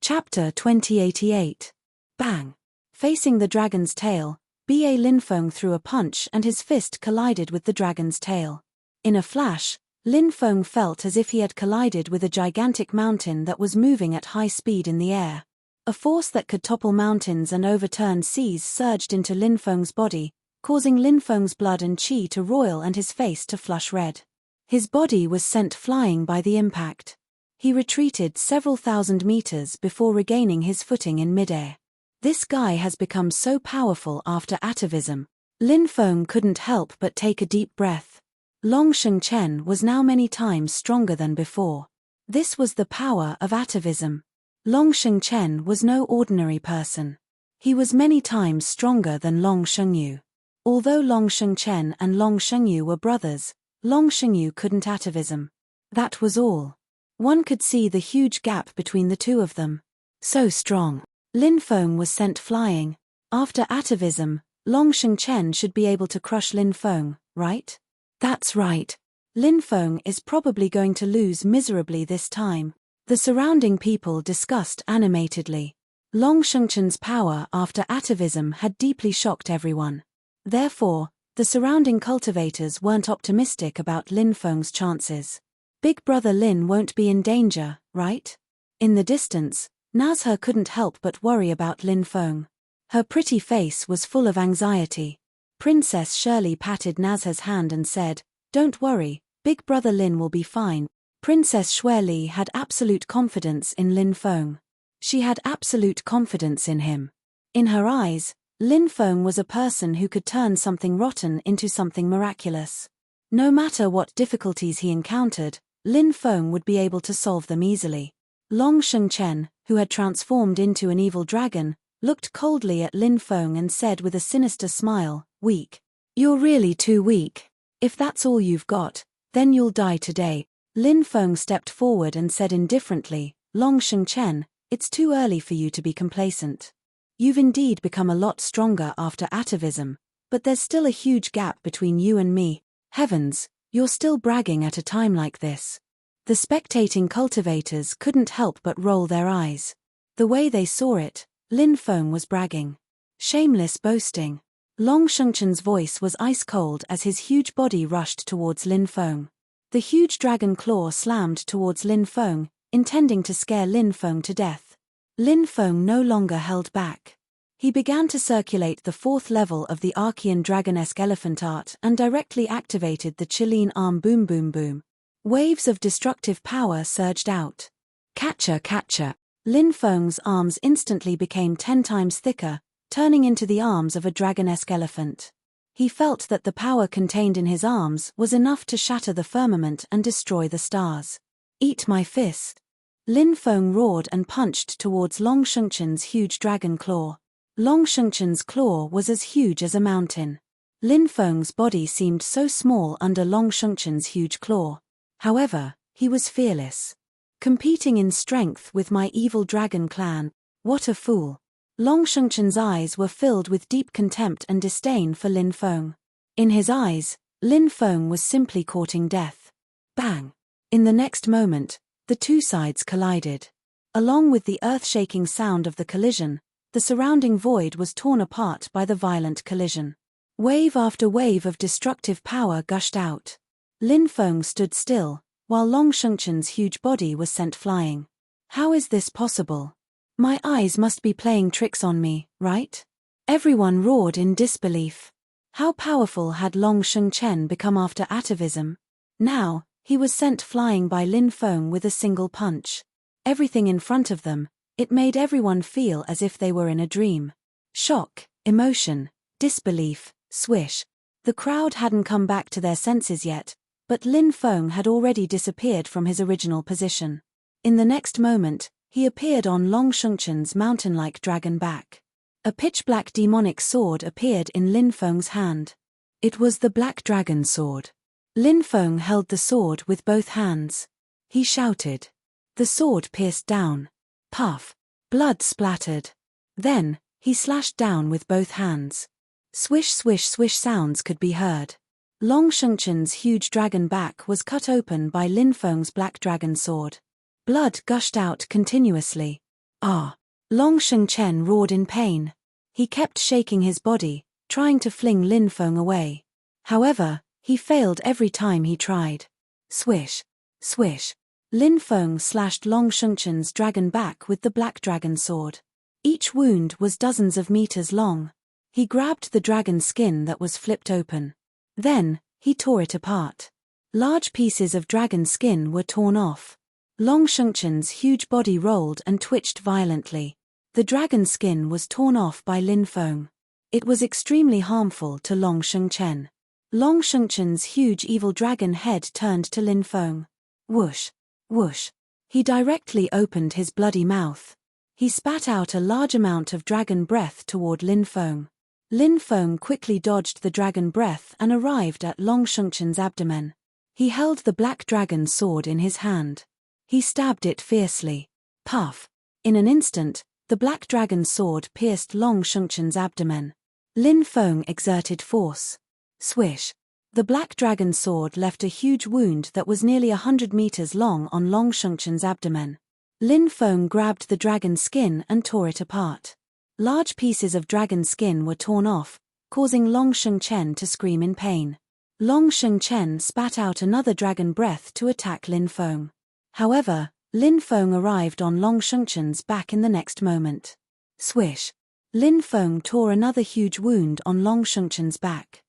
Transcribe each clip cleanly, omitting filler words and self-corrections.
Chapter 2088. Bang! Facing the dragon's tail, Ba Linfeng threw a punch and his fist collided with the dragon's tail. In a flash, Linfeng felt as if he had collided with a gigantic mountain that was moving at high speed in the air. A force that could topple mountains and overturn seas surged into Linfeng's body, causing Linfeng's blood and qi to roil and his face to flush red. His body was sent flying by the impact. He retreated several thousand meters before regaining his footing in midair. This guy has become so powerful after atavism. Linfeng couldn't help but take a deep breath. Long Shengchen was now many times stronger than before. This was the power of atavism. Long Shengchen was no ordinary person. He was many times stronger than Long Shengyu. Although Long Shengchen and Long Shengyu were brothers, Long Shengyu couldn't atavism. That was all. One could see the huge gap between the two of them. So strong. Linfeng was sent flying. After atavism, Long Shengchen should be able to crush Linfeng, right? That's right. Linfeng is probably going to lose miserably this time. The surrounding people discussed animatedly. Long Shengchen's power after atavism had deeply shocked everyone. Therefore, the surrounding cultivators weren't optimistic about Linfeng's chances. Big brother Lin won't be in danger, right? In the distance, Nazhe couldn't help but worry about Linfeng. Her pretty face was full of anxiety. Princess Shirley patted Nazhe's hand and said, "Don't worry, Big brother Lin will be fine." Princess Shirley had absolute confidence in Linfeng. She had absolute confidence in him. In her eyes, Linfeng was a person who could turn something rotten into something miraculous. No matter what difficulties he encountered, Linfeng would be able to solve them easily. Long Shengchen, who had transformed into an evil dragon, looked coldly at Linfeng and said with a sinister smile, "Weak. You're really too weak. If that's all you've got, then you'll die today." Linfeng stepped forward and said indifferently, "Long Shengchen, it's too early for you to be complacent. You've indeed become a lot stronger after atavism, but there's still a huge gap between you and me. Heavens, you're still bragging at a time like this." The spectating cultivators couldn't help but roll their eyes. The way they saw it, Linfeng was bragging. Shameless boasting. Long Shengchen's voice was ice cold as his huge body rushed towards Linfeng. The huge dragon claw slammed towards Linfeng, intending to scare Linfeng to death. Linfeng no longer held back. He began to circulate the fourth level of the Archean dragon-esque elephant art and directly activated the Chilean arm boom boom boom. Waves of destructive power surged out. Catcher catcher. Linfeng's arms instantly became 10 times thicker, turning into the arms of a dragon-esque elephant. He felt that the power contained in his arms was enough to shatter the firmament and destroy the stars. "Eat my fist." Linfeng roared and punched towards Long Shengchen's huge dragon claw. Long Shengchen's claw was as huge as a mountain. Linfeng's body seemed so small under Long Shengchen's huge claw. However, he was fearless. Competing in strength with my evil dragon clan, what a fool. Long Shengchen's eyes were filled with deep contempt and disdain for Linfeng. In his eyes, Linfeng was simply courting death. Bang! In the next moment, the two sides collided. Along with the earth-shaking sound of the collision, the surrounding void was torn apart by the violent collision. Wave after wave of destructive power gushed out. Linfeng stood still, while Long Shengchen's huge body was sent flying. How is this possible? My eyes must be playing tricks on me, right? Everyone roared in disbelief. How powerful had Long Shengchen become after atavism? Now, he was sent flying by Linfeng with a single punch. Everything in front of them, it made everyone feel as if they were in a dream. Shock, emotion, disbelief, swish. The crowd hadn't come back to their senses yet, but Linfeng had already disappeared from his original position. In the next moment, he appeared on Long Shengchen's mountain-like dragon back. A pitch-black demonic sword appeared in Linfeng's hand. It was the Black Dragon Sword. Linfeng held the sword with both hands. He shouted. The sword pierced down. Puff. Blood splattered. Then, he slashed down with both hands. Swish swish swish sounds could be heard. Long Shengchen's huge dragon back was cut open by Linfeng's black dragon sword. Blood gushed out continuously. Ah! Long Shengchen roared in pain. He kept shaking his body, trying to fling Lin Feng away. However, he failed every time he tried. Swish! Swish! Lin Feng slashed Long Shengchen's dragon back with the black dragon sword. Each wound was dozens of meters long. He grabbed the dragon skin that was flipped open. Then, he tore it apart. Large pieces of dragon skin were torn off. Long Shengchen's huge body rolled and twitched violently. The dragon skin was torn off by Lin Feng. It was extremely harmful to Long Shengchen. Long Shengchen's huge evil dragon head turned to Lin Feng. Whoosh! Whoosh! He directly opened his bloody mouth. He spat out a large amount of dragon breath toward Lin Feng. Lin Feng quickly dodged the dragon breath and arrived at Long Shengchen's abdomen. He held the black dragon sword in his hand. He stabbed it fiercely. Puff! In an instant, the black dragon sword pierced Long Shengchen's abdomen. Lin Feng exerted force. Swish! The black dragon sword left a huge wound that was nearly 100 meters long on Long Shengchen's abdomen. Lin Feng grabbed the dragon skin and tore it apart. Large pieces of dragon skin were torn off, causing Long Shengchen to scream in pain. Long Shengchen spat out another dragon breath to attack Lin Feng. However, Lin Feng arrived on Long Shengchen's back in the next moment. Swish! Lin Feng tore another huge wound on Long Shengchen's back.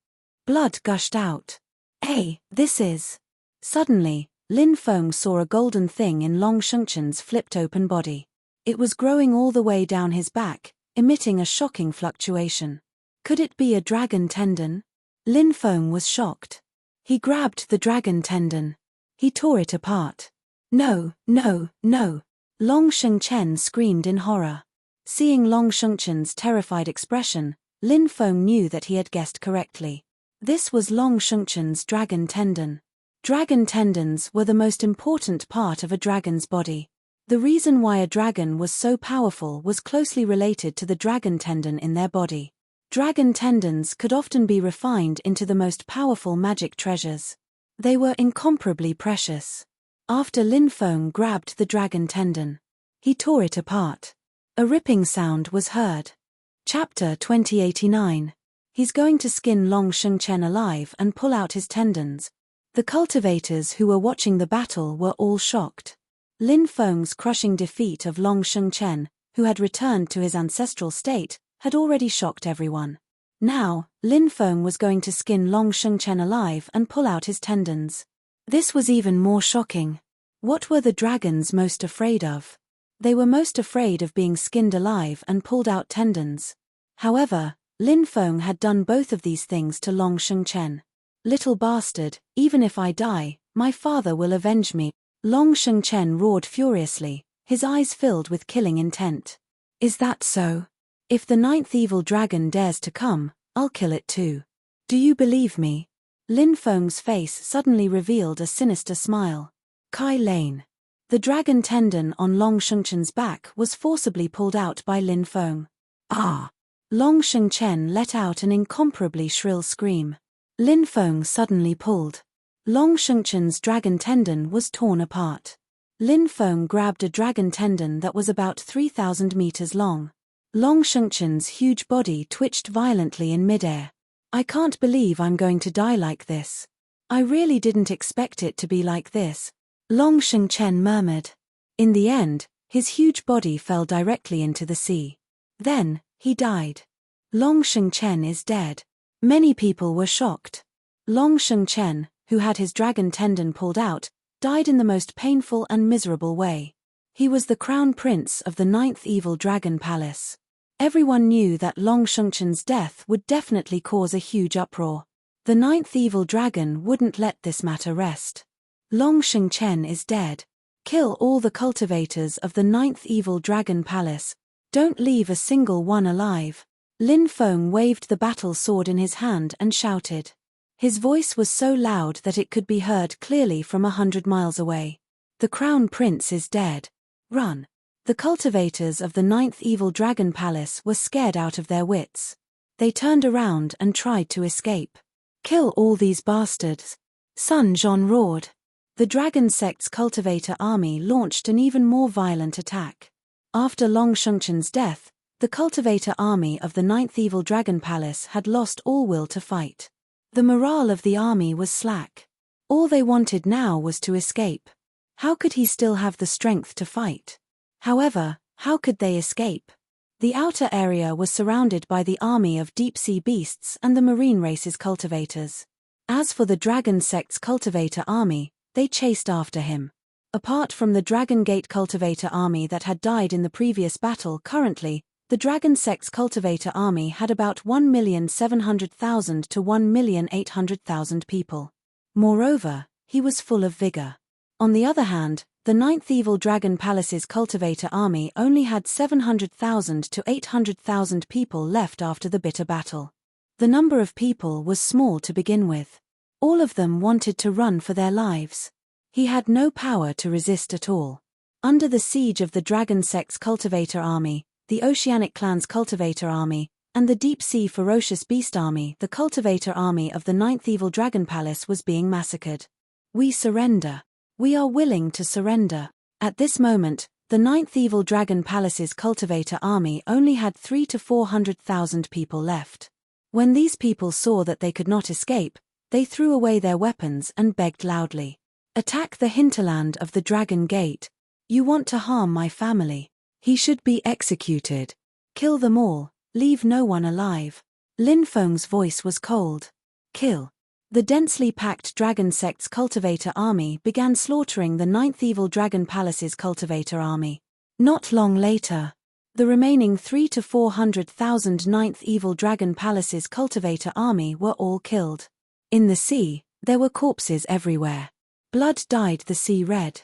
Blood gushed out. Hey, this is... Suddenly, Lin Feng saw a golden thing in Long Shengchen's flipped open body. It was growing all the way down his back, emitting a shocking fluctuation. Could it be a dragon tendon? Lin Feng was shocked. He grabbed the dragon tendon. He tore it apart. No, no, no! Long Shengchen screamed in horror. Seeing Long Shengchen's terrified expression, Lin Feng knew that he had guessed correctly. This was Long Shengchen's dragon tendon. Dragon tendons were the most important part of a dragon's body. The reason why a dragon was so powerful was closely related to the dragon tendon in their body. Dragon tendons could often be refined into the most powerful magic treasures. They were incomparably precious. After Lin Feng grabbed the dragon tendon, he tore it apart. A ripping sound was heard. Chapter 2089. He's going to skin Long Shengchen alive and pull out his tendons. The cultivators who were watching the battle were all shocked. Lin Feng's crushing defeat of Long Shengchen, who had returned to his ancestral state, had already shocked everyone. Now, Lin Feng was going to skin Long Shengchen alive and pull out his tendons. This was even more shocking. What were the dragons most afraid of? They were most afraid of being skinned alive and pulled out tendons. However, Lin Feng had done both of these things to Long Shengchen. Little bastard, even if I die, my father will avenge me. Long Shengchen roared furiously, his eyes filled with killing intent. Is that so? If the ninth evil dragon dares to come, I'll kill it too. Do you believe me? Lin Feng's face suddenly revealed a sinister smile. Kai Lane. The dragon tendon on Long Shengchen's back was forcibly pulled out by Lin Feng. Ah! Long Shengchen let out an incomparably shrill scream. Lin Feng suddenly pulled. Long Shengchen's dragon tendon was torn apart. Lin Feng grabbed a dragon tendon that was about 3,000 meters long. Long Shengchen's huge body twitched violently in midair. I can't believe I'm going to die like this. I really didn't expect it to be like this, Long Shengchen murmured. In the end, his huge body fell directly into the sea. Then, he died. Long Shengchen is dead. Many people were shocked. Long Shengchen, who had his dragon tendon pulled out, died in the most painful and miserable way. He was the crown prince of the ninth evil dragon palace. Everyone knew that Long Shengchen's death would definitely cause a huge uproar. The ninth evil dragon wouldn't let this matter rest. Long Shengchen is dead. Kill all the cultivators of the ninth evil dragon palace. Don't leave a single one alive. Lin Feng waved the battle sword in his hand and shouted. His voice was so loud that it could be heard clearly from 100 miles away. The crown prince is dead. Run. The cultivators of the ninth evil dragon palace were scared out of their wits. They turned around and tried to escape. Kill all these bastards. Sun Zhon roared. The dragon sect's cultivator army launched an even more violent attack. After Long Shengchen's death, the cultivator army of the Ninth Evil Dragon Palace had lost all will to fight. The morale of the army was slack. All they wanted now was to escape. How could he still have the strength to fight? However, how could they escape? The outer area was surrounded by the army of deep-sea beasts and the marine race's cultivators. As for the Dragon Sect's cultivator army, they chased after him. Apart from the Dragon Gate cultivator army that had died in the previous battle, currently, the Dragon Sect's cultivator army had about 1,700,000 to 1,800,000 people. Moreover, he was full of vigor. On the other hand, the Ninth Evil Dragon Palace's cultivator army only had 700,000 to 800,000 people left after the bitter battle. The number of people was small to begin with. All of them wanted to run for their lives. He had no power to resist at all. Under the siege of the Dragon Sect's cultivator army, the Oceanic Clan's cultivator army, and the deep-sea ferocious beast army, the cultivator army of the Ninth Evil Dragon Palace was being massacred. We surrender. We are willing to surrender. At this moment, the Ninth Evil Dragon Palace's cultivator army only had 300,000 to 400,000 people left. When these people saw that they could not escape, they threw away their weapons and begged loudly. Attack the hinterland of the Dragon Gate. You want to harm my family. He should be executed. Kill them all. Leave no one alive. Lin Feng's voice was cold. Kill. The densely packed Dragon Sect's cultivator army began slaughtering the Ninth Evil Dragon Palace's cultivator army. Not long later, the remaining 300,000 to 400,000 Ninth Evil Dragon Palace's cultivator army were all killed. In the sea, there were corpses everywhere. Blood dyed the sea red.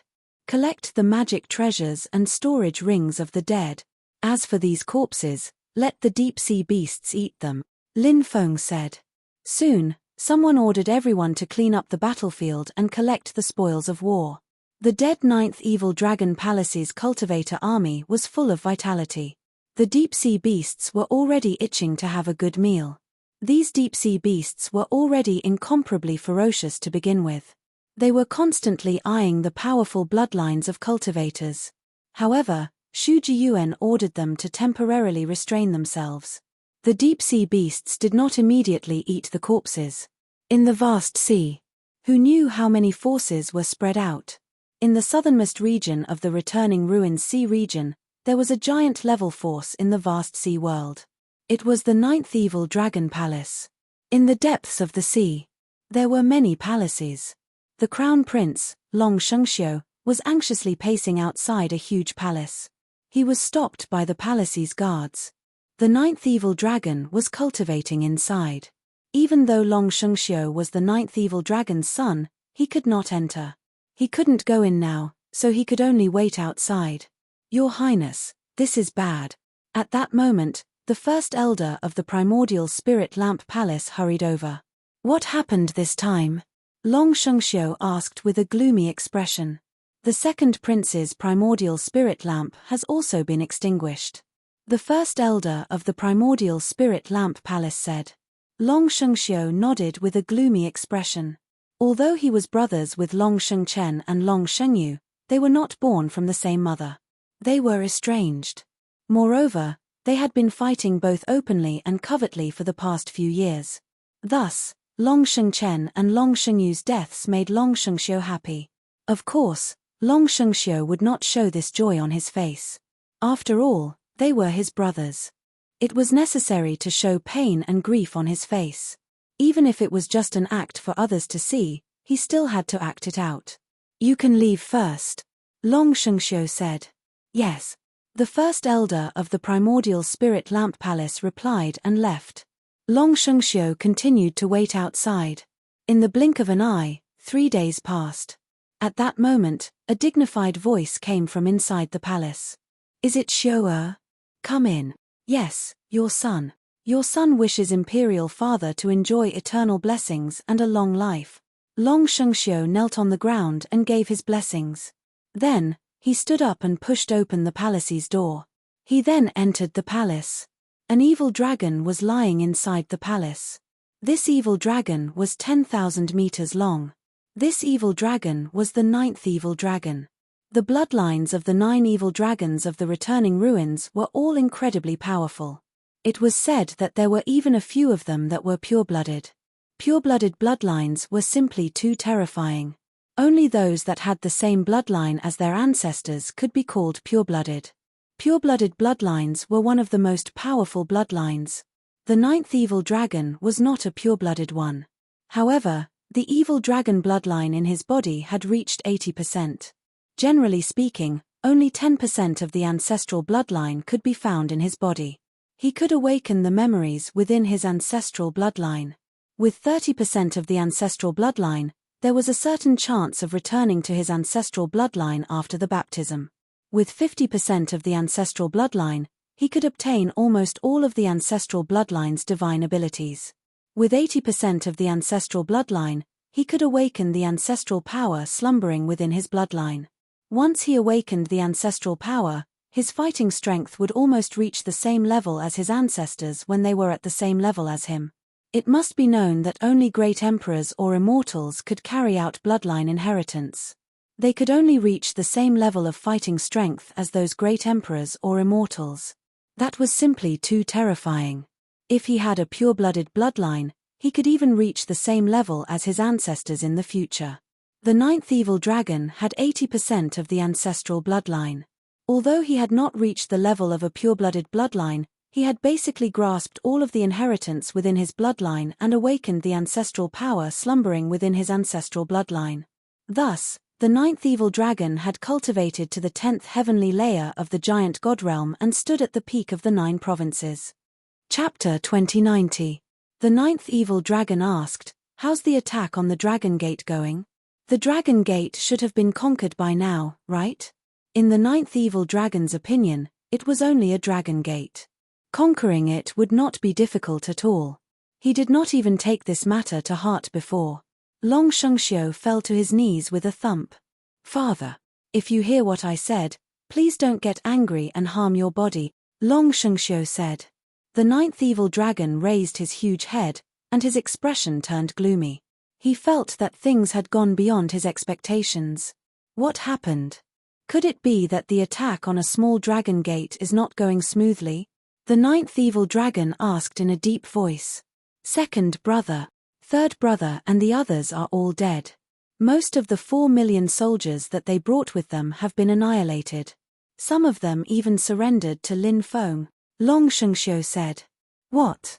Collect the magic treasures and storage rings of the dead. As for these corpses, let the deep-sea beasts eat them, Lin Feng said. Soon, someone ordered everyone to clean up the battlefield and collect the spoils of war. The dead Ninth Evil Dragon Palace's cultivator army was full of vitality. The deep-sea beasts were already itching to have a good meal. These deep-sea beasts were already incomparably ferocious to begin with. They were constantly eyeing the powerful bloodlines of cultivators. However, Shu Jiyuan ordered them to temporarily restrain themselves. The deep-sea beasts did not immediately eat the corpses. In the vast sea, who knew how many forces were spread out? In the southernmost region of the returning ruins sea region, there was a giant level force in the vast sea world. It was the Ninth Evil Dragon Palace. In the depths of the sea, there were many palaces. The Crown Prince, Long Shengxiu, was anxiously pacing outside a huge palace. He was stopped by the palace's guards. The Ninth Evil Dragon was cultivating inside. Even though Long Shengxiu was the Ninth Evil Dragon's son, he could not enter. He couldn't go in now, so he could only wait outside. Your Highness, this is bad. At that moment, the first elder of the Primordial Spirit Lamp Palace hurried over. What happened this time? Long Shengxiu asked with a gloomy expression. The second prince's primordial spirit lamp has also been extinguished. The first elder of the Primordial Spirit Lamp Palace said. Long Shengxiu nodded with a gloomy expression. Although he was brothers with Long Shengchen and Long Shengyu, they were not born from the same mother. They were estranged. Moreover, they had been fighting both openly and covertly for the past few years. Thus, Long Shengchen and Long Shengyu's deaths made Long Shengxiu happy. Of course, Long Shengxiu would not show this joy on his face. After all, they were his brothers. It was necessary to show pain and grief on his face. Even if it was just an act for others to see, he still had to act it out. You can leave first, Long Shengxiu said. Yes. The first elder of the Primordial Spirit Lamp Palace replied and left. Long Shengxiu continued to wait outside. In the blink of an eye, 3 days passed. At that moment, a dignified voice came from inside the palace. Is it Xiu? Come in. Yes, your son. Your son wishes Imperial Father to enjoy eternal blessings and a long life. Long Shengxiu knelt on the ground and gave his blessings. Then, he stood up and pushed open the palace's door. He then entered the palace. An evil dragon was lying inside the palace. This evil dragon was 10,000 meters long. This evil dragon was the 9th evil dragon. The bloodlines of the 9 evil dragons of the returning ruins were all incredibly powerful. It was said that there were even a few of them that were pure-blooded. Pure-blooded bloodlines were simply too terrifying. Only those that had the same bloodline as their ancestors could be called pure-blooded. Pure-blooded bloodlines were one of the most powerful bloodlines. The 9th evil dragon was not a pure-blooded one. However, the evil dragon bloodline in his body had reached 80%. Generally speaking, only 10% of the ancestral bloodline could be found in his body. He could awaken the memories within his ancestral bloodline. With 30% of the ancestral bloodline, there was a certain chance of returning to his ancestral bloodline after the baptism. With 50% of the ancestral bloodline, he could obtain almost all of the ancestral bloodline's divine abilities. With 80% of the ancestral bloodline, he could awaken the ancestral power slumbering within his bloodline. Once he awakened the ancestral power, his fighting strength would almost reach the same level as his ancestors when they were at the same level as him. It must be known that only great emperors or immortals could carry out bloodline inheritance. They could only reach the same level of fighting strength as those great emperors or immortals. That was simply too terrifying. If he had a pure-blooded bloodline, he could even reach the same level as his ancestors in the future. The 9th evil dragon had 80% of the ancestral bloodline. Although he had not reached the level of a pure-blooded bloodline, he had basically grasped all of the inheritance within his bloodline and awakened the ancestral power slumbering within his ancestral bloodline. Thus, the 9th evil dragon had cultivated to the 10th heavenly layer of the giant god realm and stood at the peak of the 9 provinces. Chapter 2090. The 9th evil dragon asked, "How's the attack on the Dragon Gate going?" The Dragon Gate should have been conquered by now, right? In the 9th evil dragon's opinion, it was only a dragon gate. Conquering it would not be difficult at all. He did not even take this matter to heart before. Long Shengxiu fell to his knees with a thump. "Father, if you hear what I said, please don't get angry and harm your body," Long Shengxiu said. The 9th evil dragon raised his huge head, and his expression turned gloomy. He felt that things had gone beyond his expectations. What happened? Could it be that the attack on a small dragon gate is not going smoothly? The 9th evil dragon asked in a deep voice. "Second brother, third brother and the others are all dead. Most of the 4 million soldiers that they brought with them have been annihilated. Some of them even surrendered to Lin Feng," Long Shengxiu said. What?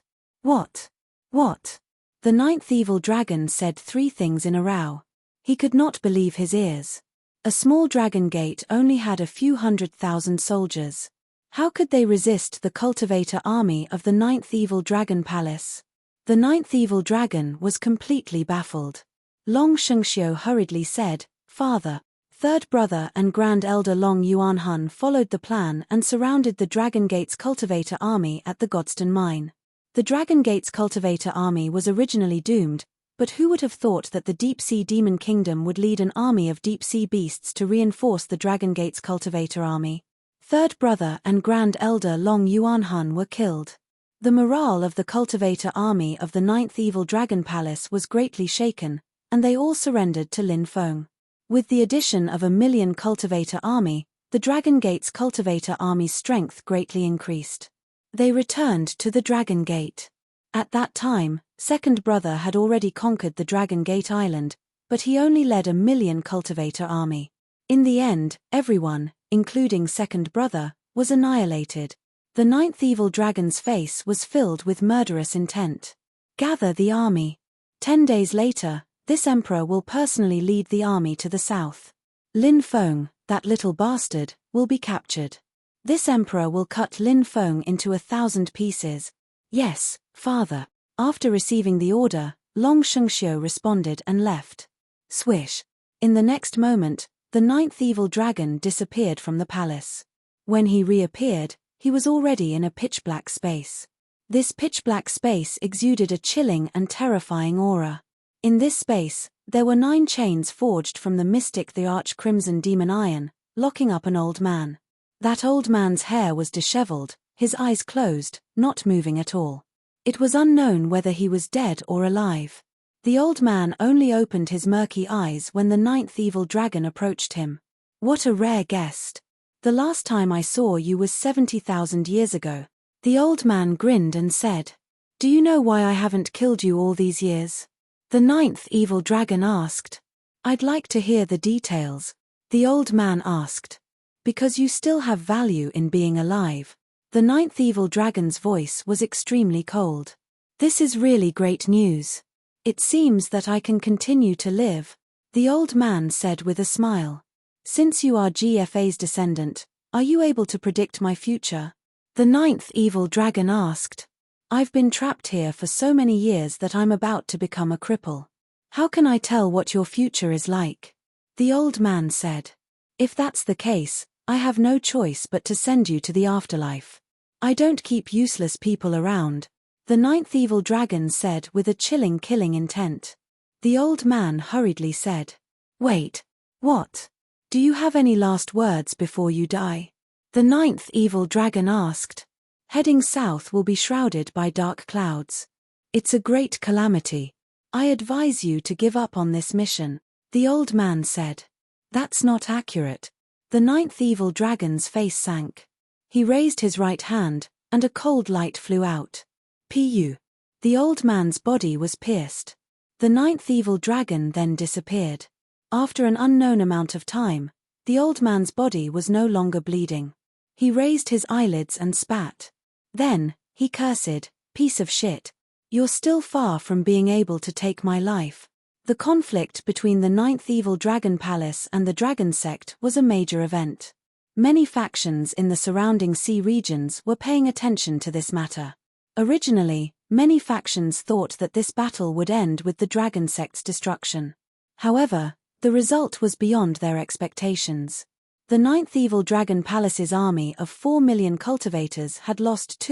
The 9th evil dragon said 3 things in a row. He could not believe his ears. A small dragon gate only had a few 100,000 soldiers. How could they resist the cultivator army of the 9th evil dragon palace? The 9th evil dragon was completely baffled. Long Shengxiu hurriedly said, "Father, third brother and Grand Elder Long Yuanhun followed the plan and surrounded the Dragon Gate's cultivator army at the Godston mine. The Dragon Gate's cultivator army was originally doomed, but who would have thought that the Deep-Sea Demon Kingdom would lead an army of deep-sea beasts to reinforce the Dragon Gate's cultivator army? Third brother and Grand Elder Long Yuanhun were killed. The morale of the cultivator army of the 9th evil dragon palace was greatly shaken, and they all surrendered to Lin Feng. With the addition of a 1 million cultivator army, the Dragon Gate's cultivator army's strength greatly increased. They returned to the Dragon Gate. At that time, second brother had already conquered the Dragon Gate Island, but he only led a 1 million cultivator army. In the end, everyone, including second brother, was annihilated. The 9th evil dragon's face was filled with murderous intent. "Gather the army. 10 days later, this emperor will personally lead the army to the south. Lin Feng, that little bastard, will be captured. This emperor will cut Lin Feng into 1,000 pieces." "Yes, father." After receiving the order, Long Shengxiu responded and left. Swish. In the next moment, the 9th evil dragon disappeared from the palace. When he reappeared, he was already in a pitch-black space. This pitch-black space exuded a chilling and terrifying aura. In this space, there were 9 chains forged from the mystic the Arch-Crimson Demon Iron, locking up an old man. That old man's hair was disheveled, his eyes closed, not moving at all. It was unknown whether he was dead or alive. The old man only opened his murky eyes when the 9th evil dragon approached him. What a rare guest. The last time I saw you was 70,000 years ago. The old man grinned and said, "Do you know why I haven't killed you all these years?" The ninth evil dragon asked. "I'd like to hear the details," the old man asked. "Because you still have value in being alive." The ninth evil dragon's voice was extremely cold. "This is really great news. It seems that I can continue to live," the old man said with a smile. "Since you are GFA's descendant, are you able to predict my future?" The ninth evil dragon asked. "I've been trapped here for so many years that I'm about to become a cripple. How can I tell what your future is like?" The old man said. "If that's the case, I have no choice but to send you to the afterlife. I don't keep useless people around," the ninth evil dragon said with a chilling killing intent. The old man hurriedly said, "Wait, what? Do you have any last words before you die?" The ninth evil dragon asked. "Heading south will be shrouded by dark clouds. It's a great calamity. I advise you to give up on this mission," the old man said. "That's not accurate." The ninth evil dragon's face sank. He raised his right hand, and a cold light flew out. Pu. The old man's body was pierced. The ninth evil dragon then disappeared. After an unknown amount of time, the old man's body was no longer bleeding. He raised his eyelids and spat. Then, he cursed, "Piece of shit. You're still far from being able to take my life." The conflict between the ninth evil dragon palace and the dragon sect was a major event. Many factions in the surrounding sea regions were paying attention to this matter. Originally, many factions thought that this battle would end with the dragon sect's destruction. However, the result was beyond their expectations. The ninth evil dragon palace's army of 4 million cultivators had lost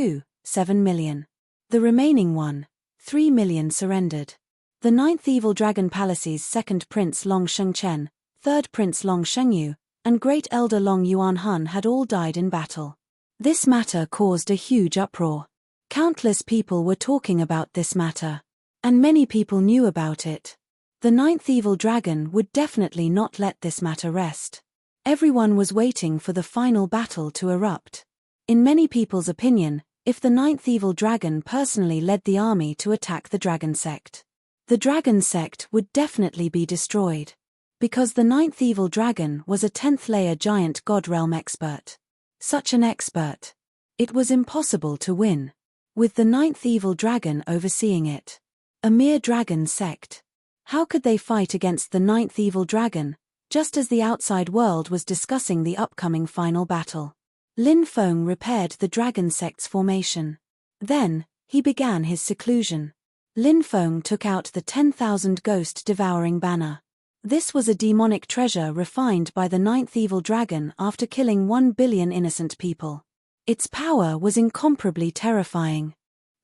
7 million. The remaining 3 million surrendered. The ninth evil dragon palace's second prince Long Shengchen, third prince Long Shengyu, and great elder Long Yuanhun had all died in battle. This matter caused a huge uproar. Countless people were talking about this matter. And many people knew about it. The ninth evil dragon would definitely not let this matter rest. Everyone was waiting for the final battle to erupt. In many people's opinion, if the ninth evil dragon personally led the army to attack the dragon sect, the dragon sect would definitely be destroyed. Because the ninth evil dragon was a 10th-layer giant god realm expert. Such an expert. It was impossible to win. With the ninth evil dragon overseeing it. A mere dragon sect. How could they fight against the ninth evil dragon, just as the outside world was discussing the upcoming final battle? Lin Feng repaired the dragon sect's formation. Then, he began his seclusion. Lin Feng took out the 10,000 ghost devouring banner. This was a demonic treasure refined by the ninth evil dragon after killing 1 billion innocent people. Its power was incomparably terrifying.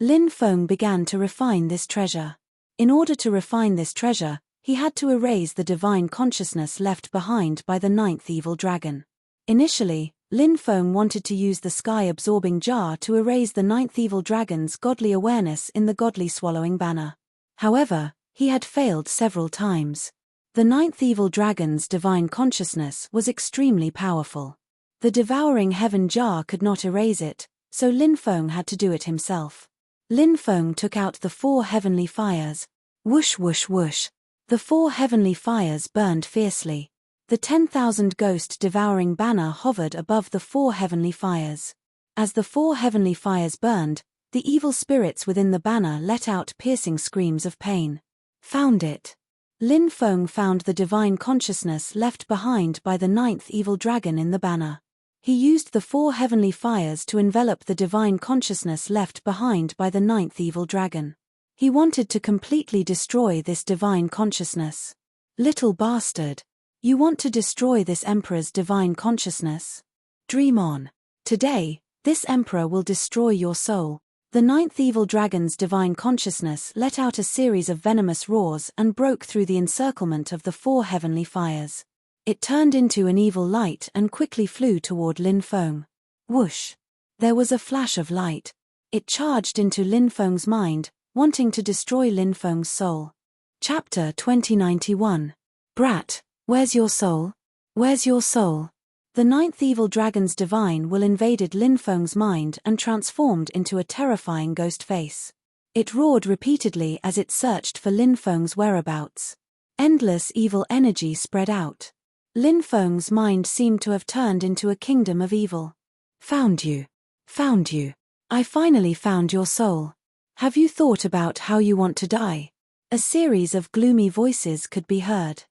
Lin Feng began to refine this treasure. In order to refine this treasure, he had to erase the divine consciousness left behind by the ninth evil dragon. Initially, Lin Feng wanted to use the sky-absorbing jar to erase the ninth evil dragon's godly awareness in the godly swallowing banner. However, he had failed several times. The ninth evil dragon's divine consciousness was extremely powerful. The devouring heaven jar could not erase it, so Lin Feng had to do it himself. Lin Feng took out the 4 heavenly fires. Whoosh whoosh whoosh. The 4 heavenly fires burned fiercely. The 10,000 ghost devouring banner hovered above the 4 heavenly fires. As the 4 heavenly fires burned, the evil spirits within the banner let out piercing screams of pain. Found it. Lin Feng found the divine consciousness left behind by the ninth evil dragon in the banner. He used the 4 heavenly fires to envelop the divine consciousness left behind by the ninth evil dragon. He wanted to completely destroy this divine consciousness. Little bastard. You want to destroy this emperor's divine consciousness? Dream on. Today, this emperor will destroy your soul. The ninth evil dragon's divine consciousness let out a series of venomous roars and broke through the encirclement of the 4 heavenly fires. It turned into an evil light and quickly flew toward Lin Feng. Whoosh! There was a flash of light. It charged into Lin Feng's mind, wanting to destroy Lin Feng's soul. Chapter 2091. Brat, where's your soul? Where's your soul? The ninth evil dragon's divine will invaded Lin Feng's mind and transformed into a terrifying ghost face. It roared repeatedly as it searched for Lin Feng's whereabouts. Endless evil energy spread out. Lin Feng's mind seemed to have turned into a kingdom of evil. Found you. Found you. I finally found your soul. Have you thought about how you want to die? A series of gloomy voices could be heard.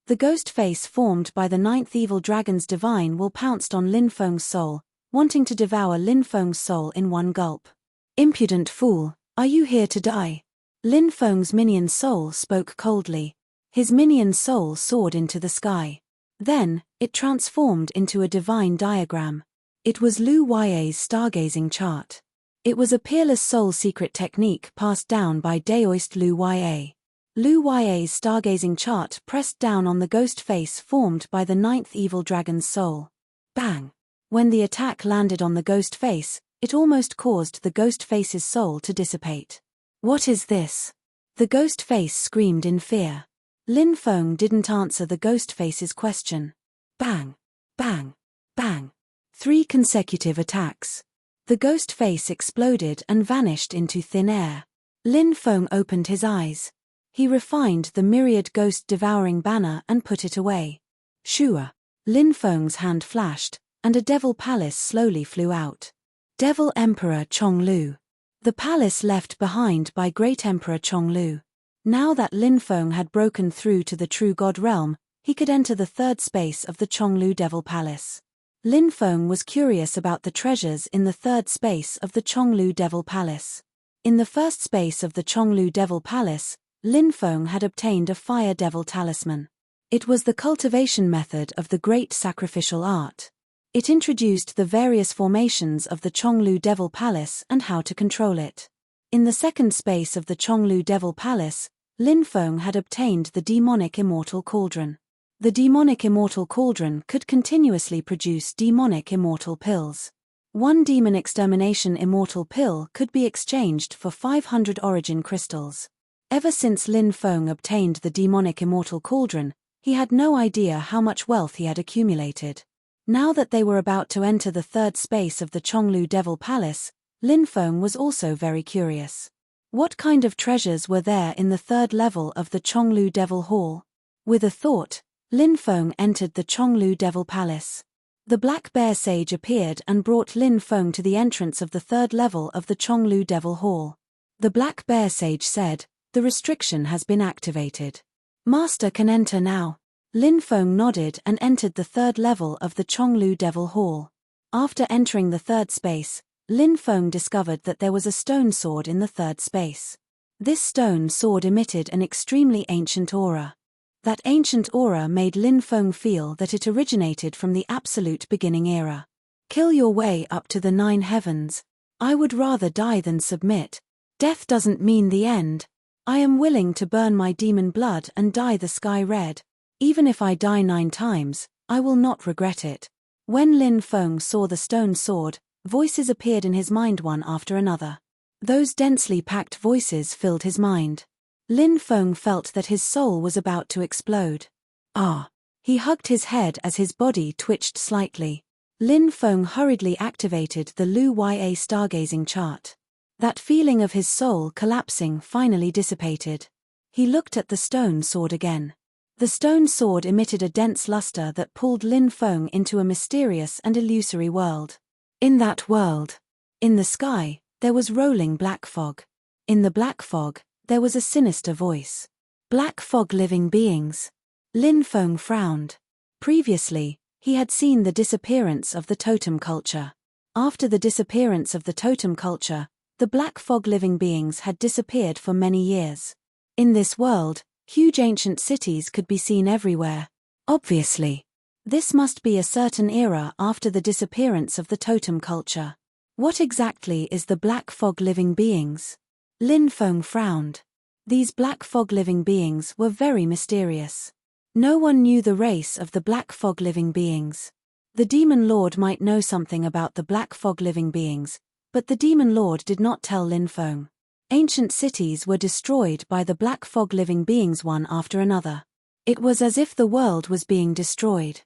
The ghost face formed by the ninth evil dragon's divine will pounced on Lin Feng's soul, wanting to devour Lin Feng's soul in one gulp. Impudent fool, are you here to die? Lin Feng's minion's soul spoke coldly. His minion's soul soared into the sky. Then, it transformed into a divine diagram. It was Lu Ya's stargazing chart. It was a peerless soul secret technique passed down by Daoist Lu Ya. Lu Ya's stargazing chart pressed down on the ghost face formed by the ninth evil dragon's soul. Bang! When the attack landed on the ghost face, it almost caused the ghost face's soul to dissipate. What is this? The ghost face screamed in fear. Lin Feng didn't answer the ghost face's question. Bang! Bang! Bang! 3 consecutive attacks. The ghost face exploded and vanished into thin air. Lin Feng opened his eyes. He refined the myriad ghost-devouring banner and put it away. Shua! Lin Feng's hand flashed, and a devil palace slowly flew out. Devil Emperor Chonglu. The palace left behind by Great Emperor Chonglu. Now that Lin Feng had broken through to the true God realm, he could enter the third space of the Chonglu Devil Palace. Lin Feng was curious about the treasures in the third space of the Chonglu Devil Palace. In the first space of the Chonglu Devil Palace, Lin Feng had obtained a fire devil talisman. It was the cultivation method of the great sacrificial art. It introduced the various formations of the Chonglu Devil Palace and how to control it. In the second space of the Chonglu Devil Palace, Lin Feng had obtained the demonic immortal cauldron. The demonic immortal cauldron could continuously produce demonic immortal pills. 1 demon extermination immortal pill could be exchanged for 500 origin crystals. Ever since Lin Feng obtained the demonic immortal cauldron, he had no idea how much wealth he had accumulated. Now that they were about to enter the third space of the Chonglu Devil Palace, Lin Feng was also very curious. What kind of treasures were there in the third level of the Chonglu Devil Hall? With a thought, Lin Feng entered the Chonglu Devil Palace. The Black Bear Sage appeared and brought Lin Feng to the entrance of the third level of the Chonglu Devil Hall. The Black Bear Sage said, "The restriction has been activated. Master can enter now." Lin Feng nodded and entered the third level of the Chonglu Devil Hall. After entering the third space, Lin Feng discovered that there was a stone sword in the third space. This stone sword emitted an extremely ancient aura. That ancient aura made Lin Feng feel that it originated from the absolute beginning era. Kill your way up to the 9 heavens. I would rather die than submit. Death doesn't mean the end. I am willing to burn my demon blood and dye the sky red. Even if I die 9 times, I will not regret it. When Lin Feng saw the stone sword, voices appeared in his mind one after another. Those densely packed voices filled his mind. Lin Feng felt that his soul was about to explode. Ah! He hugged his head as his body twitched slightly. Lin Feng hurriedly activated the Lu Ya stargazing chart. That feeling of his soul collapsing finally dissipated. He looked at the stone sword again. The stone sword emitted a dense luster that pulled Lin Feng into a mysterious and illusory world. In that world, in the sky, there was rolling black fog. In the black fog, there was a sinister voice. Black fog living beings. Lin Feng frowned. Previously, he had seen the disappearance of the totem culture. After the disappearance of the totem culture, the black fog living beings had disappeared for many years. In this world, huge ancient cities could be seen everywhere. Obviously, this must be a certain era after the disappearance of the totem culture. What exactly is the black fog living beings? Lin Feng frowned. These black fog living beings were very mysterious. No one knew the race of the black fog living beings. The Demon Lord might know something about the black fog living beings, but the Demon Lord did not tell Lin Feng. Ancient cities were destroyed by the black fog living beings one after another. It was as if the world was being destroyed.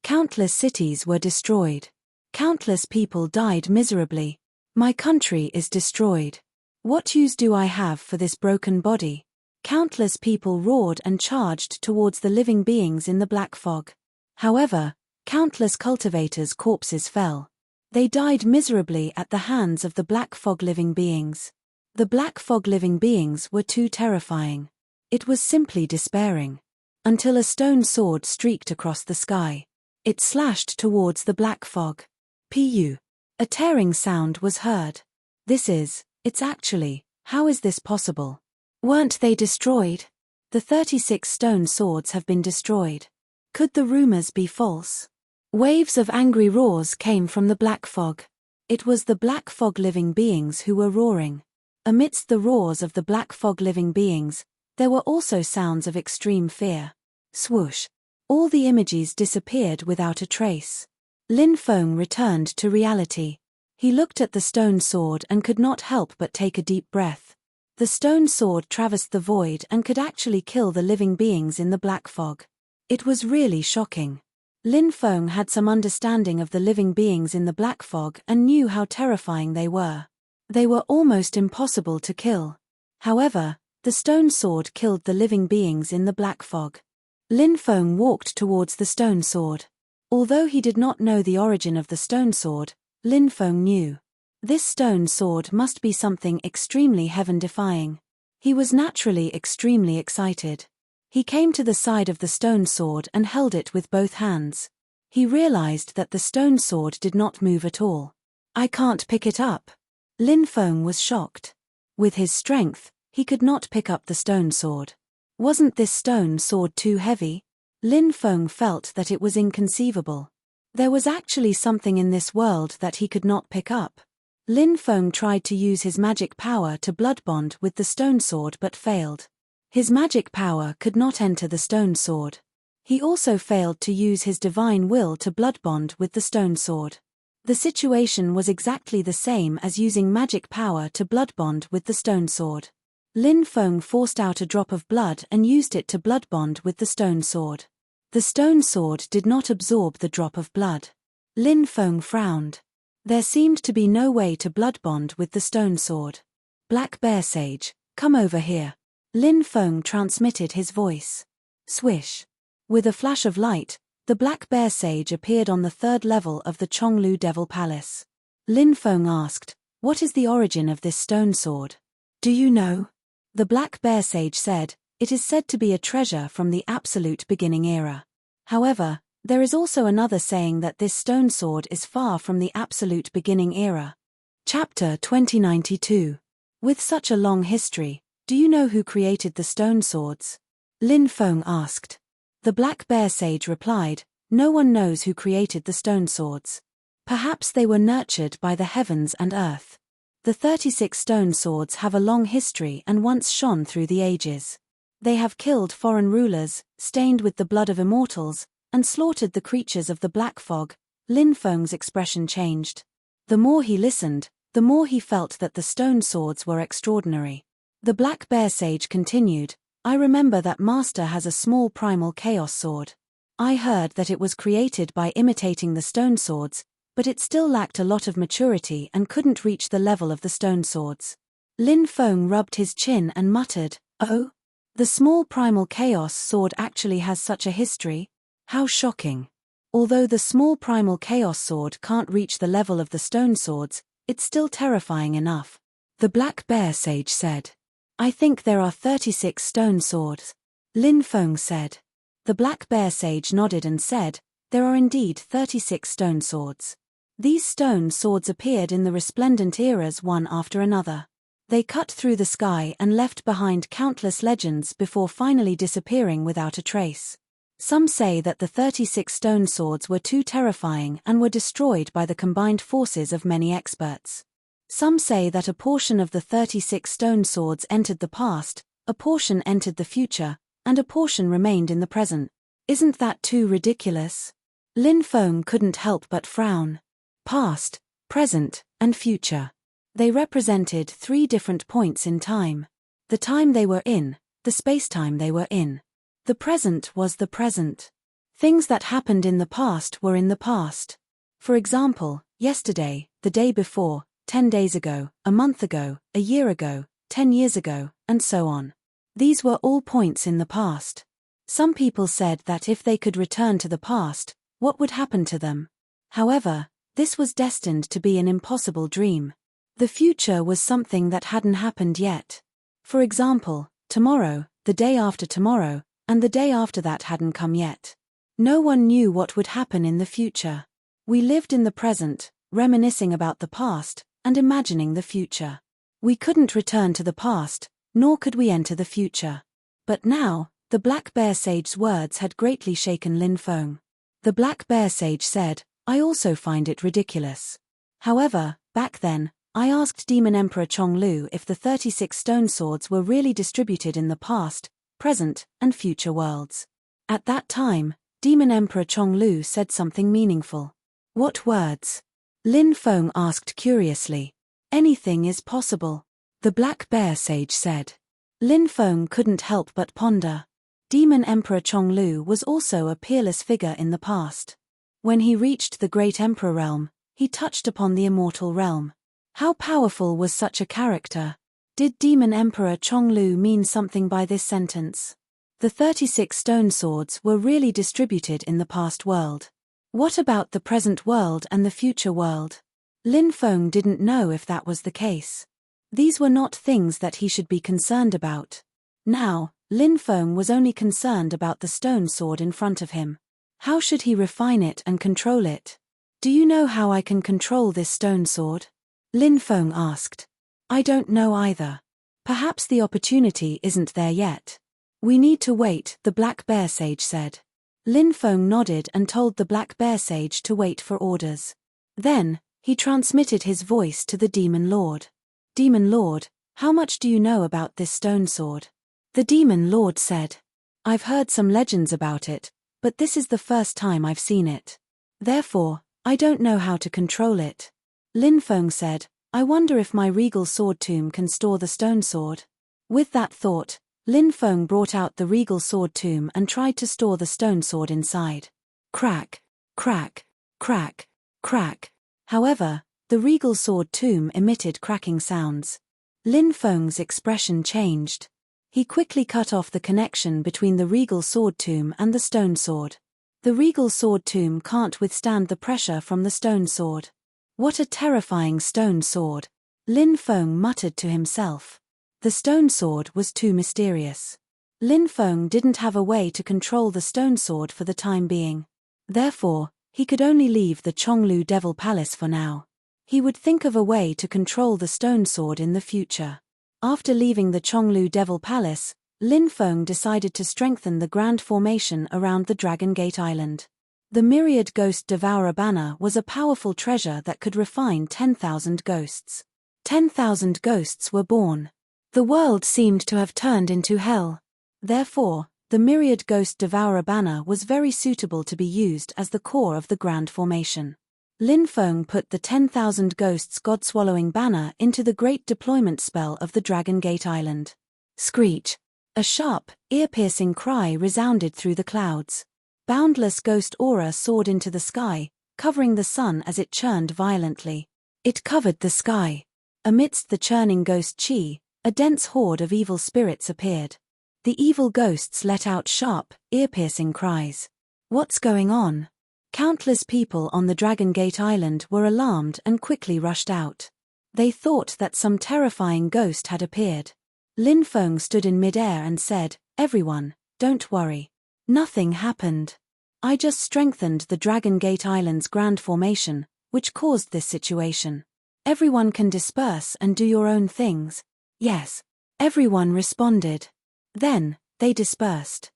Countless cities were destroyed. Countless people died miserably. My country is destroyed. What use do I have for this broken body? Countless people roared and charged towards the living beings in the black fog. However, countless cultivators' corpses fell. They died miserably at the hands of the black fog living beings. The black fog living beings were too terrifying. It was simply despairing. Until a stone sword streaked across the sky. It slashed towards the black fog. Pu. A tearing sound was heard. It's actually, how is this possible? Weren't they destroyed? The 36 stone swords have been destroyed. Could the rumors be false? Waves of angry roars came from the black fog. It was the black fog living beings who were roaring. Amidst the roars of the black fog living beings, there were also sounds of extreme fear. Swoosh. All the images disappeared without a trace. Lin Feng returned to reality. He looked at the stone sword and could not help but take a deep breath. The stone sword traversed the void and could actually kill the living beings in the black fog. It was really shocking. Lin Feng had some understanding of the living beings in the black fog and knew how terrifying they were. They were almost impossible to kill. However, the stone sword killed the living beings in the black fog. Lin Feng walked towards the stone sword. Although he did not know the origin of the stone sword, Lin Feng knew. This stone sword must be something extremely heaven-defying. He was naturally extremely excited. He came to the side of the stone sword and held it with both hands. He realized that the stone sword did not move at all. I can't pick it up. Lin Feng was shocked. With his strength, he could not pick up the stone sword. Wasn't this stone sword too heavy? Lin Feng felt that it was inconceivable. There was actually something in this world that he could not pick up. Lin Feng tried to use his magic power to blood bond with the stone sword but failed. His magic power could not enter the stone sword. He also failed to use his divine will to blood bond with the stone sword. The situation was exactly the same as using magic power to blood bond with the stone sword. Lin Feng forced out a drop of blood and used it to blood bond with the stone sword. The stone sword did not absorb the drop of blood. Lin Feng frowned. There seemed to be no way to blood bond with the stone sword. Black Bear Sage, come over here. Lin Feng transmitted his voice. Swish. With a flash of light, the Black Bear Sage appeared on the 3rd level of the Chonglu Devil Palace. Lin Feng asked, "What is the origin of this stone sword? Do you know?" The Black Bear Sage said, "It is said to be a treasure from the absolute beginning era. However, there is also another saying that this stone sword is far from the absolute beginning era." Chapter 2092. With such a long history, do you know who created the stone swords? Lin Feng asked. The Black Bear Sage replied, "No one knows who created the stone swords. Perhaps they were nurtured by the heavens and earth. The 36 stone swords have a long history and once shone through the ages. They have killed foreign rulers, stained with the blood of immortals, and slaughtered the creatures of the black fog." Lin Feng's expression changed. The more he listened, the more he felt that the stone swords were extraordinary. The Black Bear Sage continued, "I remember that Master has a small primal chaos sword. I heard that it was created by imitating the stone swords, but it still lacked a lot of maturity and couldn't reach the level of the stone swords." Lin Feng rubbed his chin and muttered, "Oh? The small primal chaos sword actually has such a history? How shocking. Although the small primal chaos sword can't reach the level of the stone swords, it's still terrifying enough." The Black Bear Sage said. "I think there are 36 stone swords," Lin Feng said. The Black Bear Sage nodded and said, "There are indeed 36 stone swords. These stone swords appeared in the resplendent eras one after another. They cut through the sky and left behind countless legends before finally disappearing without a trace. Some say that the 36 stone swords were too terrifying and were destroyed by the combined forces of many experts. Some say that a portion of the 36 stone swords entered the past, a portion entered the future, and a portion remained in the present. Isn't that too ridiculous?" Lin Feng couldn't help but frown. Past, present, and future. They represented 3 different points in time. The time they were in, the space-time they were in. The present was the present. Things that happened in the past were in the past. For example, yesterday, the day before, 10 days ago, a month ago, a year ago, 10 years ago, and so on. These were all points in the past. Some people said that if they could return to the past, what would happen to them? However, this was destined to be an impossible dream. The future was something that hadn't happened yet. For example, tomorrow, the day after tomorrow, and the day after that hadn't come yet. No one knew what would happen in the future. We lived in the present, reminiscing about the past, and imagining the future. We couldn't return to the past, nor could we enter the future. But now, the Black Bear Sage's words had greatly shaken Lin Feng. The Black Bear Sage said, "I also find it ridiculous. However, back then, I asked Demon Emperor Chonglu if the 36 stone swords were really distributed in the past, present, and future worlds. At that time, Demon Emperor Chonglu said something meaningful." "What words?" Lin Feng asked curiously. "Anything is possible," the Black Bear Sage said. Lin Feng couldn't help but ponder. Demon Emperor Chonglu was also a peerless figure in the past. When he reached the Great Emperor realm, he touched upon the immortal realm. How powerful was such a character? Did Demon Emperor Chonglu mean something by this sentence? The 36 stone swords were really distributed in the past world. What about the present world and the future world? Lin Feng didn't know if that was the case. These were not things that he should be concerned about. Now, Lin Feng was only concerned about the stone sword in front of him. How should he refine it and control it? "Do you know how I can control this stone sword?" Lin Feng asked. "I don't know either. Perhaps the opportunity isn't there yet. We need to wait," the Black Bear Sage said. Lin Feng nodded and told the Black Bear Sage to wait for orders. Then, he transmitted his voice to the Demon Lord. "Demon Lord, how much do you know about this stone sword?" The Demon Lord said, "I've heard some legends about it, but this is the first time I've seen it. Therefore, I don't know how to control it." Lin Feng said, "I wonder if my regal sword tomb can store the stone sword." With that thought, Lin Feng brought out the regal sword tomb and tried to store the stone sword inside. Crack, crack, crack, crack. However, the regal sword tomb emitted cracking sounds. Lin Feng's expression changed. He quickly cut off the connection between the regal sword tomb and the stone sword. The regal sword tomb can't withstand the pressure from the stone sword. What a terrifying stone sword, Lin Feng muttered to himself. The stone sword was too mysterious. Lin Feng didn't have a way to control the stone sword for the time being. Therefore, he could only leave the Chonglu Devil Palace for now. He would think of a way to control the stone sword in the future. After leaving the Chonglu Devil Palace, Lin Feng decided to strengthen the grand formation around the Dragon Gate Island. The Myriad Ghost Devourer banner was a powerful treasure that could refine 10,000 ghosts. 10,000 ghosts were born. The world seemed to have turned into hell. Therefore, the Myriad Ghost Devourer banner was very suitable to be used as the core of the grand formation. Lin Feng put the 10,000 Ghosts God-Swallowing banner into the great deployment spell of the Dragon Gate Island. Screech! A sharp, ear-piercing cry resounded through the clouds. Boundless ghost aura soared into the sky, covering the sun as it churned violently. It covered the sky. Amidst the churning ghost chi, a dense horde of evil spirits appeared. The evil ghosts let out sharp, ear-piercing cries. What's going on? Countless people on the Dragon Gate Island were alarmed and quickly rushed out. They thought that some terrifying ghost had appeared. Lin Feng stood in midair and said, "Everyone, don't worry. Nothing happened. I just strengthened the Dragon Gate Island's grand formation, which caused this situation. Everyone can disperse and do your own things." "Yes." Everyone responded. Then, they dispersed.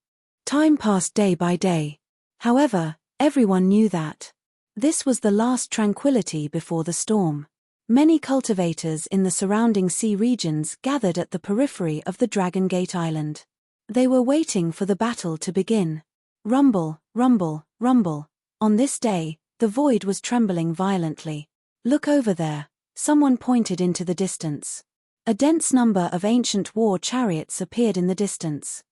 Time passed day by day. However, everyone knew that this was the last tranquility before the storm. Many cultivators in the surrounding sea regions gathered at the periphery of the Dragon Gate Island. They were waiting for the battle to begin. Rumble, rumble, rumble. On this day, the void was trembling violently. "Look over there," someone pointed into the distance. A dense number of ancient war chariots appeared in the distance.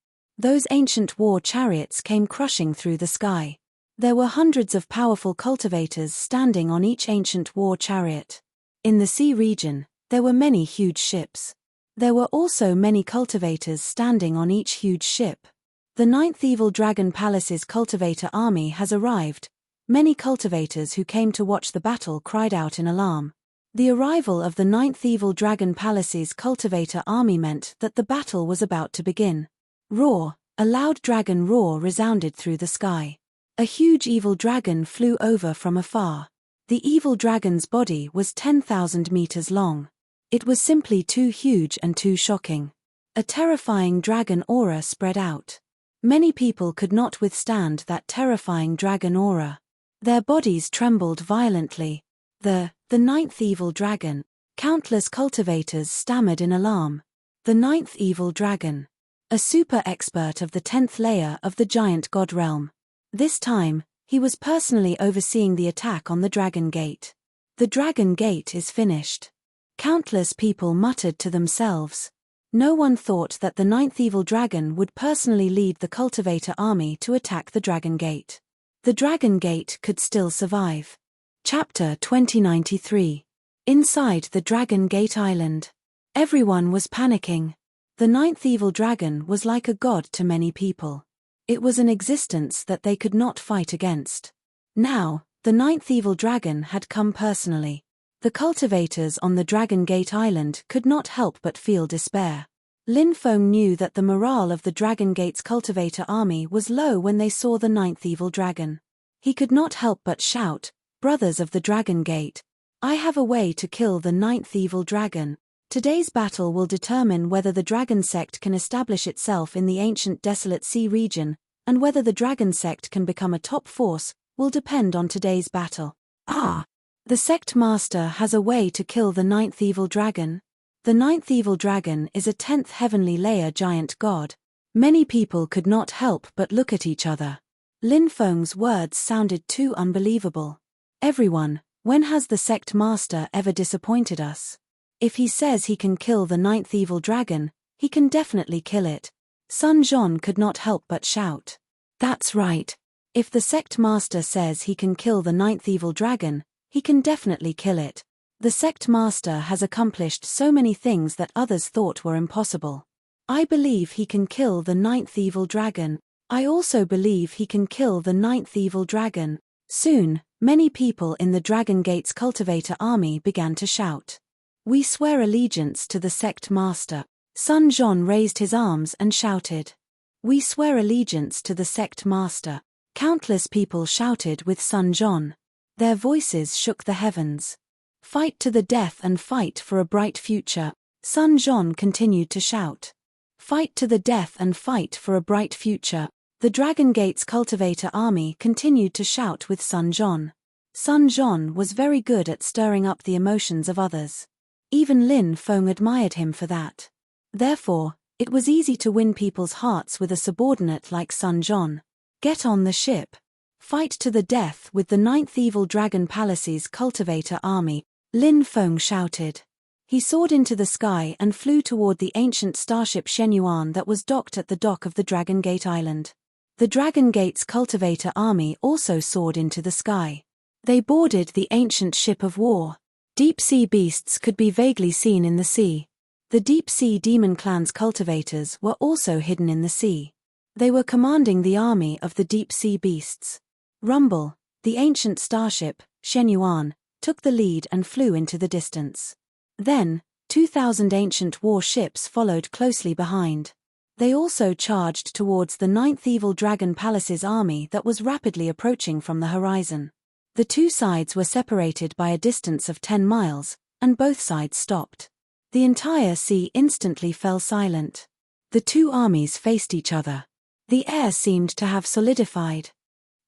Those ancient war chariots came crushing through the sky. There were hundreds of powerful cultivators standing on each ancient war chariot. In the sea region, there were many huge ships. There were also many cultivators standing on each huge ship. The 9th Evil Dragon Palace's cultivator army has arrived. Many cultivators who came to watch the battle cried out in alarm. The arrival of the 9th Evil Dragon Palace's cultivator army meant that the battle was about to begin. Roar! A loud dragon roar resounded through the sky. A huge evil dragon flew over from afar. The evil dragon's body was 10,000 meters long. It was simply too huge and too shocking. A terrifying dragon aura spread out. Many people could not withstand that terrifying dragon aura. Their bodies trembled violently. The 9th Evil Dragon. Countless cultivators stammered in alarm. The 9th Evil Dragon. A super expert of the 10th layer of the giant god realm. This time, he was personally overseeing the attack on the Dragon Gate. The Dragon Gate is finished. Countless people muttered to themselves. No one thought that the 9th Evil Dragon would personally lead the cultivator army to attack the Dragon Gate. The Dragon Gate could still survive. Chapter 2093. Inside the Dragon Gate Island. Everyone was panicking. The 9th Evil Dragon was like a god to many people. It was an existence that they could not fight against. Now, the 9th Evil Dragon had come personally. The cultivators on the Dragon Gate Island could not help but feel despair. Lin Feng knew that the morale of the Dragon Gate's cultivator army was low when they saw the 9th Evil Dragon. He could not help but shout, "Brothers of the Dragon Gate, I have a way to kill the 9th Evil Dragon. Today's battle will determine whether the Dragon Sect can establish itself in the ancient desolate sea region, and whether the Dragon Sect can become a top force will depend on today's battle." Ah! The Sect Master has a way to kill the 9th Evil Dragon. The 9th Evil Dragon is a 10th heavenly layer giant god. Many people could not help but look at each other. Lin Feng's words sounded too unbelievable. Everyone, when has the Sect Master ever disappointed us? If he says he can kill the 9th Evil Dragon, he can definitely kill it. Sun Zhong could not help but shout. That's right. If the Sect Master says he can kill the 9th Evil Dragon, he can definitely kill it. The Sect Master has accomplished so many things that others thought were impossible. I believe he can kill the 9th Evil Dragon. I also believe he can kill the 9th Evil Dragon. Soon, many people in the Dragon Gate's cultivator army began to shout. We swear allegiance to the Sect Master. Sun Zhong raised his arms and shouted. We swear allegiance to the Sect Master. Countless people shouted with Sun Zhong. Their voices shook the heavens. Fight to the death and fight for a bright future. Sun Zhong continued to shout. Fight to the death and fight for a bright future. The Dragon Gate's cultivator army continued to shout with Sun Zhong. Sun Zhong was very good at stirring up the emotions of others. Even Lin Feng admired him for that. Therefore, it was easy to win people's hearts with a subordinate like Sun Zhong. Get on the ship. Fight to the death with the 9th Evil Dragon Palace's cultivator army, Lin Feng shouted. He soared into the sky and flew toward the ancient starship Shenyuan that was docked at the dock of the Dragon Gate Island. The Dragon Gate's cultivator army also soared into the sky. They boarded the ancient ship of war. Deep-sea beasts could be vaguely seen in the sea. The deep-sea demon clan's cultivators were also hidden in the sea. They were commanding the army of the deep-sea beasts. Rumble, the ancient starship, Shenyuan, took the lead and flew into the distance. Then, 2,000 ancient war ships followed closely behind. They also charged towards the 9th Evil Dragon Palace's army that was rapidly approaching from the horizon. The two sides were separated by a distance of 10 miles, and both sides stopped. The entire sea instantly fell silent. The two armies faced each other. The air seemed to have solidified.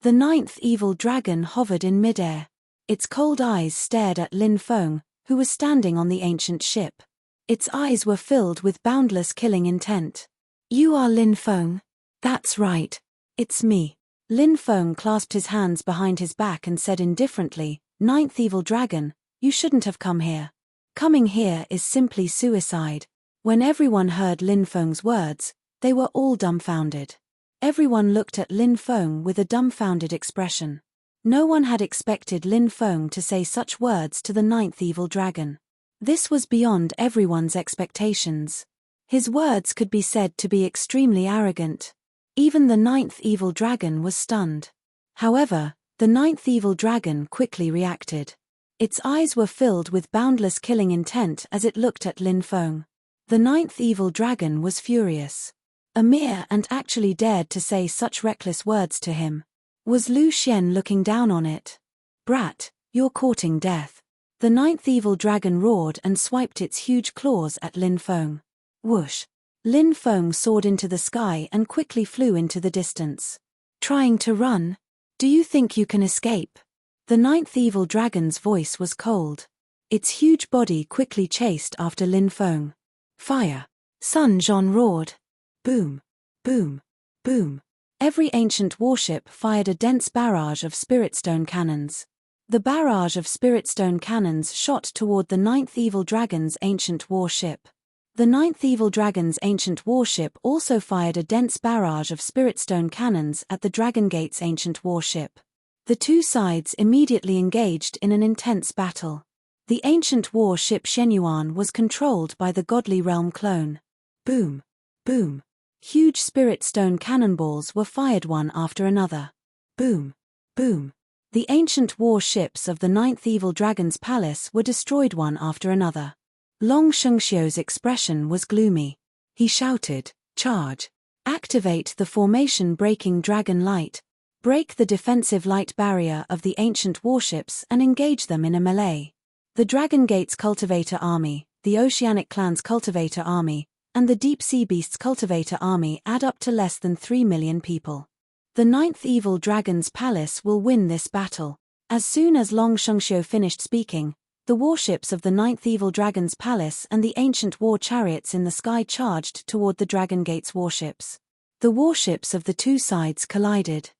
The 9th Evil Dragon hovered in midair. Its cold eyes stared at Lin Feng, who was standing on the ancient ship. Its eyes were filled with boundless killing intent. You are Lin Feng? That's right. It's me. Lin Feng clasped his hands behind his back and said indifferently, 9th Evil Dragon, you shouldn't have come here. Coming here is simply suicide. When everyone heard Lin Feng's words, They were all dumbfounded. Everyone looked at Lin Feng with a dumbfounded expression. No one had expected Lin Feng to say such words to the ninth evil dragon. This was beyond everyone's expectations. His words could be said to be extremely arrogant. Even the ninth evil dragon was stunned. However, the ninth evil dragon quickly reacted. Its eyes were filled with boundless killing intent as it looked at Lin Feng. The ninth evil dragon was furious. A mere and actually dared to say such reckless words to him. Was Lu Xian looking down on it? Brat, you're courting death. The ninth evil dragon roared and swiped its huge claws at Lin Feng. Whoosh! Lin Feng soared into the sky and quickly flew into the distance. Trying to run? Do you think you can escape? The ninth evil dragon's voice was cold. Its huge body quickly chased after Lin Feng. Fire! Sun Zhon roared. Boom! Boom! Boom! Every ancient warship fired a dense barrage of spiritstone cannons. The barrage of spiritstone cannons shot toward the ninth evil dragon's ancient warship. The ninth evil dragon's ancient warship also fired a dense barrage of spiritstone cannons at the Dragon Gate's ancient warship. The two sides immediately engaged in an intense battle. The ancient warship Shenyuan was controlled by the Godly Realm clone. Boom! Boom! Huge spiritstone cannonballs were fired one after another. Boom! Boom! The ancient warships of the ninth evil dragon's palace were destroyed one after another. Long Shengxiu's expression was gloomy. He shouted, "Charge! Activate the formation-breaking dragon light. Break the defensive light barrier of the ancient warships and engage them in a melee." The Dragon Gate's cultivator army, the Oceanic Clan's cultivator army, and the Deep Sea Beast's cultivator army add up to less than 3 million people. The ninth evil dragon's palace will win this battle. As soon as Long Shengxiu finished speaking, the warships of the ninth evil dragon's palace and the ancient war chariots in the sky charged toward the Dragon Gate's warships. The warships of the two sides collided.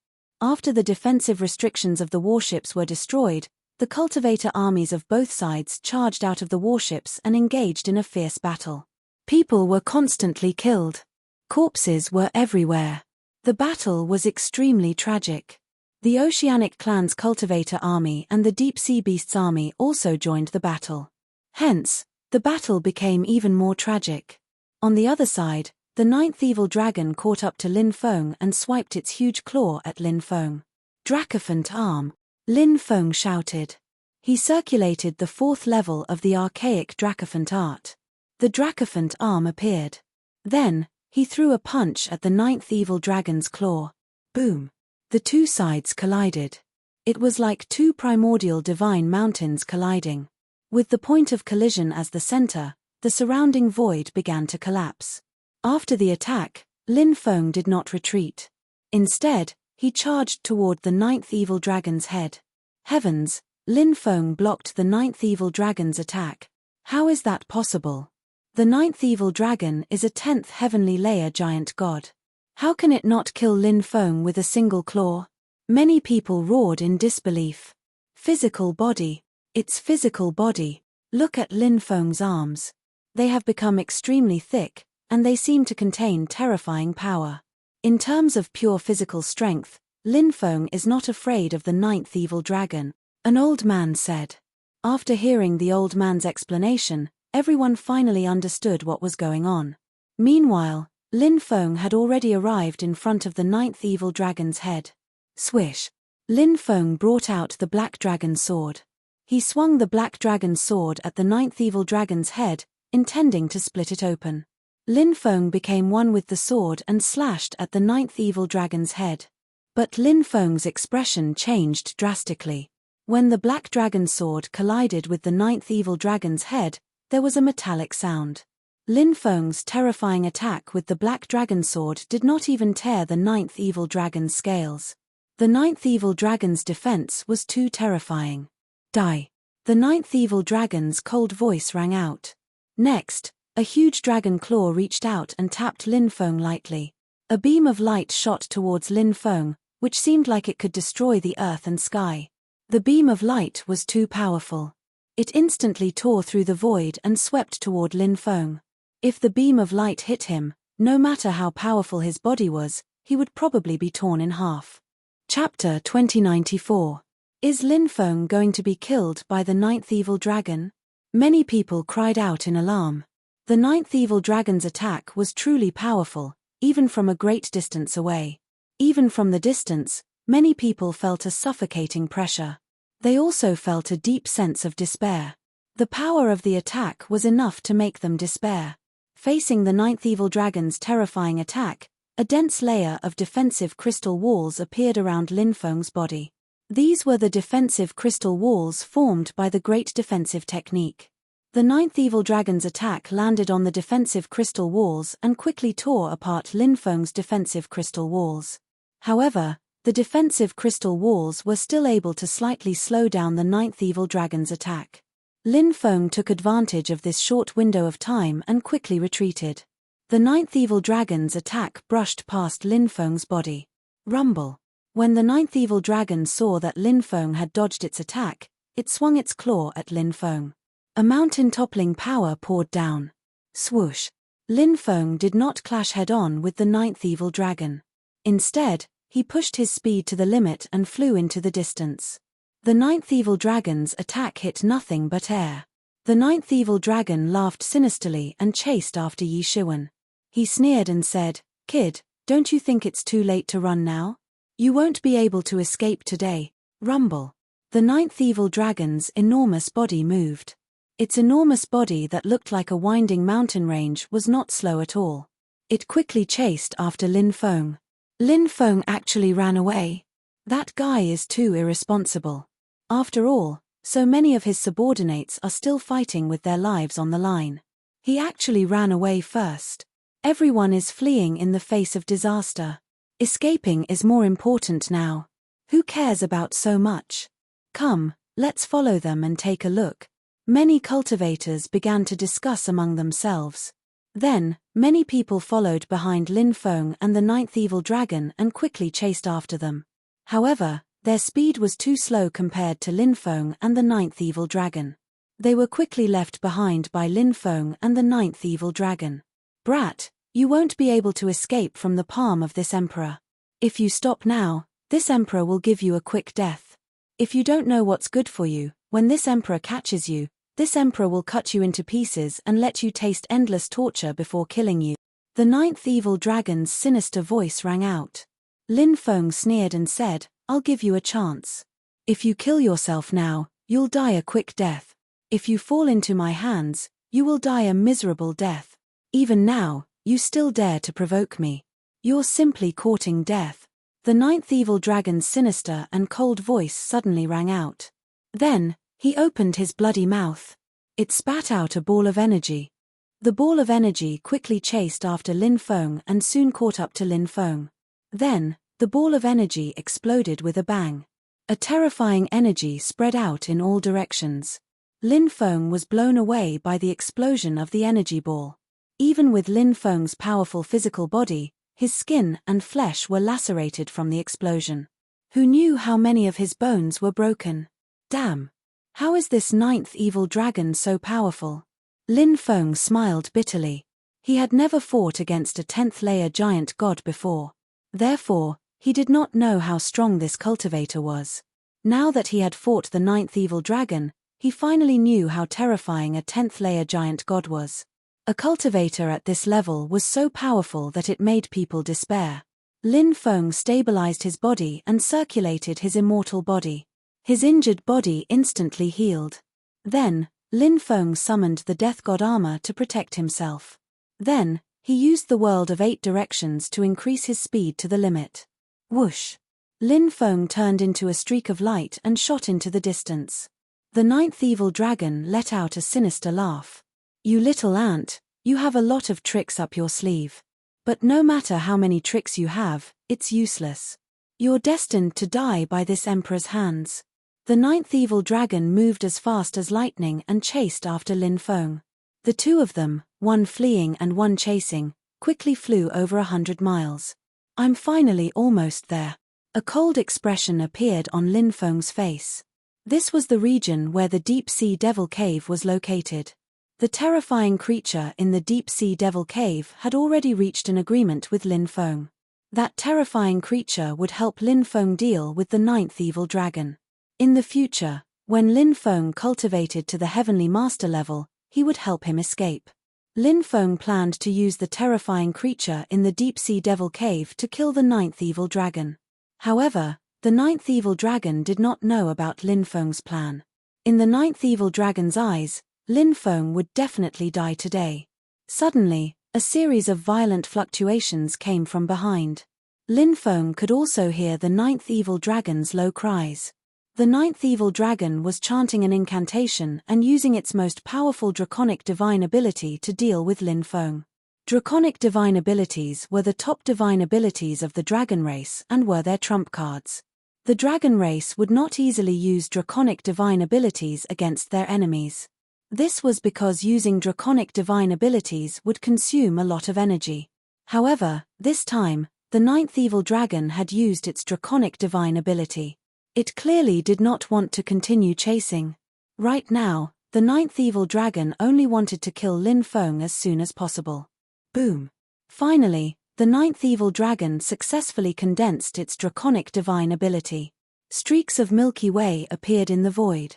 After the defensive restrictions of the warships were destroyed, the cultivator armies of both sides charged out of the warships and engaged in a fierce battle. People were constantly killed. Corpses were everywhere. The battle was extremely tragic. The Oceanic Clan's cultivator army and the Deep Sea Beast's army also joined the battle. Hence, the battle became even more tragic. On the other side, the ninth evil dragon caught up to Lin Feng and swiped its huge claw at Lin Feng. "Dracophant arm!" Lin Feng shouted. He circulated the fourth level of the archaic Dracophant art. The Dracophant arm appeared. Then, he threw a punch at the ninth evil dragon's claw. Boom! The two sides collided. It was like two primordial divine mountains colliding. With the point of collision as the center, the surrounding void began to collapse. After the attack, Lin Feng did not retreat. Instead, he charged toward the ninth evil dragon's head. Heavens! Lin Feng blocked the ninth evil dragon's attack. How is that possible? The ninth evil dragon is a 10th heavenly layer giant god. How can it not kill Lin Feng with a single claw? Many people roared in disbelief. Physical body. Its physical body. Look at Lin Feng's arms. They have become extremely thick, and they seem to contain terrifying power. In terms of pure physical strength, Lin Feng is not afraid of the ninth evil dragon, an old man said. After hearing the old man's explanation, everyone finally understood what was going on. Meanwhile, Lin Feng had already arrived in front of the ninth evil dragon's head. Swish! Lin Feng brought out the black dragon sword. He swung the black dragon sword at the ninth evil dragon's head, intending to split it open. Lin Feng became one with the sword and slashed at the ninth evil dragon's head. But Lin Feng's expression changed drastically. When the black dragon sword collided with the ninth evil dragon's head, there was a metallic sound. Lin Feng's terrifying attack with the black dragon sword did not even tear the ninth evil dragon's scales. The ninth evil dragon's defense was too terrifying. Die! The ninth evil dragon's cold voice rang out. Next, a huge dragon claw reached out and tapped Lin Feng lightly. A beam of light shot towards Lin Feng, which seemed like it could destroy the earth and sky. The beam of light was too powerful. It instantly tore through the void and swept toward Lin Feng. If the beam of light hit him, No matter how powerful his body was, he would probably be torn in half. Chapter 2094. Is Lin Feng going to be killed by the ninth evil dragon? Many people cried out in alarm. The ninth evil dragon's attack was truly powerful, even from a great distance away. Even from the distance, many people felt a suffocating pressure. They also felt a deep sense of despair. The power of the attack was enough to make them despair. Facing the ninth evil dragon's terrifying attack, a dense layer of defensive crystal walls appeared around Lin Feng's body. These were the defensive crystal walls formed by the Great Defensive Technique. The ninth evil dragon's attack landed on the defensive crystal walls and quickly tore apart Lin Feng's defensive crystal walls. However, the defensive crystal walls were still able to slightly slow down the ninth evil dragon's attack. Lin Feng took advantage of this short window of time and quickly retreated. The ninth evil dragon's attack brushed past Lin Feng's body. Rumble. When the ninth evil dragon saw that Lin Feng had dodged its attack, it swung its claw at Lin Feng. A mountain-toppling power poured down. Swoosh. Lin Feng did not clash head-on with the ninth evil dragon. Instead, he pushed his speed to the limit and flew into the distance. The ninth evil dragon's attack hit nothing but air. The ninth evil dragon laughed sinisterly and chased after Yi Shiwen. He sneered and said, "Kid, don't you think it's too late to run now? You won't be able to escape today." Rumble. The ninth evil dragon's enormous body moved. Its enormous body that looked like a winding mountain range was not slow at all. It quickly chased after Lin Feng. Lin Feng actually ran away. That guy is too irresponsible. After all, so many of his subordinates are still fighting with their lives on the line. He actually ran away first. Everyone is fleeing in the face of disaster. Escaping is more important now. Who cares about so much? Come, let's follow them and take a look. Many cultivators began to discuss among themselves. Then, many people followed behind Lin Feng and the ninth evil dragon and quickly chased after them. However, their speed was too slow compared to Lin Feng and the ninth evil dragon. They were quickly left behind by Lin Feng and the ninth evil dragon. "Brat, you won't be able to escape from the palm of this emperor. If you stop now, this emperor will give you a quick death. If you don't know what's good for you, when this emperor catches you, this emperor will cut you into pieces and let you taste endless torture before killing you." The ninth evil dragon's sinister voice rang out. Lin Feng sneered and said, "I'll give you a chance. If you kill yourself now, you'll die a quick death. If you fall into my hands, you will die a miserable death. Even now, you still dare to provoke me. You're simply courting death." The ninth evil dragon's sinister and cold voice suddenly rang out. Then, he opened his bloody mouth. It spat out a ball of energy. The ball of energy quickly chased after Lin Feng and soon caught up to Lin Feng. Then, the ball of energy exploded with a bang. A terrifying energy spread out in all directions. Lin Feng was blown away by the explosion of the energy ball. Even with Lin Feng's powerful physical body, his skin and flesh were lacerated from the explosion. Who knew how many of his bones were broken? Damn! How is this ninth evil dragon so powerful? Lin Feng smiled bitterly. He had never fought against a 10th-layer giant god before. Therefore, he did not know how strong this cultivator was. Now that he had fought the ninth evil dragon, he finally knew how terrifying a 10th-layer giant god was. A cultivator at this level was so powerful that it made people despair. Lin Feng stabilized his body and circulated his immortal body. His injured body instantly healed. Then, Lin Feng summoned the death god armor to protect himself. Then, he used the world of 8 directions to increase his speed to the limit. Whoosh! Lin Feng turned into a streak of light and shot into the distance. The ninth evil dragon let out a sinister laugh. "You little ant, you have a lot of tricks up your sleeve. But no matter how many tricks you have, it's useless. You're destined to die by this emperor's hands." The ninth evil dragon moved as fast as lightning and chased after Lin Feng. The two of them, one fleeing and one chasing, quickly flew over 100 miles. "I'm finally almost there." A cold expression appeared on Lin Feng's face. This was the region where the deep-sea devil cave was located. The terrifying creature in the deep-sea devil cave had already reached an agreement with Lin Feng. That terrifying creature would help Lin Feng deal with the ninth evil dragon. In the future, when Lin Feng cultivated to the heavenly master level, he would help him escape. Lin Feng planned to use the terrifying creature in the deep-sea devil cave to kill the ninth evil dragon. However, the ninth evil dragon did not know about Lin Feng's plan. In the ninth evil dragon's eyes, Lin Feng would definitely die today. Suddenly, a series of violent fluctuations came from behind. Lin Feng could also hear the ninth evil dragon's low cries. The ninth evil dragon was chanting an incantation and using its most powerful draconic divine ability to deal with Lin Feng. Draconic divine abilities were the top divine abilities of the dragon race and were their trump cards. The dragon race would not easily use draconic divine abilities against their enemies. This was because using draconic divine abilities would consume a lot of energy. However, this time, the ninth evil dragon had used its draconic divine ability. It clearly did not want to continue chasing. Right now, the ninth evil dragon only wanted to kill Lin Feng as soon as possible. Boom! Finally, the ninth evil dragon successfully condensed its draconic divine ability. Streaks of Milky Way appeared in the void.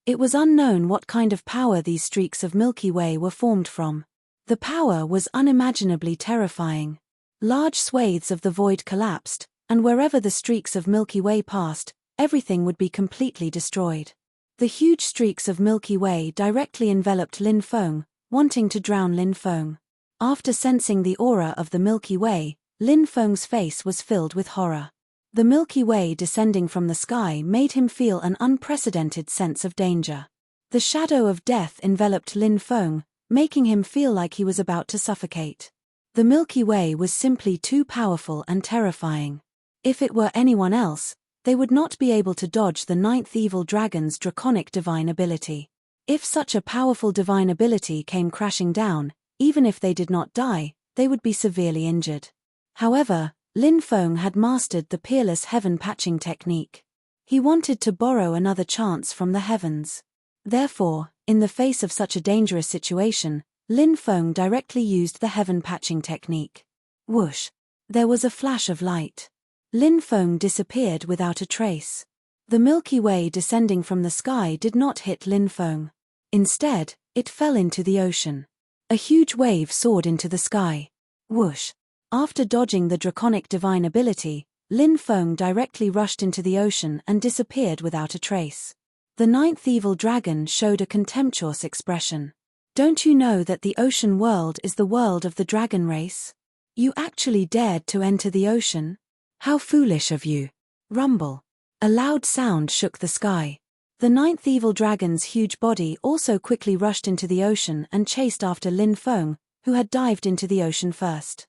It was unknown what kind of power these streaks of Milky Way were formed from. The power was unimaginably terrifying. Large swathes of the void collapsed, and wherever the streaks of Milky Way passed, everything would be completely destroyed. The huge streaks of Milky Way directly enveloped Lin Feng, wanting to drown Lin Feng. After sensing the aura of the Milky Way, Lin Feng's face was filled with horror. The Milky Way descending from the sky made him feel an unprecedented sense of danger. The shadow of death enveloped Lin Feng, making him feel like he was about to suffocate. The Milky Way was simply too powerful and terrifying. If it were anyone else, they would not be able to dodge the ninth evil dragon's draconic divine ability. If such a powerful divine ability came crashing down, even if they did not die, they would be severely injured. However, Lin Feng had mastered the peerless heaven patching technique. He wanted to borrow another chance from the heavens. Therefore, in the face of such a dangerous situation, Lin Feng directly used the heaven patching technique. Whoosh! There was a flash of light. Lin Feng disappeared without a trace. The Milky Way descending from the sky did not hit Lin Feng. Instead, it fell into the ocean. A huge wave soared into the sky. Whoosh! After dodging the draconic divine ability, Lin Feng directly rushed into the ocean and disappeared without a trace. The ninth evil dragon showed a contemptuous expression. Don't you know that the ocean world is the world of the dragon race? You actually dared to enter the ocean? How foolish of you! Rumble. A loud sound shook the sky. The ninth evil dragon's huge body also quickly rushed into the ocean and chased after Lin Feng, who had dived into the ocean first.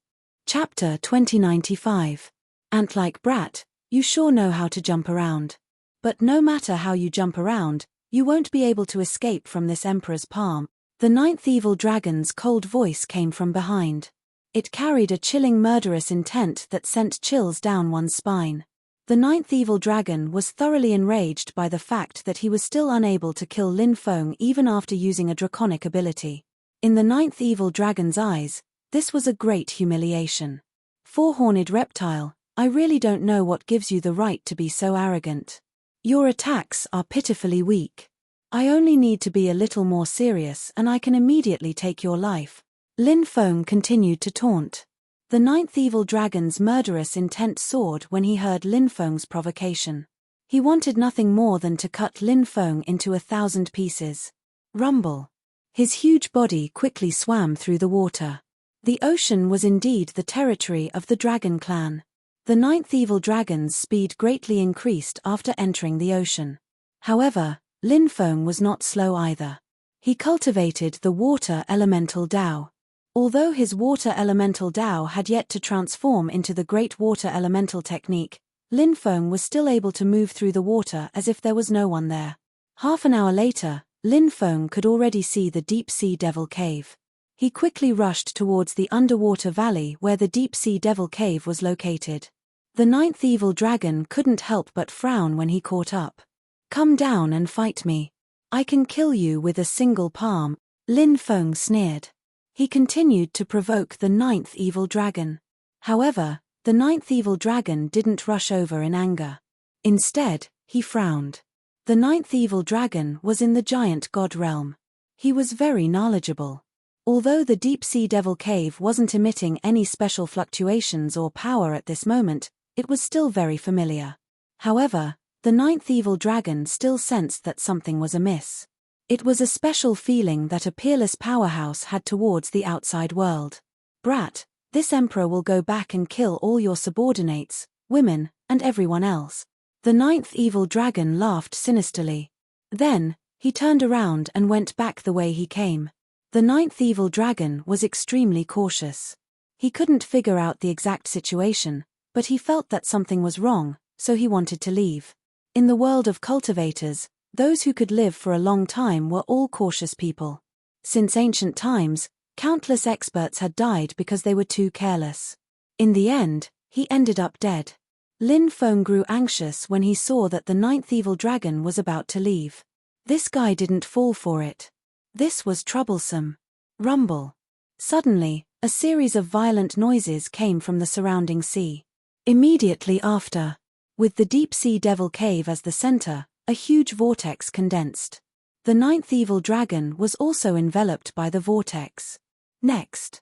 Chapter 2095. Ant-like brat, you sure know how to jump around. But no matter how you jump around, you won't be able to escape from this emperor's palm. The ninth evil dragon's cold voice came from behind. It carried a chilling murderous intent that sent chills down one's spine. The ninth evil dragon was thoroughly enraged by the fact that he was still unable to kill Lin Feng even after using a draconic ability. In the ninth evil dragon's eyes, this was a great humiliation. Four-horned reptile, I really don't know what gives you the right to be so arrogant. Your attacks are pitifully weak. I only need to be a little more serious and I can immediately take your life. Lin Feng continued to taunt. The ninth evil dragon's murderous intent soared when he heard Lin Feng's provocation. He wanted nothing more than to cut Lin Feng into 1,000 pieces. Rumble. His huge body quickly swam through the water. The ocean was indeed the territory of the dragon clan. The ninth evil dragon's speed greatly increased after entering the ocean. However, Lin Feng was not slow either. He cultivated the water elemental Tao. Although his water elemental Tao had yet to transform into the great water elemental technique, Lin Feng was still able to move through the water as if there was no one there. Half an hour later, Lin Feng could already see the deep-sea devil cave. He quickly rushed towards the underwater valley where the deep-sea devil cave was located. The ninth evil dragon couldn't help but frown when he caught up. Come down and fight me. I can kill you with a single palm. Lin Feng sneered. He continued to provoke the ninth evil dragon. However, the ninth evil dragon didn't rush over in anger. Instead, he frowned. The ninth evil dragon was in the giant god realm. He was very knowledgeable. Although the deep-sea devil cave wasn't emitting any special fluctuations or power at this moment, it was still very familiar. However, the ninth evil dragon still sensed that something was amiss. It was a special feeling that a peerless powerhouse had towards the outside world. Brat, this emperor will go back and kill all your subordinates, women, and everyone else. The ninth evil dragon laughed sinisterly. Then, he turned around and went back the way he came. The ninth evil dragon was extremely cautious. He couldn't figure out the exact situation, but he felt that something was wrong, so he wanted to leave. In the world of cultivators, those who could live for a long time were all cautious people. Since ancient times, countless experts had died because they were too careless. In the end, he ended up dead. Lin Feng grew anxious when he saw that the ninth evil dragon was about to leave. This guy didn't fall for it. This was troublesome. Rumble. Suddenly, a series of violent noises came from the surrounding sea. Immediately after, with the deep-sea devil cave as the center, a huge vortex condensed. The ninth evil dragon was also enveloped by the vortex. Next,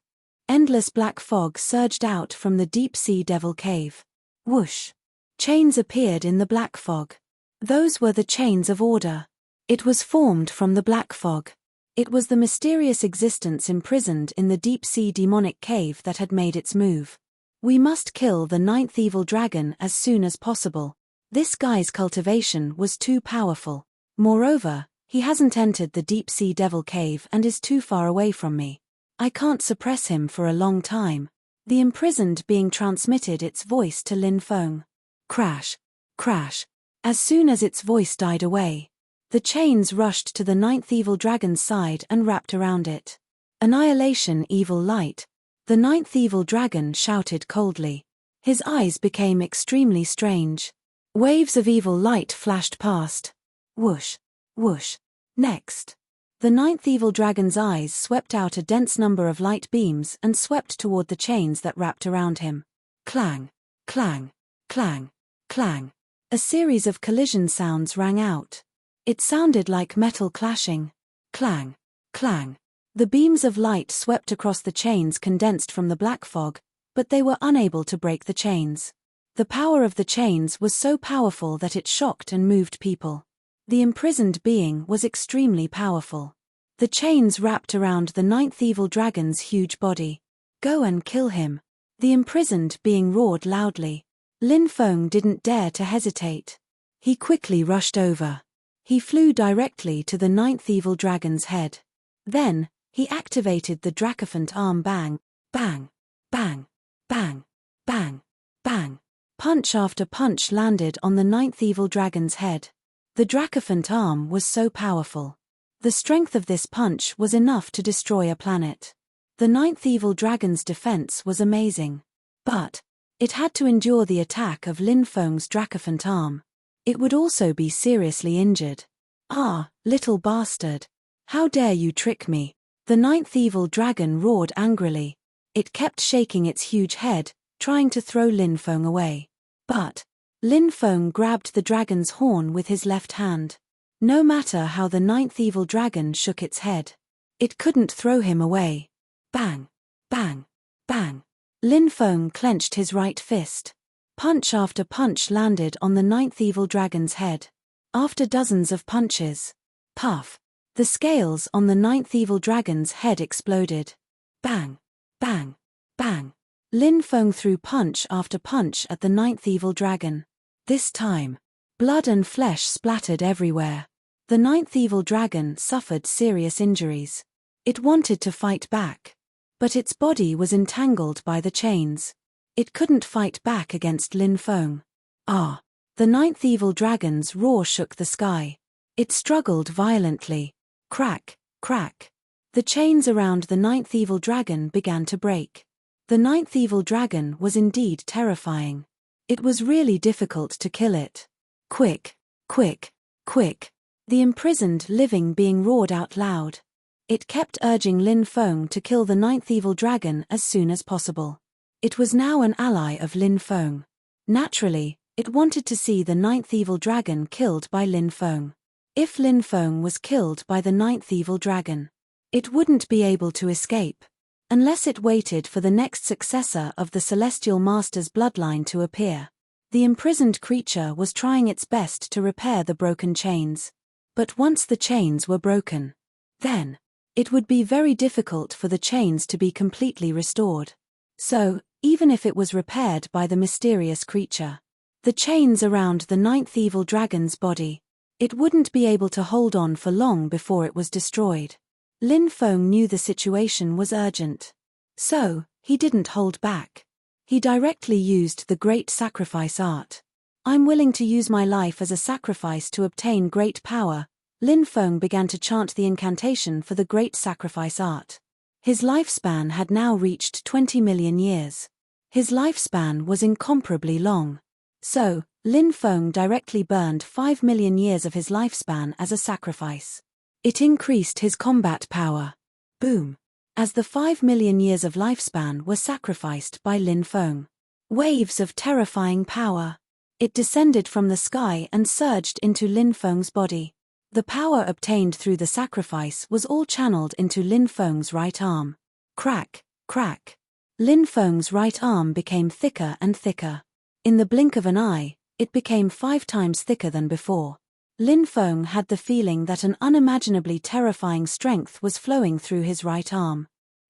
endless black fog surged out from the deep-sea devil cave. Whoosh! Chains appeared in the black fog. Those were the chains of order. It was formed from the black fog. It was the mysterious existence imprisoned in the deep-sea demonic cave that had made its move. We must kill the ninth evil dragon as soon as possible. This guy's cultivation was too powerful. Moreover, he hasn't entered the deep-sea devil cave and is too far away from me. I can't suppress him for a long time. The imprisoned being transmitted its voice to Lin Feng. Crash, crash. As soon as its voice died away, the chains rushed to the ninth evil dragon's side and wrapped around it. Annihilation, evil light. The ninth evil dragon shouted coldly. His eyes became extremely strange. Waves of evil light flashed past. Whoosh, whoosh. Next, the ninth evil dragon's eyes swept out a dense number of light beams and swept toward the chains that wrapped around him. Clang, clang, clang, clang. A series of collision sounds rang out. It sounded like metal clashing. Clang, clang. The beams of light swept across the chains condensed from the black fog, but they were unable to break the chains. The power of the chains was so powerful that it shocked and moved people. The imprisoned being was extremely powerful. The chains wrapped around the ninth evil dragon's huge body. Go and kill him. The imprisoned being roared loudly. Lin Feng didn't dare to hesitate. He quickly rushed over. He flew directly to the ninth evil dragon's head. Then, he activated the Dracophant arm. Bang, bang, bang, bang, bang, bang. Punch after punch landed on the ninth evil dragon's head. The Dracophant arm was so powerful. The strength of this punch was enough to destroy a planet. The ninth evil dragon's defense was amazing. But it had to endure the attack of Lin Feng's Dracophant arm. It would also be seriously injured. Ah, little bastard. How dare you trick me? The ninth evil dragon roared angrily. It kept shaking its huge head, trying to throw Lin Feng away. But Lin Feng grabbed the dragon's horn with his left hand. No matter how the ninth evil dragon shook its head, it couldn't throw him away. Bang, bang, bang. Lin Feng clenched his right fist. Punch after punch landed on the ninth evil dragon's head. After dozens of punches, puff, the scales on the ninth evil dragon's head exploded. Bang, bang, bang. Lin Feng threw punch after punch at the ninth evil dragon. This time, blood and flesh splattered everywhere. The ninth evil dragon suffered serious injuries. It wanted to fight back, but its body was entangled by the chains. It couldn't fight back against Lin Feng. Ah! The ninth evil dragon's roar shook the sky. It struggled violently. Crack, crack. The chains around the ninth evil dragon began to break. The ninth evil dragon was indeed terrifying. It was really difficult to kill it. Quick, quick, quick. The imprisoned living being roared out loud. It kept urging Lin Feng to kill the ninth evil dragon as soon as possible. It was now an ally of Lin Feng. Naturally, it wanted to see the ninth evil dragon killed by Lin Feng. If Lin Feng was killed by the ninth evil dragon, it wouldn't be able to escape, unless it waited for the next successor of the Celestial Master's bloodline to appear. The imprisoned creature was trying its best to repair the broken chains. But once the chains were broken, then it would be very difficult for the chains to be completely restored. So, even if it was repaired by the mysterious creature, the chains around the ninth evil dragon's body, it wouldn't be able to hold on for long before it was destroyed. Lin Feng knew the situation was urgent. So, he didn't hold back. He directly used the great sacrifice art. I'm willing to use my life as a sacrifice to obtain great power. Lin Feng began to chant the incantation for the great sacrifice art. His lifespan had now reached 20 million years. His lifespan was incomparably long. So, Lin Feng directly burned 5 million years of his lifespan as a sacrifice. It increased his combat power. Boom! As the 5 million years of lifespan were sacrificed by Lin Feng, waves of terrifying power. It descended from the sky and surged into Lin Feng's body. The power obtained through the sacrifice was all channeled into Lin Feng's right arm. Crack, crack. Lin Feng's right arm became thicker and thicker. In the blink of an eye, it became 5 times thicker than before. Lin Feng had the feeling that an unimaginably terrifying strength was flowing through his right arm.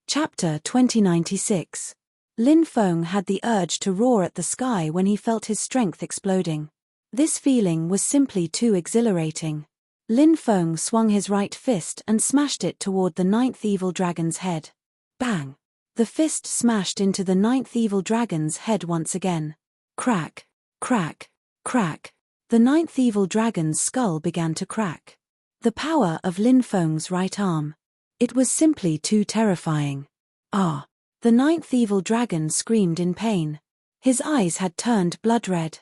Chapter 2096. Lin Feng had the urge to roar at the sky when he felt his strength exploding. This feeling was simply too exhilarating. Lin Feng swung his right fist and smashed it toward the ninth evil dragon's head. Bang! The fist smashed into the ninth evil dragon's head once again. Crack, crack, crack. The ninth evil dragon's skull began to crack. The power of Lin Feng's right arm. It was simply too terrifying. Ah! The ninth evil dragon screamed in pain. His eyes had turned blood red.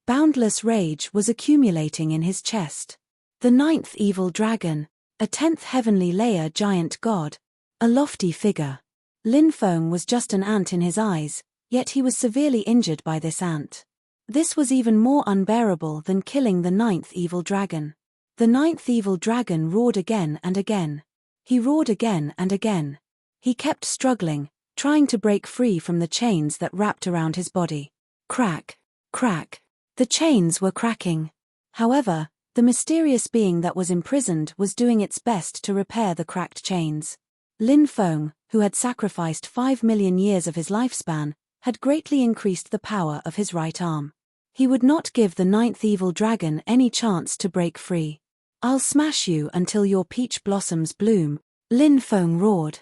Boundless rage was accumulating in his chest. The ninth evil dragon, a 10th heavenly layer giant god, a lofty figure. Lin Feng was just an ant in his eyes, yet he was severely injured by this ant. This was even more unbearable than killing the ninth evil dragon. The ninth evil dragon roared again and again. He roared again and again. He kept struggling, trying to break free from the chains that wrapped around his body. Crack, crack. The chains were cracking. However, the mysterious being that was imprisoned was doing its best to repair the cracked chains. Lin Feng, who had sacrificed 5 million years of his lifespan, had greatly increased the power of his right arm. He would not give the ninth evil dragon any chance to break free. I'll smash you until your peach blossoms bloom, Lin Feng roared.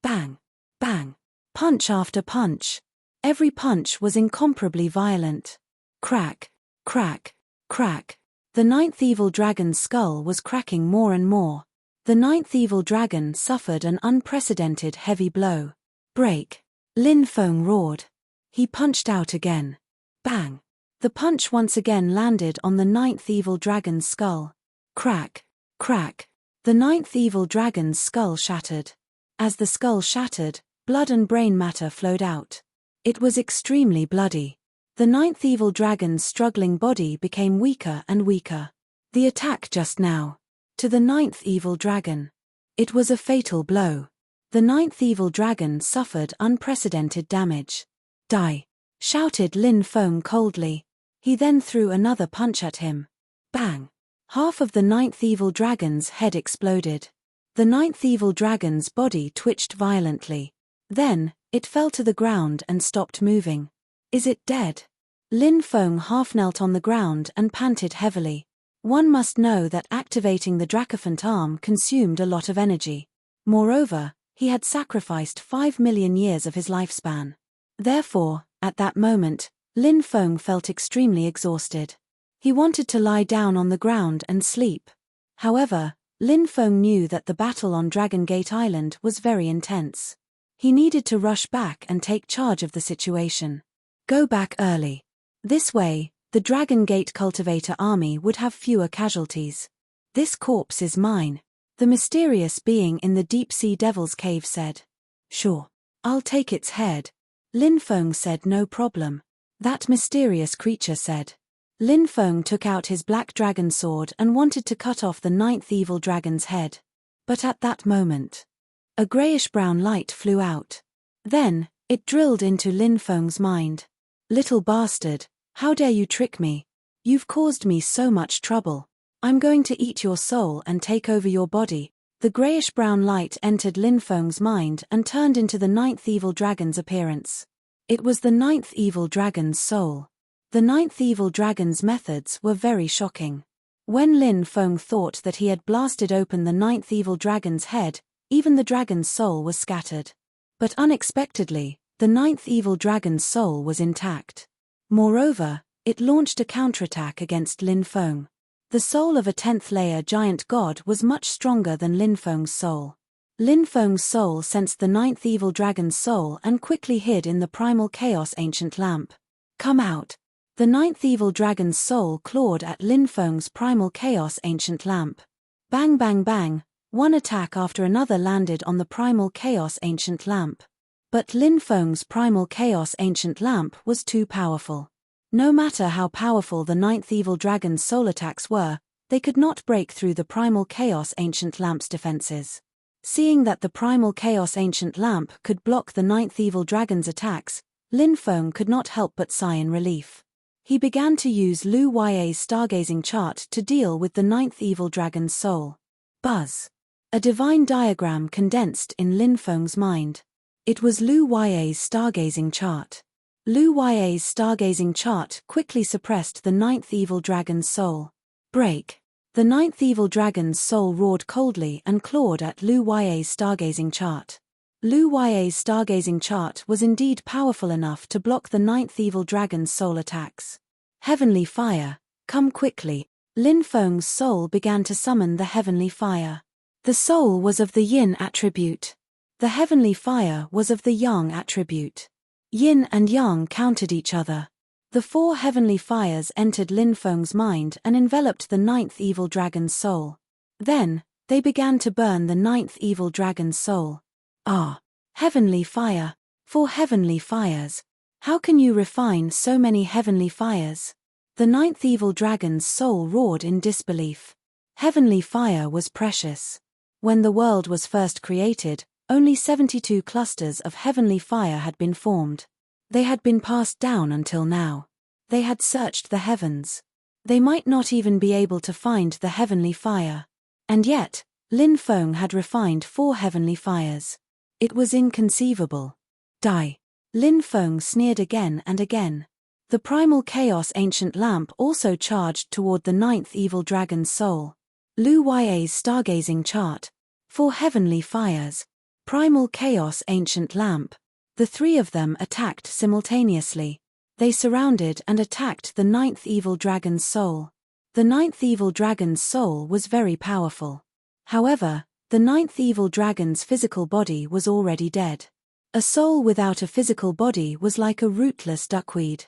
Bang! Bang! Punch after punch. Every punch was incomparably violent. Crack! Crack! Crack! The ninth evil dragon's skull was cracking more and more. The ninth evil dragon suffered an unprecedented heavy blow. Break! Lin Feng roared. He punched out again. Bang! The punch once again landed on the ninth evil dragon's skull. Crack! Crack! The ninth evil dragon's skull shattered. As the skull shattered, blood and brain matter flowed out. It was extremely bloody. The ninth evil dragon's struggling body became weaker and weaker. The attack just now. To the ninth evil dragon. It was a fatal blow. The ninth evil dragon suffered unprecedented damage. Die! Shouted Lin Feng coldly. He then threw another punch at him. Bang! Half of the ninth evil dragon's head exploded. The ninth evil dragon's body twitched violently. Then, it fell to the ground and stopped moving. Is it dead? Lin Feng half knelt on the ground and panted heavily. One must know that activating the Dracophant arm consumed a lot of energy. Moreover, he had sacrificed 5 million years of his lifespan. Therefore, at that moment, Lin Feng felt extremely exhausted. He wanted to lie down on the ground and sleep. However, Lin Feng knew that the battle on Dragon Gate Island was very intense. He needed to rush back and take charge of the situation. Go back early. This way, the Dragon Gate Cultivator army would have fewer casualties. This corpse is mine. The mysterious being in the deep-sea devil's cave said. Sure. I'll take its head. Lin Feng said no problem. That mysterious creature said. Lin Feng took out his black dragon sword and wanted to cut off the ninth evil dragon's head. But at that moment, a grayish-brown light flew out. Then, it drilled into Lin Feng's mind. Little bastard, how dare you trick me? You've caused me so much trouble. I'm going to eat your soul and take over your body. The grayish-brown light entered Lin Feng's mind and turned into the ninth evil dragon's appearance. It was the ninth evil dragon's soul. The ninth evil dragon's methods were very shocking. When Lin Feng thought that he had blasted open the ninth evil dragon's head, even the dragon's soul was scattered. But unexpectedly, the ninth evil dragon's soul was intact. Moreover, it launched a counterattack against Lin Feng. The soul of a 10th-layer giant god was much stronger than Lin Feng's soul. Lin Feng's soul sensed the ninth evil dragon's soul and quickly hid in the primal chaos ancient lamp. Come out! The ninth evil dragon's soul clawed at Lin Feng's primal chaos ancient lamp. Bang bang bang, one attack after another landed on the primal chaos ancient lamp. But Lin Feng's primal chaos ancient lamp was too powerful. No matter how powerful the ninth evil dragon's soul attacks were, they could not break through the primal chaos ancient lamp's defenses. Seeing that the primal chaos ancient lamp could block the ninth evil dragon's attacks, Lin Feng could not help but sigh in relief. He began to use Lu Ya's stargazing chart to deal with the ninth evil dragon's soul. Buzz. A divine diagram condensed in Lin Feng's mind. It was Lu Ya's stargazing chart. Lu Ya's stargazing chart quickly suppressed the ninth evil dragon's soul. Break. The ninth evil dragon's soul roared coldly and clawed at Lu Ya's stargazing chart. Lu Ya's stargazing chart was indeed powerful enough to block the ninth evil dragon's soul attacks. Heavenly fire, come quickly. Lin Feng's soul began to summon the heavenly fire. The soul was of the yin attribute. The heavenly fire was of the yang attribute. Yin and yang countered each other. The four heavenly fires entered Lin Feng's mind and enveloped the ninth evil dragon's soul. Then, they began to burn the ninth evil dragon's soul. Ah! Heavenly fire! 4 heavenly fires! How can you refine so many heavenly fires? The ninth evil dragon's soul roared in disbelief. Heavenly fire was precious. When the world was first created, only 72 clusters of heavenly fire had been formed. They had been passed down until now. They had searched the heavens. They might not even be able to find the heavenly fire. And yet, Lin Feng had refined 4 heavenly fires. It was inconceivable. Die. Lin Feng sneered again and again. The primal chaos ancient lamp also charged toward the ninth evil dragon's soul. Lu Ya's stargazing chart. 4 heavenly fires. Primal chaos ancient lamp. The 3 of them attacked simultaneously. They surrounded and attacked the ninth evil dragon's soul. The ninth evil dragon's soul was very powerful. However, the ninth evil dragon's physical body was already dead. A soul without a physical body was like a rootless duckweed.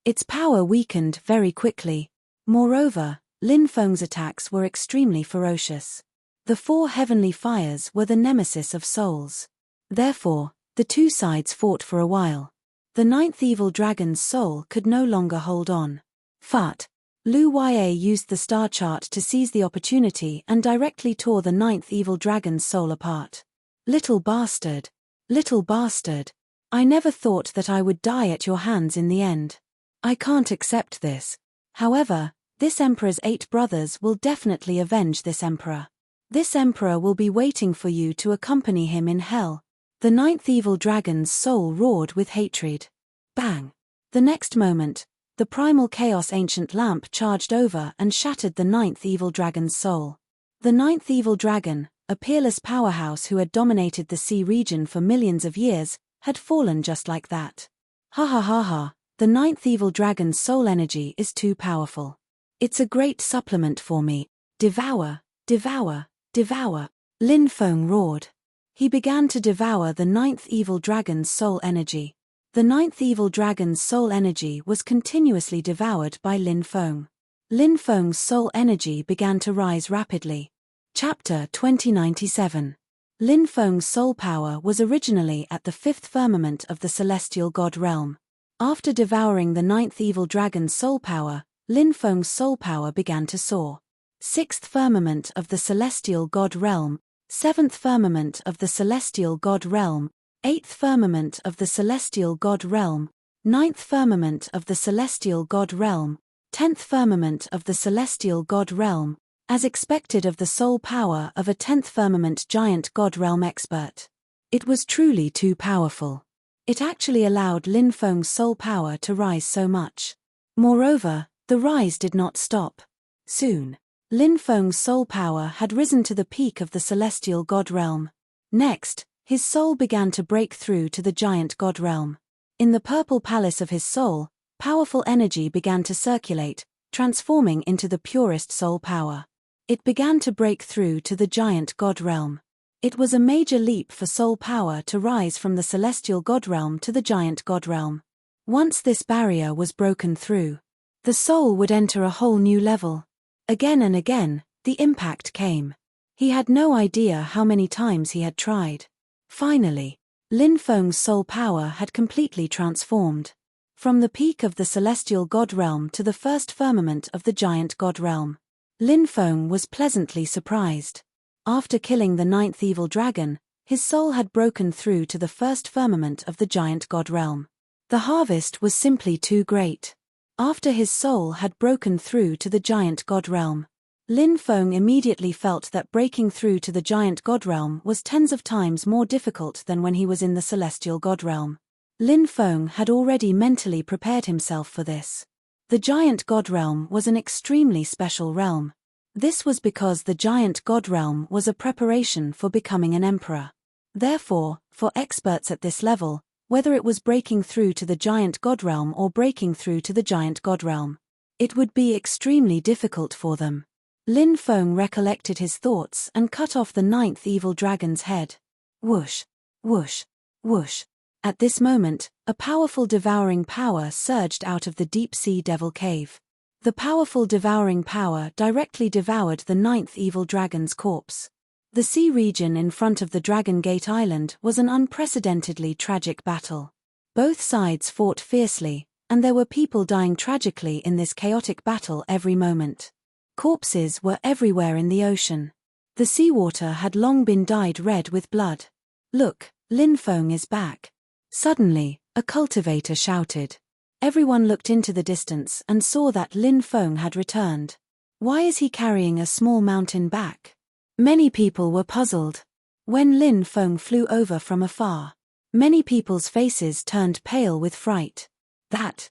Its power weakened very quickly. Moreover, Lin Feng's attacks were extremely ferocious. The 4 heavenly fires were the nemesis of souls. Therefore, the 2 sides fought for a while. The ninth evil dragon's soul could no longer hold on. Fart. Lu Ya used the star chart to seize the opportunity and directly tore the ninth evil dragon's soul apart. Little bastard. Little bastard. I never thought that I would die at your hands in the end. I can't accept this. However, this emperor's 8 brothers will definitely avenge this emperor. This emperor will be waiting for you to accompany him in hell. The ninth evil dragon's soul roared with hatred. Bang! The next moment, the primal chaos ancient lamp charged over and shattered the ninth evil dragon's soul. The ninth evil dragon, a peerless powerhouse who had dominated the sea region for millions of years, had fallen just like that. Ha ha ha ha, the ninth evil dragon's soul energy is too powerful. It's a great supplement for me. Devour, devour, devour. Lin Feng roared. He began to devour the ninth evil dragon's soul energy. The ninth evil dragon's soul energy was continuously devoured by Lin Feng. Lin Feng's soul energy began to rise rapidly. Chapter 2097. Lin Feng's soul power was originally at the fifth firmament of the celestial god realm. After devouring the ninth evil dragon's soul power, Lin Feng's soul power began to soar. Sixth firmament of the celestial god realm, seventh firmament of the celestial god realm, eighth firmament of the celestial god realm, ninth firmament of the celestial god realm, 10th firmament of the celestial god realm, as expected of the soul power of a 10th firmament giant god realm expert. It was truly too powerful. It actually allowed Lin Feng's soul power to rise so much. Moreover, the rise did not stop. Soon, Lin Feng's soul power had risen to the peak of the celestial god realm. Next, his soul began to break through to the giant god realm. In the purple palace of his soul, powerful energy began to circulate, transforming into the purest soul power. It began to break through to the giant god realm. It was a major leap for soul power to rise from the celestial god realm to the giant god realm. Once this barrier was broken through, the soul would enter a whole new level. Again and again, the impact came. He had no idea how many times he had tried. Finally, Lin Feng's soul power had completely transformed. From the peak of the celestial god realm to the first firmament of the giant god realm, Lin Feng was pleasantly surprised. After killing the ninth evil dragon, his soul had broken through to the first firmament of the giant god realm. The harvest was simply too great. After his soul had broken through to the giant god realm, Lin Feng immediately felt that breaking through to the giant god realm was tens of times more difficult than when he was in the celestial god realm. Lin Feng had already mentally prepared himself for this. The giant god realm was an extremely special realm. This was because the giant god realm was a preparation for becoming an emperor. Therefore, for experts at this level, whether it was breaking through to the giant god realm or breaking through to the giant god realm, it would be extremely difficult for them. Lin Feng recollected his thoughts and cut off the ninth evil dragon's head. Whoosh, whoosh, whoosh. At this moment, a powerful devouring power surged out of the deep-sea devil cave. The powerful devouring power directly devoured the ninth evil dragon's corpse. The sea region in front of the Dragon Gate Island was an unprecedentedly tragic battle. Both sides fought fiercely, and there were people dying tragically in this chaotic battle every moment. Corpses were everywhere in the ocean. The seawater had long been dyed red with blood. Look, Lin Feng is back. Suddenly, a cultivator shouted. Everyone looked into the distance and saw that Lin Feng had returned. Why is he carrying a small mountain back? Many people were puzzled. When Lin Feng flew over from afar, many people's faces turned pale with fright. That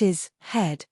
is, head.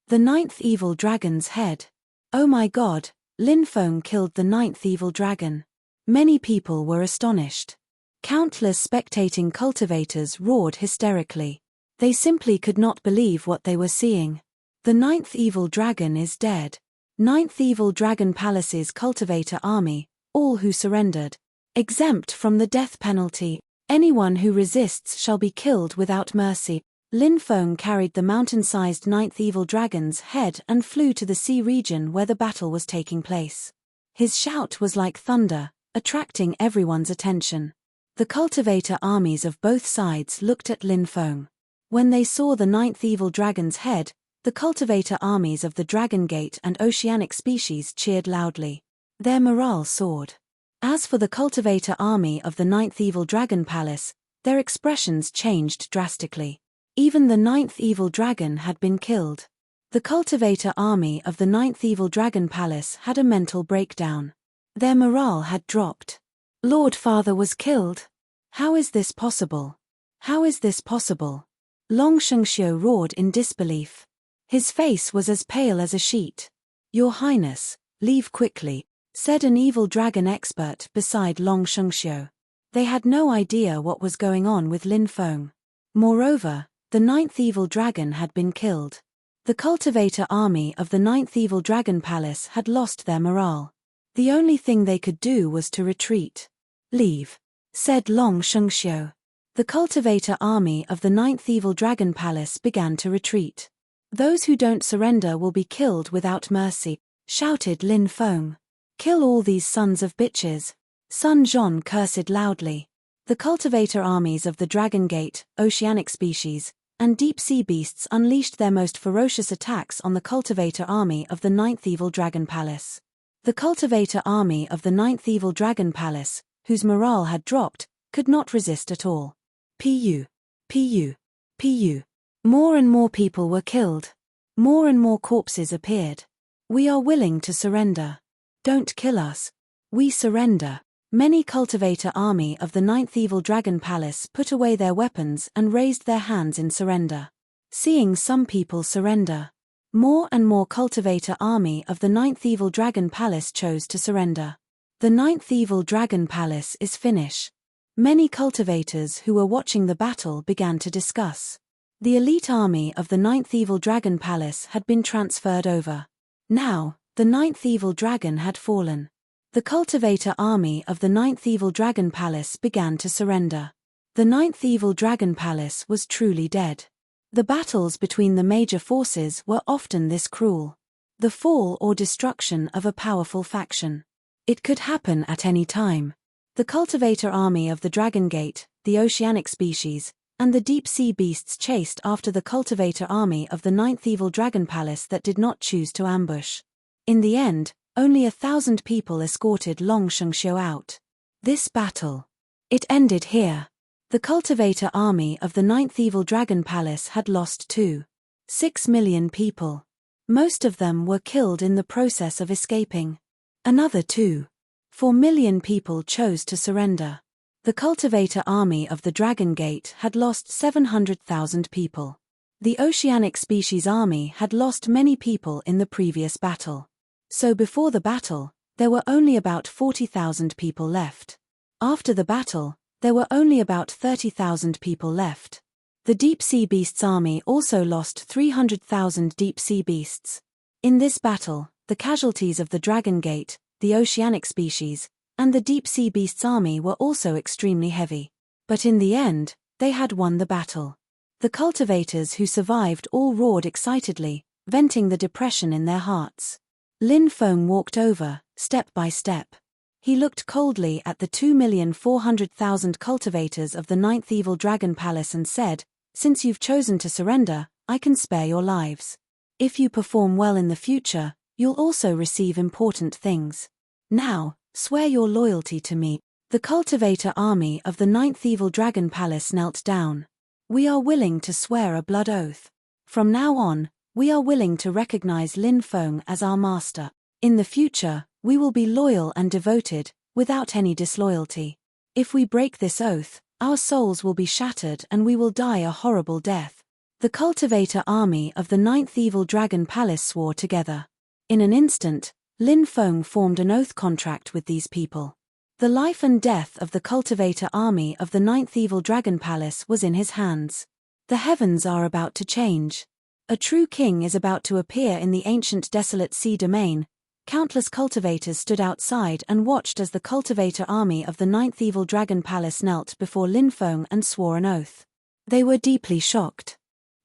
The ninth evil dragon's head. Oh my God, Lin Feng killed the ninth evil dragon. Many people were astonished. Countless spectating cultivators roared hysterically. They simply could not believe what they were seeing. The ninth evil dragon is dead. Ninth evil dragon palace's cultivator army, all who surrendered, exempt from the death penalty. Anyone who resists shall be killed without mercy. Lin Feng carried the mountain-sized ninth evil dragon's head and flew to the sea region where the battle was taking place. His shout was like thunder, attracting everyone's attention. The cultivator armies of both sides looked at Lin Feng. When they saw the ninth evil dragon's head, the cultivator armies of the Dragon Gate and oceanic species cheered loudly. Their morale soared. As for the cultivator army of the ninth evil dragon palace, their expressions changed drastically. Even the ninth evil dragon had been killed. The cultivator army of the ninth evil dragon palace had a mental breakdown. Their morale had dropped. Lord Father was killed. How is this possible? How is this possible? Long Shengxiu roared in disbelief. His face was as pale as a sheet. Your Highness, leave quickly, said an evil dragon expert beside Long Shengxiu. They had no idea what was going on with Lin Feng. Moreover, the ninth evil dragon had been killed. The cultivator army of the ninth evil dragon palace had lost their morale. The only thing they could do was to retreat. Leave, said Long Shengxiu. The cultivator army of the ninth evil dragon palace began to retreat. Those who don't surrender will be killed without mercy, shouted Lin Feng. Kill all these sons of bitches. Sun Zhon cursed loudly. The cultivator armies of the Dragon Gate, oceanic species, and deep-sea beasts unleashed their most ferocious attacks on the cultivator army of the Ninth Evil Dragon Palace. The cultivator army of the Ninth Evil Dragon Palace, whose morale had dropped, could not resist at all. Pu. Pu. Pu. More and more people were killed. More and more corpses appeared. We are willing to surrender. Don't kill us. We surrender. Many cultivator army of the Ninth Evil Dragon Palace put away their weapons and raised their hands in surrender. Seeing some people surrender, more and more cultivator army of the Ninth Evil Dragon Palace chose to surrender. The Ninth Evil Dragon Palace is finished. Many cultivators who were watching the battle began to discuss. The elite army of the Ninth Evil Dragon Palace had been transferred over. Now, the Ninth Evil Dragon had fallen. The cultivator army of the Ninth Evil Dragon Palace began to surrender. The Ninth Evil Dragon Palace was truly dead. The battles between the major forces were often this cruel. The fall or destruction of a powerful faction. It could happen at any time. The cultivator army of the Dragon Gate, the oceanic species, and the deep-sea beasts chased after the cultivator army of the Ninth Evil Dragon Palace that did not choose to ambush. In the end, only 1,000 people escorted Long Shengxiu out. This battle. It ended here. The cultivator army of the Ninth Evil Dragon Palace had lost 2.6 million people. Most of them were killed in the process of escaping. Another 2.4 million people chose to surrender. The cultivator army of the Dragon Gate had lost 700,000 people. The oceanic species army had lost many people in the previous battle. So before the battle, there were only about 40,000 people left. After the battle, there were only about 30,000 people left. The deep-sea beasts army also lost 300,000 deep-sea beasts. In this battle, the casualties of the Dragon Gate, the oceanic species, and the deep-sea beasts army were also extremely heavy. But in the end, they had won the battle. The cultivators who survived all roared excitedly, venting the depression in their hearts. Lin Feng walked over, step by step. He looked coldly at the 2,400,000 cultivators of the Ninth Evil Dragon Palace and said, "Since you've chosen to surrender, I can spare your lives. If you perform well in the future, you'll also receive important things. Now, swear your loyalty to me." The cultivator army of the Ninth Evil Dragon Palace knelt down. "We are willing to swear a blood oath. From now on, we are willing to recognize Lin Feng as our master. In the future, we will be loyal and devoted, without any disloyalty. If we break this oath, our souls will be shattered and we will die a horrible death." The cultivator army of the Ninth Evil Dragon Palace swore together. In an instant, Lin Feng formed an oath contract with these people. The life and death of the cultivator army of the Ninth Evil Dragon Palace was in his hands. The heavens are about to change. A true king is about to appear in the ancient desolate sea domain. Countless cultivators stood outside and watched as the cultivator army of the Ninth Evil Dragon Palace knelt before Lin Feng and swore an oath. They were deeply shocked.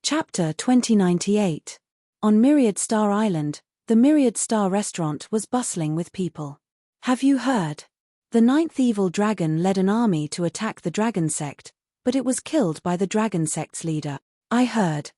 Chapter 2098. On Myriad Star Island, the Myriad Star restaurant was bustling with people. "Have you heard? The Ninth Evil Dragon led an army to attack the Dragon Sect, but it was killed by the Dragon Sect's leader." I heard.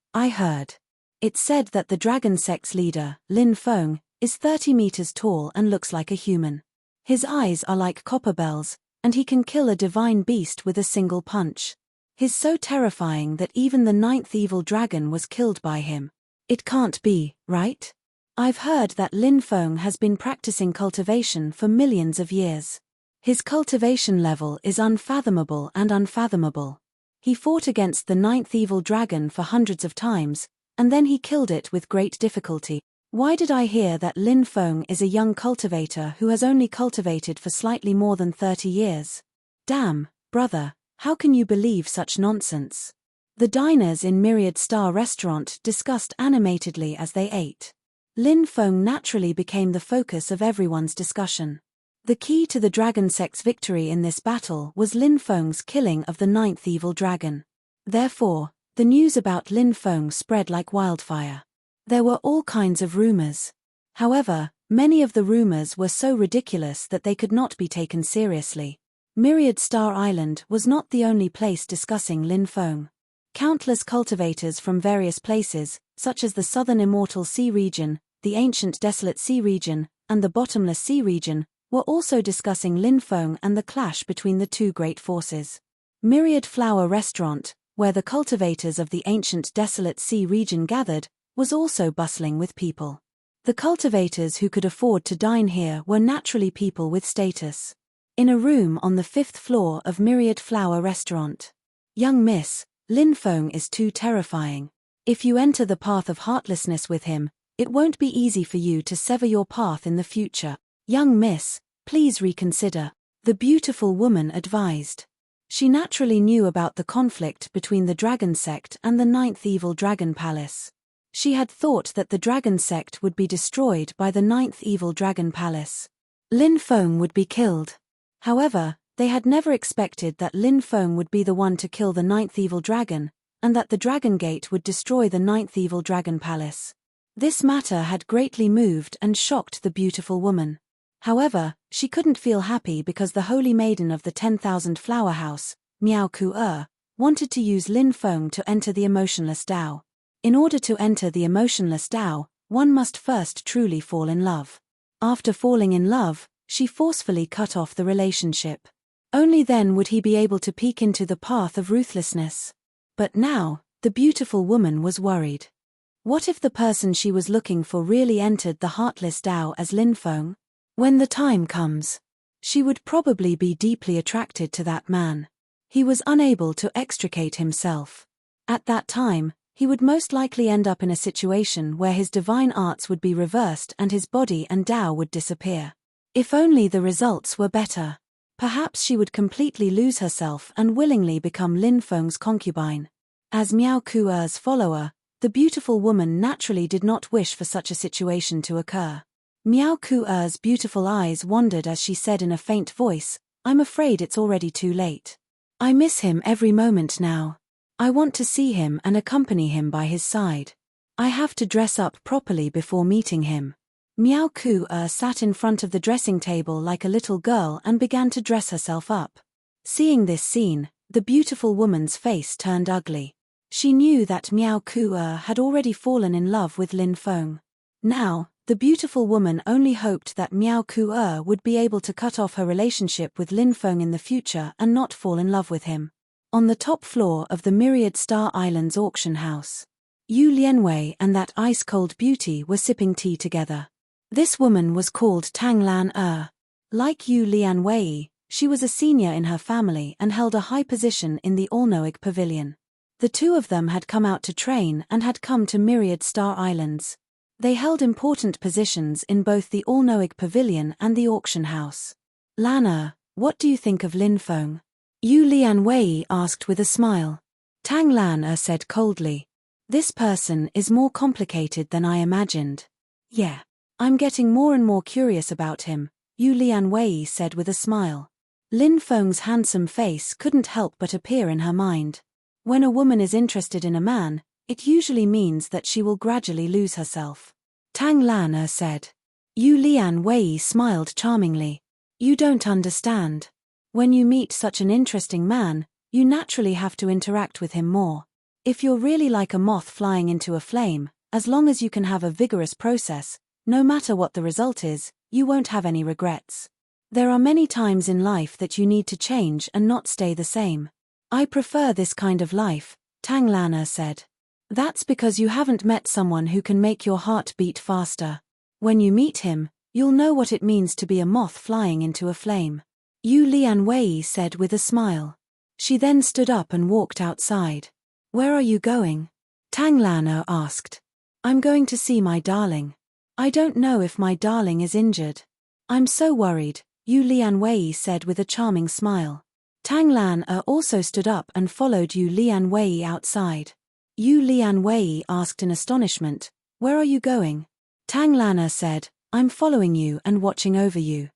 It said that the Dragon Sect's leader, Lin Feng, is 30 meters tall and looks like a human. His eyes are like copper bells, and he can kill a divine beast with a single punch. He's so terrifying that even the Ninth Evil Dragon was killed by him. It can't be, right? I've heard that Lin Feng has been practicing cultivation for millions of years. His cultivation level is unfathomable and unfathomable. He fought against the Ninth Evil Dragon for hundreds of times, and then he killed it with great difficulty. Why did I hear that Lin Feng is a young cultivator who has only cultivated for slightly more than 30 years? Damn, brother, how can you believe such nonsense? The diners in Myriad Star Restaurant discussed animatedly as they ate. Lin Feng naturally became the focus of everyone's discussion. The key to the Dragon Sect's victory in this battle was Lin Feng's killing of the Ninth Evil Dragon. Therefore, the news about Lin Feng spread like wildfire. There were all kinds of rumors. However, Many of the rumors were so ridiculous that they could not be taken seriously. Myriad Star Island was not the only place discussing Lin Feng. Countless cultivators from various places, such as the southern Immortal Sea region, the ancient Desolate Sea region, and the Bottomless Sea region, were also discussing Lin Feng and the clash between the two great forces. Myriad Flower Restaurant, where the cultivators of the ancient Desolate Sea region gathered, was also bustling with people. The cultivators who could afford to dine here were naturally people with status. In a room on the 5th floor of Myriad Flower Restaurant. Young miss, Lin Feng is too terrifying. If you enter the path of heartlessness with him, it won't be easy for you to sever your path in the future. Young miss, please reconsider, the beautiful woman advised. She naturally knew about the conflict between the Dragon Sect and the 9th Evil Dragon Palace. She had thought that the Dragon Sect would be destroyed by the 9th Evil Dragon Palace. Lin Feng would be killed. However, they had never expected that Lin Feng would be the one to kill the 9th Evil Dragon, and that the Dragon Gate would destroy the 9th Evil Dragon Palace. This matter had greatly moved and shocked the beautiful woman. However, she couldn't feel happy because the Holy Maiden of the 10,000 Flower House, Miao Ku-er, wanted to use Lin Feng to enter the Emotionless Dao. In order to enter the Emotionless Dao, one must first truly fall in love. After falling in love, she forcefully cut off the relationship. Only then would he be able to peek into the path of ruthlessness. But now, the beautiful woman was worried. What if the person she was looking for really entered the Heartless Dao as Lin Feng? When the time comes, she would probably be deeply attracted to that man. He was unable to extricate himself. At that time, he would most likely end up in a situation where his divine arts would be reversed and his body and Dao would disappear. If only the results were better. Perhaps she would completely lose herself and willingly become Lin Feng's concubine. As Miao Ku-er's follower, the beautiful woman naturally did not wish for such a situation to occur. Miao Ku-er's beautiful eyes wandered as she said in a faint voice, "I'm afraid it's already too late. I miss him every moment now. I want to see him and accompany him by his side. I have to dress up properly before meeting him." Miao Ku-er sat in front of the dressing table like a little girl and began to dress herself up. Seeing this scene, the beautiful woman's face turned ugly. She knew that Miao Ku-er had already fallen in love with Lin Feng. Now, the beautiful woman only hoped that Miao Ku-er would be able to cut off her relationship with Lin Feng in the future and not fall in love with him. On the top floor of the Myriad Star Islands auction house, Yu Lianwei and that ice-cold beauty were sipping tea together. This woman was called Tang Lan. Like Yu Lianwei, she was a senior in her family and held a high position in the All-Knowing Pavilion. The two of them had come out to train and had come to Myriad Star Islands. They held important positions in both the All-Knowing Pavilion and the auction house. "Lan, what do you think of Lin Feng?" Yu Lianwei asked with a smile. Tang Lan said coldly, "This person is more complicated than I imagined." "Yeah. I'm getting more and more curious about him," Yu Lianwei said with a smile. Lin Feng's handsome face couldn't help but appear in her mind. When a woman is interested in a man, it usually means that she will gradually lose herself. Tang Lan said. Yu Lianwei smiled charmingly. "You don't understand. When you meet such an interesting man, you naturally have to interact with him more. If you're really like a moth flying into a flame, as long as you can have a vigorous process, no matter what the result is, you won't have any regrets. There are many times in life that you need to change and not stay the same. I prefer this kind of life," Tang Lan said. "That's because you haven't met someone who can make your heart beat faster. When you meet him, you'll know what it means to be a moth flying into a flame." Yu Lianwei said with a smile. She then stood up and walked outside. "Where are you going?" Tang Lan asked. "I'm going to see my darling. I don't know if my darling is injured. I'm so worried," Yu Lianwei said with a charming smile. Tang Lan also stood up and followed Yu Lianwei outside. Yu Lianwei asked in astonishment, "Where are you going?" Tang Lan said, "I'm following you and watching over you.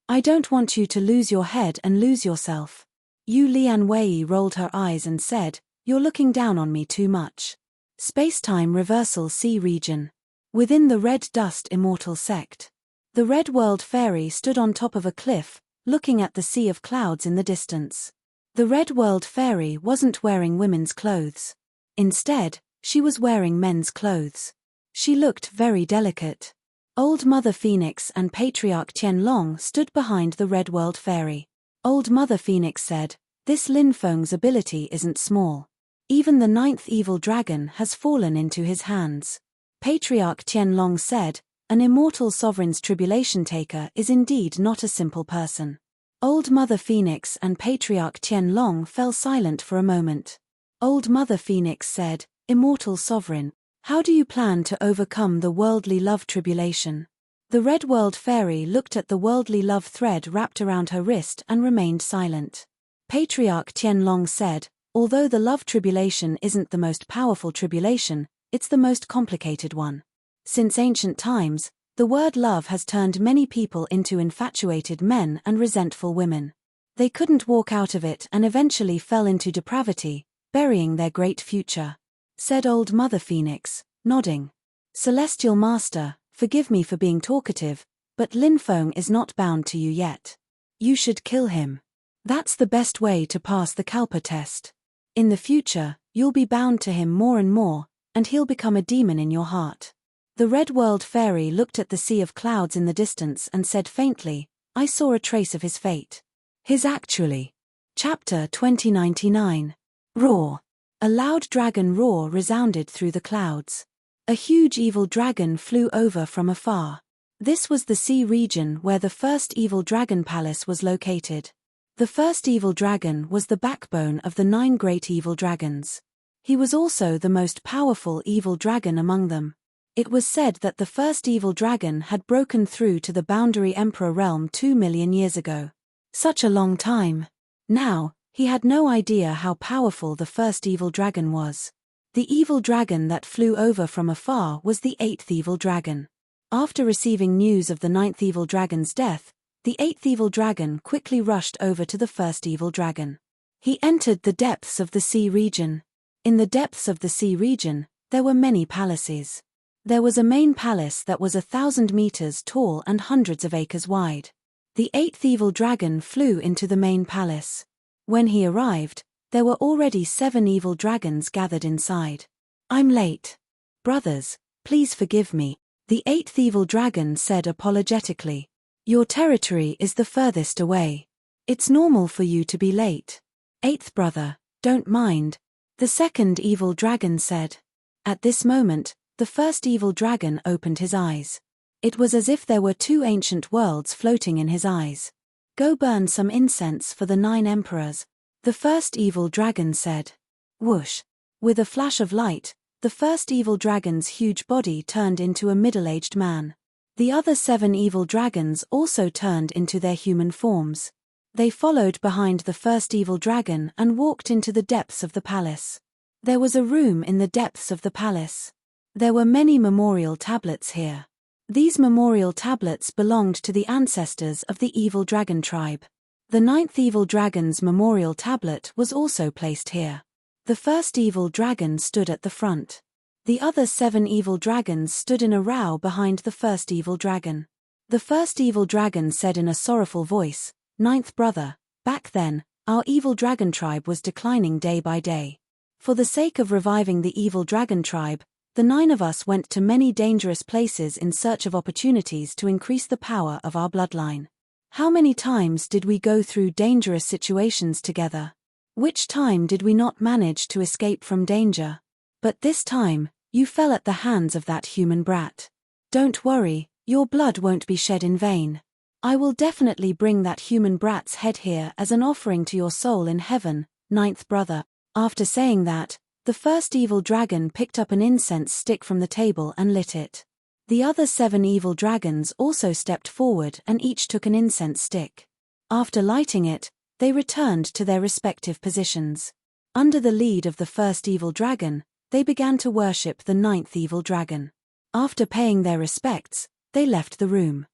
I don't want you to lose your head and lose yourself." Yu Lianwei rolled her eyes and said, "You're looking down on me too much." Space-time reversal Sea region. Within the Red Dust Immortal Sect. The Red World Fairy stood on top of a cliff, looking at the sea of clouds in the distance. The Red World Fairy wasn't wearing women's clothes. Instead, she was wearing men's clothes. She looked very delicate. Old Mother Phoenix and Patriarch Tianlong stood behind the Red World Fairy. Old Mother Phoenix said, "This Lin Feng's ability isn't small. Even the 9th evil dragon has fallen into his hands." Patriarch Tianlong said, "An immortal sovereign's tribulation taker is indeed not a simple person." Old Mother Phoenix and Patriarch Tianlong fell silent for a moment. Old Mother Phoenix said, "Immortal sovereign, how do you plan to overcome the worldly love tribulation?" The Red World Fairy looked at the worldly love thread wrapped around her wrist and remained silent. Patriarch Tianlong said, "Although the love tribulation isn't the most powerful tribulation, it's the most complicated one. Since ancient times, the word love has turned many people into infatuated men and resentful women. They couldn't walk out of it and eventually fell into depravity, burying their great future," said Old Mother Phoenix, nodding. "Celestial Master, forgive me for being talkative, but Lin Feng is not bound to you yet. You should kill him. That's the best way to pass the Kalpa test. In the future, you'll be bound to him more and more, and he'll become a demon in your heart." The Red World Fairy looked at the sea of clouds in the distance and said faintly, "I saw a trace of his fate. His actually." Chapter 2099. Roar. A loud dragon roar resounded through the clouds. A huge evil dragon flew over from afar. This was the sea region where the first evil dragon palace was located. The first evil dragon was the backbone of the 9 great evil dragons. He was also the most powerful evil dragon among them. It was said that the first evil dragon had broken through to the Boundary Emperor realm 2 million years ago. Such a long time. Now, he had no idea how powerful the first evil dragon was. The evil dragon that flew over from afar was the 8th evil dragon. After receiving news of the 9th evil dragon's death, the 8th evil dragon quickly rushed over to the first evil dragon. He entered the depths of the sea region. In the depths of the sea region, there were many palaces. There was a main palace that was 1,000 meters tall and hundreds of acres wide. The 8th evil dragon flew into the main palace. When he arrived, there were already 7 evil dragons gathered inside. "I'm late. Brothers, please forgive me," the 8th evil dragon said apologetically. "Your territory is the furthest away. It's normal for you to be late. 8th brother, don't mind," the 2nd evil dragon said. At this moment, the first evil dragon opened his eyes. It was as if there were 2 ancient worlds floating in his eyes. "Go burn some incense for the 9 emperors," the first evil dragon said. Whoosh! With a flash of light, the first evil dragon's huge body turned into a middle-aged man. The other 7 evil dragons also turned into their human forms. They followed behind the first evil dragon and walked into the depths of the palace. There was a room in the depths of the palace. There were many memorial tablets here. These memorial tablets belonged to the ancestors of the evil dragon tribe. The 9th evil dragon's memorial tablet was also placed here. The first evil dragon stood at the front. The other 7 evil dragons stood in a row behind the first evil dragon. The first evil dragon said in a sorrowful voice, "9th brother, back then, our evil dragon tribe was declining day by day. For the sake of reviving the evil dragon tribe, the 9 of us went to many dangerous places in search of opportunities to increase the power of our bloodline. How many times did we go through dangerous situations together? Which time did we not manage to escape from danger? But this time, you fell at the hands of that human brat. Don't worry, your blood won't be shed in vain. I will definitely bring that human brat's head here as an offering to your soul in heaven, 9th brother." After saying that, the first evil dragon picked up an incense stick from the table and lit it. The other 7 evil dragons also stepped forward and each took an incense stick. After lighting it, they returned to their respective positions. Under the lead of the first evil dragon, they began to worship the 9th evil dragon. After paying their respects, they left the room.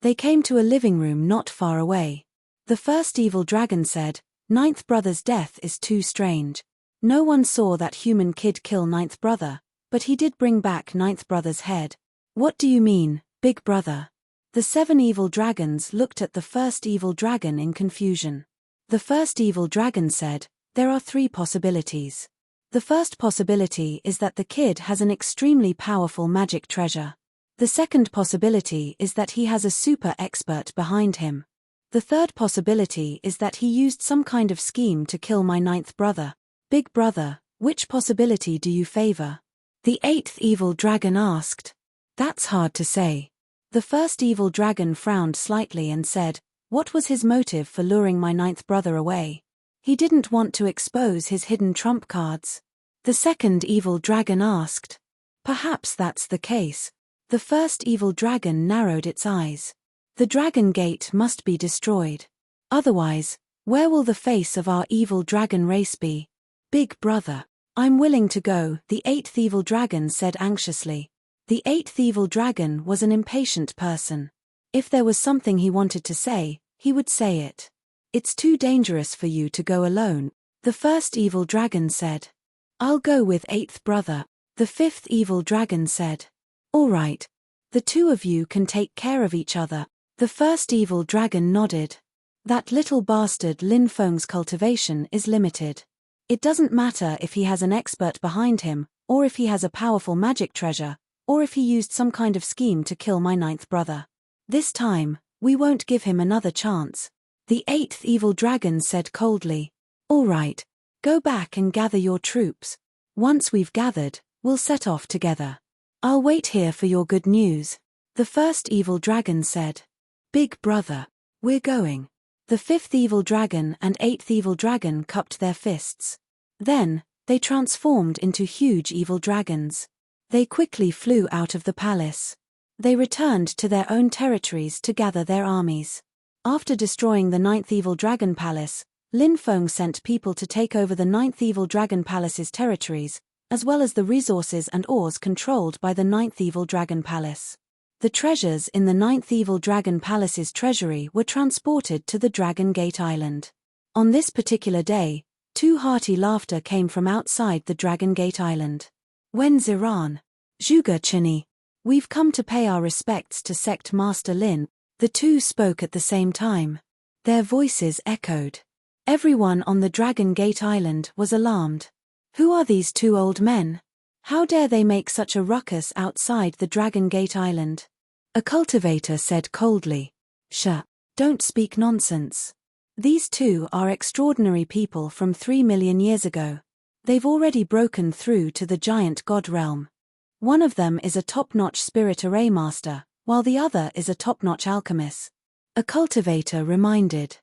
They came to a living room not far away. The first evil dragon said, "9th brother's death is too strange. No one saw that human kid kill 9th brother, but he did bring back 9th brother's head." "What do you mean, big brother?" The 7 evil dragons looked at the first evil dragon in confusion. The first evil dragon said, "There are 3 possibilities. The first possibility is that the kid has an extremely powerful magic treasure. The second possibility is that he has a super expert behind him. The third possibility is that he used some kind of scheme to kill my 9th brother. Big brother, which possibility do you favor?" The 8th evil dragon asked. "That's hard to say." The first evil dragon frowned slightly and said, "What was his motive for luring my 9th brother away? He didn't want to expose his hidden trump cards." The second evil dragon asked. "Perhaps that's the case." The first evil dragon narrowed its eyes. "The dragon gate must be destroyed. Otherwise, where will the face of our evil dragon race be?" "Big brother, I'm willing to go," the 8th evil dragon said anxiously. The 8th evil dragon was an impatient person. If there was something he wanted to say, he would say it. "It's too dangerous for you to go alone," the first evil dragon said. "I'll go with 8th brother," the 5th evil dragon said. "All right. The 2 of you can take care of each other." The first evil dragon nodded. "That little bastard Lin Feng's cultivation is limited. It doesn't matter if he has an expert behind him, or if he has a powerful magic treasure, or if he used some kind of scheme to kill my 9th brother. This time, we won't give him another chance." The 8th evil dragon said coldly. "All right. Go back and gather your troops. Once we've gathered, we'll set off together. I'll wait here for your good news." The first evil dragon said. "Big brother, we're going." The 5th evil dragon and 8th evil dragon cupped their fists. Then, they transformed into huge evil dragons. They quickly flew out of the palace. They returned to their own territories to gather their armies. After destroying the 9th evil dragon palace, Lin Feng sent people to take over the 9th evil dragon palace's territories, as well as the resources and ores controlled by the 9th evil dragon palace. The treasures in the 9th evil dragon palace's treasury were transported to the Dragon Gate Island. On this particular day, 2 hearty laughter came from outside the Dragon Gate Island. "Wen Ziran, Zhuge Chini, we've come to pay our respects to Sect Master Lin." The 2 spoke at the same time. Their voices echoed. Everyone on the Dragon Gate Island was alarmed. Who are these 2 old men? How dare they make such a ruckus outside the Dragon Gate Island? A cultivator said coldly. Don't speak nonsense. These 2 are extraordinary people from 3 million years ago. They've already broken through to the giant god realm. One of them is a top-notch spirit array master, while the other is a top-notch alchemist. A cultivator reminded.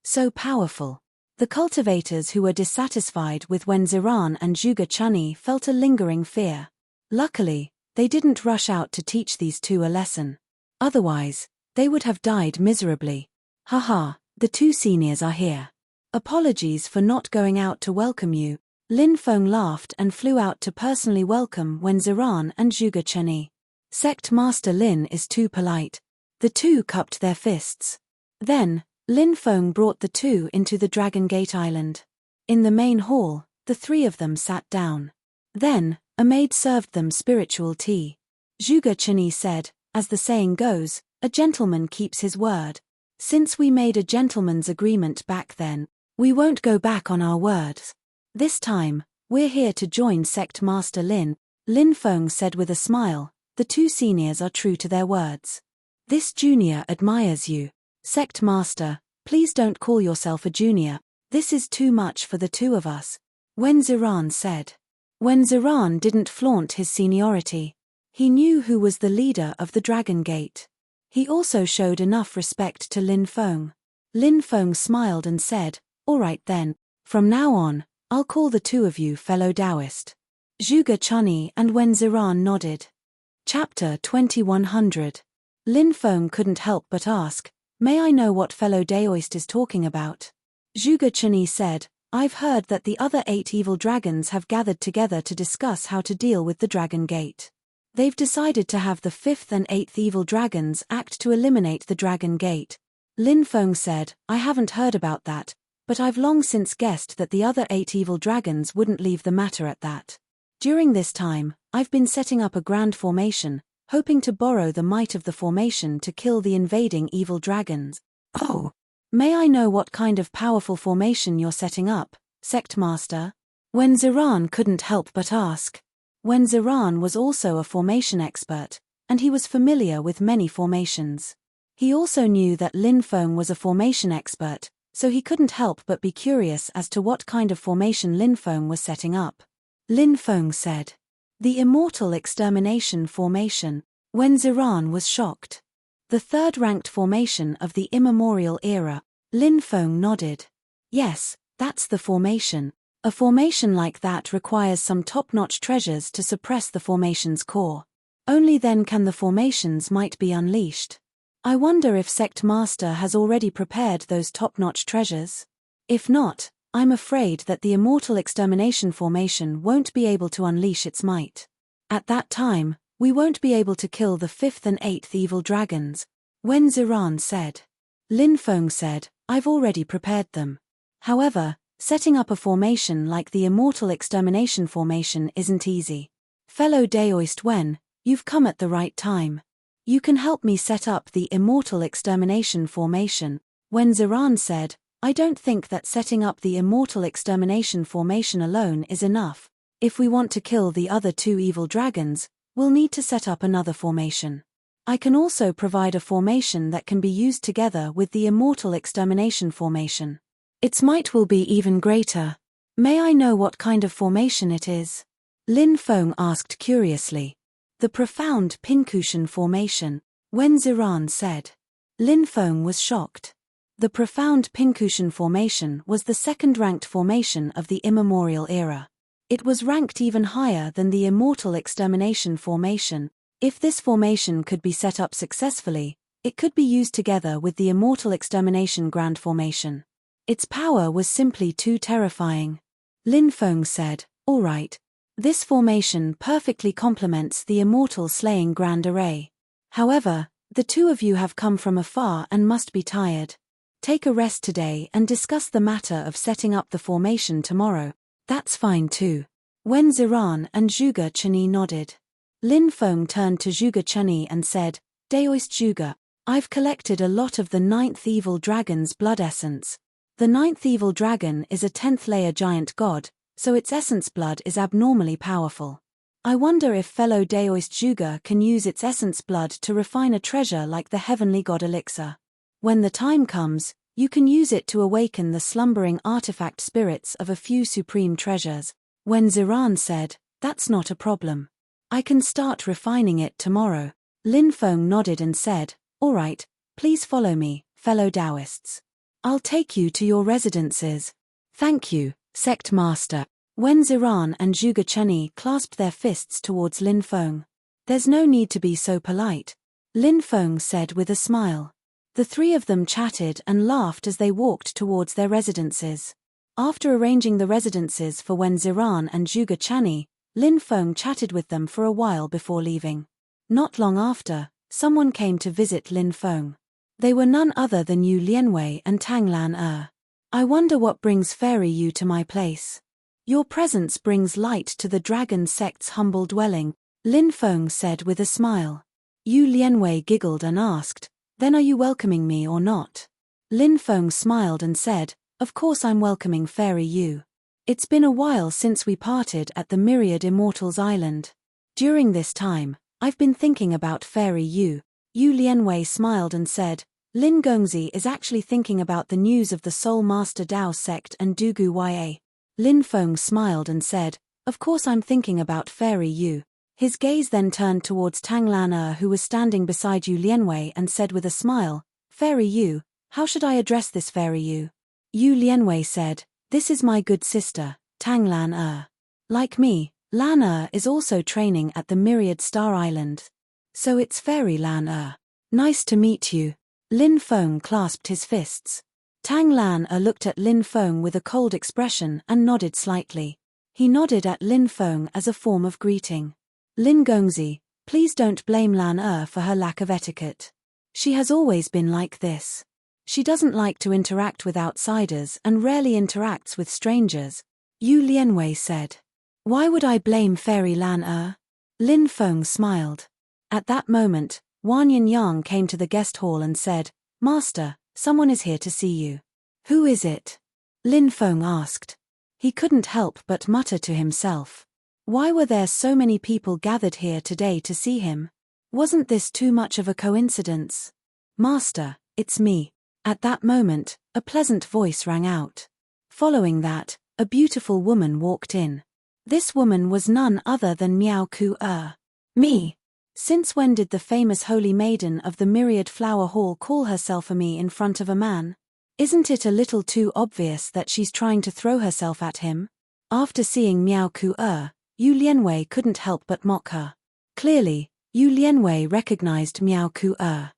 So powerful. The cultivators who were dissatisfied with Wen Ziran and Zhuge Chani felt a lingering fear. Luckily, they didn't rush out to teach these 2 a lesson. Otherwise, they would have died miserably. "Haha, the 2 seniors are here. Apologies for not going out to welcome you." Lin Feng laughed and flew out to personally welcome Wen Ziran and Zhuge Chani. Sect Master Lin is too polite. The 2 cupped their fists. Then, Lin Feng brought the 2 into the Dragon Gate Island. In the main hall, the 3 of them sat down. Then, a maid served them spiritual tea. Zhuge Chani said, "As the saying goes, a gentleman keeps his word. Since we made a gentleman's agreement back then, we won't go back on our words. This time, we're here to join Sect Master Lin." Lin Feng said with a smile, "The 2 seniors are true to their words. This junior admires you. Sect Master, please don't call yourself a junior. This is too much for the 2 of us," Wen Ziran said. Wen Ziran didn't flaunt his seniority. He knew who was the leader of the Dragon Gate. He also showed enough respect to Lin Feng. Lin Feng smiled and said, "All right then, from now on, I'll call the 2 of you fellow Taoist." Zhuge Chani and Wen Ziran nodded. Chapter 2100. Lin Feng couldn't help but ask, "May I know what fellow Daoist is talking about?" Zhuge Chani said, "I've heard that the other 8 evil dragons have gathered together to discuss how to deal with the Dragon Gate. They've decided to have the 5th and 8th evil dragons act to eliminate the Dragon Gate." Lin Feng said, "I haven't heard about that, but I've long since guessed that the other 8 evil dragons wouldn't leave the matter at that. During this time, I've been setting up a grand formation, hoping to borrow the might of the formation to kill the invading evil dragons. Oh! May I know what kind of powerful formation you're setting up, Sect Master? Wen Ziran couldn't help but ask. Wen Ziran was also a formation expert, and he was familiar with many formations. He also knew that Lin Feng was a formation expert, so he couldn't help but be curious as to what kind of formation Lin Feng was setting up. Lin Feng said, "The Immortal Extermination Formation." Wen Ziran was shocked. The third-ranked formation of the immemorial era. Lin Feng nodded. Yes, that's the formation. A formation like that requires some top-notch treasures to suppress the formation's core. Only then can the formations might be unleashed. I wonder if Sect Master has already prepared those top-notch treasures? If not, I'm afraid that the Immortal Extermination Formation won't be able to unleash its might. At that time, we won't be able to kill the 5th and 8th evil dragons, Wen Ziran said. Lin Feng said, I've already prepared them. However, setting up a formation like the Immortal Extermination Formation isn't easy. Fellow Daoist Wen, you've come at the right time. You can help me set up the Immortal Extermination Formation, Wen Ziran said. I don't think that setting up the Immortal Extermination Formation alone is enough. If we want to kill the other 2 evil dragons, we'll need to set up another formation. I can also provide a formation that can be used together with the Immortal Extermination Formation. Its might will be even greater. May I know what kind of formation it is? Lin Feng asked curiously. The Profound Pincushion Formation, Wen Ziran said. Lin Feng was shocked. The Profound Pincushion Formation was the second-ranked formation of the immemorial era. It was ranked even higher than the Immortal Extermination Formation. If this formation could be set up successfully, it could be used together with the Immortal Extermination Grand Formation. Its power was simply too terrifying. Lin Feng said, all right. This formation perfectly complements the Immortal Slaying Grand Array. However, the 2 of you have come from afar and must be tired. Take a rest today and discuss the matter of setting up the formation tomorrow. That's fine too. Wen Ziran and Zhuge Cheni nodded. Lin Feng turned to Zhuge Cheni and said, Daoist Zhuge, I've collected a lot of the 9th evil dragon's blood essence. The 9th evil dragon is a 10th layer giant god, so its essence blood is abnormally powerful. I wonder if fellow Daoist Zhuge can use its essence blood to refine a treasure like the heavenly god elixir. When the time comes, you can use it to awaken the slumbering artifact spirits of a few supreme treasures. Wen Ziran said, that's not a problem. I can start refining it tomorrow. Lin Feng nodded and said, all right, please follow me, fellow Daoists. I'll take you to your residences. Thank you, Sect Master. Wen Ziran and Zhuge Cheni clasped their fists towards Lin Feng. There's no need to be so polite, Lin Feng said with a smile. The 3 of them chatted and laughed as they walked towards their residences. After arranging the residences for Wen Ziran and Zhuge Cheni, Lin Feng chatted with them for a while before leaving. Not long after, someone came to visit Lin Feng. They were none other than Yu Lianwei and Tang Lan. I wonder what brings Fairy Yu to my place. Your presence brings light to the dragon sect's humble dwelling, Lin Feng said with a smile. Yu Lianwei giggled and asked, then are you welcoming me or not? Lin Feng smiled and said, of course I'm welcoming Fairy Yu. It's been a while since we parted at the Myriad Immortals Island. During this time, I've been thinking about Fairy Yu. Yu Lianwei smiled and said, Lin Gongzi is actually thinking about the news of the Soul Master Dao sect and Dugu Ya. Lin Feng smiled and said, of course I'm thinking about Fairy Yu. His gaze then turned towards Tang Lan who was standing beside Yu Lianwei and said with a smile, Fairy Yu, how should I address this Fairy Yu? Yu Lianwei said, this is my good sister, Tang Lan. Like me, Lan is also training at the Myriad Star Island. So it's Fairy Lan. Nice to meet you. Lin Feng clasped his fists. Tang Lan looked at Lin Feng with a cold expression and nodded slightly. He nodded at Lin Feng as a form of greeting. Lin Gongzi, please don't blame Lan for her lack of etiquette. She has always been like this. She doesn't like to interact with outsiders and rarely interacts with strangers, Yu Lianwei said. Why would I blame Fairy Lan? Lin Feng smiled. At that moment, Wan Yin Yang came to the guest hall and said, "Master, someone is here to see you." "Who is it?" Lin Feng asked. He couldn't help but mutter to himself. Why were there so many people gathered here today to see him? Wasn't this too much of a coincidence? "Master, it's me." At that moment, a pleasant voice rang out. Following that, a beautiful woman walked in. This woman was none other than Miao Ku-er. "Me? Since when did the famous holy maiden of the Myriad Flower Hall call herself a me in front of a man? Isn't it a little too obvious that she's trying to throw herself at him?" After seeing Miao Ku-er, Yu Lianwei couldn't help but mock her. Clearly, Yu Lianwei recognized Miao Ku-er.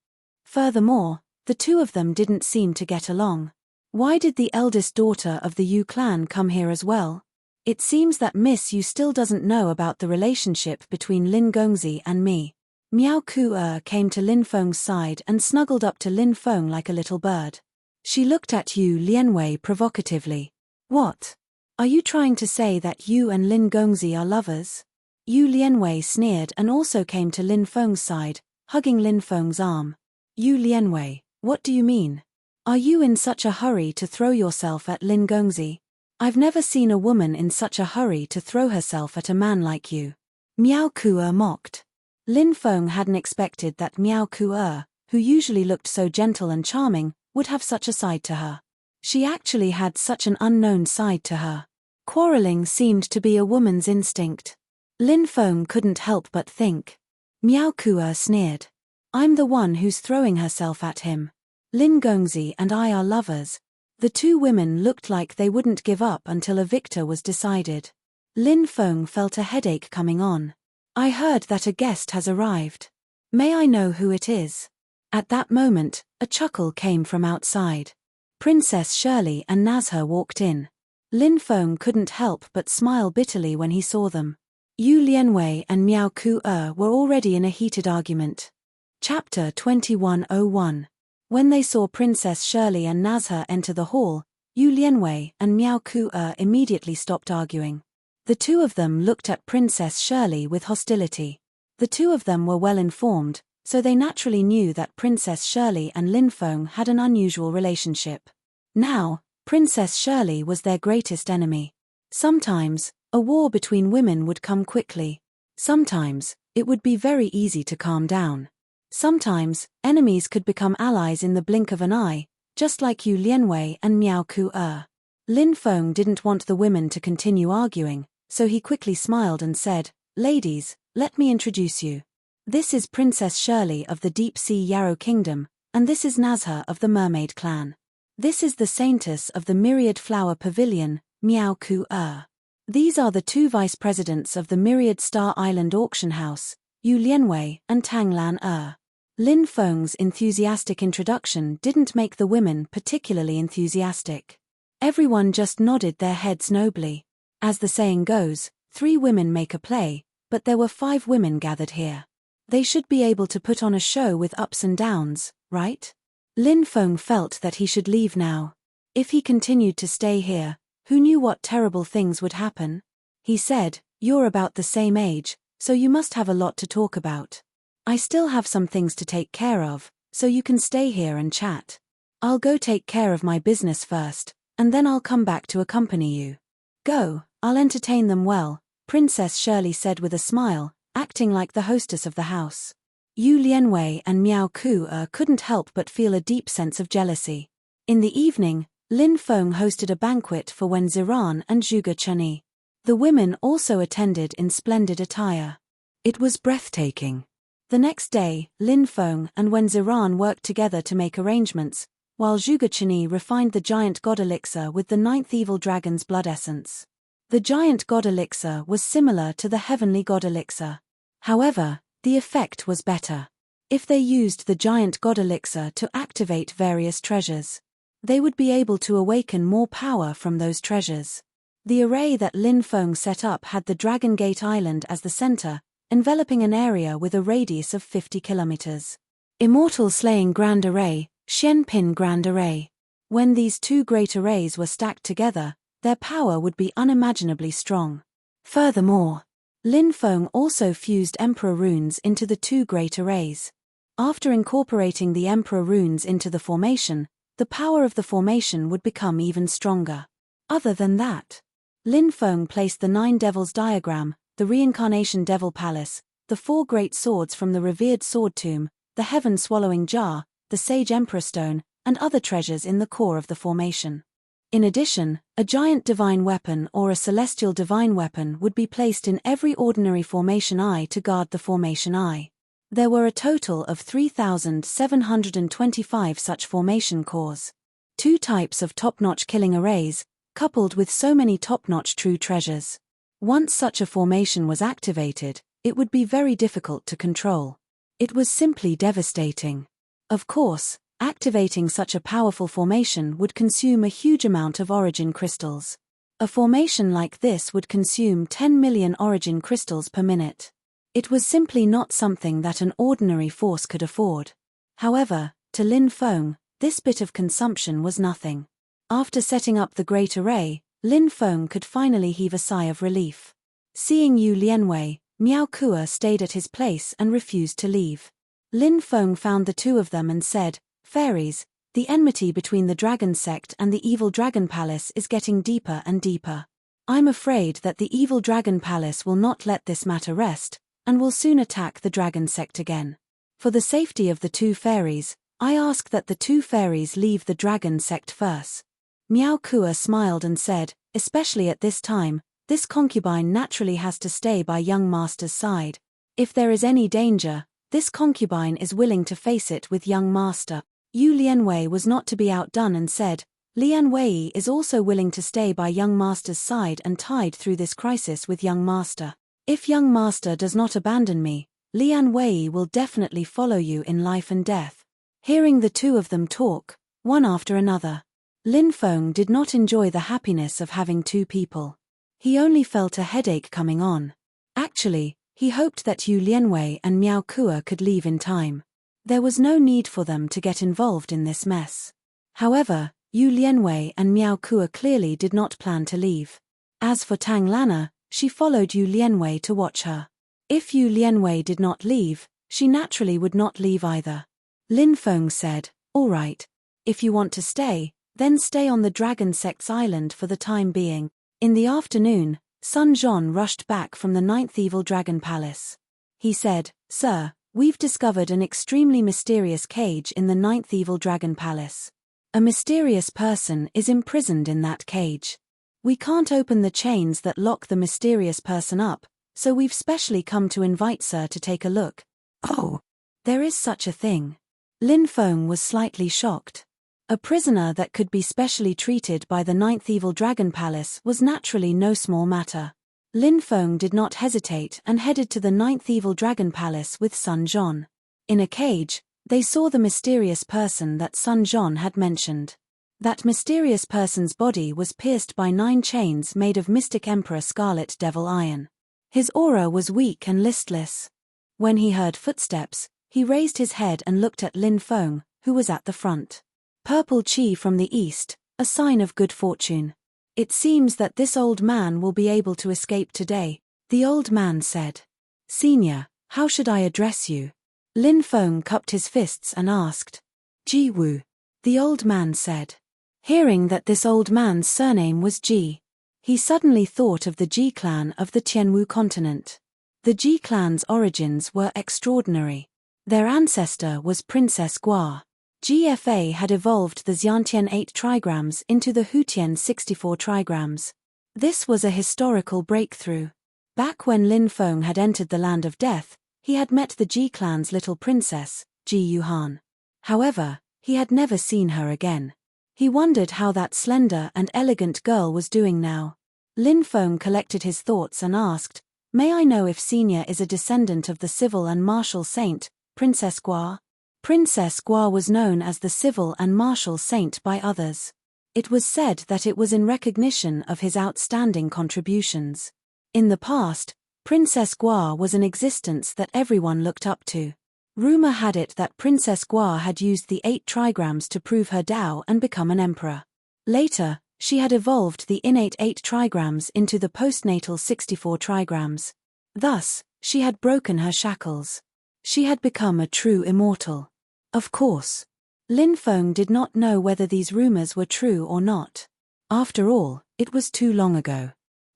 Furthermore, the two of them didn't seem to get along. Why did the eldest daughter of the Yu clan come here as well? It seems that Miss Yu still doesn't know about the relationship between Lin Gongzi and me. Miao Ku-er came to Lin Feng's side and snuggled up to Lin Feng like a little bird. She looked at Yu Lianwei provocatively. "What? Are you trying to say that you and Lin Gongzi are lovers?" Yu Lianwei sneered and also came to Lin Feng's side, hugging Lin Feng's arm. "Yu Lianwei, what do you mean? Are you in such a hurry to throw yourself at Lin Gongzi? I've never seen a woman in such a hurry to throw herself at a man like you." Miao Ku-er mocked. Lin Feng hadn't expected that Miao Ku-er, who usually looked so gentle and charming, would have such a side to her. She actually had such an unknown side to her. Quarreling seemed to be a woman's instinct. Lin Feng couldn't help but think. Miao Ku-er sneered. "I'm the one who's throwing herself at him. Lin Gongzi and I are lovers." The two women looked like they wouldn't give up until a victor was decided. Lin Feng felt a headache coming on. "I heard that a guest has arrived. May I know who it is?" At that moment, a chuckle came from outside. Princess Shirley and Nazha walked in. Lin Feng couldn't help but smile bitterly when he saw them. Yu Lianwei and Miao Ku-er were already in a heated argument. Chapter 2101. When they saw Princess Shirley and Nazha enter the hall, Yu Lianwei and Miao Ku-er immediately stopped arguing. The two of them looked at Princess Shirley with hostility. The two of them were well informed, so they naturally knew that Princess Shirley and Lin Feng had an unusual relationship. Now, Princess Shirley was their greatest enemy. Sometimes, a war between women would come quickly. Sometimes, it would be very easy to calm down. Sometimes, enemies could become allies in the blink of an eye, just like Yu Lianwei and Miao Ku-er. Lin Feng didn't want the women to continue arguing, so he quickly smiled and said, "Ladies, let me introduce you. This is Princess Shirley of the Deep Sea Yarrow Kingdom, and this is Nazha of the Mermaid Clan. This is the Saintess of the Myriad Flower Pavilion, Miao Ku-er. These are the two vice presidents of the Myriad Star Island Auction House, Yu Lianwei and Tang Lan-er." Lin Feng's enthusiastic introduction didn't make the women particularly enthusiastic. Everyone just nodded their heads nobly. As the saying goes, 3 women make a play, but there were 5 women gathered here. They should be able to put on a show with ups and downs, right? Lin Feng felt that he should leave now. If he continued to stay here, who knew what terrible things would happen? He said, "You're about the same age, so you must have a lot to talk about. I still have some things to take care of, so you can stay here and chat. I'll go take care of my business first, and then I'll come back to accompany you." "Go, I'll entertain them well," Princess Shirley said with a smile, acting like the hostess of the house. Yu Lianwei and Miao Ku-er couldn't help but feel a deep sense of jealousy. In the evening, Lin Feng hosted a banquet for Wen Ziran and Zhuge Chunyi. The women also attended in splendid attire. It was breathtaking. The next day, Lin Feng and Wen Ziran worked together to make arrangements, while Zhuge Chunyi refined the giant god elixir with the 9th evil dragon's blood essence. The giant god elixir was similar to the heavenly god elixir. However, the effect was better. If they used the giant god elixir to activate various treasures, they would be able to awaken more power from those treasures. The array that Lin Feng set up had the Dragon Gate Island as the center, enveloping an area with a radius of 50 kilometers. Immortal Slaying Grand Array, Xianpin Grand Array. When these two great arrays were stacked together, their power would be unimaginably strong. Furthermore, Lin Feng also fused Emperor runes into the two great arrays. After incorporating the Emperor runes into the formation, the power of the formation would become even stronger. Other than that, Lin Feng placed the 9 Devils diagram, the Reincarnation Devil Palace, the 4 great swords from the revered sword tomb, the heaven-swallowing jar, the Sage Emperor Stone, and other treasures in the core of the formation. In addition, a giant divine weapon or a celestial divine weapon would be placed in every ordinary formation eye to guard the formation eye. There were a total of 3,725 such formation cores. 2 types of top-notch killing arrays, coupled with so many top-notch true treasures. Once such a formation was activated, it would be very difficult to control. It was simply devastating. Of course, activating such a powerful formation would consume a huge amount of origin crystals. A formation like this would consume 10 million origin crystals per minute. It was simply not something that an ordinary force could afford. However, to Lin Feng, this bit of consumption was nothing. After setting up the great array, Lin Feng could finally heave a sigh of relief. Seeing Yu Lianwei, Miao Kua stayed at his place and refused to leave. Lin Feng found the 2 of them and said, "Fairies, the enmity between the Dragon Sect and the Evil Dragon Palace is getting deeper and deeper. I'm afraid that the Evil Dragon Palace will not let this matter rest, and will soon attack the Dragon Sect again. For the safety of the 2 fairies, I ask that the 2 fairies leave the Dragon Sect first." Miao Kua smiled and said, "Especially at this time, this concubine naturally has to stay by young master's side. If there is any danger, this concubine is willing to face it with young master." Yu Lianwei was not to be outdone and said, "Lianwei is also willing to stay by young master's side and tide through this crisis with young master. If young master does not abandon me, Lianwei will definitely follow you in life and death." Hearing the 2 of them talk, one after another, Lin Feng did not enjoy the happiness of having 2 people. He only felt a headache coming on. Actually, he hoped that Yu Lianwei and Miao Kua could leave in time. There was no need for them to get involved in this mess. However, Yu Lianwei and Miao Kua clearly did not plan to leave. As for Tang Lana, she followed Yu Lianwei to watch her. If Yu Lianwei did not leave, she naturally would not leave either. Lin Feng said, "All right. If you want to stay, then stay on the Dragon Sect's island for the time being." In the afternoon, Sun Zhon rushed back from the 9th Evil Dragon Palace. He said, "Sir, we've discovered an extremely mysterious cage in the 9th Evil Dragon Palace. A mysterious person is imprisoned in that cage. We can't open the chains that lock the mysterious person up, so we've specially come to invite Sir to take a look." "Oh, there is such a thing." Lin Feng was slightly shocked. A prisoner that could be specially treated by the 9th Evil Dragon Palace was naturally no small matter. Lin Feng did not hesitate and headed to the 9th Evil Dragon Palace with Sun Zhon. In a cage, they saw the mysterious person that Sun Zhon had mentioned. That mysterious person's body was pierced by 9 chains made of mystic Emperor Scarlet Devil Iron. His aura was weak and listless. When he heard footsteps, he raised his head and looked at Lin Feng, who was at the front. "Purple chi from the east, a sign of good fortune. It seems that this old man will be able to escape today," the old man said. "Senior, how should I address you?" Lin Feng cupped his fists and asked. "Ji Wu," the old man said. Hearing that this old man's surname was Ji, he suddenly thought of the Ji clan of the Tianwu continent. The Ji clan's origins were extraordinary. Their ancestor was Princess Gua. GFA had evolved the Xiantian 8 trigrams into the Hutian 64 trigrams. This was a historical breakthrough. Back when Lin Feng had entered the Land of Death, he had met the Ji clan's little princess, Ji Yuhan. However, he had never seen her again. He wondered how that slender and elegant girl was doing now. Lin Feng collected his thoughts and asked, "May I know if Senior is a descendant of the civil and martial saint, Princess Gua?" Princess Gua was known as the civil and martial saint by others. It was said that it was in recognition of his outstanding contributions. In the past, Princess Gua was an existence that everyone looked up to. Rumor had it that Princess Gua had used the 8 trigrams to prove her Tao and become an emperor. Later, she had evolved the innate 8 trigrams into the postnatal 64 trigrams. Thus, she had broken her shackles. She had become a true immortal. Of course. Lin Feng did not know whether these rumors were true or not. After all, it was too long ago.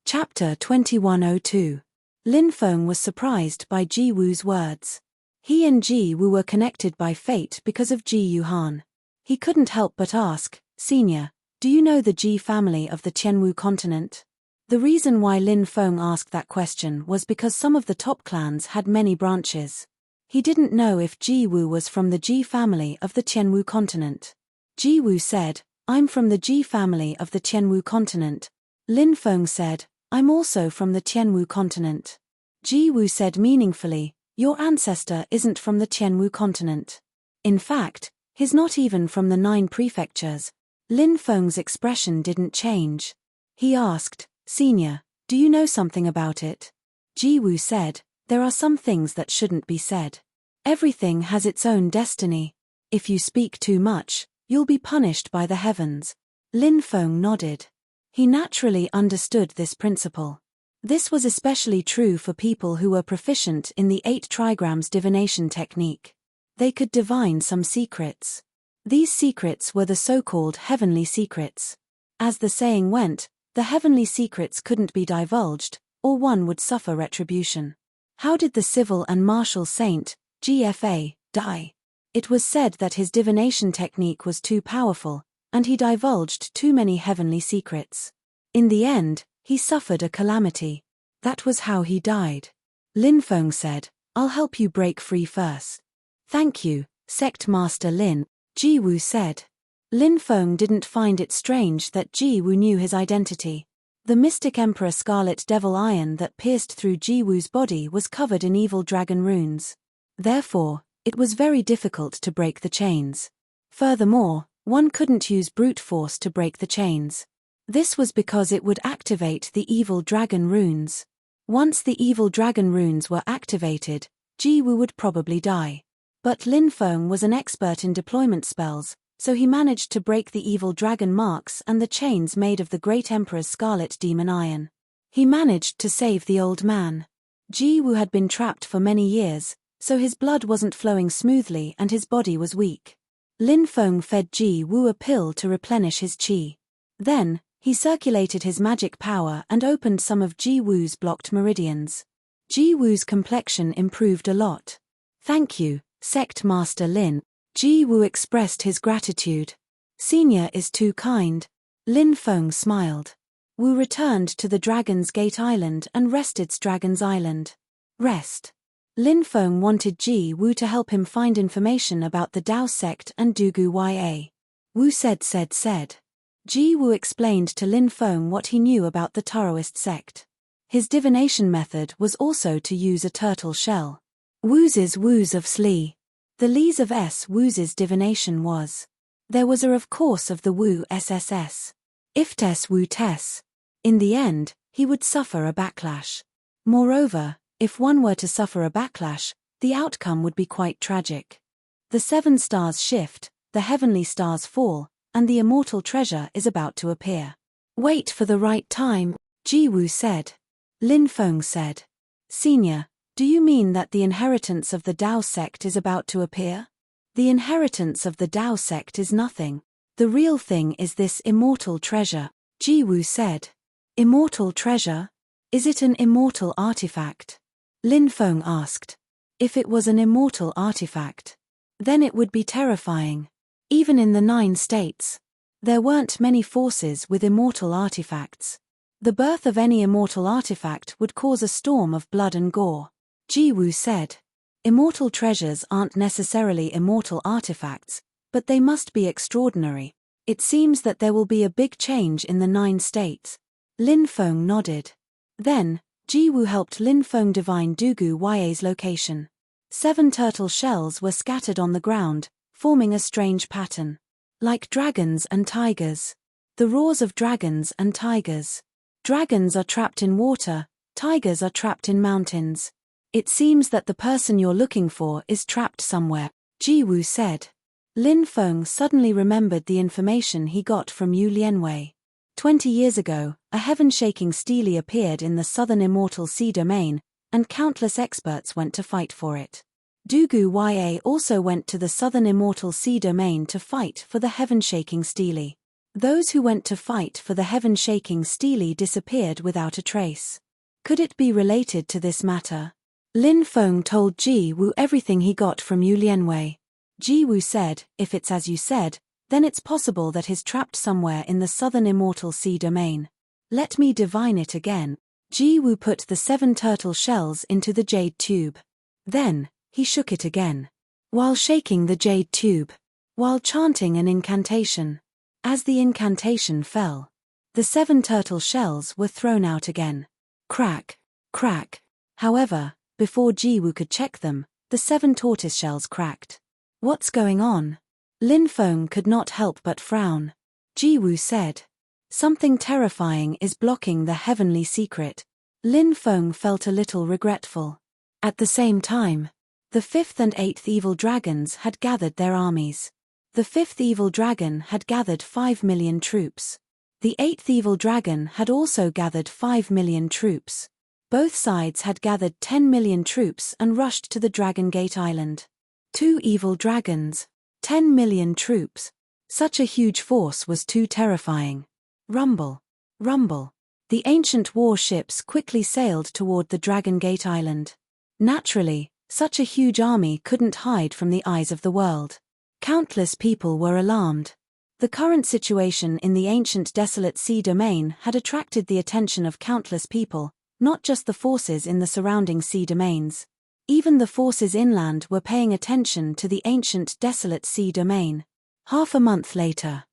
Chapter 2102. Lin Feng was surprised by Ji Wu's words. He and Ji Wu were connected by fate because of Ji Yuhan. He couldn't help but ask, "Senior, do you know the Ji family of the Tianwu continent?" The reason why Lin Feng asked that question was because some of the top clans had many branches. He didn't know if Ji Wu was from the Ji family of the Tianwu continent. Ji Wu said, "I'm from the Ji family of the Tianwu continent." Lin Feng said, "I'm also from the Tianwu continent." Ji Wu said meaningfully, "Your ancestor isn't from the Tianwu continent. In fact, he's not even from the 9 prefectures." Lin Feng's expression didn't change. He asked, "Senior, do you know something about it?" Ji Wu said, "There are some things that shouldn't be said. Everything has its own destiny. If you speak too much, you'll be punished by the heavens." Lin Feng nodded. He naturally understood this principle. This was especially true for people who were proficient in the 8 trigrams divination technique. They could divine some secrets. These secrets were the so-called heavenly secrets. As the saying went, the heavenly secrets couldn't be divulged, or one would suffer retribution. How did the civil and martial saint, GFA, die? It was said that his divination technique was too powerful, and he divulged too many heavenly secrets. In the end, he suffered a calamity. That was how he died. Lin Feng said, "I'll help you break free first." "Thank you, Sect Master Lin," Ji Wu said. Lin Feng didn't find it strange that Ji Wu knew his identity. The mystic Emperor Scarlet Devil Iron that pierced through Ji Wu's body was covered in evil dragon runes. Therefore, it was very difficult to break the chains. Furthermore, one couldn't use brute force to break the chains. This was because it would activate the evil dragon runes. Once the evil dragon runes were activated, Ji Wu would probably die. But Lin Feng was an expert in deployment spells, so he managed to break the evil dragon marks and the chains made of the great Emperor's scarlet demon iron. He managed to save the old man. Ji Wu had been trapped for many years, so his blood wasn't flowing smoothly and his body was weak. Lin Feng fed Ji Wu a pill to replenish his qi. Then, he circulated his magic power and opened some of Ji Wu's blocked meridians. Ji Wu's complexion improved a lot. "Thank you, Sect Master Lin." Ji Wu expressed his gratitude. "Senior is too kind." Lin Feng smiled. Wu returned to the Dragon's Gate Island and rested Dragon's Island. Rest. Lin Feng wanted Ji Wu to help him find information about the Dao sect and Dugu Ya. Wu said. Ji Wu explained to Lin Feng what he knew about the Taoist sect. His divination method was also to use a turtle shell. Wu's Woos of Sli. The Lees of S. Wu's divination was. There was a of course of the Wu SSS. If Tess Wu Tess. In the end, he would suffer a backlash. Moreover, if one were to suffer a backlash, the outcome would be quite tragic. The 7 stars shift, the heavenly stars fall, and the immortal treasure is about to appear. "Wait for the right time," Ji Wu said. Lin Feng said, "Senior, do you mean that the inheritance of the Dao sect is about to appear?" "The inheritance of the Dao sect is nothing. The real thing is this immortal treasure," Ji Wu said. "Immortal treasure? Is it an immortal artifact?" Lin Feng asked. If it was an immortal artifact, then it would be terrifying. Even in the 9 states, there weren't many forces with immortal artifacts. The birth of any immortal artifact would cause a storm of blood and gore. Ji Wu said, "Immortal treasures aren't necessarily immortal artifacts, but they must be extraordinary. It seems that there will be a big change in the 9 states." Lin Feng nodded. Then, Ji Wu helped Lin Feng divine Dugu Ya's location. 7 turtle shells were scattered on the ground, forming a strange pattern. Like dragons and tigers. The roars of dragons and tigers. Dragons are trapped in water, tigers are trapped in mountains. It seems that the person you're looking for is trapped somewhere, Ji Wu said. Lin Feng suddenly remembered the information he got from Yu Lianwei. 20 years ago, a heaven-shaking stele appeared in the southern immortal sea domain, and countless experts went to fight for it. Dugu Ya also went to the southern immortal sea domain to fight for the heaven-shaking Steely. Those who went to fight for the heaven-shaking Steely disappeared without a trace. Could it be related to this matter? Lin Feng told Ji Wu everything he got from Yu Lianwei. Ji Wu said, if it's as you said, then it's possible that he's trapped somewhere in the southern immortal sea domain. Let me divine it again. Ji Wu put the 7 turtle shells into the jade tube. Then, he shook it again. While shaking the jade tube. While chanting an incantation. As the incantation fell, the 7 turtle shells were thrown out again. Crack, crack. However, before Ji Wu could check them, the 7 tortoise shells cracked. What's going on? Lin Feng could not help but frown. Ji Wu said. Something terrifying is blocking the heavenly secret. Lin Feng felt a little regretful. At the same time, the 5th and 8th evil dragons had gathered their armies. The 5th evil dragon had gathered 5 million troops. The 8th evil dragon had also gathered 5 million troops. Both sides had gathered 10 million troops and rushed to the Dragon Gate Island. 2 evil dragons, 10 million troops. Such a huge force was too terrifying. Rumble, rumble. The ancient warships quickly sailed toward the Dragon Gate Island. Naturally, such a huge army couldn't hide from the eyes of the world. Countless people were alarmed. The current situation in the ancient desolate sea domain had attracted the attention of countless people, not just the forces in the surrounding sea domains. Even the forces inland were paying attention to the ancient desolate sea domain. Half a month later,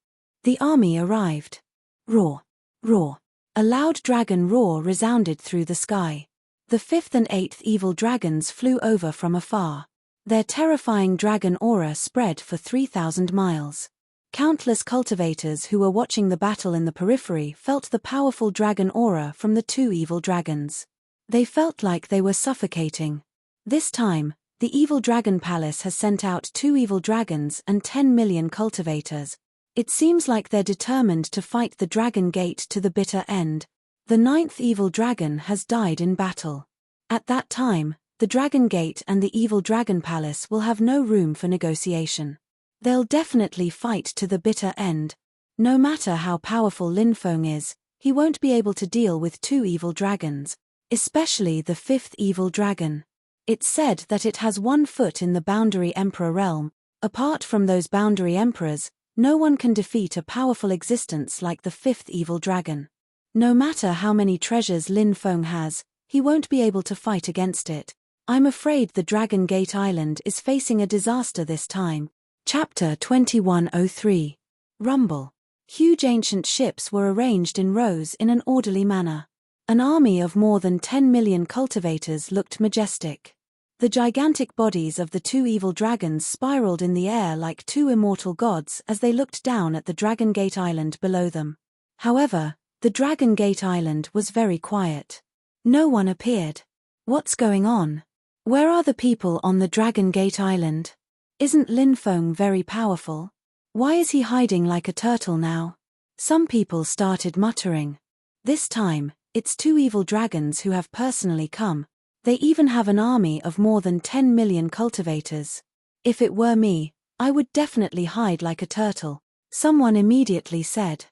the army arrived. Roar, roar. A loud dragon roar resounded through the sky. The 5th and 8th evil dragons flew over from afar. Their terrifying dragon aura spread for 3,000 miles. Countless cultivators who were watching the battle in the periphery felt the powerful dragon aura from the 2 evil dragons. They felt like they were suffocating. This time, the evil dragon palace has sent out 2 evil dragons and 10 million cultivators. It seems like they're determined to fight the Dragon Gate to the bitter end. The 9th evil dragon has died in battle. At that time, the Dragon Gate and the evil dragon palace will have no room for negotiation. They'll definitely fight to the bitter end. No matter how powerful Lin Feng is, he won't be able to deal with 2 evil dragons, especially the 5th evil dragon. It's said that it has 1 foot in the Boundary Emperor realm. Apart from those Boundary Emperors, no one can defeat a powerful existence like the 5th evil dragon. No matter how many treasures Lin Feng has, he won't be able to fight against it. I'm afraid the Dragon Gate Island is facing a disaster this time. Chapter 2103. Rumble. Huge ancient ships were arranged in rows in an orderly manner. An army of more than 10 million cultivators looked majestic. The gigantic bodies of the 2 evil dragons spiraled in the air like 2 immortal gods as they looked down at the Dragon Gate Island below them. However, the Dragon Gate Island was very quiet. No one appeared. What's going on? Where are the people on the Dragon Gate Island? Isn't Lin Feng very powerful? Why is he hiding like a turtle now? Some people started muttering. This time, it's 2 evil dragons who have personally come. They even have an army of more than 10 million cultivators. If it were me, I would definitely hide like a turtle, someone immediately said.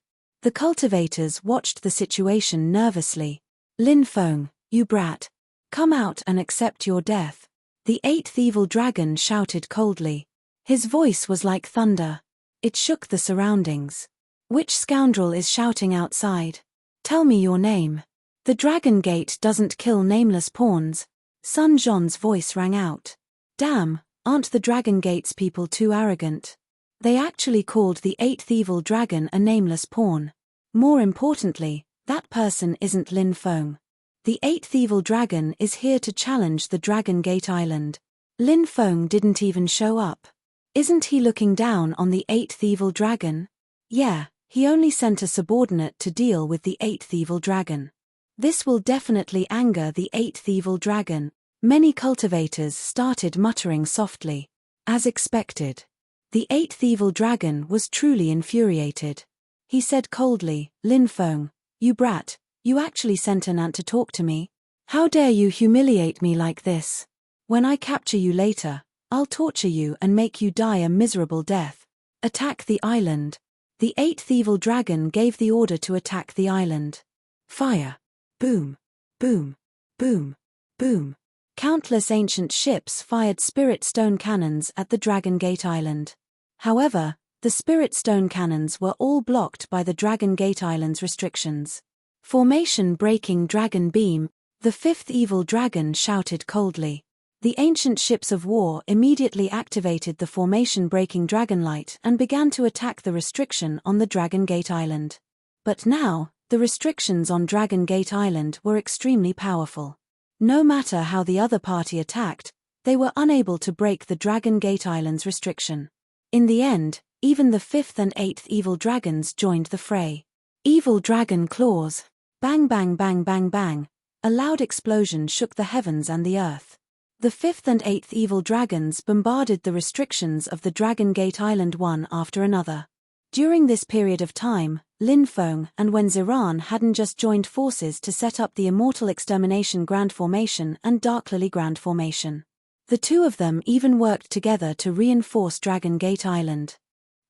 The cultivators watched the situation nervously. Lin Feng, you brat. Come out and accept your death. The 8th evil dragon shouted coldly. His voice was like thunder. It shook the surroundings. Which scoundrel is shouting outside? Tell me your name. The Dragon Gate doesn't kill nameless pawns. Sun Zhon's voice rang out. Damn, aren't the Dragon Gate's people too arrogant? They actually called the 8th evil dragon a nameless pawn. More importantly, that person isn't Lin Feng. The 8th evil dragon is here to challenge the Dragon Gate Island. Lin Feng didn't even show up. Isn't he looking down on the 8th evil dragon? Yeah, he only sent a subordinate to deal with the 8th evil dragon. This will definitely anger the 8th evil dragon. Many cultivators started muttering softly. As expected. The 8th evil dragon was truly infuriated. He said coldly, Lin Feng, you brat, you actually sent an ant to talk to me? How dare you humiliate me like this? When I capture you later, I'll torture you and make you die a miserable death. Attack the island. The 8th evil dragon gave the order to attack the island. Fire. Boom. Boom. Boom. Boom. Countless ancient ships fired spirit stone cannons at the Dragon Gate Island. However, the spirit stone cannons were all blocked by the Dragon Gate Island's restrictions. Formation breaking dragon beam, the 5th evil dragon shouted coldly. The ancient ships of war immediately activated the formation-breaking dragonlight and began to attack the restriction on the Dragon Gate Island. But now, the restrictions on Dragon Gate Island were extremely powerful. No matter how the other party attacked, they were unable to break the Dragon Gate Island's restriction. In the end, even the 5th and 8th evil dragons joined the fray. Evil dragon claws. Bang bang bang bang bang. A loud explosion shook the heavens and the earth. The 5th and 8th evil dragons bombarded the restrictions of the Dragon Gate Island one after another. During this period of time, Lin Feng and Wen Ziran hadn't just joined forces to set up the Immortal Extermination Grand Formation and Dark Lily Grand Formation. The two of them even worked together to reinforce Dragon Gate Island.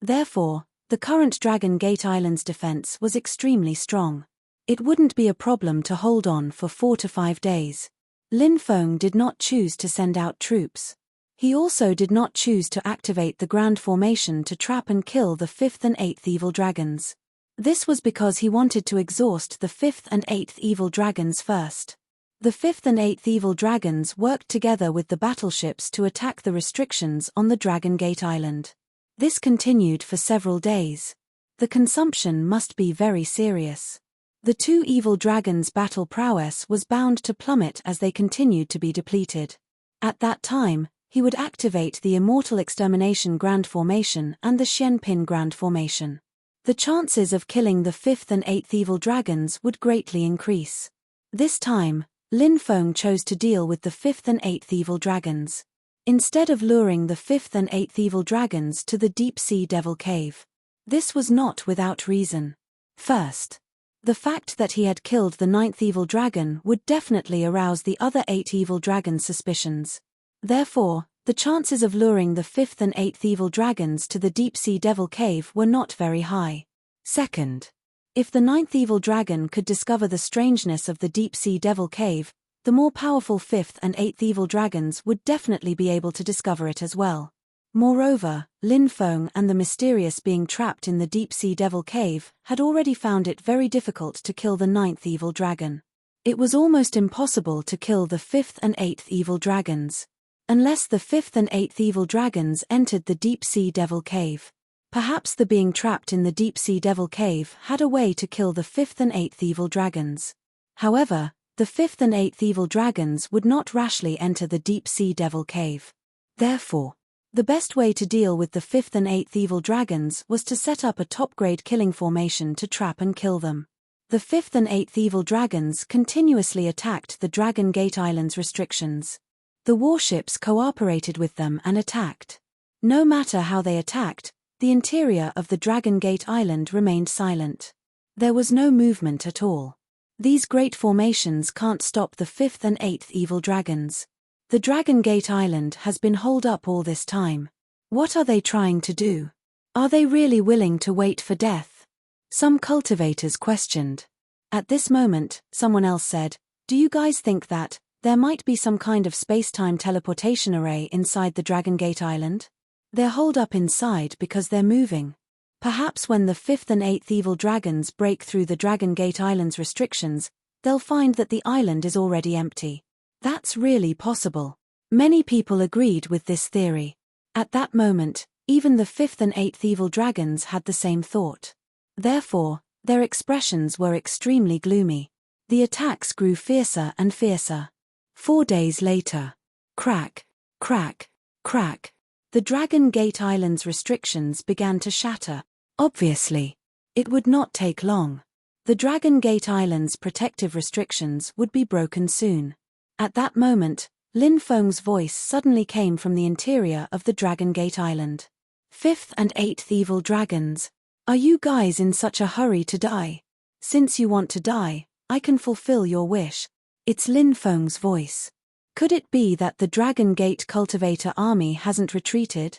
Therefore, the current Dragon Gate Island's defense was extremely strong. It wouldn't be a problem to hold on for 4 to 5 days. Lin Feng did not choose to send out troops. He also did not choose to activate the Grand Formation to trap and kill the 5th and 8th evil dragons. This was because he wanted to exhaust the 5th and 8th evil dragons first. The 5th and 8th evil dragons worked together with the battleships to attack the restrictions on the Dragon Gate Island. This continued for several days. The consumption must be very serious. The two evil dragons' battle prowess was bound to plummet as they continued to be depleted. At that time, he would activate the Immortal Extermination Grand Formation and the Xianpin Grand Formation. The chances of killing the 5th and 8th evil dragons would greatly increase. This time, Lin Feng chose to deal with the 5th and 8th evil dragons. Instead of luring the 5th and 8th evil dragons to the deep-sea devil cave. This was not without reason. First, the fact that he had killed the 9th evil dragon would definitely arouse the other 8 evil dragons' suspicions. Therefore, the chances of luring the 5th and 8th evil dragons to the deep-sea devil cave were not very high. Second, if the 9th evil dragon could discover the strangeness of the deep-sea devil cave, the more powerful 5th and 8th evil dragons would definitely be able to discover it as well. Moreover, Lin Feng and the mysterious being trapped in the deep-sea devil cave had already found it very difficult to kill the 9th evil dragon. It was almost impossible to kill the 5th and 8th evil dragons. Unless the 5th and 8th evil dragons entered the deep-sea devil cave. Perhaps the being trapped in the deep-sea devil cave had a way to kill the 5th and 8th evil dragons. However, the 5th and 8th evil dragons would not rashly enter the deep-sea devil cave. Therefore, the best way to deal with the 5th and 8th evil dragons was to set up a top-grade killing formation to trap and kill them. The 5th and 8th evil dragons continuously attacked the Dragon Gate Island's restrictions. The warships cooperated with them and attacked. No matter how they attacked, the interior of the Dragon Gate Island remained silent. There was no movement at all. These great formations can't stop the 5th and 8th evil dragons. The Dragon Gate Island has been holed up all this time. What are they trying to do? Are they really willing to wait for death? Some cultivators questioned. At this moment, someone else said, "Do you guys think that there might be some kind of space-time teleportation array inside the Dragon Gate Island? They're holed up inside because they're moving. Perhaps when the 5th and 8th evil dragons break through the Dragon Gate Island's restrictions, they'll find that the island is already empty." That's really possible. Many people agreed with this theory. At that moment, even the 5th and 8th evil dragons had the same thought. Therefore, their expressions were extremely gloomy. The attacks grew fiercer and fiercer. 4 days later. Crack, crack, crack. The Dragon Gate Island's restrictions began to shatter. Obviously, it would not take long. The Dragon Gate Island's protective restrictions would be broken soon. At that moment, Lin Feng's voice suddenly came from the interior of the Dragon Gate Island. 5th and 8th evil dragons. Are you guys in such a hurry to die? Since you want to die, I can fulfill your wish. It's Lin Feng's voice. Could it be that the Dragon Gate cultivator army hasn't retreated?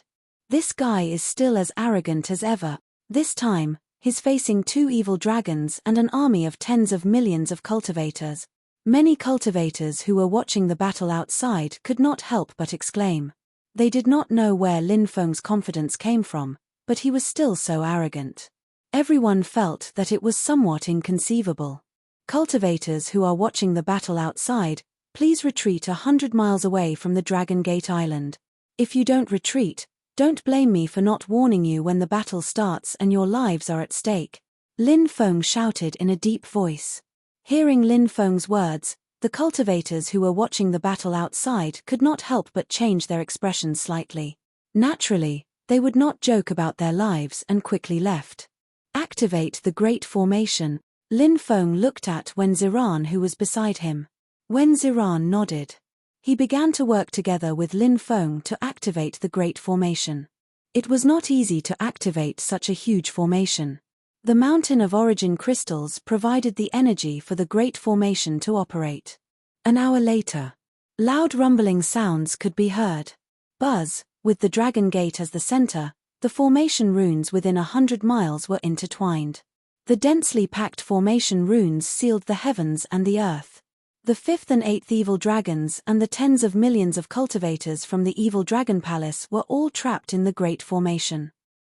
This guy is still as arrogant as ever. This time, he's facing 2 evil dragons and an army of tens of millions of cultivators. Many cultivators who were watching the battle outside could not help but exclaim. They did not know where Lin Feng's confidence came from, but he was still so arrogant. Everyone felt that it was somewhat inconceivable. Cultivators who are watching the battle outside, please retreat 100 miles away from the Dragon Gate Island. If you don't retreat, don't blame me for not warning you when the battle starts and your lives are at stake. Lin Feng shouted in a deep voice. Hearing Lin Feng's words, the cultivators who were watching the battle outside could not help but change their expressions slightly. Naturally, they would not joke about their lives and quickly left. Activate the Great Formation, Lin Feng looked at Wen Ziran who was beside him. Wen Ziran nodded. He began to work together with Lin Feng to activate the Great Formation. It was not easy to activate such a huge formation. The mountain of origin crystals provided the energy for the Great Formation to operate. An hour later, loud rumbling sounds could be heard. Buzz, with the Dragon Gate as the center, the formation runes within 100 miles were intertwined. The densely packed formation runes sealed the heavens and the earth. The 5th and 8th evil dragons and the tens of millions of cultivators from the evil dragon palace were all trapped in the Great Formation.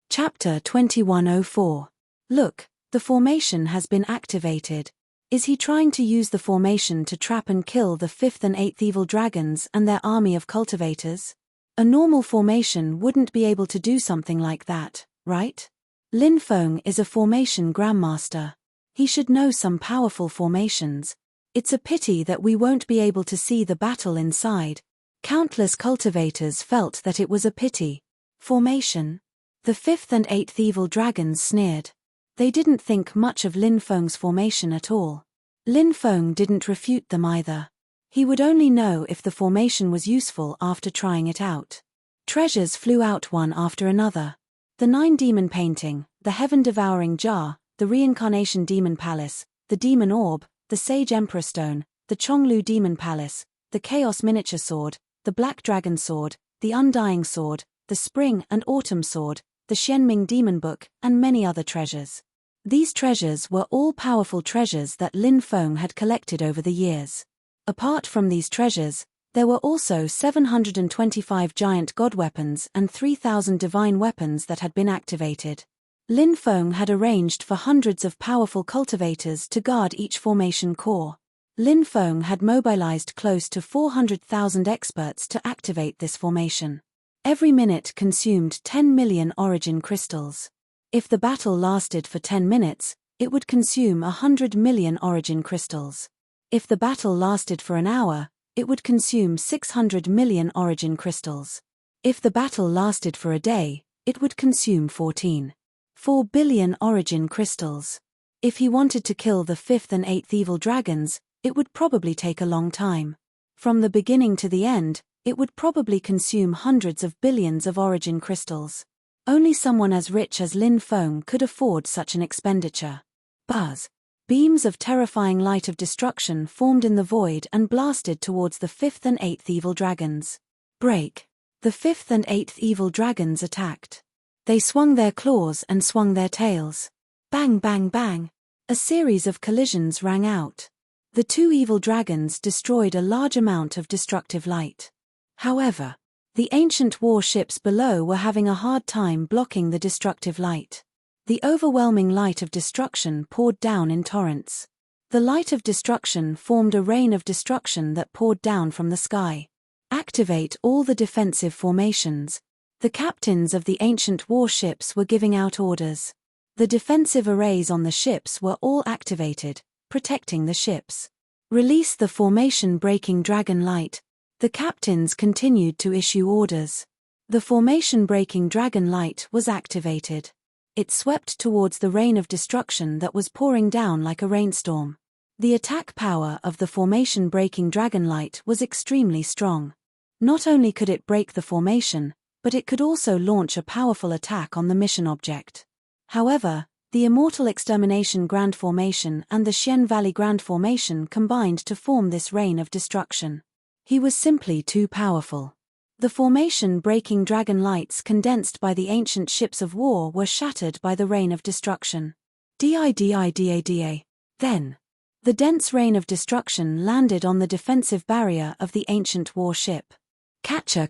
Chapter 2104. Look, the formation has been activated. Is he trying to use the formation to trap and kill the 5th and 8th evil dragons and their army of cultivators? A normal formation wouldn't be able to do something like that, right? Lin Feng is a formation grandmaster. He should know some powerful formations. It's a pity that we won't be able to see the battle inside. Countless cultivators felt that it was a pity. Formation? The 5th and 8th evil dragons sneered. They didn't think much of Lin Feng's formation at all. Lin Feng didn't refute them either. He would only know if the formation was useful after trying it out. Treasures flew out one after another. The 9 demon painting, the heaven-devouring jar, the reincarnation demon palace, the demon orb, the sage emperor stone, the Chonglu demon palace, the chaos miniature sword, the black dragon sword, the undying sword, the spring and autumn sword, the Xianming demon book, and many other treasures. These treasures were all powerful treasures that Lin Feng had collected over the years. Apart from these treasures, there were also 725 giant god weapons and 3,000 divine weapons that had been activated. Lin Feng had arranged for hundreds of powerful cultivators to guard each formation core. Lin Feng had mobilized close to 400,000 experts to activate this formation. Every minute consumed 10 million origin crystals. If the battle lasted for 10 minutes, it would consume 100 million origin crystals. If the battle lasted for an hour, it would consume 600 million origin crystals. If the battle lasted for a day, it would consume 4 billion origin crystals. If he wanted to kill the 5th and 8th evil dragons, it would probably take a long time. From the beginning to the end, it would probably consume hundreds of billions of origin crystals. Only someone as rich as Lin Feng could afford such an expenditure. Buzz. Beams of terrifying light of destruction formed in the void and blasted towards the 5th and 8th evil dragons. Break. The 5th and 8th evil dragons attacked. They swung their claws and swung their tails. Bang bang bang. A series of collisions rang out. The 2 evil dragons destroyed a large amount of destructive light. However, the ancient warships below were having a hard time blocking the destructive light. The overwhelming light of destruction poured down in torrents. The light of destruction formed a rain of destruction that poured down from the sky. Activate all the defensive formations. The captains of the ancient warships were giving out orders. The defensive arrays on the ships were all activated, protecting the ships. Release the formation-breaking dragon light. The captains continued to issue orders. The formation-breaking dragon light was activated. It swept towards the rain of destruction that was pouring down like a rainstorm. The attack power of the formation-breaking dragon light was extremely strong. Not only could it break the formation, but it could also launch a powerful attack on the mission object. However, The Immortal Extermination Grand Formation and the Xian Valley Grand Formation combined to form this rain of destruction. He was simply too powerful. The formation-breaking dragon lights condensed by the ancient ships of war were shattered by the rain of destruction. Dida. Then, the dense rain of destruction landed on the defensive barrier of the ancient warship. Catcher.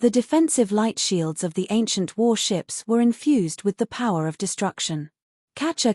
The defensive light shields of the ancient warships were infused with the power of destruction. Catcher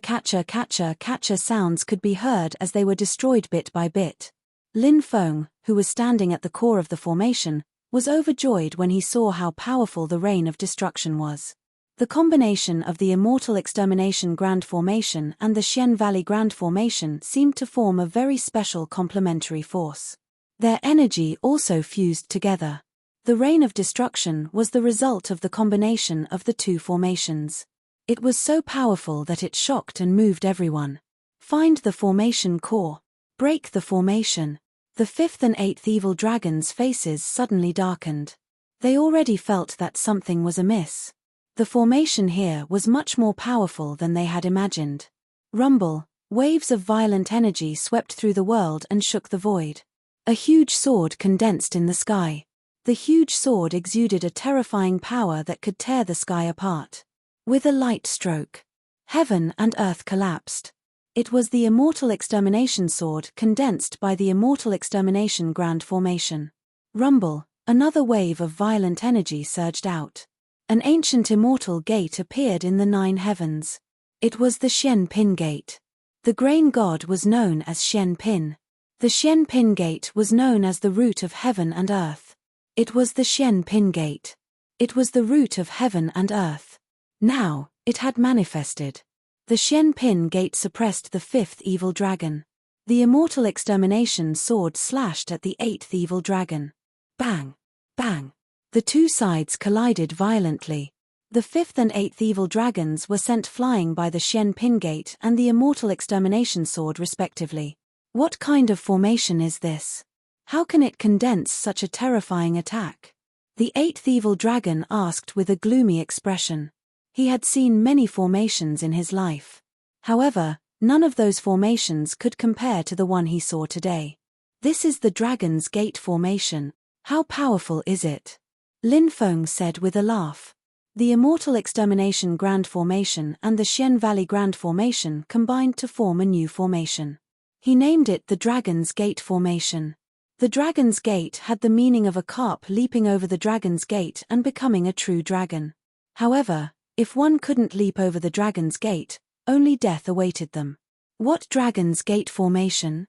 sounds could be heard as they were destroyed bit by bit. Lin Feng, who was standing at the core of the formation, was overjoyed when he saw how powerful the rain of destruction was. The combination of the Immortal Extermination Grand Formation and the Xian Valley Grand Formation seemed to form a very special complementary force. Their energy also fused together. The rain of destruction was the result of the combination of the two formations. It was so powerful that it shocked and moved everyone. Find the formation core. Break the formation. The 5th and 8th evil dragons' faces suddenly darkened. They already felt that something was amiss. The formation here was much more powerful than they had imagined. Rumble, waves of violent energy swept through the world and shook the void. A huge sword condensed in the sky. The huge sword exuded a terrifying power that could tear the sky apart. With a light stroke, heaven and earth collapsed. It was the Immortal Extermination Sword condensed by the Immortal Extermination Grand Formation. Rumble, another wave of violent energy surged out. An ancient immortal gate appeared in the 9 heavens. It was the Xian Pin Gate. The grain god was known as Xian Pin. The Xian Pin Gate was known as the root of heaven and earth. It was the Xian Pin Gate. It was the root of heaven and earth. Now, it had manifested. The Xian Pin Gate suppressed the 5th evil dragon. The Immortal Extermination Sword slashed at the 8th evil dragon. Bang! Bang! The two sides collided violently. The 5th and 8th evil dragons were sent flying by the Xian Pin Gate and the Immortal Extermination Sword respectively. What kind of formation is this? How can it condense such a terrifying attack? The 8th evil dragon asked with a gloomy expression. He had seen many formations in his life. However, none of those formations could compare to the one he saw today. This is the Dragon's Gate formation. How powerful is it? Lin Feng said with a laugh. The Immortal Extermination Grand Formation and the Xian Valley Grand Formation combined to form a new formation. He named it the Dragon's Gate formation. The Dragon's Gate had the meaning of a carp leaping over the Dragon's Gate and becoming a true dragon. However, if one couldn't leap over the Dragon's Gate, only death awaited them. What Dragon's Gate formation?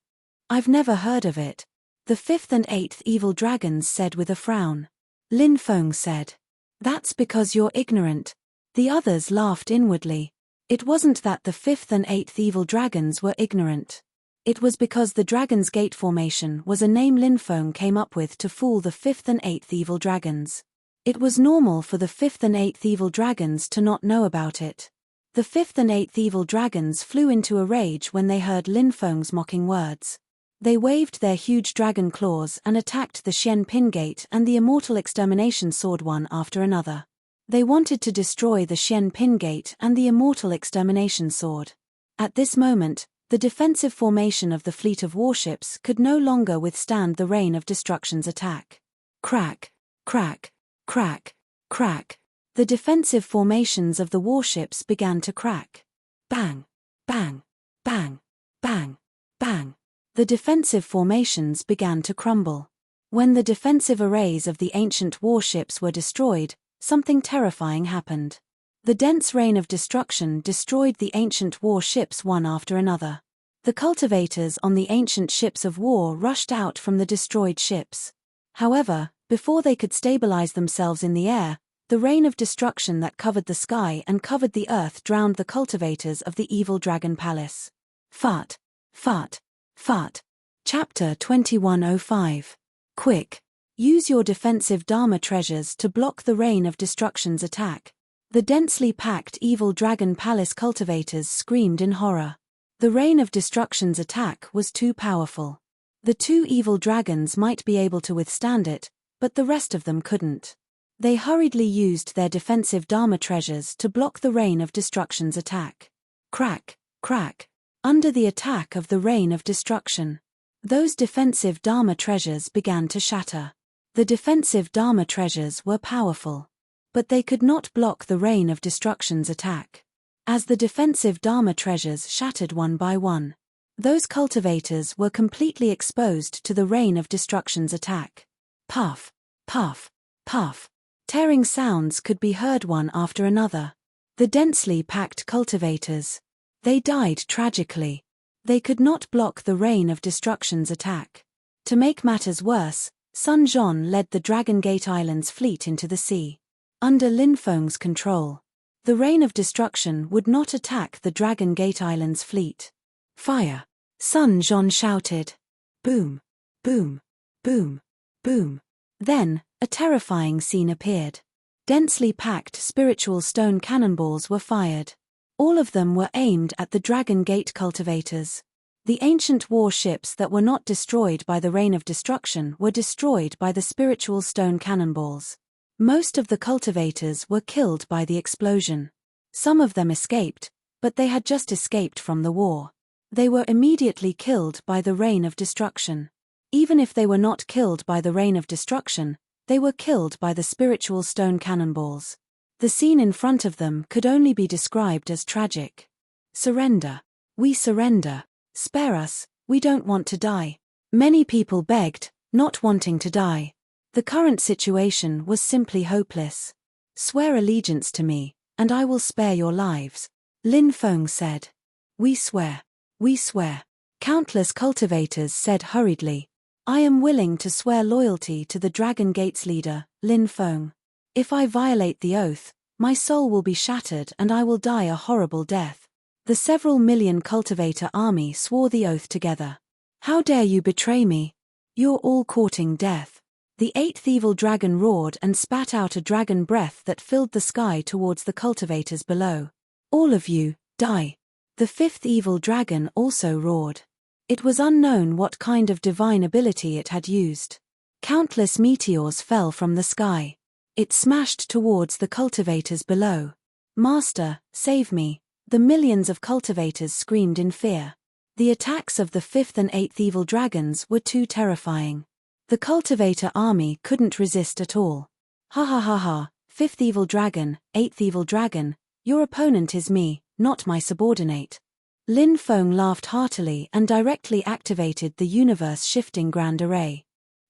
I've never heard of it. The 5th and 8th evil dragons said with a frown. Lin Feng said. That's because you're ignorant. The others laughed inwardly. It wasn't that the 5th and 8th evil dragons were ignorant. It was because the Dragon's Gate formation was a name Lin Feng came up with to fool the 5th and 8th evil dragons. It was normal for the 5th and 8th evil dragons to not know about it. The 5th and 8th evil dragons flew into a rage when they heard Lin Feng's mocking words. They waved their huge dragon claws and attacked the Xian Pin Gate and the Immortal Extermination Sword one after another. They wanted to destroy the Xian Pin Gate and the Immortal Extermination Sword. At this moment, the defensive formation of the fleet of warships could no longer withstand the rain of destruction's attack. Crack, crack, crack, crack. The defensive formations of the warships began to crack. Bang, bang, bang, bang, bang. The defensive formations began to crumble. When the defensive arrays of the ancient warships were destroyed, something terrifying happened. The dense rain of destruction destroyed the ancient warships one after another. The cultivators on the ancient ships of war rushed out from the destroyed ships. However, before they could stabilize themselves in the air, the rain of destruction that covered the sky and covered the earth drowned the cultivators of the evil dragon palace. Fart, fart, fart. Chapter 2105. Quick. Use your defensive Dharma treasures to block the rain of destruction's attack. The densely packed evil dragon palace cultivators screamed in horror. The rain of destruction's attack was too powerful. The two evil dragons might be able to withstand it, but the rest of them couldn't. They hurriedly used their defensive Dharma treasures to block the rain of destruction's attack. Crack, crack. Under the attack of the rain of destruction, those defensive Dharma treasures began to shatter. The defensive Dharma treasures were powerful, but they could not block the rain of destruction's attack. As the defensive Dharma treasures shattered one by one, those cultivators were completely exposed to the rain of destruction's attack. Puff, puff, puff. Tearing sounds could be heard one after another. The densely packed cultivators, they died tragically. They could not block the rain of destruction's attack. To make matters worse, Sun Jian led the Dragon Gate Islands fleet into the sea. Under Lin Feng's control, the rain of destruction would not attack the Dragon Gate Islands fleet. Fire! Sun Jian shouted. Boom! Boom! Boom! Boom! Then, a terrifying scene appeared. Densely packed spiritual stone cannonballs were fired. All of them were aimed at the Dragon Gate cultivators. The ancient warships that were not destroyed by the rain of destruction were destroyed by the spiritual stone cannonballs. Most of the cultivators were killed by the explosion. Some of them escaped, but they had just escaped from the war. They were immediately killed by the rain of destruction. Even if they were not killed by the rain of destruction, they were killed by the spiritual stone cannonballs. The scene in front of them could only be described as tragic. Surrender. We surrender. Spare us, we don't want to die. Many people begged, not wanting to die. The current situation was simply hopeless. Swear allegiance to me, and I will spare your lives, Lin Feng said. We swear. We swear. Countless cultivators said hurriedly. I am willing to swear loyalty to the Dragon Gate's leader, Lin Feng. If I violate the oath, my soul will be shattered and I will die a horrible death. The several million cultivator army swore the oath together. How dare you betray me? You're all courting death. The eighth evil dragon roared and spat out a dragon breath that filled the sky towards the cultivators below. All of you, die. The fifth evil dragon also roared. It was unknown what kind of divine ability it had used. Countless meteors fell from the sky. It smashed towards the cultivators below. Master, save me, the millions of cultivators screamed in fear. The attacks of the fifth and eighth evil dragons were too terrifying. The cultivator army couldn't resist at all. Ha ha ha ha, fifth evil dragon, eighth evil dragon, your opponent is me, not my subordinate. Lin Feng laughed heartily and directly activated the universe-shifting Grand Array.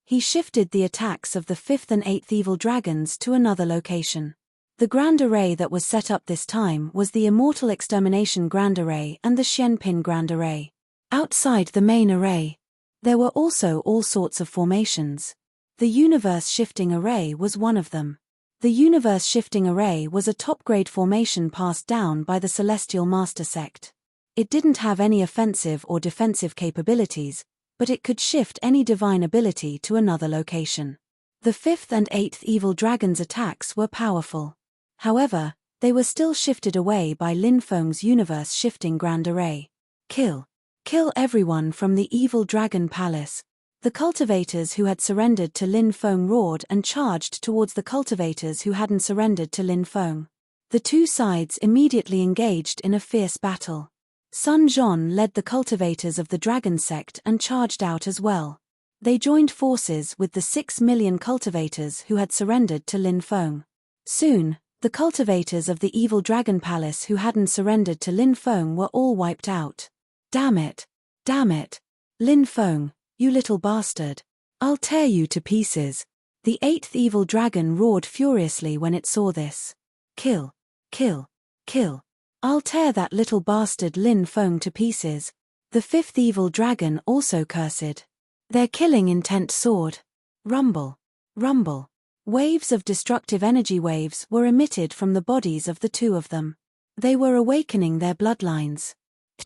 He shifted the attacks of the fifth and eighth evil dragons to another location. The Grand Array that was set up this time was the Immortal Extermination Grand Array and the Xianpin Grand Array. Outside the main array, there were also all sorts of formations. The Universe-Shifting Array was one of them. The Universe-Shifting Array was a top-grade formation passed down by the Celestial Master Sect. It didn't have any offensive or defensive capabilities, but it could shift any divine ability to another location. The fifth and eighth evil dragons' attacks were powerful. However, they were still shifted away by Lin Feng's universe-shifting Grand Array. Kill. Kill everyone from the evil dragon palace. The cultivators who had surrendered to Lin Feng roared and charged towards the cultivators who hadn't surrendered to Lin Feng. The two sides immediately engaged in a fierce battle. Sun Jian led the cultivators of the dragon sect and charged out as well. They joined forces with the 6 million cultivators who had surrendered to Lin Feng. Soon, the cultivators of the evil dragon palace who hadn't surrendered to Lin Feng were all wiped out. Damn it! Damn it! Lin Feng, you little bastard! I'll tear you to pieces! The eighth evil dragon roared furiously when it saw this. Kill! Kill! Kill! I'll tear that little bastard Lin Feng to pieces! The fifth evil dragon also cursed. Their killing intent soared. Rumble! Rumble! Waves of destructive energy waves were emitted from the bodies of the two of them. They were awakening their bloodlines.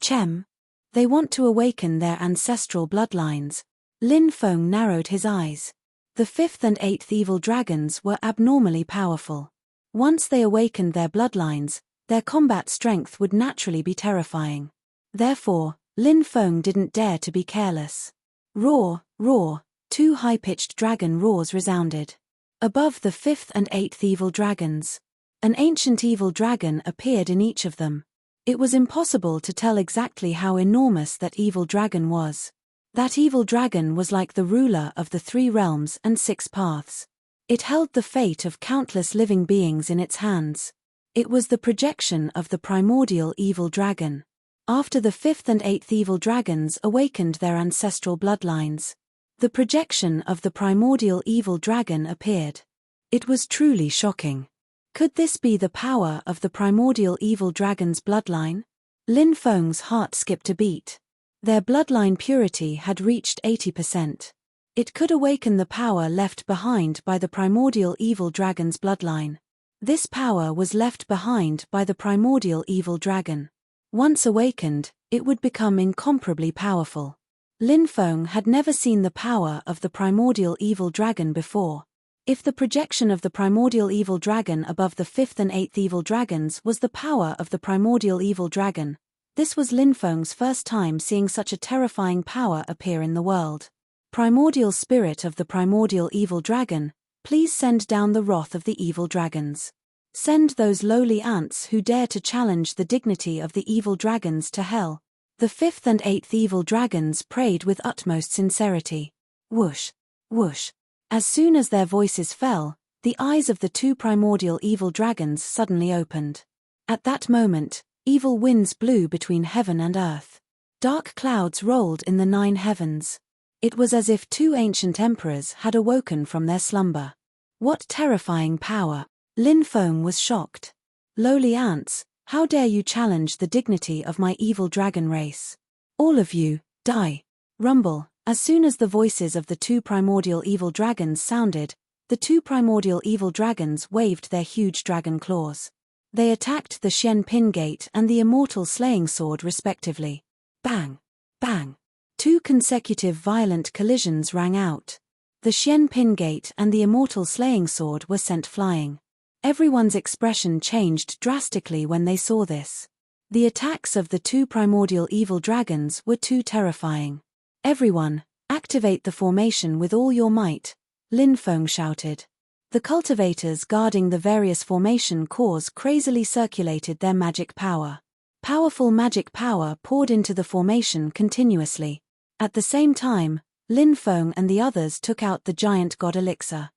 Chem. They want to awaken their ancestral bloodlines. Lin Feng narrowed his eyes. The fifth and eighth evil dragons were abnormally powerful. Once they awakened their bloodlines, their combat strength would naturally be terrifying. Therefore, Lin Feng didn't dare to be careless. Roar, roar, two high-pitched dragon roars resounded. Above the fifth and eighth evil dragons, an ancient evil dragon appeared in each of them. It was impossible to tell exactly how enormous that evil dragon was. That evil dragon was like the ruler of the 3 realms and 6 paths. It held the fate of countless living beings in its hands. It was the projection of the primordial evil dragon. After the 5th and 8th evil dragons awakened their ancestral bloodlines, the projection of the primordial evil dragon appeared. It was truly shocking. Could this be the power of the primordial evil dragon's bloodline? Lin Feng's heart skipped a beat. Their bloodline purity had reached 80%. It could awaken the power left behind by the primordial evil dragon's bloodline. This power was left behind by the primordial evil dragon. Once awakened, it would become incomparably powerful. Lin Feng had never seen the power of the primordial evil dragon before. If the projection of the primordial evil dragon above the 5th and 8th evil dragons was the power of the primordial evil dragon, this was Lin Feng's first time seeing such a terrifying power appear in the world. Primordial spirit of the primordial evil dragon, please send down the wrath of the evil dragons. Send those lowly ants who dare to challenge the dignity of the evil dragons to hell. The 5th and 8th evil dragons prayed with utmost sincerity. Whoosh, whoosh. As soon as their voices fell, the eyes of the 2 primordial evil dragons suddenly opened. At that moment, evil winds blew between heaven and earth. Dark clouds rolled in the 9 heavens. It was as if 2 ancient emperors had awoken from their slumber. What terrifying power! Lin Feng was shocked. Lowly ants, how dare you challenge the dignity of my evil dragon race? All of you, die! Rumble. As soon as the voices of the 2 primordial evil dragons sounded, the 2 primordial evil dragons waved their huge dragon claws. They attacked the Shen Pin Gate and the immortal slaying sword respectively. Bang! Bang! 2 consecutive violent collisions rang out. The Shen Pin Gate and the immortal slaying sword were sent flying. Everyone's expression changed drastically when they saw this. The attacks of the 2 primordial evil dragons were too terrifying. Everyone, activate the formation with all your might, Lin Feng shouted. The cultivators guarding the various formation cores crazily circulated their magic power. Powerful magic power poured into the formation continuously. At the same time, Lin Feng and the others took out the giant god elixir.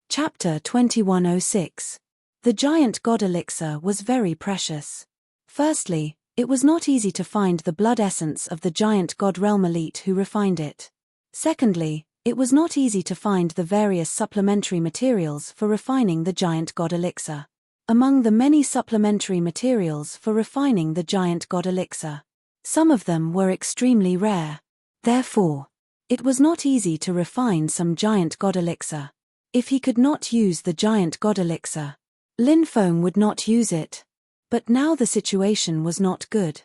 Chapter 2106. The giant god elixir was very precious. Firstly, it was not easy to find the blood essence of the giant god realm elite who refined it. Secondly, it was not easy to find the various supplementary materials for refining the giant god elixir. Among the many supplementary materials for refining the giant god elixir, some of them were extremely rare. Therefore, it was not easy to refine some giant god elixir. If he could not use the giant god elixir, Lin Feng would not use it. But now the situation was not good.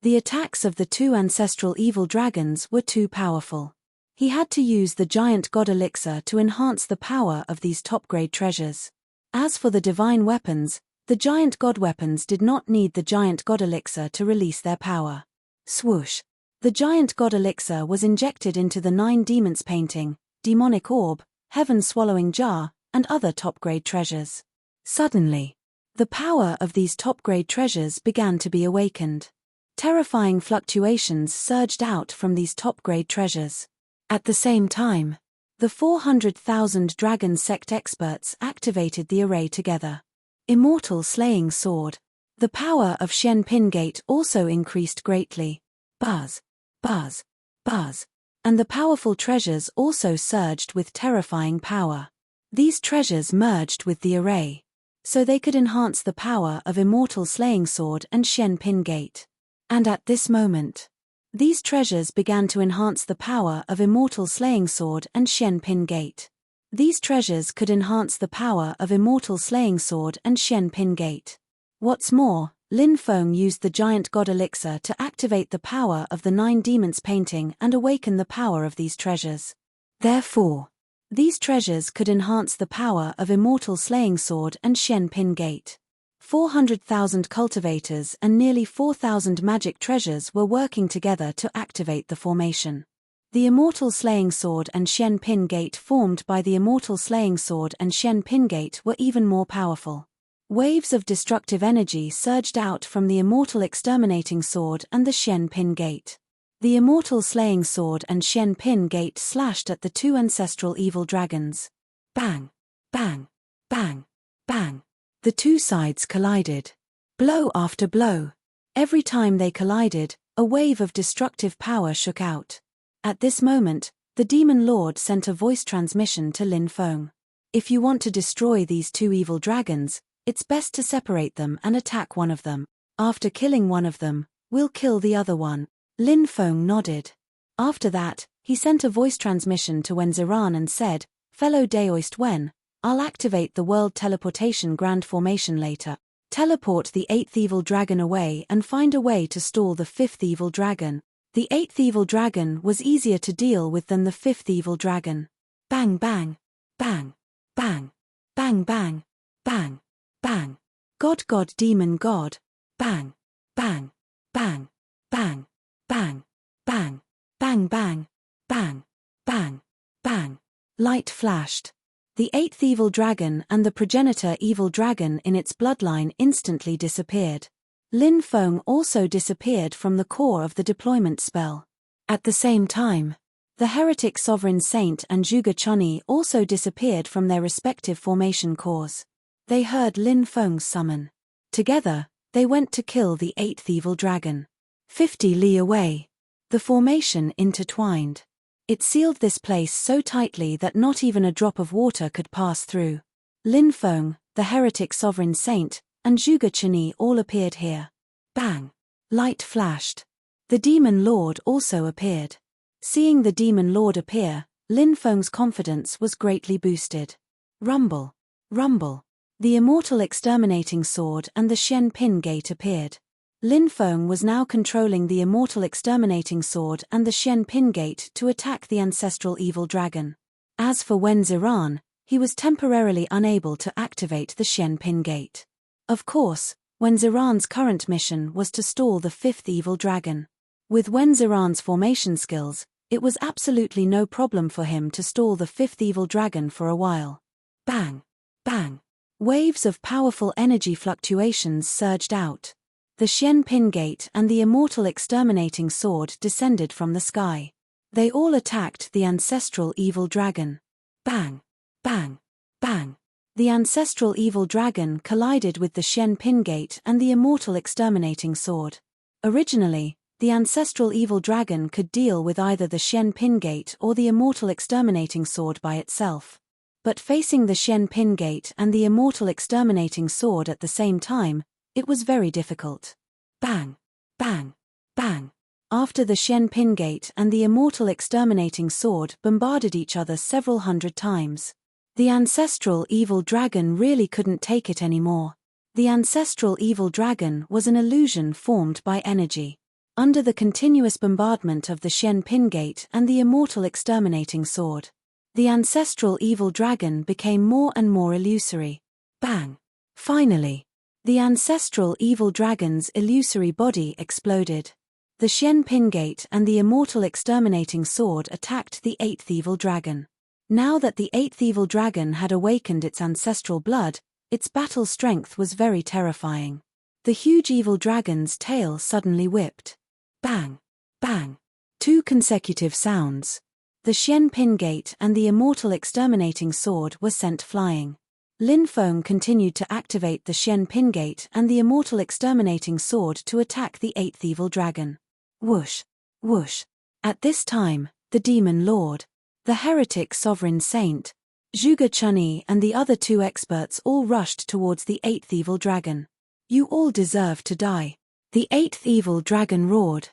The attacks of the 2 ancestral evil dragons were too powerful. He had to use the giant god elixir to enhance the power of these top-grade treasures. As for the divine weapons, the giant god weapons did not need the giant god elixir to release their power. Swoosh! The giant god elixir was injected into the 9 demons painting, demonic orb, heaven-swallowing jar, and other top-grade treasures. Suddenly, the power of these top-grade treasures began to be awakened. Terrifying fluctuations surged out from these top-grade treasures. At the same time, the 400,000 dragon sect experts activated the array together. Immortal slaying sword. The power of Shen Pin Gate also increased greatly. Buzz, buzz, buzz. And the powerful treasures also surged with terrifying power. These treasures merged with the array, so they could enhance the power of Immortal Slaying Sword and Shen Pin Gate. And at this moment, these treasures began to enhance the power of Immortal Slaying Sword and Shen Pin Gate. These treasures could enhance the power of Immortal Slaying Sword and Shen Pin Gate. What's more, Lin Feng used the giant god elixir to activate the power of the 9 demons painting and awaken the power of these treasures. Therefore, these treasures could enhance the power of Immortal Slaying Sword and Shen Pin Gate. 400,000 cultivators and nearly 4,000 magic treasures were working together to activate the formation. The Immortal Slaying Sword and Shen Pin Gate formed by the Immortal Slaying Sword and Shen Pin Gate were even more powerful. Waves of destructive energy surged out from the immortal exterminating sword and the Shen Pin Gate. The immortal slaying sword and Shen Pin Gate slashed at the two ancestral evil dragons. Bang! Bang! Bang! Bang! The two sides collided. Blow after blow. Every time they collided, a wave of destructive power shook out. At this moment, the Demon Lord sent a voice transmission to Lin Feng. If you want to destroy these two evil dragons, it's best to separate them and attack one of them. After killing one of them, we'll kill the other one. Lin Feng nodded. After that, he sent a voice transmission to Wen Ziran and said, "Fellow Daoist Wen, I'll activate the World Teleportation Grand Formation later. Teleport the 8th evil dragon away and find a way to stall the 5th evil dragon." The 8th evil dragon was easier to deal with than the 5th evil dragon. Bang bang. Bang. Bang. Bang bang. Bang. Bang. God God Demon God. Bang. Bang. Bang. Bang. Bang. Bang. Bang bang. Bang. Bang. Bang. Light flashed. The 8th evil dragon and the progenitor evil dragon in its bloodline instantly disappeared. Lin Feng also disappeared from the core of the deployment spell. At the same time, the heretic sovereign saint and Zhuge Chunyi also disappeared from their respective formation cores. They heard Lin Feng's summon. Together, they went to kill the 8th evil dragon. 50 li away. The formation intertwined. It sealed this place so tightly that not even a drop of water could pass through. Lin Feng, the heretic sovereign saint, and Zhuge Chunyi all appeared here. Bang! Light flashed. The Demon Lord also appeared. Seeing the Demon Lord appear, Lin Feng's confidence was greatly boosted. Rumble! Rumble! The immortal exterminating sword and the Shen Pin Gate appeared. Lin Feng was now controlling the immortal exterminating sword and the Shen Pin Gate to attack the ancestral evil dragon. As for Wen Ziran, he was temporarily unable to activate the Shen Pin Gate. Of course, Wen Ziran's current mission was to stall the 5th evil dragon. With Wen Ziran's formation skills, it was absolutely no problem for him to stall the 5th evil dragon for a while. Bang! Bang! Waves of powerful energy fluctuations surged out. The Shen Pin Gate and the immortal exterminating sword descended from the sky. They all attacked the ancestral evil dragon. Bang! Bang! Bang! The ancestral evil dragon collided with the Shen Pin Gate and the immortal exterminating sword. Originally, the ancestral evil dragon could deal with either the Shen Pin Gate or the immortal exterminating sword by itself. But facing the Shen Pin Gate and the immortal exterminating sword at the same time, it was very difficult. Bang! Bang! Bang! After the Shen Pin Gate and the immortal exterminating sword bombarded each other several hundred times, the ancestral evil dragon really couldn't take it anymore. The ancestral evil dragon was an illusion formed by energy. Under the continuous bombardment of the Shen Pin Gate and the immortal exterminating sword, the ancestral evil dragon became more and more illusory. Bang! Finally, the ancestral evil dragon's illusory body exploded. The Shen Pin Gate and the immortal exterminating sword attacked the 8th evil dragon. Now that the 8th evil dragon had awakened its ancestral blood, its battle strength was very terrifying. The huge evil dragon's tail suddenly whipped. Bang! Bang! 2 consecutive sounds. The Shen Pin Gate and the immortal exterminating sword were sent flying. Lin Feng continued to activate the Shen Pin Gate and the immortal exterminating sword to attack the 8th evil dragon. Whoosh! Whoosh! At this time, the Demon Lord, the heretic sovereign saint, Zhuge Chunyi and the other 2 experts all rushed towards the 8th evil dragon. "You all deserve to die." The 8th evil dragon roared.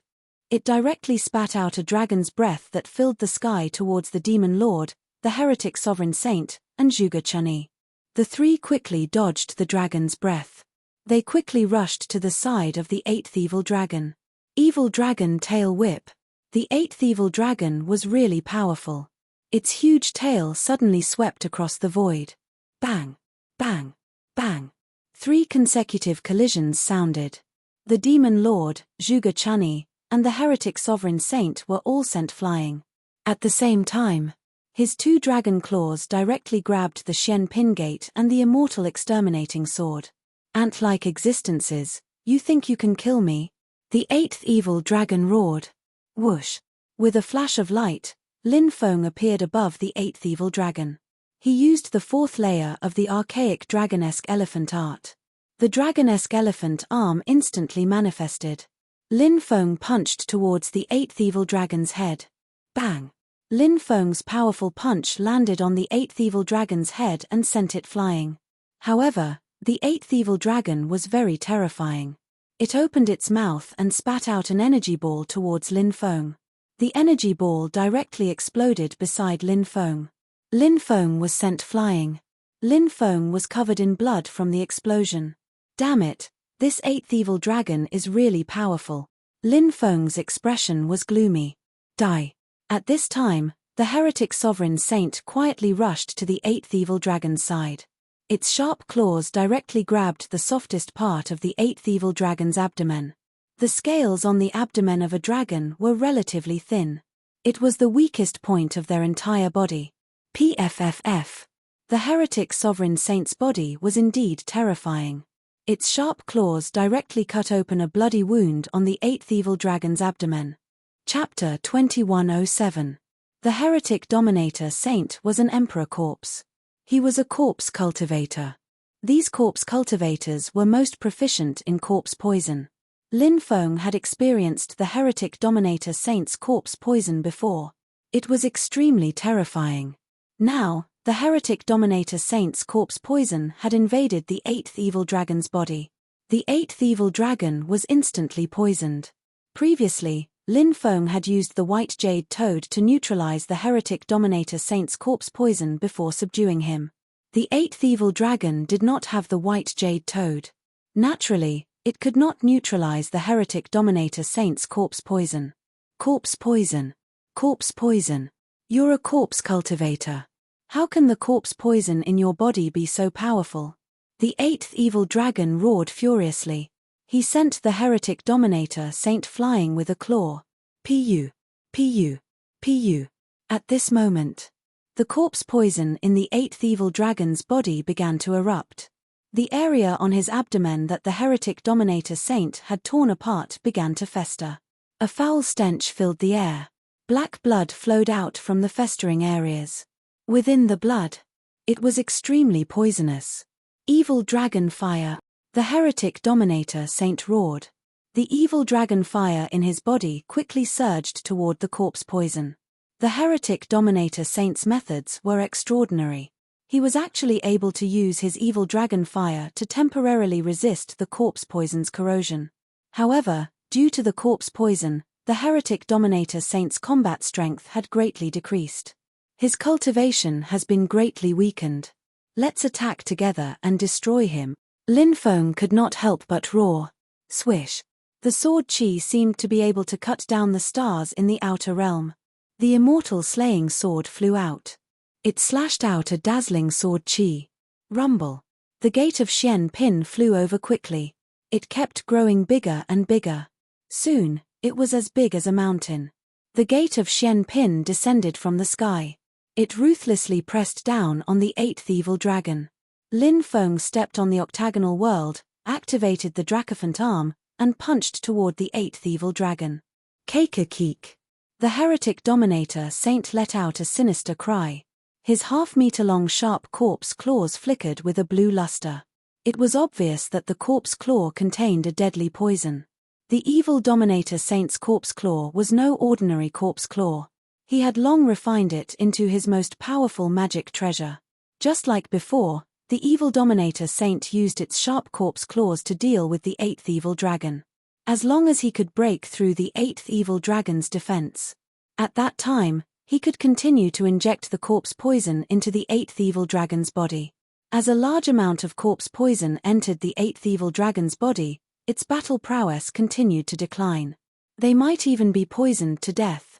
It directly spat out a dragon's breath that filled the sky towards the Demon Lord, the heretic sovereign saint, and Zhuge Chunyi. The 3 quickly dodged the dragon's breath. They quickly rushed to the side of the 8th evil dragon. Evil dragon tail whip. The 8th evil dragon was really powerful. Its huge tail suddenly swept across the void. Bang! Bang! Bang! 3 consecutive collisions sounded. The Demon Lord, Zhuge Chunyi, and the heretic sovereign saint were all sent flying. At the same time, his 2 dragon claws directly grabbed the Shen Pin Gate and the immortal exterminating sword. Ant-like existences, you think you can kill me? The eighth evil dragon roared. Whoosh! With a flash of light, Lin Feng appeared above the eighth evil dragon. He used the fourth layer of the archaic dragonesque elephant art. The dragonesque elephant arm instantly manifested. Lin Feng punched towards the eighth evil dragon's head. Bang! Lin Feng's powerful punch landed on the eighth evil dragon's head and sent it flying. However, the eighth evil dragon was very terrifying. It opened its mouth and spat out an energy ball towards Lin Feng. The energy ball directly exploded beside Lin Feng. Lin Feng was sent flying. Lin Feng was covered in blood from the explosion. Damn it, this eighth evil dragon is really powerful. Lin Feng's expression was gloomy. Die. At this time, the heretic sovereign saint quietly rushed to the eighth evil dragon's side. Its sharp claws directly grabbed the softest part of the eighth evil dragon's abdomen. The scales on the abdomen of a dragon were relatively thin. It was the weakest point of their entire body. PFFF. The heretic sovereign saint's body was indeed terrifying. Its sharp claws directly cut open a bloody wound on the eighth evil dragon's abdomen. Chapter 2107. The heretic dominator saint was an emperor corpse. He was a corpse cultivator. These corpse cultivators were most proficient in corpse poison. Lin Feng had experienced the heretic dominator saint's corpse poison before. It was extremely terrifying. Now, the heretic dominator saint's corpse poison had invaded the eighth evil dragon's body. The eighth evil dragon was instantly poisoned. Previously, Lin Feng had used the white jade toad to neutralize the heretic dominator saint's corpse poison before subduing him. The eighth evil dragon did not have the white jade toad. Naturally, it could not neutralize the heretic dominator saint's corpse poison. Corpse poison. Corpse poison. You're a corpse cultivator. How can the corpse poison in your body be so powerful? The eighth evil dragon roared furiously. He sent the heretic dominator saint flying with a claw. Pu. Pu. Pu. At this moment, the corpse poison in the eighth evil dragon's body began to erupt. The area on his abdomen that the heretic dominator saint had torn apart began to fester. A foul stench filled the air. Black blood flowed out from the festering areas. Within the blood, it was extremely poisonous. Evil dragon fire. The heretic dominator saint roared. The evil dragon fire in his body quickly surged toward the corpse poison. The heretic dominator saint's methods were extraordinary. He was actually able to use his evil dragon fire to temporarily resist the corpse poison's corrosion. However, due to the corpse poison, the heretic dominator saint's combat strength had greatly decreased. His cultivation has been greatly weakened. Let's attack together and destroy him. Lin Feng could not help but roar. Swish. The sword chi seemed to be able to cut down the stars in the outer realm. The immortal slaying sword flew out. It slashed out a dazzling sword chi. Rumble. The gate of Xian Pin flew over quickly. It kept growing bigger and bigger. Soon, it was as big as a mountain. The gate of Xian Pin descended from the sky. It ruthlessly pressed down on the eighth evil dragon. Lin Feng stepped on the octagonal world, activated the Dracophant arm, and punched toward the eighth evil dragon. Keik. The heretic dominator saint let out a sinister cry. His half-meter-long sharp corpse claws flickered with a blue luster. It was obvious that the corpse claw contained a deadly poison. The evil dominator saint's corpse claw was no ordinary corpse claw. He had long refined it into his most powerful magic treasure. Just like before, the evil dominator saint used its sharp corpse claws to deal with the eighth evil dragon. As long as he could break through the eighth evil dragon's defense. At that time, he could continue to inject the corpse poison into the eighth evil dragon's body. As a large amount of corpse poison entered the eighth evil dragon's body, its battle prowess continued to decline. They might even be poisoned to death.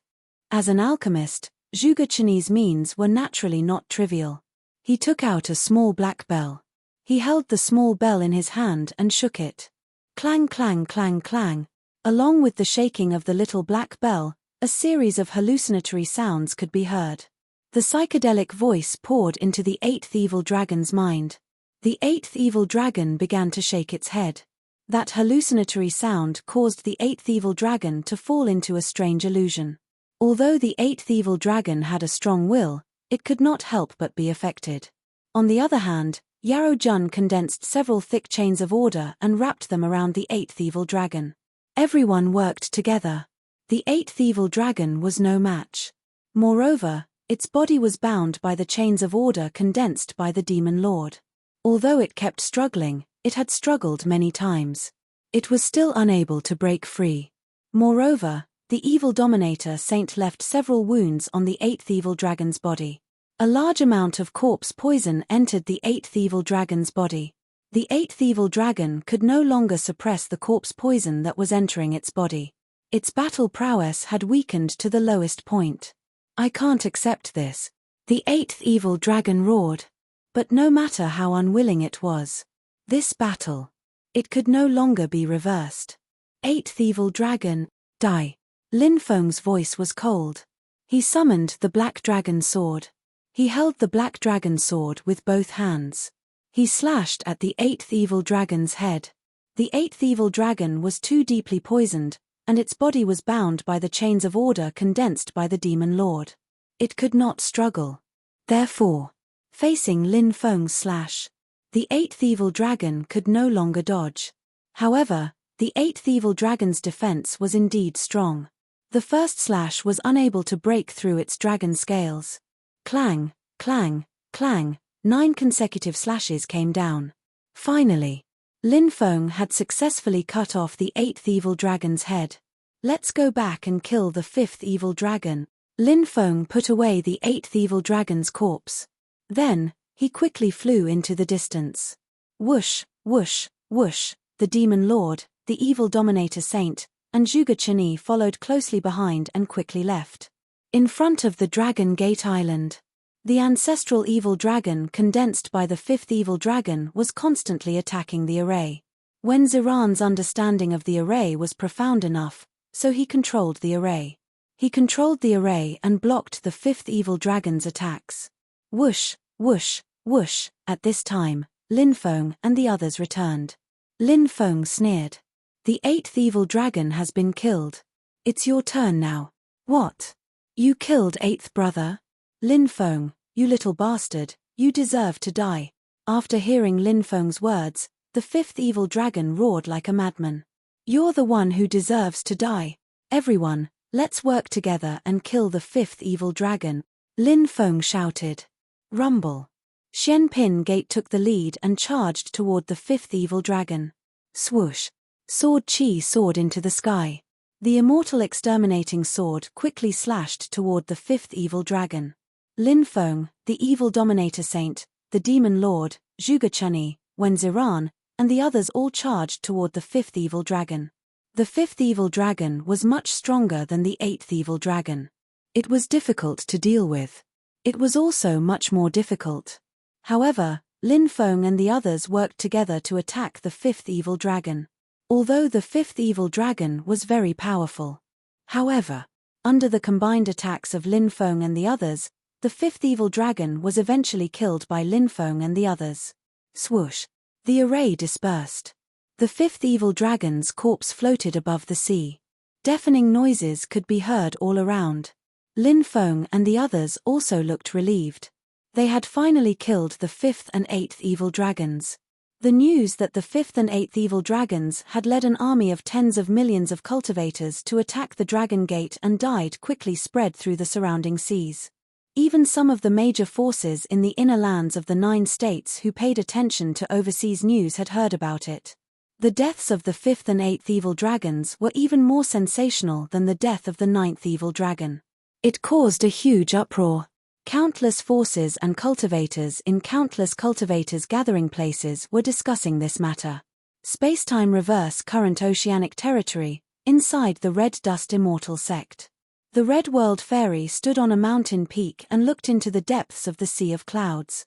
As an alchemist, Zhuge Chen's means were naturally not trivial. He took out a small black bell. He held the small bell in his hand and shook it. Clang clang clang clang. Along with the shaking of the little black bell, a series of hallucinatory sounds could be heard. The psychedelic voice poured into the eighth evil dragon's mind. The eighth evil dragon began to shake its head. That hallucinatory sound caused the eighth evil dragon to fall into a strange illusion. Although the eighth evil dragon had a strong will, it could not help but be affected. On the other hand, Yarrow Jun condensed several thick chains of order and wrapped them around the eighth evil dragon. Everyone worked together. The eighth evil dragon was no match. Moreover, its body was bound by the chains of order condensed by the demon lord. Although it kept struggling, it had struggled many times. It was still unable to break free. Moreover, the evil dominator saint left several wounds on the eighth evil dragon's body. A large amount of corpse poison entered the eighth evil dragon's body. The eighth evil dragon could no longer suppress the corpse poison that was entering its body. Its battle prowess had weakened to the lowest point. "I can't accept this," the eighth evil dragon roared. But no matter how unwilling it was, this battle, it could no longer be reversed. Eighth evil dragon, die. Lin Feng's voice was cold. He summoned the black dragon sword. He held the black dragon sword with both hands. He slashed at the eighth evil dragon's head. The eighth evil dragon was too deeply poisoned, and its body was bound by the chains of order condensed by the demon lord. It could not struggle. Therefore, facing Lin Feng's slash, the eighth evil dragon could no longer dodge. However, the eighth evil dragon's defense was indeed strong. The first slash was unable to break through its dragon scales. Clang, clang, clang, 9 consecutive slashes came down. Finally, Lin Feng had successfully cut off the eighth evil dragon's head. "Let's go back and kill the fifth evil dragon." Lin Feng put away the eighth evil dragon's corpse. Then, he quickly flew into the distance. Whoosh, whoosh, whoosh, the demon lord, the evil dominator saint, and Zhuge Cheni followed closely behind and quickly left. In front of the Dragon Gate Island, the ancestral evil dragon condensed by the fifth evil dragon was constantly attacking the array. Wen Ziran's understanding of the array was profound enough, so he controlled the array. He controlled the array and blocked the fifth evil dragon's attacks. Whoosh, whoosh, whoosh. At this time, Lin Feng and the others returned. Lin Feng sneered. "The eighth evil dragon has been killed. It's your turn now." "What? You killed eighth brother? Lin Feng, you little bastard, you deserve to die." After hearing Lin Feng's words, the fifth evil dragon roared like a madman. "You're the one who deserves to die. Everyone, let's work together and kill the fifth evil dragon," Lin Feng shouted. Rumble. Xian Pin Gate took the lead and charged toward the fifth evil dragon. Swoosh. Sword Chi soared into the sky. The immortal exterminating sword quickly slashed toward the fifth evil dragon. Lin Feng, the evil dominator saint, the demon lord, Zhuge Cheni, Wen Ziran, and the others all charged toward the fifth evil dragon. The fifth evil dragon was much stronger than the eighth evil dragon. It was difficult to deal with. It was also much more difficult. However, Lin Feng and the others worked together to attack the fifth evil dragon. Although the fifth evil dragon was very powerful. However, under the combined attacks of Lin Feng and the others, the fifth evil dragon was eventually killed by Lin Feng and the others. Swoosh. The array dispersed. The fifth evil dragon's corpse floated above the sea. Deafening noises could be heard all around. Lin Feng and the others also looked relieved. They had finally killed the fifth and eighth evil dragons. The news that the fifth and eighth evil dragons had led an army of tens of millions of cultivators to attack the Dragon Gate and died quickly spread through the surrounding seas. Even some of the major forces in the inner lands of the 9 states who paid attention to overseas news had heard about it. The deaths of the fifth and eighth evil dragons were even more sensational than the death of the ninth evil dragon. It caused a huge uproar. Countless forces and cultivators in countless cultivators' gathering places were discussing this matter. Spacetime reverse current oceanic territory, inside the Red Dust Immortal sect. The Red World Fairy stood on a mountain peak and looked into the depths of the Sea of Clouds.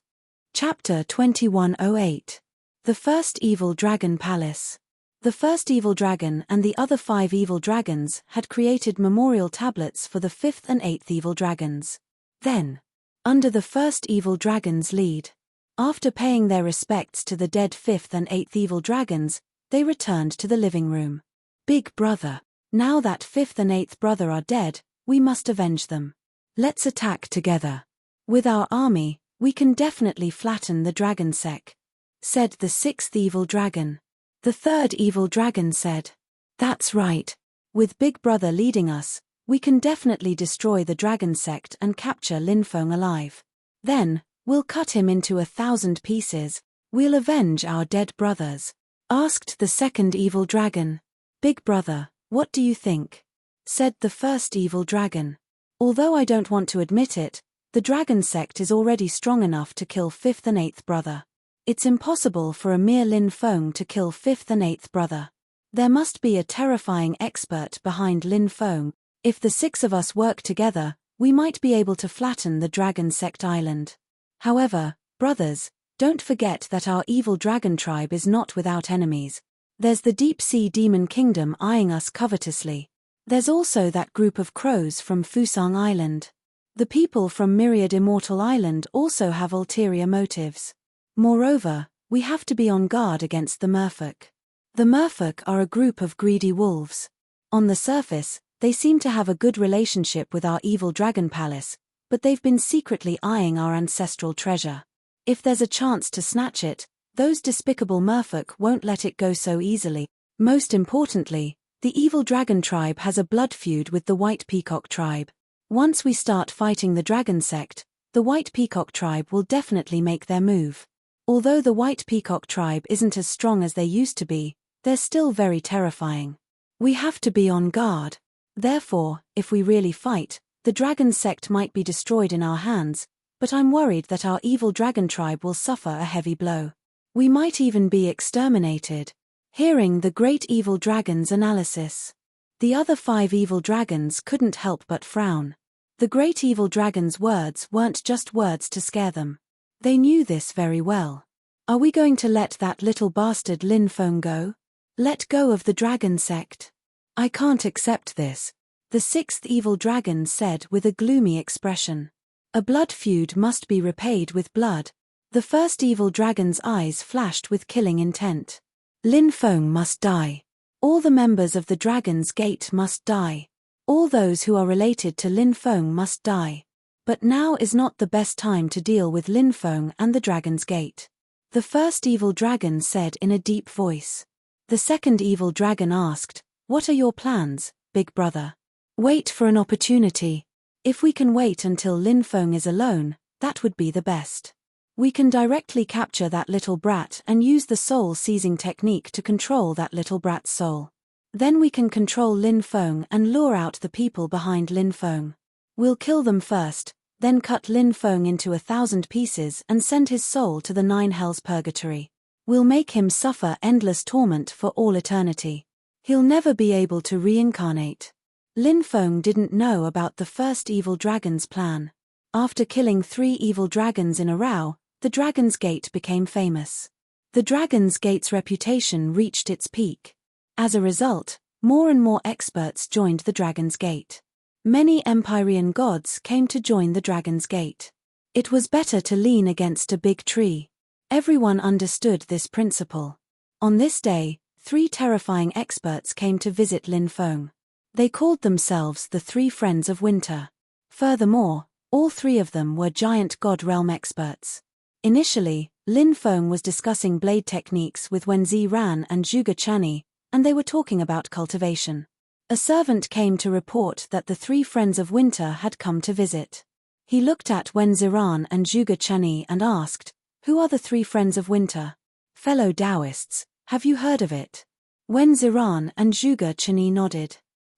Chapter 2108. The First Evil Dragon Palace. The first evil dragon and the other 5 evil dragons had created memorial tablets for the 5th and 8th evil dragons. Then, under the first evil dragon's lead, After paying their respects to the dead 5th and 8th evil dragons, they returned to the living room. Big brother, now that 5th and 8th brother are dead, we must avenge them. Let's attack together. With our army, we can definitely flatten the dragon sect, said the 6th evil dragon. The 3rd evil dragon said, that's right. With Big Brother leading us, we can definitely destroy the dragon sect and capture Linfeng alive. Then, we'll cut him into 1,000 pieces. We'll avenge our dead brothers. Asked the 2nd evil dragon. Big brother, what do you think? Said the 1st evil dragon. Although I don't want to admit it, the dragon sect is already strong enough to kill 5th and 8th brother. It's impossible for a mere Linfeng to kill 5th and 8th brother. There must be a terrifying expert behind Linfeng. If the 6 of us work together, we might be able to flatten the dragon sect island. However, brothers, don't forget that our evil dragon tribe is not without enemies. There's the deep sea demon kingdom eyeing us covetously. There's also that group of crows from Fusang Island. The people from Myriad Immortal Island also have ulterior motives. Moreover, we have to be on guard against the merfolk. The merfolk are a group of greedy wolves. On the surface, they seem to have a good relationship with our evil dragon palace, but they've been secretly eyeing our ancestral treasure. If there's a chance to snatch it, those despicable merfolk won't let it go so easily. Most importantly, the evil dragon tribe has a blood feud with the White Peacock tribe. Once we start fighting the dragon sect, the White Peacock tribe will definitely make their move. Although the White Peacock tribe isn't as strong as they used to be, they're still very terrifying. We have to be on guard. Therefore, if we really fight, the dragon sect might be destroyed in our hands, but I'm worried that our evil dragon tribe will suffer a heavy blow. We might even be exterminated. Hearing the great evil dragon's analysis, the other 5 evil dragons couldn't help but frown. The great evil dragon's words weren't just words to scare them. They knew this very well. Are we going to let that little bastard Linfeng go? Let go of the dragon sect? I can't accept this, the 6th evil dragon said with a gloomy expression. A blood feud must be repaid with blood. The 1st evil dragon's eyes flashed with killing intent. Linfeng must die. All the members of the Dragon's Gate must die. All those who are related to Linfeng must die. But now is not the best time to deal with Linfeng and the Dragon's Gate. The 1st evil dragon said in a deep voice. The 2nd evil dragon asked, what are your plans, big brother? Wait for an opportunity. If we can wait until Linfeng is alone, that would be the best. We can directly capture that little brat and use the soul-seizing technique to control that little brat's soul. Then we can control Linfeng and lure out the people behind Linfeng. We'll kill them first, then cut Linfeng into 1,000 pieces and send his soul to the 9 hells purgatory. We'll make him suffer endless torment for all eternity. He'll never be able to reincarnate. Linfeng didn't know about the 1st evil dragon's plan. After killing 3 evil dragons in a row, the Dragon's Gate became famous. The Dragon's Gate's reputation reached its peak. As a result, more and more experts joined the Dragon's Gate. Many Empyrean gods came to join the Dragon's Gate. It was better to lean against a big tree. Everyone understood this principle. On this day, 3 terrifying experts came to visit Linfeng. They called themselves the 3 Friends of Winter. Furthermore, all 3 of them were giant god realm experts. Initially, Linfeng was discussing blade techniques with Wenzi Ran and Zhuge Chani, and they were talking about cultivation. A servant came to report that the 3 Friends of Winter had come to visit. He looked at Wenzi Ran and Zhuge Chani and asked, who are the 3 Friends of Winter? Fellow Taoists, have you heard of it? Wenzi Ran and Zhuge Chani nodded.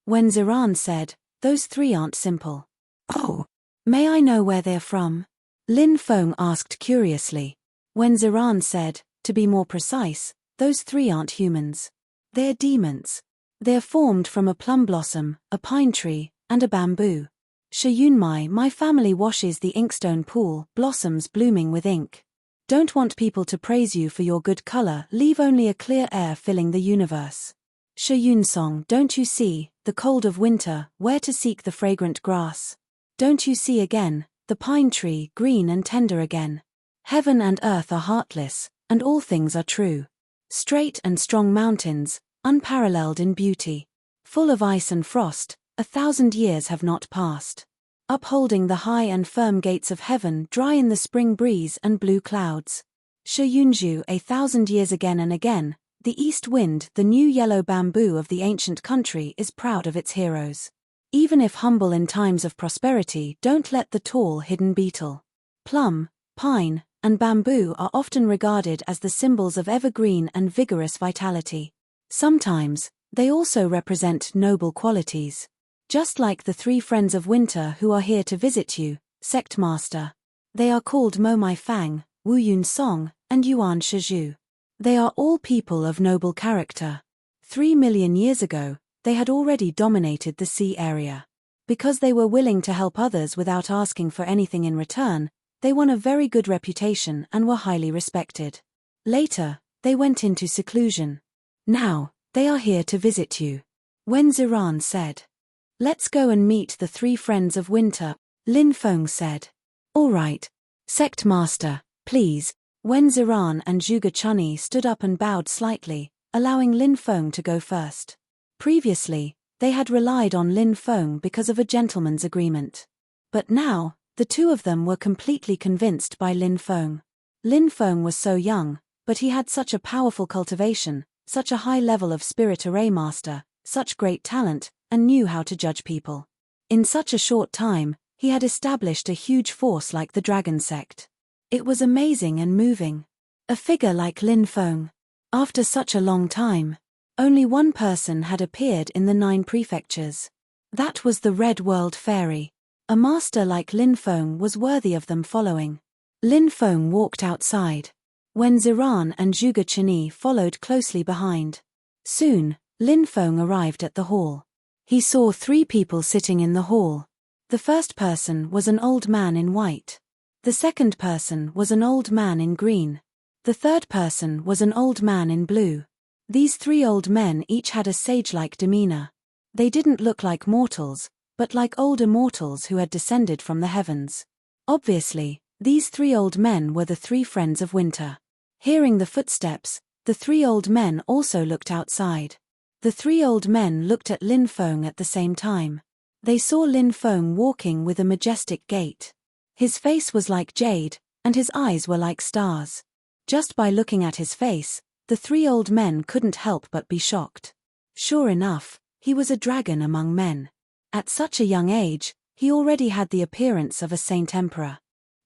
Wenzi Ran said, those 3 aren't simple. Oh, may I know where they're from? Linfeng asked curiously. Wenzi Ran said, to be more precise, those 3 aren't humans. They're demons. They're formed from a plum blossom, a pine tree, and a bamboo. Shiyunmai, my family washes the inkstone pool, blossoms blooming with ink. Don't want people to praise you for your good color, leave only a clear air filling the universe. Shiyunsong, don't you see, the cold of winter, where to seek the fragrant grass? Don't you see again, the pine tree, green and tender again? Heaven and earth are heartless, and all things are true. Straight and strong mountains, unparalleled in beauty. Full of ice and frost, 1,000 years have not passed. Upholding the high and firm gates of heaven dry in the spring breeze and blue clouds. Shuyunju 1,000 years again and again, the east wind, the new yellow bamboo of the ancient country is proud of its heroes. Even if humble in times of prosperity, don't let the tall hidden beetle, plum, pine, and bamboo are often regarded as the symbols of evergreen and vigorous vitality. Sometimes, they also represent noble qualities. Just like the 3 friends of winter who are here to visit you, Sect Master. They are called Mo Mai Fang, Wu Yun Song, and Yuan Shizhu. They are all people of noble character. 3 million years ago, they had already dominated the sea area. Because they were willing to help others without asking for anything in return, they won a very good reputation and were highly respected. Later, they went into seclusion. Now, they are here to visit you. Wen Ziran said. Let's go and meet the 3 friends of winter, Lin Feng said. All right. Sect Master, please. Wen Ziran and Zhuge Chunyi stood up and bowed slightly, allowing Lin Feng to go first. Previously, they had relied on Lin Feng because of a gentleman's agreement. But now, the 2 of them were completely convinced by Lin Feng. Lin Feng was so young, but he had such a powerful cultivation, such a high level of spirit array master, such great talent, and knew how to judge people. In such a short time, he had established a huge force like the Dragon Sect. It was amazing and moving. A figure like Lin Feng. After such a long time, only one person had appeared in the 9 prefectures. That was the Red World Fairy. A master like Lin Feng was worthy of them following. Lin Feng walked outside. Wen Ziran and Zhuge Chunyi followed closely behind. Soon, Lin Feng arrived at the hall. He saw 3 people sitting in the hall. The first person was an old man in white. The second person was an old man in green. The third person was an old man in blue. These 3 old men each had a sage-like demeanor. They didn't look like mortals, but like old immortals who had descended from the heavens. Obviously, these 3 old men were the 3 friends of winter. Hearing the footsteps, the 3 old men also looked outside. The 3 old men looked at Lin Feng at the same time. They saw Lin Feng walking with a majestic gait. His face was like jade, and his eyes were like stars. Just by looking at his face, the 3 old men couldn't help but be shocked. Sure enough, he was a dragon among men. At such a young age, he already had the appearance of a saint emperor.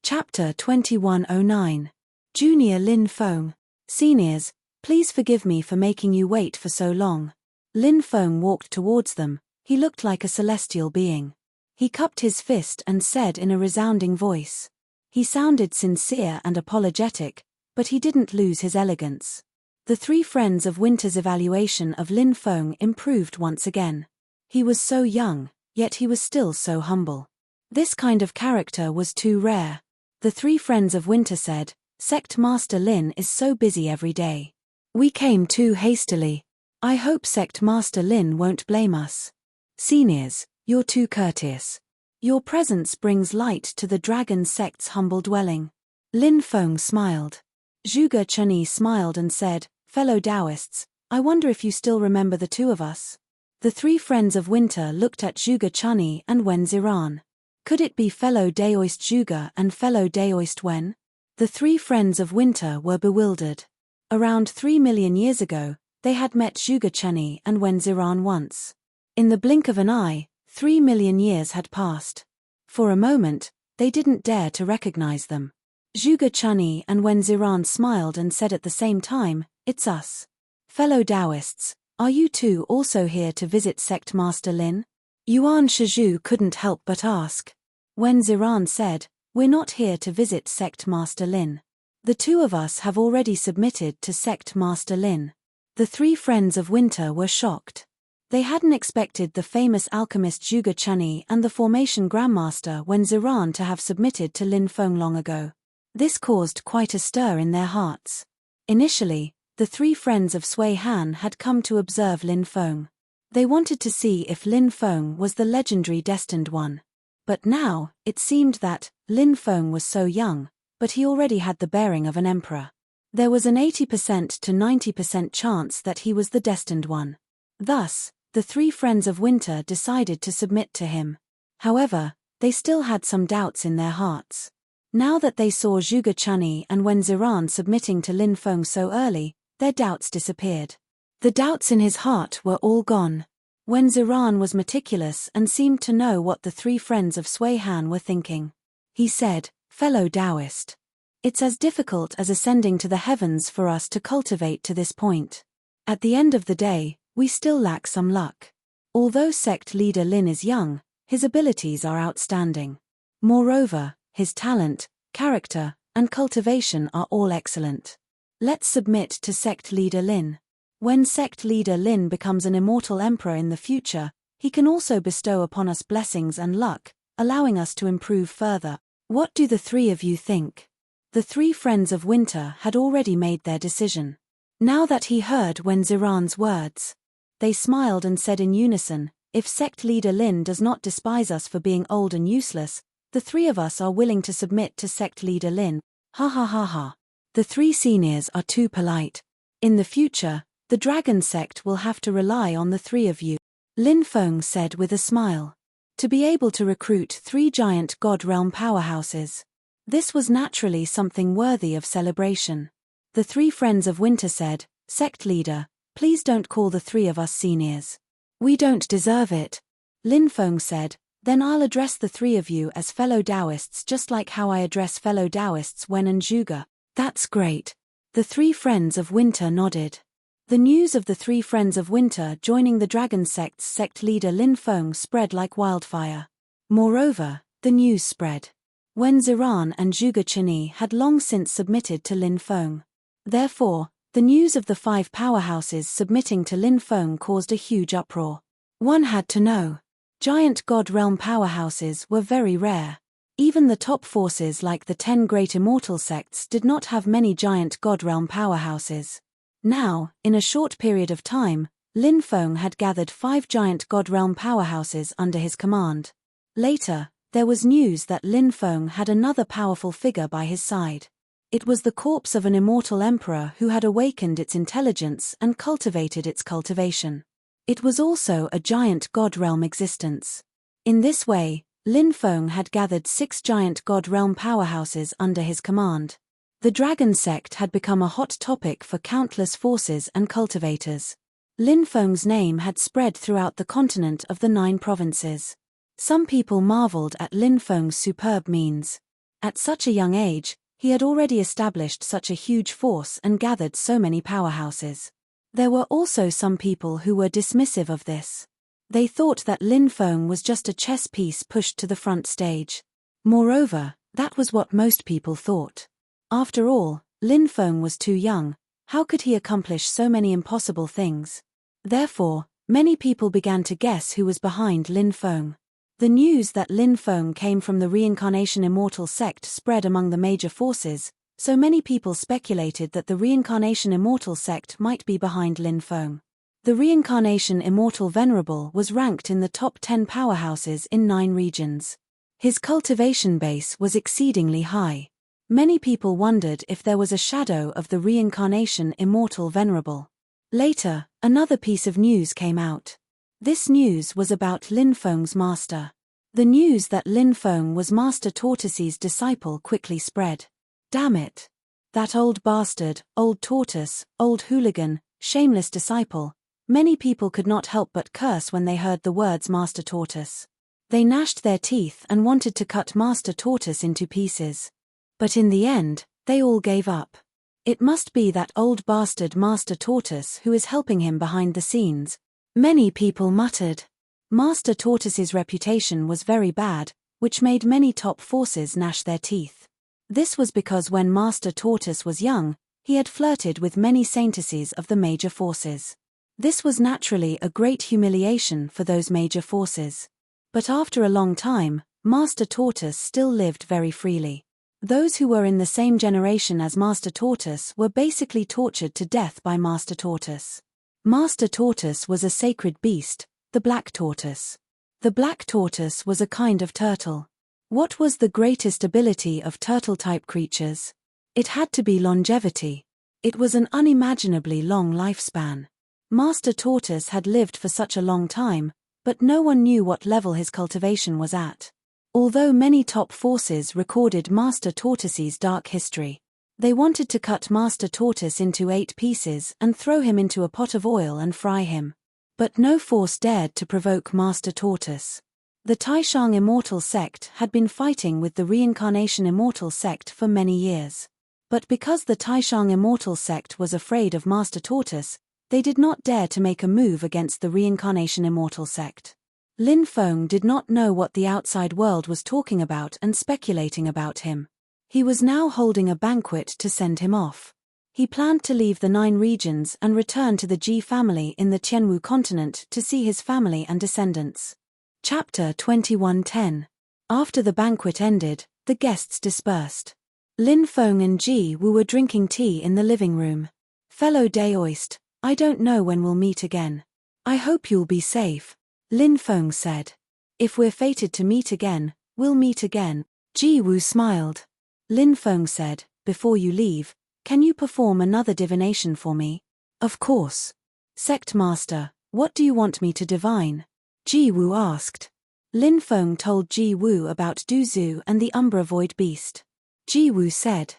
Chapter 2109. Junior Lin Feng. Seniors, please forgive me for making you wait for so long. Lin Feng walked towards them. He looked like a celestial being. He cupped his fist and said in a resounding voice. He sounded sincere and apologetic, but he didn't lose his elegance. The 3 friends of winter's evaluation of Lin Feng improved once again. He was so young, yet he was still so humble. This kind of character was too rare. The 3 friends of winter said, Sect Master Lin is so busy every day. We came too hastily. I hope Sect Master Lin won't blame us. Seniors, you're too courteous. Your presence brings light to the Dragon Sect's humble dwelling. Lin Feng smiled. Zhuge Chunyi smiled and said, Fellow Taoists, I wonder if you still remember the 2 of us. The 3 friends of winter looked at Zhuge Chunyi and Wen Ziran. Could it be fellow Daoist Zhuge and fellow Daoist Wen? The 3 friends of winter were bewildered. Around 3 million years ago, they had met Zhuge Chunyi and Wen Ziran once. In the blink of an eye, 3 million years had passed. For a moment, they didn't dare to recognize them. Zhuge Chunyi and Wen Ziran smiled and said at the same time, It's us. Fellow Taoists, are you 2 also here to visit Sect Master Lin? Yuan Shizhu couldn't help but ask. Wen Ziran said, We're not here to visit Sect Master Lin. The 2 of us have already submitted to Sect Master Lin. The 3 friends of winter were shocked. They hadn't expected the famous alchemist Zhuge Chunyi and the formation grandmaster Wen Ziran to have submitted to Lin Feng long ago. This caused quite a stir in their hearts. Initially, the 3 friends of Sui Han had come to observe Lin Feng. They wanted to see if Lin Feng was the legendary destined one. But now, it seemed that Lin Feng was so young, but he already had the bearing of an emperor. There was an 80% to 90% chance that he was the destined one. Thus, the three friends of winter decided to submit to him. However, they still had some doubts in their hearts. Now that they saw Zhuge Chunyi and Wen Ziran submitting to Lin Feng so early, their doubts disappeared. The doubts in his heart were all gone. Wen Ziran was meticulous and seemed to know what the three friends of Sui Han were thinking. He said, "Fellow Taoist, it's as difficult as ascending to the heavens for us to cultivate to this point. At the end of the day, we still lack some luck. Although sect leader Lin is young, his abilities are outstanding. Moreover, his talent, character, and cultivation are all excellent. Let's submit to sect leader Lin. When sect leader Lin becomes an immortal emperor in the future, he can also bestow upon us blessings and luck, allowing us to improve further. What do the three of you think?" The three friends of winter had already made their decision. Now that he heard Wen Ziran's words, they smiled and said in unison, "If sect leader Lin does not despise us for being old and useless, the three of us are willing to submit to sect leader Lin. Ha ha ha ha. The three seniors are too polite. In the future, the dragon sect will have to rely on the three of you," Lin Feng said with a smile. To be able to recruit three giant God realm powerhouses. This was naturally something worthy of celebration. The three friends of winter said, "Sect leader, please don't call the three of us seniors. We don't deserve it." Lin Feng said, "Then I'll address the three of you as fellow Taoists just like how I address fellow Taoists Wen and Zhuge." "That's great." The three friends of winter nodded. The news of the three friends of winter joining the dragon sect's sect leader Lin Feng spread like wildfire. Moreover, the news spread. Wen Ziran and Zhuge Chunyi had long since submitted to Lin Feng. Therefore, the news of the five powerhouses submitting to Lin Feng caused a huge uproar. One had to know. Giant God realm powerhouses were very rare. Even the top forces like the 10 great immortal sects did not have many giant God realm powerhouses. Now, in a short period of time, Lin Feng had gathered 5 giant God realm powerhouses under his command. Later, there was news that Lin Feng had another powerful figure by his side. It was the corpse of an immortal emperor who had awakened its intelligence and cultivated its cultivation. It was also a giant God realm existence. In this way, Lin Feng had gathered 6 giant God realm powerhouses under his command. The dragon sect had become a hot topic for countless forces and cultivators. Lin Feng's name had spread throughout the continent of the 9 provinces. Some people marveled at Lin Feng's superb means. At such a young age, he had already established such a huge force and gathered so many powerhouses. There were also some people who were dismissive of this. They thought that Lin Feng was just a chess piece pushed to the front stage. Moreover, that was what most people thought. After all, Lin Feng was too young. How could he accomplish so many impossible things? Therefore, many people began to guess who was behind Lin Feng. The news that Lin Feng came from the Reincarnation Immortal sect spread among the major forces, so many people speculated that the Reincarnation Immortal sect might be behind Lin Feng. The Reincarnation Immortal Venerable was ranked in the top 10 powerhouses in 9 regions. His cultivation base was exceedingly high. Many people wondered if there was a shadow of the Reincarnation Immortal Venerable. Later, another piece of news came out. This news was about Lin Feng's master. The news that Lin Feng was Master Tortoise's disciple quickly spread. Damn it! That old bastard, old tortoise, old hooligan, shameless disciple. Many people could not help but curse when they heard the words Master Tortoise. They gnashed their teeth and wanted to cut Master Tortoise into pieces. But in the end, they all gave up. It must be that old bastard Master Tortoise who is helping him behind the scenes. Many people muttered. Master Tortoise's reputation was very bad, which made many top forces gnash their teeth. This was because when Master Tortoise was young, he had flirted with many saintesses of the major forces. This was naturally a great humiliation for those major forces. But after a long time, Master Tortoise still lived very freely. Those who were in the same generation as Master Tortoise were basically tortured to death by Master Tortoise. Master Tortoise was a sacred beast, the black tortoise. The black tortoise was a kind of turtle. What was the greatest ability of turtle-type creatures? It had to be longevity. It was an unimaginably long lifespan. Master Tortoise had lived for such a long time, but no one knew what level his cultivation was at. Although many top forces recorded Master Tortoise's dark history, they wanted to cut Master Tortoise into 8 pieces and throw him into a pot of oil and fry him. But no force dared to provoke Master Tortoise. The Taishang Immortal Sect had been fighting with the Reincarnation Immortal Sect for many years. But because the Taishang Immortal Sect was afraid of Master Tortoise, they did not dare to make a move against the Reincarnation Immortal Sect. Lin Feng did not know what the outside world was talking about and speculating about him. He was now holding a banquet to send him off. He planned to leave the 9 regions and return to the Ji family in the Tianwu continent to see his family and descendants. Chapter 21:10. After the banquet ended, the guests dispersed. Lin Feng and Ji Wu were drinking tea in the living room. "Fellow Daoist, I don't know when we'll meet again. I hope you'll be safe," Lin Feng said. "If we're fated to meet again, we'll meet again." Ji Wu smiled. Lin Feng said, "Before you leave, can you perform another divination for me?" "Of course." "Sect Master, what do you want me to divine?" Ji Wu asked. Lin Feng told Ji Wu about Du Zhu and the Umbra Void Beast. Ji Wu said,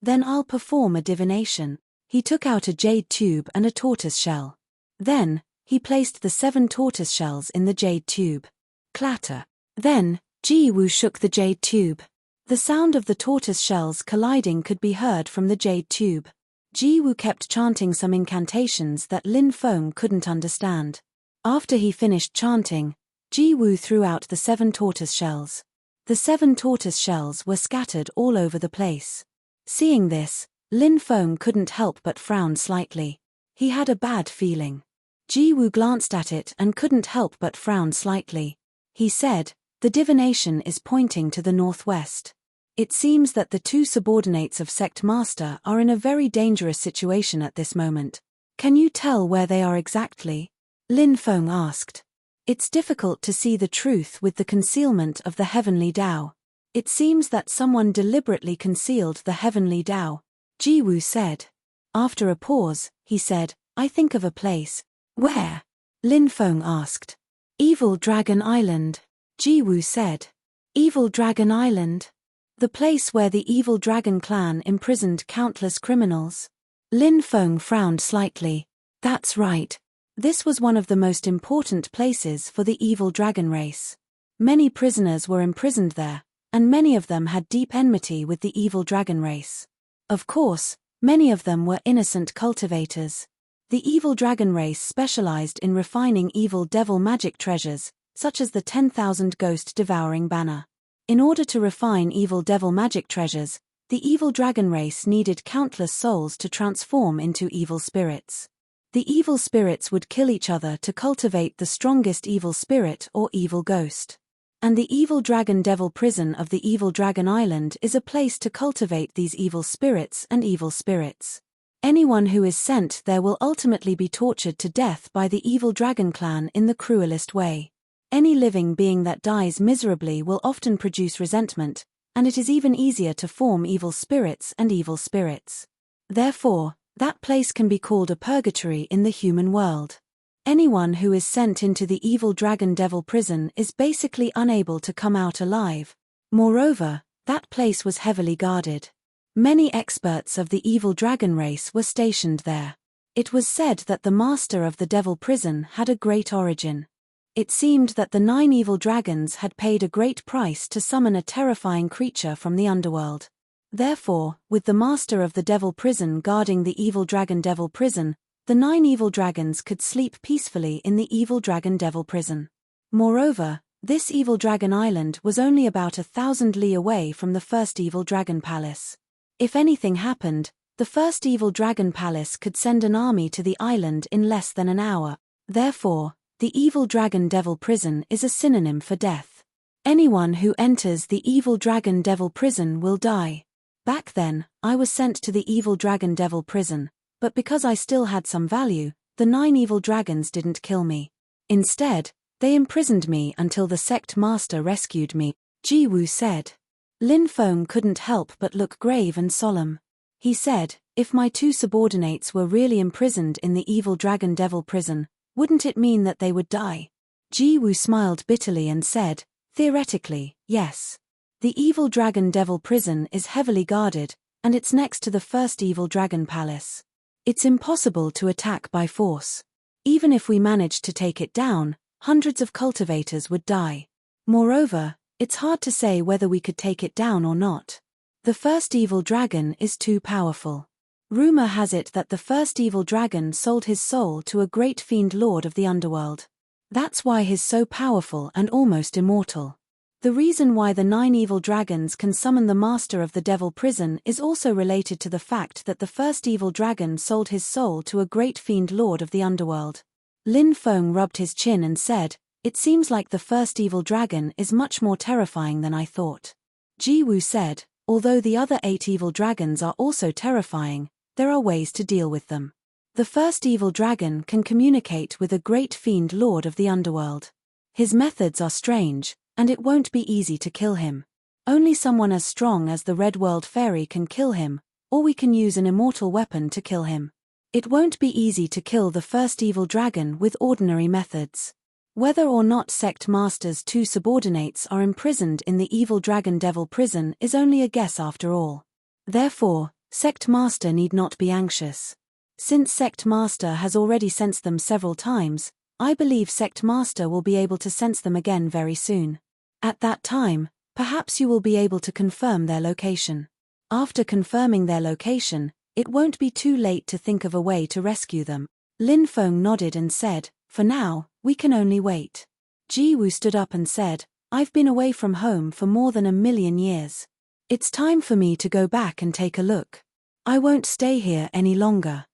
"Then I'll perform a divination." He took out a jade tube and a tortoise shell. Then, he placed the 7 tortoise shells in the jade tube. Clatter. Then, Ji Wu shook the jade tube. The sound of the tortoise shells colliding could be heard from the jade tube. Ji Wu kept chanting some incantations that Lin Feng couldn't understand. After he finished chanting, Ji Wu threw out the 7 tortoise shells. The 7 tortoise shells were scattered all over the place. Seeing this, Lin Feng couldn't help but frown slightly. He had a bad feeling. Ji Wu glanced at it and couldn't help but frown slightly. He said, "The divination is pointing to the northwest. It seems that the 2 subordinates of Sect Master are in a very dangerous situation at this moment. Can you tell where they are exactly?" Lin Feng asked. "It's difficult to see the truth with the concealment of the heavenly Tao. It seems that someone deliberately concealed the heavenly Tao," Ji Wu said. After a pause, he said, "I think of a place." "Where?" Lin Feng asked. "Evil Dragon Island," Ji Wu said. "Evil Dragon Island? The place where the Evil Dragon clan imprisoned countless criminals?" Lin Feng frowned slightly. "That's right. This was one of the most important places for the Evil Dragon race. Many prisoners were imprisoned there, and many of them had deep enmity with the Evil Dragon race. Of course, many of them were innocent cultivators. The Evil Dragon race specialized in refining evil devil magic treasures, such as the 10,000 Ghost Devouring Banner. In order to refine evil devil magic treasures, the Evil Dragon race needed countless souls to transform into evil spirits. The evil spirits would kill each other to cultivate the strongest evil spirit or evil ghost. And the Evil Dragon Devil Prison of the Evil Dragon Island is a place to cultivate these evil spirits and evil spirits. Anyone who is sent there will ultimately be tortured to death by the Evil Dragon clan in the cruelest way. Any living being that dies miserably will often produce resentment, and it is even easier to form evil spirits and evil spirits. Therefore, that place can be called a purgatory in the human world. Anyone who is sent into the Evil Dragon Devil Prison is basically unable to come out alive. Moreover, that place was heavily guarded. Many experts of the Evil Dragon race were stationed there. It was said that the master of the Devil Prison had a great origin. It seemed that the 9 evil dragons had paid a great price to summon a terrifying creature from the underworld. Therefore, with the master of the Devil Prison guarding the Evil Dragon Devil Prison, the 9 evil dragons could sleep peacefully in the Evil Dragon Devil Prison. Moreover, this Evil Dragon Island was only about 1,000 li away from the first Evil Dragon Palace. If anything happened, the first Evil Dragon Palace could send an army to the island in less than an hour. Therefore, the Evil Dragon Devil Prison is a synonym for death. Anyone who enters the Evil Dragon Devil Prison will die. Back then, I was sent to the Evil Dragon Devil Prison, but because I still had some value, the 9 evil dragons didn't kill me. Instead, they imprisoned me until the sect master rescued me. Ji Wu said. Lin Feng couldn't help but look grave and solemn. He said, if my two subordinates were really imprisoned in the evil dragon devil prison, wouldn't it mean that they would die? Ji Wu smiled bitterly and said, theoretically, yes. The evil dragon devil prison is heavily guarded, and it's next to the first evil dragon palace. It's impossible to attack by force. Even if we managed to take it down, hundreds of cultivators would die. Moreover, it's hard to say whether we could take it down or not. The first evil dragon is too powerful. Rumor has it that the first evil dragon sold his soul to a great fiend lord of the underworld. That's why he's so powerful and almost immortal. The reason why the 9 evil dragons can summon the master of the devil prison is also related to the fact that the first evil dragon sold his soul to a great fiend lord of the underworld. Lin Feng rubbed his chin and said, it seems like the first evil dragon is much more terrifying than I thought. Ji Wu said, although the other 8 evil dragons are also terrifying, there are ways to deal with them. The first evil dragon can communicate with a great fiend lord of the underworld. His methods are strange, and it won't be easy to kill him. Only someone as strong as the Red World Fairy can kill him, or we can use an immortal weapon to kill him. It won't be easy to kill the first evil dragon with ordinary methods. Whether or not Sect Master's 2 subordinates are imprisoned in the evil dragon devil prison is only a guess after all. Therefore, Sect Master need not be anxious. Since Sect Master has already sensed them several times, I believe Sect Master will be able to sense them again very soon. At that time, perhaps you will be able to confirm their location. After confirming their location, it won't be too late to think of a way to rescue them. Lin Feng nodded and said, for now, we can only wait. Ji Wu stood up and said, I've been away from home for more than 1,000,000 years. It's time for me to go back and take a look. I won't stay here any longer.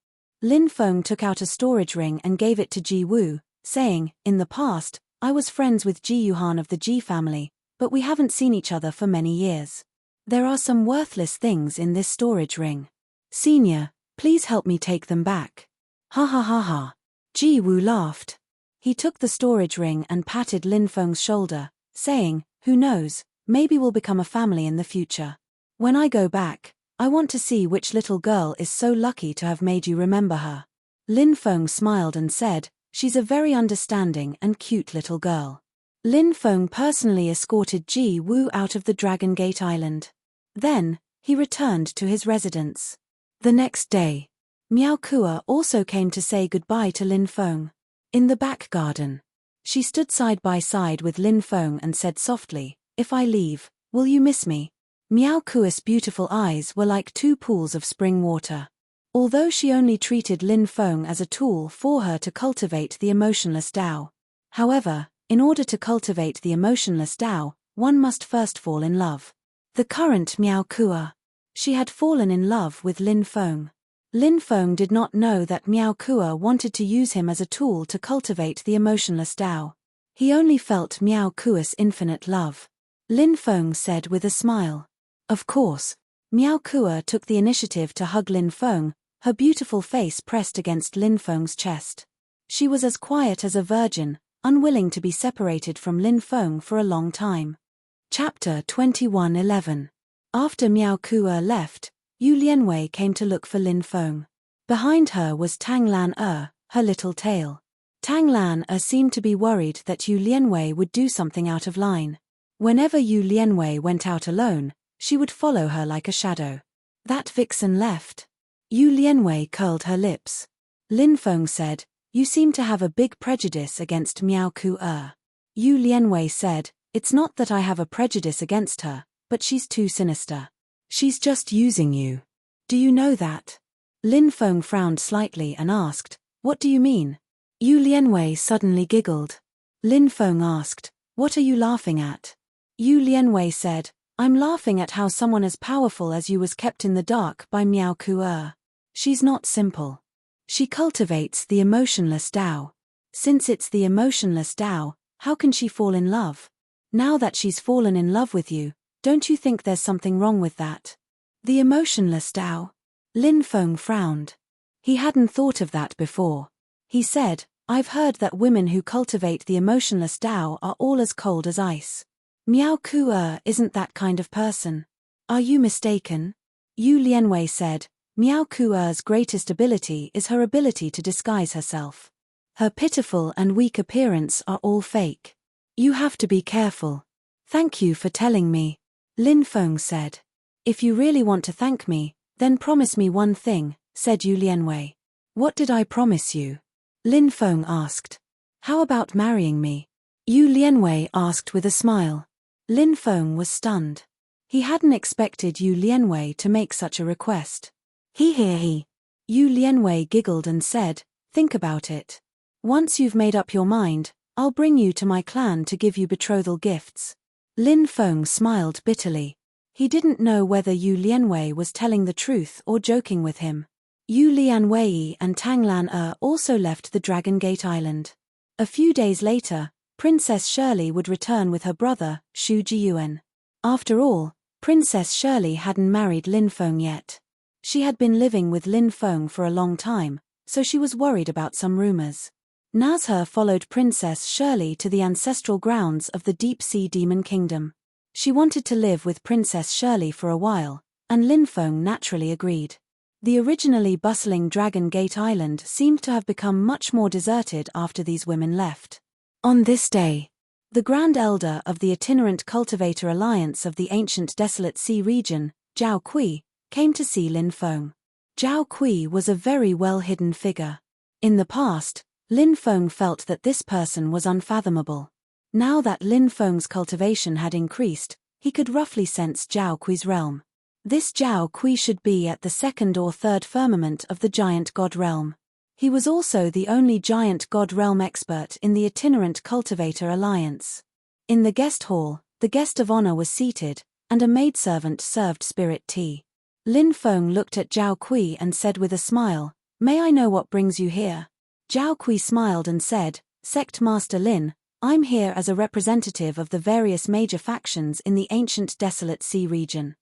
Lin Feng took out a storage ring and gave it to Ji Wu, saying, in the past, I was friends with Ji Yuhan of the Ji family, but we haven't seen each other for many years. There are some worthless things in this storage ring. Senior, please help me take them back. Ha ha ha ha. Ji Wu laughed. He took the storage ring and patted Lin Feng's shoulder, saying, who knows, maybe we'll become a family in the future. When I go back, I want to see which little girl is so lucky to have made you remember her. Lin Feng smiled and said, she's a very understanding and cute little girl. Lin Feng personally escorted Ji Wu out of the Dragon Gate Island. Then, he returned to his residence. The next day, Miao Kua also came to say goodbye to Lin Feng. In the back garden, she stood side by side with Lin Feng and said softly, if I leave, will you miss me? Miao Kua's beautiful eyes were like 2 pools of spring water. Although she only treated Lin Feng as a tool for her to cultivate the emotionless Tao. However, in order to cultivate the emotionless Tao, one must first fall in love. The current Miao Kua. She had fallen in love with Lin Feng. Lin Feng did not know that Miao Kua wanted to use him as a tool to cultivate the emotionless Tao. He only felt Miao Kua's infinite love. Lin Feng said with a smile. Of course. Miao Kua took the initiative to hug Lin Feng, her beautiful face pressed against Lin Feng's chest. She was as quiet as a virgin, unwilling to be separated from Lin Feng for a long time. Chapter 21:11. After Miao Kua left, Yu Lianwei came to look for Lin Feng. Behind her was Tang Lan her little tail. Tang Lan seemed to be worried that Yu Lianwei would do something out of line. Whenever Yu Lianwei went out alone, she would follow her like a shadow. That vixen left. Yu Lianwei curled her lips. Lin Feng said, you seem to have a big prejudice against Miao Kua. Yu Lianwei said, it's not that I have a prejudice against her, but she's too sinister. She's just using you. Do you know that? Lin Feng frowned slightly and asked, what do you mean? Yu Lianwei suddenly giggled. Lin Feng asked, what are you laughing at? Yu Lianwei said, I'm laughing at how someone as powerful as you was kept in the dark by Miao Kua. She's not simple. She cultivates the emotionless Tao. Since it's the emotionless Tao, how can she fall in love? Now that she's fallen in love with you, don't you think there's something wrong with that? The emotionless Tao? Lin Feng frowned. He hadn't thought of that before. He said, I've heard that women who cultivate the emotionless Tao are all as cold as ice. Miao Ku isn't that kind of person. Are you mistaken? Yu Lianwei said, Miao Ku's greatest ability is her ability to disguise herself. Her pitiful and weak appearance are all fake. You have to be careful. Thank you for telling me, Lin Feng said. If you really want to thank me, then promise me one thing, said Yu Lianwei. What did I promise you? Lin Feng asked. How about marrying me? Yu Lianwei asked with a smile. Lin Feng was stunned. He hadn't expected Yu Lianwei to make such a request. He. Yu Lianwei giggled and said, think about it. Once you've made up your mind, I'll bring you to my clan to give you betrothal gifts. Lin Feng smiled bitterly. He didn't know whether Yu Lianwei was telling the truth or joking with him. Yu Lianwei and Tang Lan also left the Dragon Gate Island. A few days later, Princess Shirley would return with her brother, Shu Jiyuan. After all, Princess Shirley hadn't married Lin Feng yet. She had been living with Lin Feng for a long time, so she was worried about some rumors. Nazha followed Princess Shirley to the ancestral grounds of the Deep-Sea Demon Kingdom. She wanted to live with Princess Shirley for a while, and Lin Feng naturally agreed. The originally bustling Dragon Gate Island seemed to have become much more deserted after these women left. On this day, the Grand Elder of the Itinerant Cultivator Alliance of the Ancient Desolate Sea Region, Zhao Kui, came to see Lin Feng. Zhao Kui was a very well-hidden figure. In the past, Lin Feng felt that this person was unfathomable. Now that Lin Feng's cultivation had increased, he could roughly sense Zhao Kui's realm. This Zhao Kui should be at the second or third firmament of the giant god realm. He was also the only giant god realm expert in the Itinerant Cultivator Alliance. In the guest hall, the guest of honor was seated, and a maidservant served spirit tea. Lin Feng looked at Zhao Kui and said with a smile, "May I know what brings you here?" Zhao Kui smiled and said, "Sect Master Lin, I'm here as a representative of the various major factions in the ancient Desolate Sea region."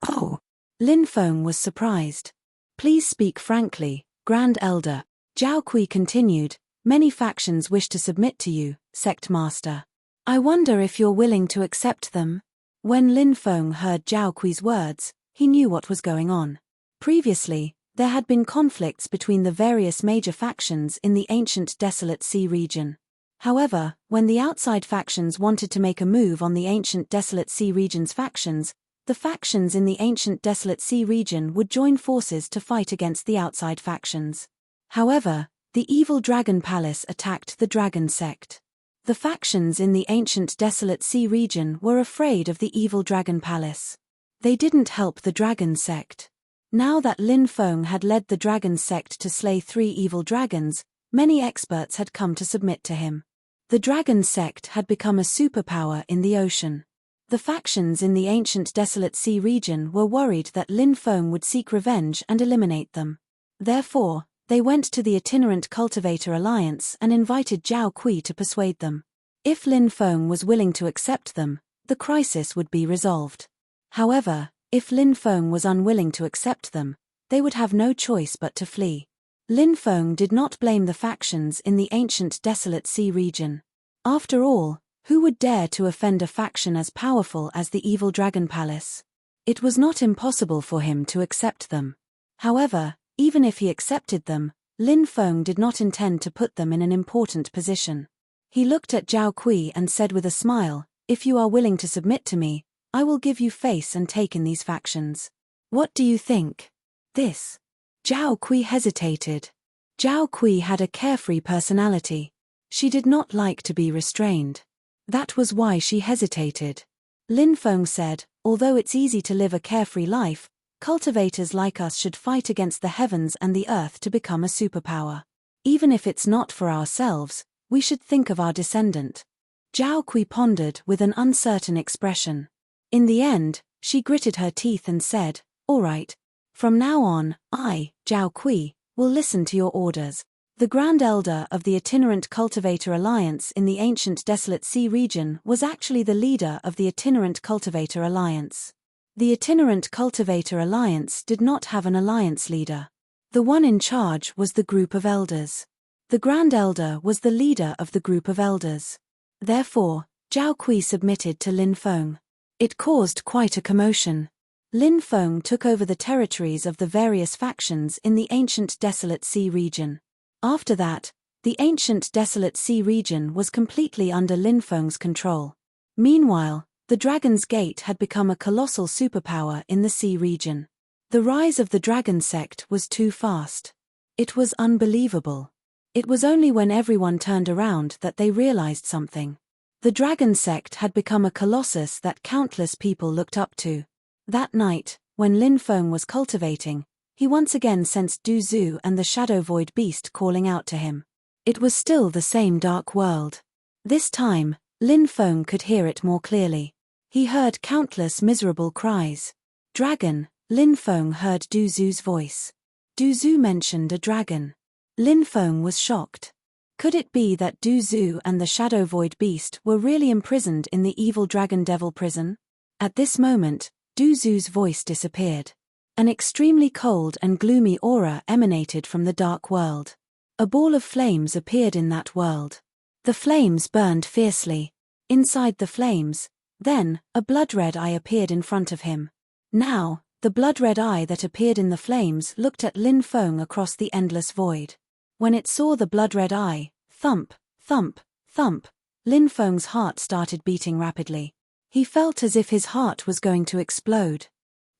Oh! Lin Feng was surprised. "Please speak frankly, Grand Elder." Zhao Kui continued, "Many factions wish to submit to you, Sect Master. I wonder if you're willing to accept them?" When Lin Feng heard Zhao Kui's words, he knew what was going on. Previously, there had been conflicts between the various major factions in the ancient Desolate Sea region. However, when the outside factions wanted to make a move on the ancient Desolate Sea region's factions, the factions in the ancient Desolate Sea region would join forces to fight against the outside factions. However, the evil Dragon Palace attacked the Dragon Sect. The factions in the ancient Desolate Sea region were afraid of the evil Dragon Palace. They didn't help the Dragon Sect. Now that Lin Feng had led the Dragon Sect to slay 3 evil dragons, many experts had come to submit to him. The Dragon Sect had become a superpower in the ocean. The factions in the ancient Desolate Sea region were worried that Lin Feng would seek revenge and eliminate them. Therefore, they went to the Itinerant Cultivator Alliance and invited Zhao Kui to persuade them. If Lin Feng was willing to accept them, the crisis would be resolved. However, if Lin Feng was unwilling to accept them, they would have no choice but to flee. Lin Feng did not blame the factions in the ancient Desolate Sea region. After all, who would dare to offend a faction as powerful as the evil Dragon Palace? It was not impossible for him to accept them. However, even if he accepted them, Lin Feng did not intend to put them in an important position. He looked at Zhao Kui and said with a smile, "If you are willing to submit to me, I will give you face and take in these factions. What do you think?" This. Zhao Kui hesitated. Zhao Kui had a carefree personality. She did not like to be restrained. That was why she hesitated. Lin Feng said, "Although it's easy to live a carefree life, cultivators like us should fight against the heavens and the earth to become a superpower. Even if it's not for ourselves, we should think of our descendant." Zhao Kui pondered with an uncertain expression. In the end, she gritted her teeth and said, "All right. From now on, I, Zhao Kui, will listen to your orders." The Grand Elder of the Itinerant Cultivator Alliance in the ancient Desolate Sea region was actually the leader of the Itinerant Cultivator Alliance. The Itinerant Cultivator Alliance did not have an alliance leader. The one in charge was the group of elders. The Grand Elder was the leader of the group of elders. Therefore, Zhao Kui submitted to Lin Feng. It caused quite a commotion. Lin Feng took over the territories of the various factions in the ancient Desolate Sea region. After that, the ancient Desolate Sea region was completely under Lin Feng's control. Meanwhile, the Dragon's Gate had become a colossal superpower in the sea region. The rise of the Dragon sect was too fast. It was unbelievable. It was only when everyone turned around that they realized something. The Dragon sect had become a colossus that countless people looked up to. That night, when Lin Feng was cultivating, he once again sensed Du Zhu and the Shadow Void Beast calling out to him. It was still the same dark world. This time, Lin Feng could hear it more clearly. He heard countless miserable cries. Dragon. Lin Feng heard Du Zhu's voice. Du Zhu mentioned a dragon. Lin Feng was shocked. Could it be that Du Zhu and the Shadow Void Beast were really imprisoned in the evil Dragon Devil prison? At this moment, Du Zhu's voice disappeared. An extremely cold and gloomy aura emanated from the dark world. A ball of flames appeared in that world. The flames burned fiercely. Inside the flames, then, a blood-red eye appeared in front of him. Now, the blood-red eye that appeared in the flames looked at Lin Feng across the endless void. When it saw the blood-red eye, thump, thump, thump, Lin Feng's heart started beating rapidly. He felt as if his heart was going to explode.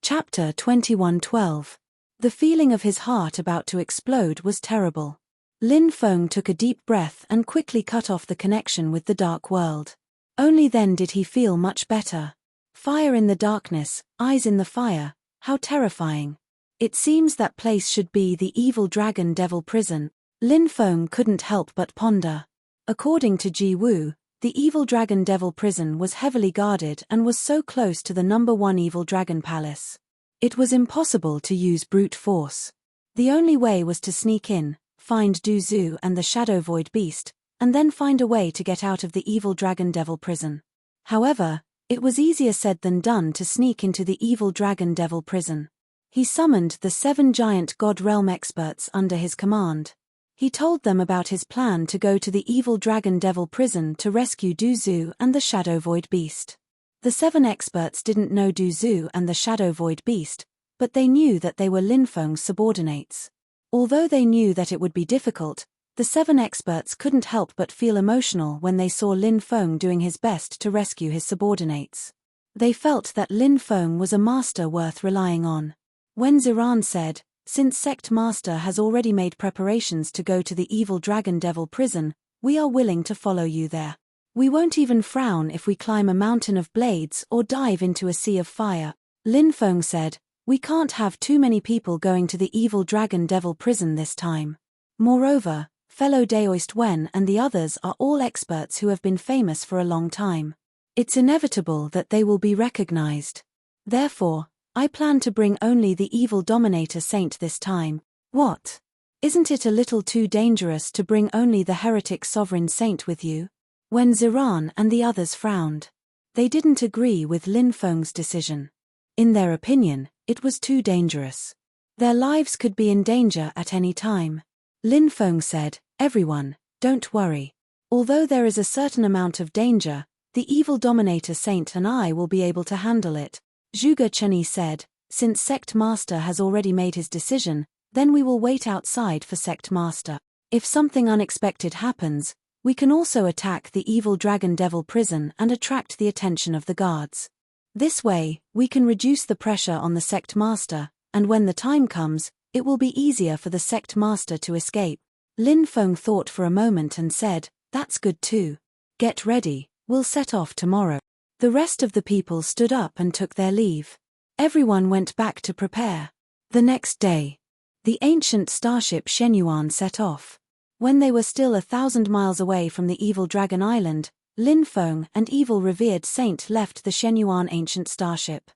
Chapter 21:12. The feeling of his heart about to explode was terrible. Lin Feng took a deep breath and quickly cut off the connection with the dark world. Only then did he feel much better. Fire in the darkness, eyes in the fire, how terrifying. It seems that place should be the evil Dragon Devil prison. Lin Feng couldn't help but ponder. According to Ji Wu, the evil Dragon Devil prison was heavily guarded and was so close to the #1 evil Dragon Palace. It was impossible to use brute force. The only way was to sneak in, find Du Zhu and the Shadow Void Beast, and then find a way to get out of the evil Dragon Devil prison. However, it was easier said than done to sneak into the evil Dragon Devil prison. He summoned the 7 giant God Realm experts under his command. He told them about his plan to go to the evil Dragon Devil prison to rescue Du Zhu and the Shadow Void Beast. The 7 experts didn't know Du Zhu and the Shadow Void Beast, but they knew that they were Lin Feng's subordinates. Although they knew that it would be difficult, the 7 experts couldn't help but feel emotional when they saw Lin Feng doing his best to rescue his subordinates. They felt that Lin Feng was a master worth relying on. When Ziran said, "Since Sect Master has already made preparations to go to the evil Dragon Devil prison, we are willing to follow you there. We won't even frown if we climb a mountain of blades or dive into a sea of fire," Lin Feng said. "We can't have too many people going to the evil Dragon Devil prison this time. Moreover, fellow Daoist Wen and the others are all experts who have been famous for a long time. It's inevitable that they will be recognized. Therefore, I plan to bring only the evil Dominator Saint this time." "What? Isn't it a little too dangerous to bring only the heretic Sovereign Saint with you?" When Ziran and the others frowned. They didn't agree with Lin Feng's decision. In their opinion, it was too dangerous. Their lives could be in danger at any time. Lin Feng said, "Everyone, don't worry. Although there is a certain amount of danger, the evil Dominator Saint and I will be able to handle it." Zhuge Cheni said, "Since Sect Master has already made his decision, then we will wait outside for Sect Master. If something unexpected happens, we can also attack the evil Dragon Devil prison and attract the attention of the guards. This way, we can reduce the pressure on the Sect Master, and when the time comes, it will be easier for the Sect Master to escape." Lin Feng thought for a moment and said, "That's good too. Get ready, we'll set off tomorrow." The rest of the people stood up and took their leave. Everyone went back to prepare. The next day, the ancient starship Shenyuan set off. When they were still 1,000 miles away from the evil Dragon Island, Lin Feng and evil revered saint left the Shenyuan ancient starship.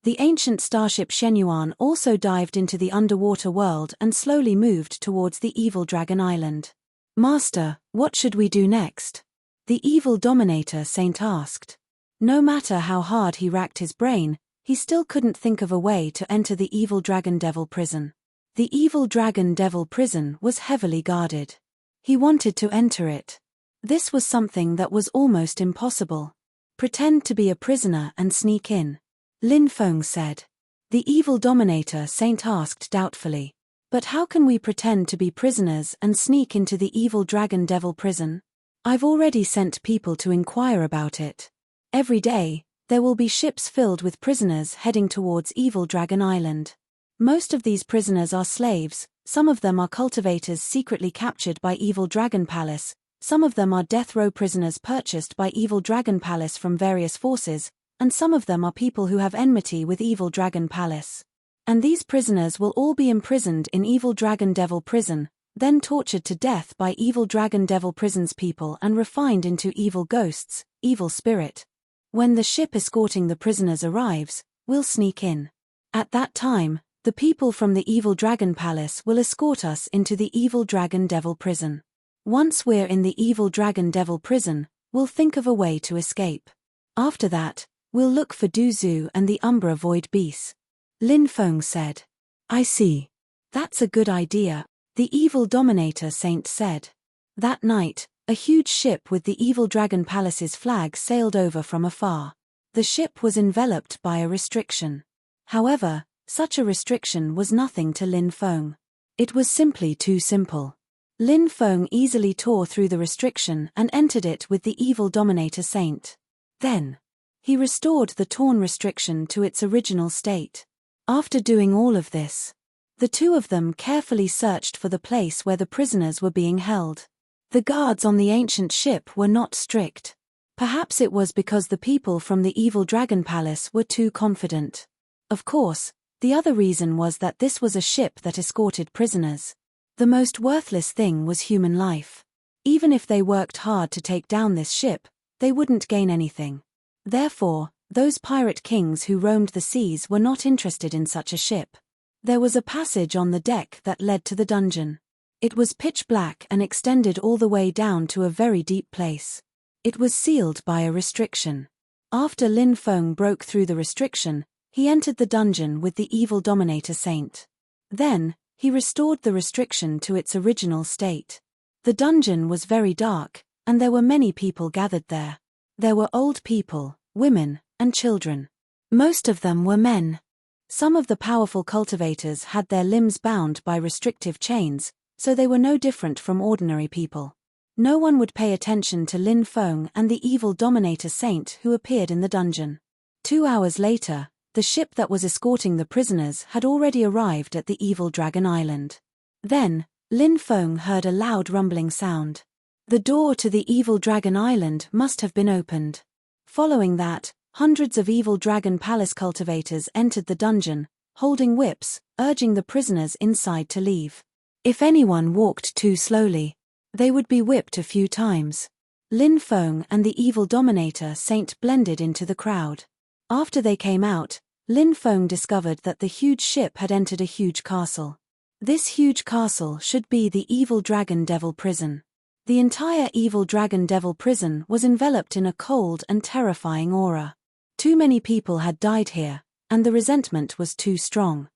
The ancient starship Shenyuan also dived into the underwater world and slowly moved towards the evil Dragon Island. "Master, what should we do next?" the evil Dominator Saint asked. No matter how hard he racked his brain, he still couldn't think of a way to enter the evil Dragon Devil prison. The evil Dragon Devil prison was heavily guarded. He wanted to enter it. This was something that was almost impossible. Pretend to be a prisoner and sneak in. Lin Feng said. The evil dominator saint asked doubtfully. But how can we pretend to be prisoners and sneak into the evil dragon devil prison? I've already sent people to inquire about it. Every day, there will be ships filled with prisoners heading towards Evil Dragon Island. Most of these prisoners are slaves, some of them are cultivators secretly captured by Evil Dragon Palace, some of them are death row prisoners purchased by Evil Dragon Palace from various forces, and some of them are people who have enmity with Evil Dragon Palace. And these prisoners will all be imprisoned in Evil Dragon Devil Prison, then tortured to death by Evil Dragon Devil Prison's people and refined into evil ghosts, evil spirit. When the ship escorting the prisoners arrives, we'll sneak in. At that time, the people from the Evil Dragon Palace will escort us into the Evil Dragon Devil Prison. Once we're in the Evil Dragon Devil Prison, we'll think of a way to escape. After that, we'll look for Du Zhu and the Umbra Void Beasts. Lin Feng said. I see. That's a good idea, the evil dominator saint said. That night, a huge ship with the Evil Dragon Palace's flag sailed over from afar. The ship was enveloped by a restriction. However, such a restriction was nothing to Lin Feng. It was simply too simple. Lin Feng easily tore through the restriction and entered it with the evil dominator saint. Then, he restored the torn restriction to its original state. After doing all of this, the two of them carefully searched for the place where the prisoners were being held. The guards on the ancient ship were not strict. Perhaps it was because the people from the Evil Dragon Palace were too confident. Of course, the other reason was that this was a ship that escorted prisoners. The most worthless thing was human life. Even if they worked hard to take down this ship, they wouldn't gain anything. Therefore, those pirate kings who roamed the seas were not interested in such a ship. There was a passage on the deck that led to the dungeon. It was pitch black and extended all the way down to a very deep place. It was sealed by a restriction. After Lin Feng broke through the restriction, he entered the dungeon with the evil dominator saint. Then, he restored the restriction to its original state. The dungeon was very dark, and there were many people gathered there. There were old people, women, and children. Most of them were men. Some of the powerful cultivators had their limbs bound by restrictive chains, so they were no different from ordinary people. No one would pay attention to Lin Feng and the evil dominator saint who appeared in the dungeon. 2 hours later, the ship that was escorting the prisoners had already arrived at the Evil Dragon Island. Then, Lin Feng heard a loud rumbling sound. The door to the Evil Dragon Island must have been opened. Following that, hundreds of Evil Dragon Palace cultivators entered the dungeon, holding whips, urging the prisoners inside to leave. If anyone walked too slowly, they would be whipped a few times. Lin Feng and the evil dominator saint blended into the crowd. After they came out, Lin Feng discovered that the huge ship had entered a huge castle. This huge castle should be the Evil Dragon Devil Prison. The entire Evil Dragon Devil Prison was enveloped in a cold and terrifying aura. Too many people had died here, and the resentment was too strong.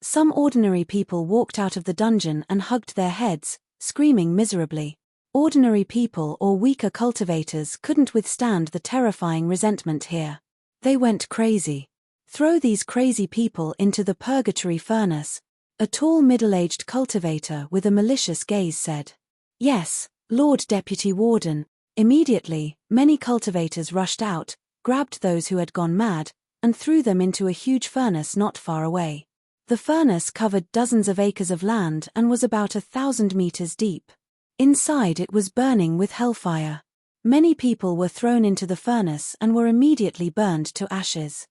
Some ordinary people walked out of the dungeon and hugged their heads, screaming miserably. Ordinary people or weaker cultivators couldn't withstand the terrifying resentment here. They went crazy. Throw these crazy people into the purgatory furnace, a tall middle-aged cultivator with a malicious gaze said. Yes, Lord Deputy Warden. Immediately, many cultivators rushed out, grabbed those who had gone mad, and threw them into a huge furnace not far away. The furnace covered dozens of acres of land and was about 1,000 meters deep. Inside it was burning with hellfire. Many people were thrown into the furnace and were immediately burned to ashes.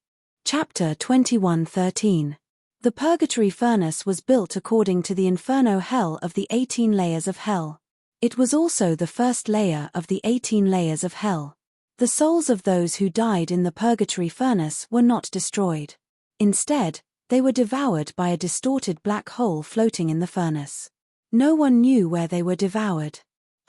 Chapter 21:13. The purgatory furnace was built according to the inferno hell of the 18 layers of hell. It was also the first layer of the 18 layers of hell. The souls of those who died in the purgatory furnace were not destroyed. Instead, they were devoured by a distorted black hole floating in the furnace. No one knew where they were devoured.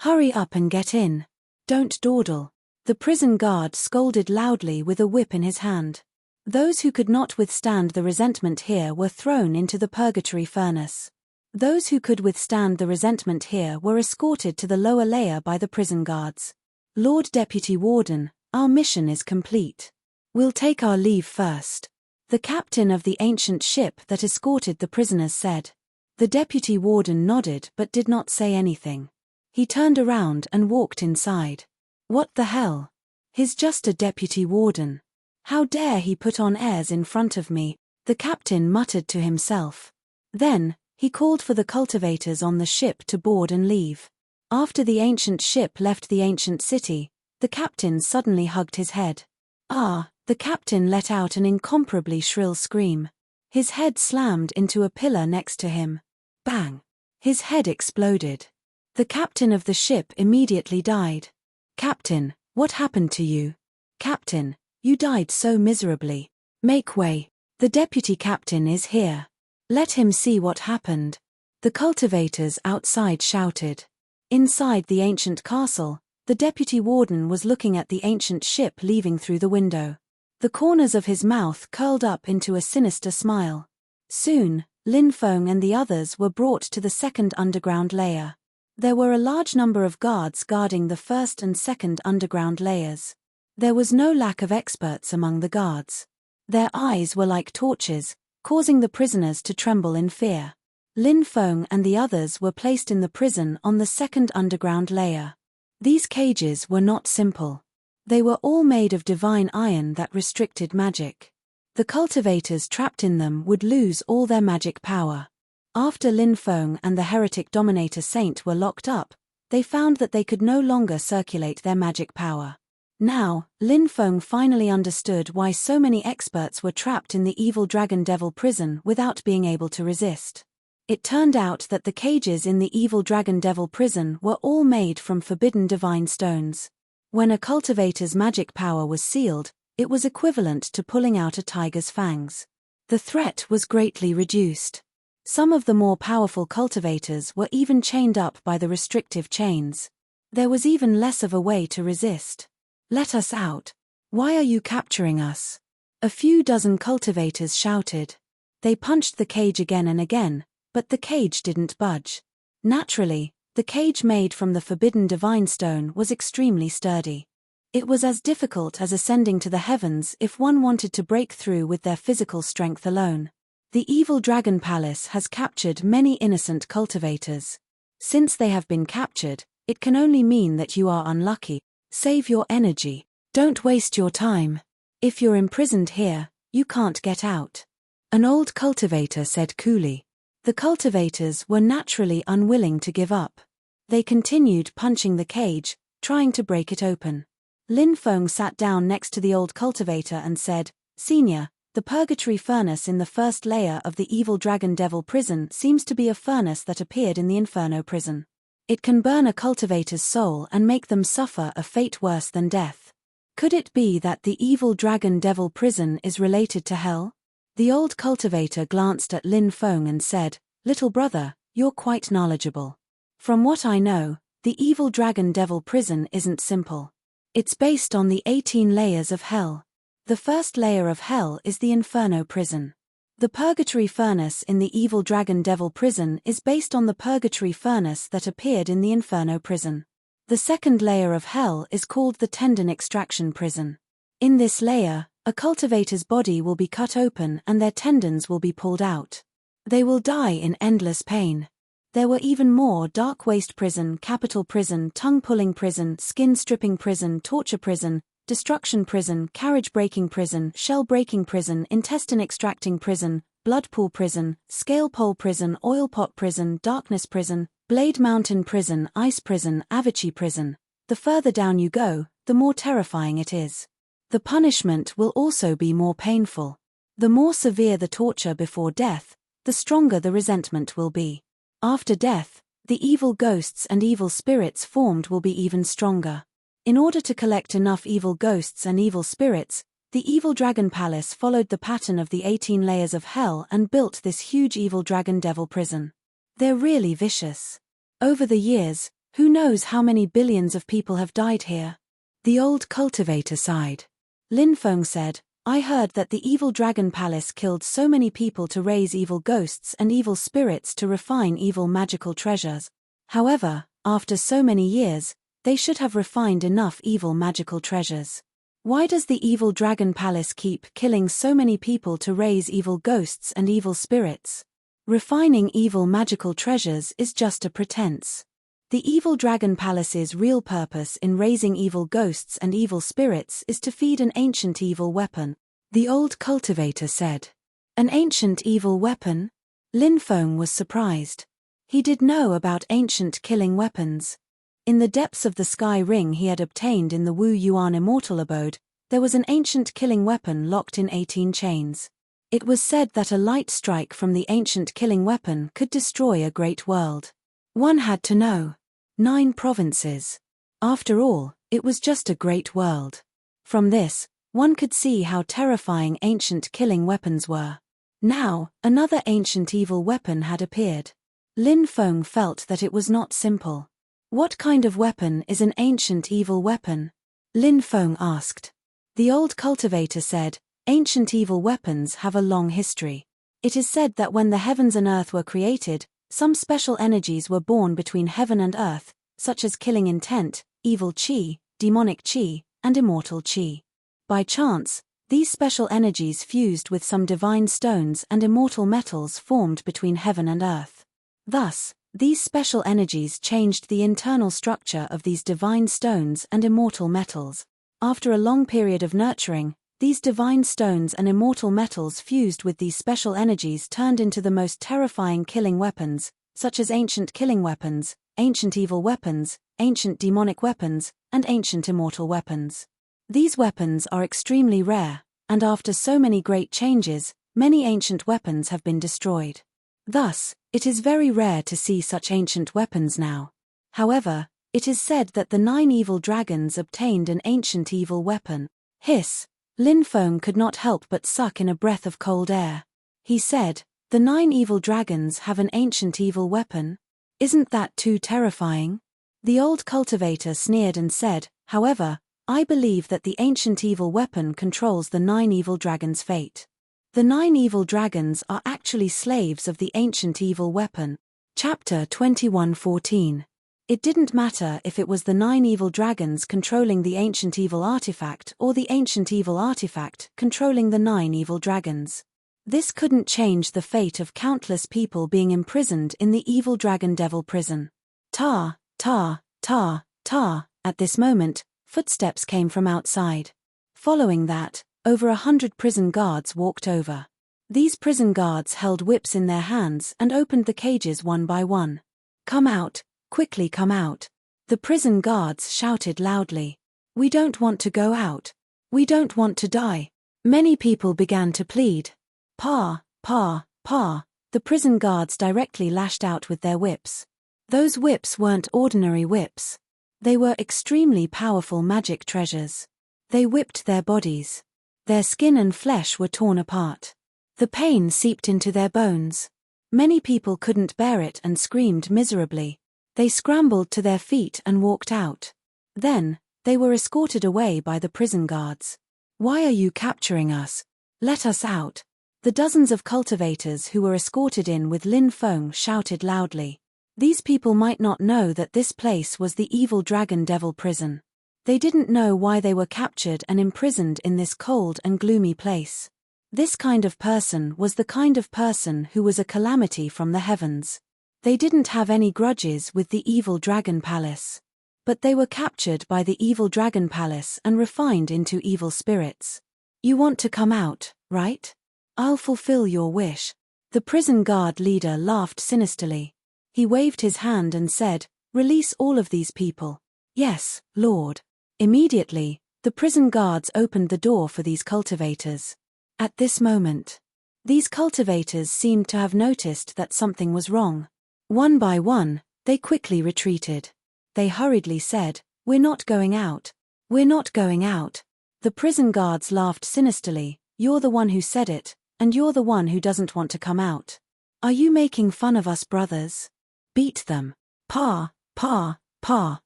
Hurry up and get in. Don't dawdle. The prison guard scolded loudly with a whip in his hand. Those who could not withstand the resentment here were thrown into the purgatory furnace. Those who could withstand the resentment here were escorted to the lower layer by the prison guards. Lord Deputy Warden, our mission is complete. We'll take our leave first. The captain of the ancient ship that escorted the prisoners said. The deputy warden nodded but did not say anything. He turned around and walked inside. What the hell? He's just a deputy warden. How dare he put on airs in front of me, the captain muttered to himself. Then, he called for the cultivators on the ship to board and leave. After the ancient ship left the ancient city, the captain suddenly hugged his head. Ah, the captain let out an incomparably shrill scream. His head slammed into a pillar next to him. Bang! His head exploded. The captain of the ship immediately died. Captain, what happened to you? Captain, you died so miserably. Make way. The deputy captain is here. Let him see what happened. The cultivators outside shouted. Inside the ancient castle, the deputy warden was looking at the ancient ship leaving through the window. The corners of his mouth curled up into a sinister smile. Soon, Lin Feng and the others were brought to the second underground layer. There were a large number of guards guarding the first and second underground layers. There was no lack of experts among the guards. Their eyes were like torches, causing the prisoners to tremble in fear. Lin Feng and the others were placed in the prison on the second underground layer. These cages were not simple. They were all made of divine iron that restricted magic. The cultivators trapped in them would lose all their magic power. After Lin Feng and the heretic dominator saint were locked up, they found that they could no longer circulate their magic power. Now, Lin Feng finally understood why so many experts were trapped in the evil dragon devil prison without being able to resist. It turned out that the cages in the evil dragon devil prison were all made from forbidden divine stones. When a cultivator's magic power was sealed, it was equivalent to pulling out a tiger's fangs. The threat was greatly reduced. Some of the more powerful cultivators were even chained up by the restrictive chains. There was even less of a way to resist. Let us out. Why are you capturing us? A few dozen cultivators shouted. They punched the cage again and again, but the cage didn't budge. Naturally, the cage made from the forbidden divine stone was extremely sturdy. It was as difficult as ascending to the heavens if one wanted to break through with their physical strength alone. The evil dragon palace has captured many innocent cultivators. Since they have been captured, it can only mean that you are unlucky. Save your energy. Don't waste your time. If you're imprisoned here, you can't get out. An old cultivator said coolly. The cultivators were naturally unwilling to give up. They continued punching the cage, trying to break it open. Lin Feng sat down next to the old cultivator and said, Senior, the purgatory furnace in the first layer of the evil dragon devil prison seems to be a furnace that appeared in the inferno prison. It can burn a cultivator's soul and make them suffer a fate worse than death. Could it be that the evil dragon devil prison is related to hell? The old cultivator glanced at Lin Feng and said, Little brother, you're quite knowledgeable. From what I know, the evil dragon devil prison isn't simple. It's based on the 18 layers of hell. The first layer of hell is the inferno prison. The purgatory furnace in the evil dragon devil prison is based on the purgatory furnace that appeared in the inferno prison. The second layer of hell is called the tendon extraction prison. In this layer, a cultivator's body will be cut open and their tendons will be pulled out. They will die in endless pain. There were even more: dark waste prison, capital prison, tongue-pulling prison, skin-stripping prison, torture prison, destruction prison, carriage-breaking prison, shell-breaking prison, intestine-extracting prison, blood pool prison, scale pole prison, oil pot prison, darkness prison, blade mountain prison, ice prison, Avicii prison. The further down you go, the more terrifying it is. The punishment will also be more painful. The more severe the torture before death, the stronger the resentment will be. After death, the evil ghosts and evil spirits formed will be even stronger. In order to collect enough evil ghosts and evil spirits, the evil dragon palace followed the pattern of the 18 layers of hell and built this huge evil dragon devil prison. They're really vicious. Over the years, who knows how many billions of people have died here? The old cultivator sighed. Lin Feng said, I heard that the evil dragon palace killed so many people to raise evil ghosts and evil spirits to refine evil magical treasures. However, after so many years, they should have refined enough evil magical treasures. Why does the evil dragon palace keep killing so many people to raise evil ghosts and evil spirits? Refining evil magical treasures is just a pretense. The evil dragon palace's real purpose in raising evil ghosts and evil spirits is to feed an ancient evil weapon, the old cultivator said. An ancient evil weapon? Lin Feng was surprised. He did know about ancient killing weapons. In the depths of the sky ring he had obtained in the Wu Yuan immortal abode, there was an ancient killing weapon locked in 18 chains. It was said that a light strike from the ancient killing weapon could destroy a great world. One had to know. 9 provinces. After all, it was just a great world. From this, one could see how terrifying ancient killing weapons were. Now, another ancient evil weapon had appeared. Lin Feng felt that it was not simple. What kind of weapon is an ancient evil weapon? Lin Feng asked. The old cultivator said, ancient evil weapons have a long history. It is said that when the heavens and earth were created, some special energies were born between heaven and earth, such as killing intent, evil chi, demonic chi, and immortal chi. By chance, these special energies fused with some divine stones and immortal metals formed between heaven and earth. Thus, these special energies changed the internal structure of these divine stones and immortal metals. After a long period of nurturing, these divine stones and immortal metals fused with these special energies turned into the most terrifying killing weapons, such as ancient killing weapons, ancient evil weapons, ancient demonic weapons, and ancient immortal weapons. These weapons are extremely rare, and after so many great changes, many ancient weapons have been destroyed. Thus, it is very rare to see such ancient weapons now. However, it is said that the 9 evil dragons obtained an ancient evil weapon. Hiss! Lin Feng could not help but suck in a breath of cold air. He said, the 9 evil dragons have an ancient evil weapon? Isn't that too terrifying? The old cultivator sneered and said, however, I believe that the ancient evil weapon controls the 9 evil dragons' fate. The 9 evil dragons are actually slaves of the ancient evil weapon. Chapter 21:14. It didn't matter if it was the 9 evil dragons controlling the ancient evil artifact or the ancient evil artifact controlling the 9 evil dragons. This couldn't change the fate of countless people being imprisoned in the evil dragon devil prison. Ta, ta, ta, ta. At this moment, footsteps came from outside. Following that, over 100 prison guards walked over. These prison guards held whips in their hands and opened the cages one by one. Come out, quickly come out. The prison guards shouted loudly. We don't want to go out. We don't want to die. Many people began to plead. Pa, pa, pa. The prison guards directly lashed out with their whips. Those whips weren't ordinary whips. They were extremely powerful magic treasures. They whipped their bodies. Their skin and flesh were torn apart. The pain seeped into their bones. Many people couldn't bear it and screamed miserably. They scrambled to their feet and walked out. Then, they were escorted away by the prison guards. Why are you capturing us? Let us out. The dozens of cultivators who were escorted in with Lin Feng shouted loudly. These people might not know that this place was the evil dragon devil prison. They didn't know why they were captured and imprisoned in this cold and gloomy place. This kind of person was the kind of person who was a calamity from the heavens. They didn't have any grudges with the evil dragon palace. But they were captured by the evil dragon palace and refined into evil spirits. You want to come out, right? I'll fulfill your wish. The prison guard leader laughed sinisterly. He waved his hand and said, release all of these people. Yes, Lord. Immediately, the prison guards opened the door for these cultivators. At this moment, these cultivators seemed to have noticed that something was wrong. One by one, they quickly retreated. They hurriedly said, we're not going out. We're not going out. The prison guards laughed sinisterly. You're the one who said it, and you're the one who doesn't want to come out. Are you making fun of us, brothers? Beat them. Pa, pa, pa.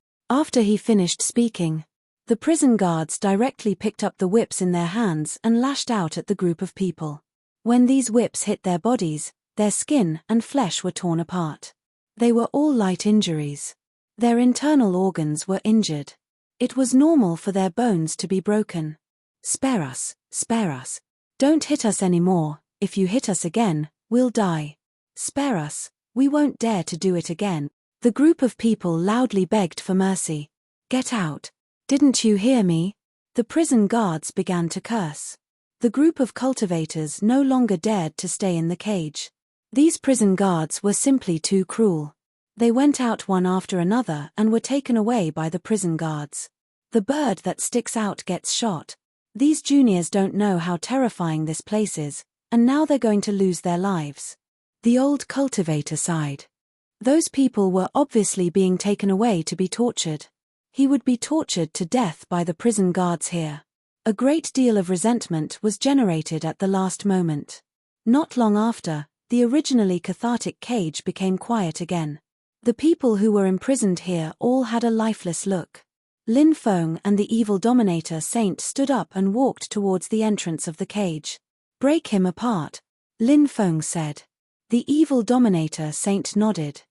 After he finished speaking, the prison guards directly picked up the whips in their hands and lashed out at the group of people. When these whips hit their bodies, their skin and flesh were torn apart. They were all light injuries. Their internal organs were injured. It was normal for their bones to be broken. Spare us, spare us. Don't hit us anymore, if you hit us again, we'll die. Spare us, we won't dare to do it again. The group of people loudly begged for mercy. Get out. Didn't you hear me? The prison guards began to curse. The group of cultivators no longer dared to stay in the cage. These prison guards were simply too cruel. They went out one after another and were taken away by the prison guards. The bird that sticks out gets shot. These juniors don't know how terrifying this place is, and now they're going to lose their lives. The old cultivator sighed. Those people were obviously being taken away to be tortured. He would be tortured to death by the prison guards here. A great deal of resentment was generated at the last moment. Not long after, the originally cathartic cage became quiet again. The people who were imprisoned here all had a lifeless look. Lin Feng and the evil dominator Saint stood up and walked towards the entrance of the cage. Break him apart, Lin Feng said. The evil dominator Saint nodded.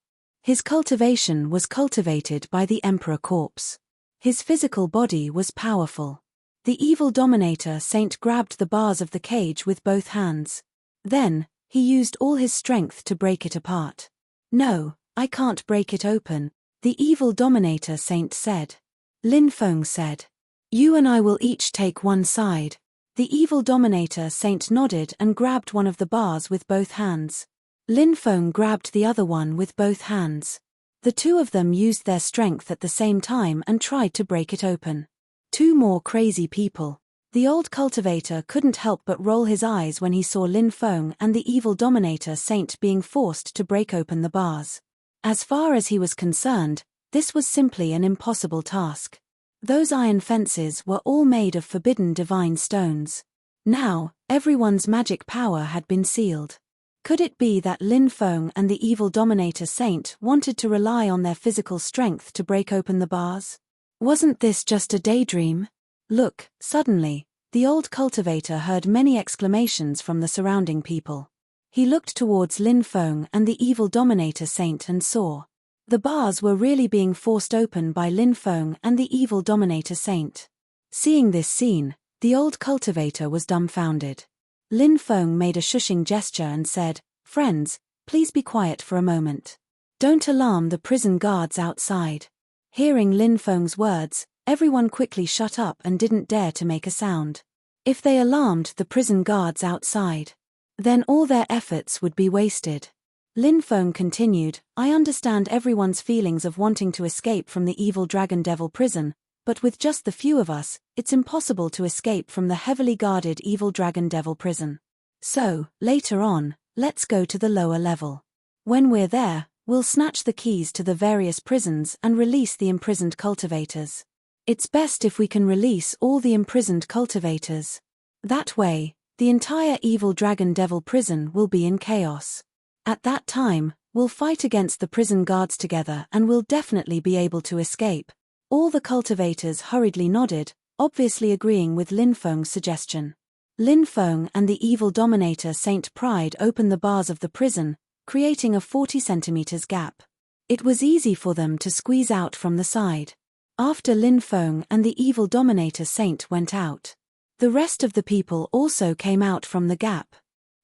His cultivation was cultivated by the Emperor Corpse. His physical body was powerful. The evil dominator Saint grabbed the bars of the cage with both hands. Then, he used all his strength to break it apart. No, I can't break it open, the evil dominator Saint said. Lin Feng said. You and I will each take one side. The evil dominator Saint nodded and grabbed one of the bars with both hands. Lin Feng grabbed the other one with both hands. The two of them used their strength at the same time and tried to break it open. Two more crazy people. The old cultivator couldn't help but roll his eyes when he saw Lin Feng and the evil dominator Saint being forced to break open the bars. As far as he was concerned, this was simply an impossible task. Those iron fences were all made of forbidden divine stones. Now, everyone's magic power had been sealed. Could it be that Lin Feng and the evil dominator Saint wanted to rely on their physical strength to break open the bars? Wasn't this just a daydream? Look, suddenly, the old cultivator heard many exclamations from the surrounding people. He looked towards Lin Feng and the evil dominator Saint and saw. The bars were really being forced open by Lin Feng and the evil dominator Saint. Seeing this scene, the old cultivator was dumbfounded. Lin Feng made a shushing gesture and said, Friends, please be quiet for a moment. Don't alarm the prison guards outside. Hearing Lin Feng's words, everyone quickly shut up and didn't dare to make a sound. If they alarmed the prison guards outside, then all their efforts would be wasted. Lin Feng continued, I understand everyone's feelings of wanting to escape from the evil dragon devil prison, but with just the few of us, it's impossible to escape from the heavily guarded evil dragon devil prison. So, later on, let's go to the lower level. When we're there, we'll snatch the keys to the various prisons and release the imprisoned cultivators. It's best if we can release all the imprisoned cultivators. That way, the entire evil dragon devil prison will be in chaos. At that time, we'll fight against the prison guards together and we'll definitely be able to escape. All the cultivators hurriedly nodded, obviously agreeing with Lin Feng's suggestion. Lin Feng and the evil dominator Saint pried open the bars of the prison, creating a 40 centimeters gap. It was easy for them to squeeze out from the side. After Lin Feng and the evil dominator Saint went out, the rest of the people also came out from the gap.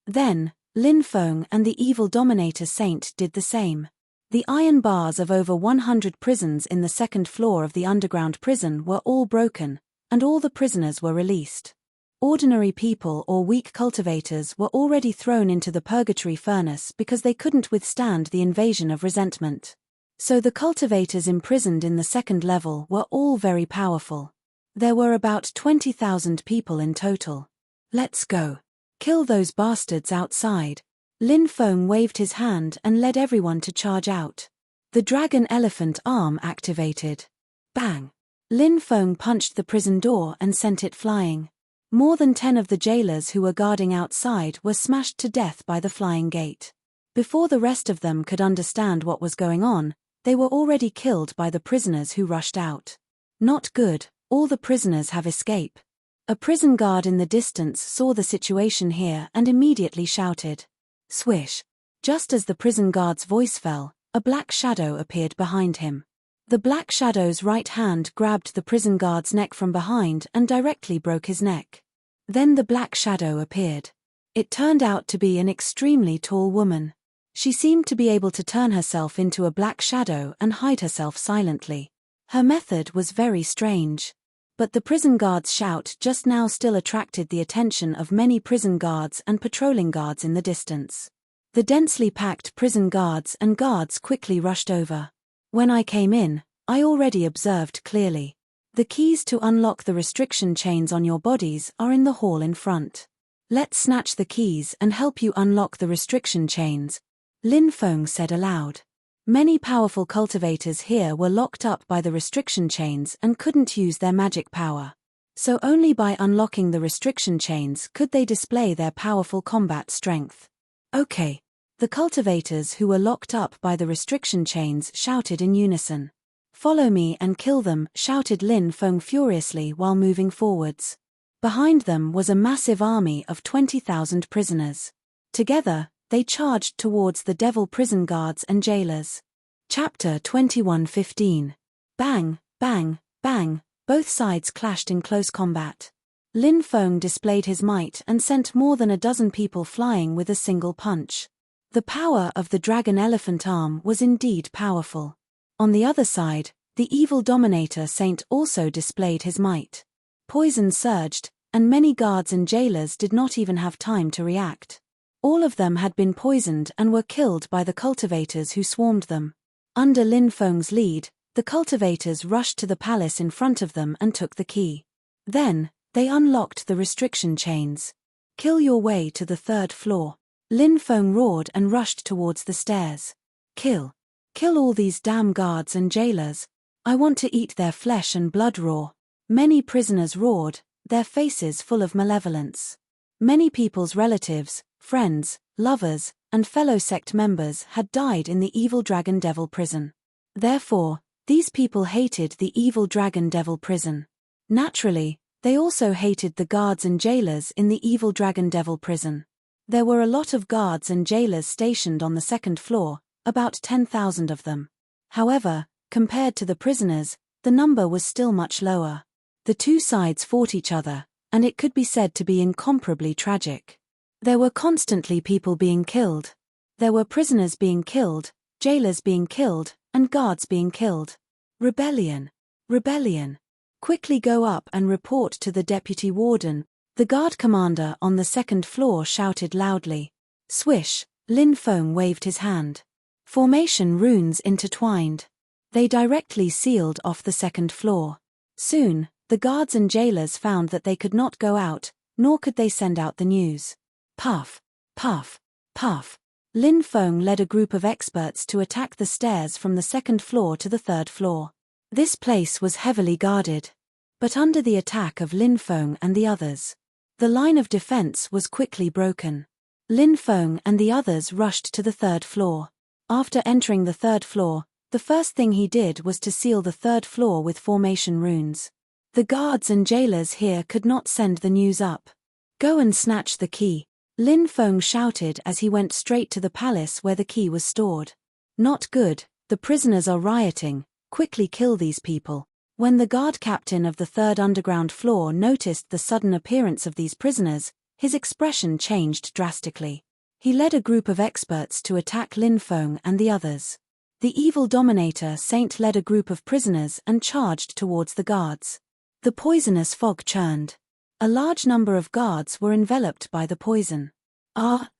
Then, Lin Feng and the evil dominator Saint did the same. The iron bars of over 100 prisons in the second floor of the underground prison were all broken, and all the prisoners were released. Ordinary people or weak cultivators were already thrown into the purgatory furnace because they couldn't withstand the invasion of resentment. So the cultivators imprisoned in the second level were all very powerful. There were about 20,000 people in total. Let's go. Kill those bastards outside. Lin Feng waved his hand and led everyone to charge out. The dragon elephant arm activated. Bang! Lin Feng punched the prison door and sent it flying. More than 10 of the jailers who were guarding outside were smashed to death by the flying gate. Before the rest of them could understand what was going on, they were already killed by the prisoners who rushed out. Not good, all the prisoners have escaped. A prison guard in the distance saw the situation here and immediately shouted. Swish! Just as the prison guard's voice fell, a black shadow appeared behind him. The Black Shadow's right hand grabbed the prison guard's neck from behind and directly broke his neck. Then the Black Shadow appeared. It turned out to be an extremely tall woman. She seemed to be able to turn herself into a black shadow and hide herself silently. Her method was very strange. But the prison guard's shout just now still attracted the attention of many prison guards and patrolling guards in the distance. The densely packed prison guards and guards quickly rushed over. When I came in, I already observed clearly. The keys to unlock the restriction chains on your bodies are in the hall in front. Let's snatch the keys and help you unlock the restriction chains, Lin Feng said aloud. Many powerful cultivators here were locked up by the restriction chains and couldn't use their magic power. So only by unlocking the restriction chains could they display their powerful combat strength. Okay. The cultivators who were locked up by the restriction chains shouted in unison. Follow me and kill them, shouted Lin Feng furiously while moving forwards. Behind them was a massive army of 20,000 prisoners. Together, they charged towards the devil prison guards and jailers. Chapter 21:15. Bang, bang, bang, both sides clashed in close combat. Lin Feng displayed his might and sent more than a dozen people flying with a single punch. The power of the dragon elephant arm was indeed powerful. On the other side, the evil dominator Saint also displayed his might. Poison surged, and many guards and jailers did not even have time to react. All of them had been poisoned and were killed by the cultivators who swarmed them. Under Lin Feng's lead, the cultivators rushed to the palace in front of them and took the key. Then, they unlocked the restriction chains. Kill your way to the 3rd floor. Lin Feng roared and rushed towards the stairs. Kill. Kill all these damn guards and jailers. I want to eat their flesh and blood raw. Many prisoners roared, their faces full of malevolence. Many people's relatives, friends, lovers, and fellow sect members had died in the evil dragon devil prison. Therefore, these people hated the evil dragon devil prison. Naturally, they also hated the guards and jailers in the evil dragon devil prison. There were a lot of guards and jailers stationed on the 2nd floor, about 10,000 of them. However, compared to the prisoners, the number was still much lower. The two sides fought each other, and it could be said to be incomparably tragic. There were constantly people being killed. There were prisoners being killed, jailers being killed, and guards being killed. Rebellion. Rebellion. Quickly go up and report to the deputy warden, the guard commander on the 2nd floor shouted loudly. Swish, Lin Feng waved his hand. Formation runes intertwined. They directly sealed off the 2nd floor. Soon, the guards and jailers found that they could not go out, nor could they send out the news. Puff, puff, puff. Lin Feng led a group of experts to attack the stairs from the 2nd floor to the 3rd floor. This place was heavily guarded. But under the attack of Lin Feng and the others, the line of defense was quickly broken. Lin Feng and the others rushed to the 3rd floor. After entering the 3rd floor, the first thing he did was to seal the 3rd floor with formation runes. The guards and jailers here could not send the news up. Go and snatch the key, Lin Feng shouted as he went straight to the palace where the key was stored. Not good, the prisoners are rioting, quickly kill these people. When the guard captain of the 3rd underground floor noticed the sudden appearance of these prisoners, his expression changed drastically. He led a group of experts to attack Lin Feng and the others. The evil dominator Saint led a group of prisoners and charged towards the guards. The poisonous fog churned. A large number of guards were enveloped by the poison.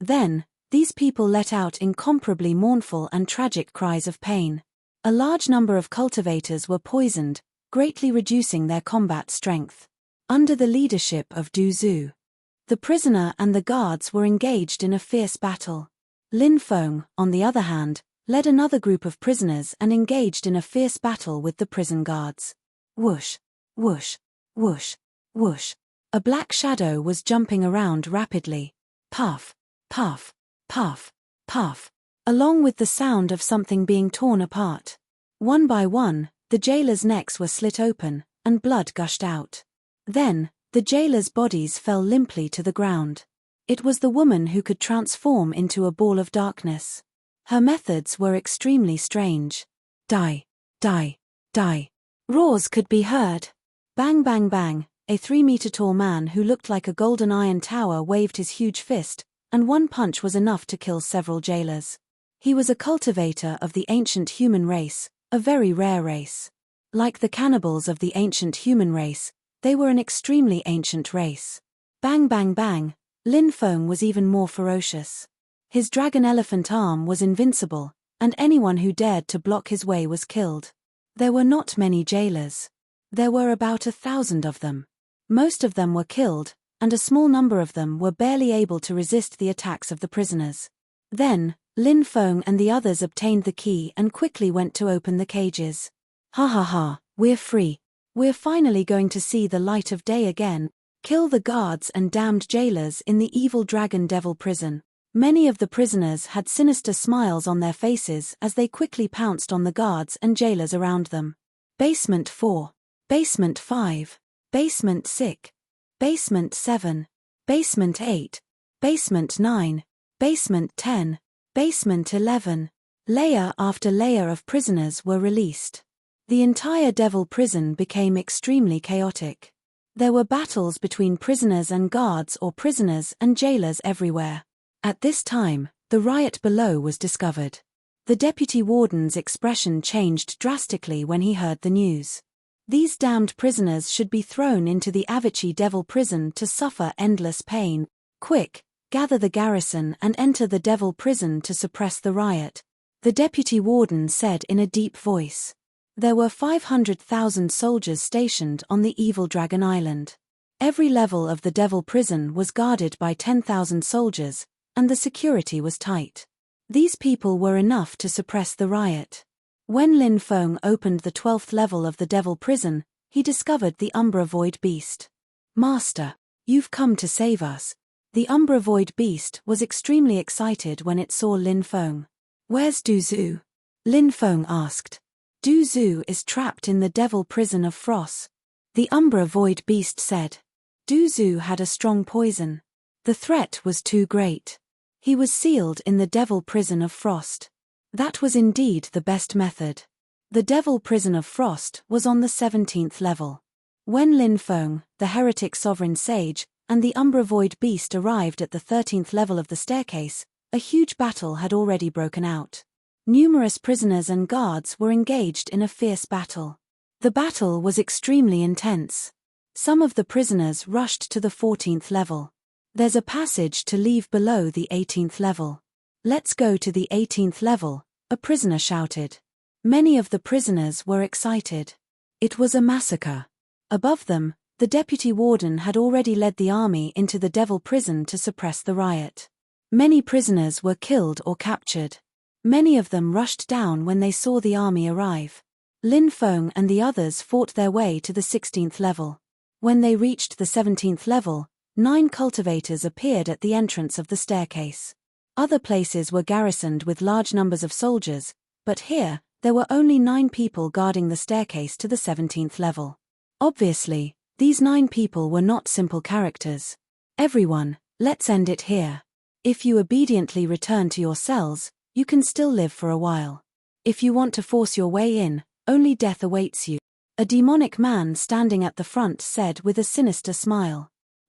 Then, these people let out incomparably mournful and tragic cries of pain. A large number of cultivators were poisoned, greatly reducing their combat strength. Under the leadership of Du Zhu, the prisoner and the guards were engaged in a fierce battle. Lin Feng, on the other hand, led another group of prisoners and engaged in a fierce battle with the prison guards. Whoosh, whoosh, whoosh, whoosh. A black shadow was jumping around rapidly. Puff, puff, puff, puff, along with the sound of something being torn apart. One by one, the jailers' necks were slit open, and blood gushed out. Then, the jailers' bodies fell limply to the ground. It was the woman who could transform into a ball of darkness. Her methods were extremely strange. Die, die, Die! Roars could be heard. Bang bang bang, a 3-meter-tall man who looked like a golden iron tower waved his huge fist, and one punch was enough to kill several jailers. He was a cultivator of the ancient human race, a very rare race. Like the cannibals of the ancient human race, they were an extremely ancient race. Bang bang bang, Lin Feng was even more ferocious. His dragon elephant arm was invincible, and anyone who dared to block his way was killed. There were not many jailers. There were about 1,000 of them. Most of them were killed, and a small number of them were barely able to resist the attacks of the prisoners. Then, Lin Feng and the others obtained the key and quickly went to open the cages. Ha ha ha, we're free. We're finally going to see the light of day again. Kill the guards and damned jailers in the evil dragon devil prison. Many of the prisoners had sinister smiles on their faces as they quickly pounced on the guards and jailers around them. Basement 4. Basement 5. Basement 6. Basement 7. Basement 8. Basement 9. Basement 10. Basement 11. Layer after layer of prisoners were released. The entire devil prison became extremely chaotic. There were battles between prisoners and guards or prisoners and jailers everywhere. At this time, the riot below was discovered. The deputy warden's expression changed drastically when he heard the news. These damned prisoners should be thrown into the Avicii devil prison to suffer endless pain. Quick, gather the garrison and enter the devil prison to suppress the riot, the deputy warden said in a deep voice. There were 500,000 soldiers stationed on the evil Dragon Island. Every level of the devil prison was guarded by 10,000 soldiers, and the security was tight. These people were enough to suppress the riot. When Lin Feng opened the 12th level of the devil prison, he discovered the Umbra Void Beast. Master, you've come to save us. The Umbra Void Beast was extremely excited when it saw Lin Feng. Where's Du Zhu? Lin Feng asked. Du Zhu is trapped in the devil prison of Frost. The Umbra Void Beast said. Du Zhu had a strong poison. The threat was too great. He was sealed in the devil prison of Frost. That was indeed the best method. The devil prison of Frost was on the 17th level. When Lin Feng, the heretic sovereign sage, and the Umbra Void Beast arrived at the 13th level of the staircase, a huge battle had already broken out. Numerous prisoners and guards were engaged in a fierce battle. The battle was extremely intense. Some of the prisoners rushed to the 14th level. There's a passage to leave below the 18th level. Let's go to the 18th level, a prisoner shouted. Many of the prisoners were excited. It was a massacre. Above them, the deputy warden had already led the army into the devil prison to suppress the riot. Many prisoners were killed or captured. Many of them rushed down when they saw the army arrive. Lin Feng and the others fought their way to the 16th level. When they reached the 17th level, 9 cultivators appeared at the entrance of the staircase. Other places were garrisoned with large numbers of soldiers, but here, there were only 9 people guarding the staircase to the 17th level. Obviously, these 9 people were not simple characters. Everyone, let's end it here. If you obediently return to your cells, you can still live for a while. If you want to force your way in, only death awaits you. A demonic man standing at the front said with a sinister smile.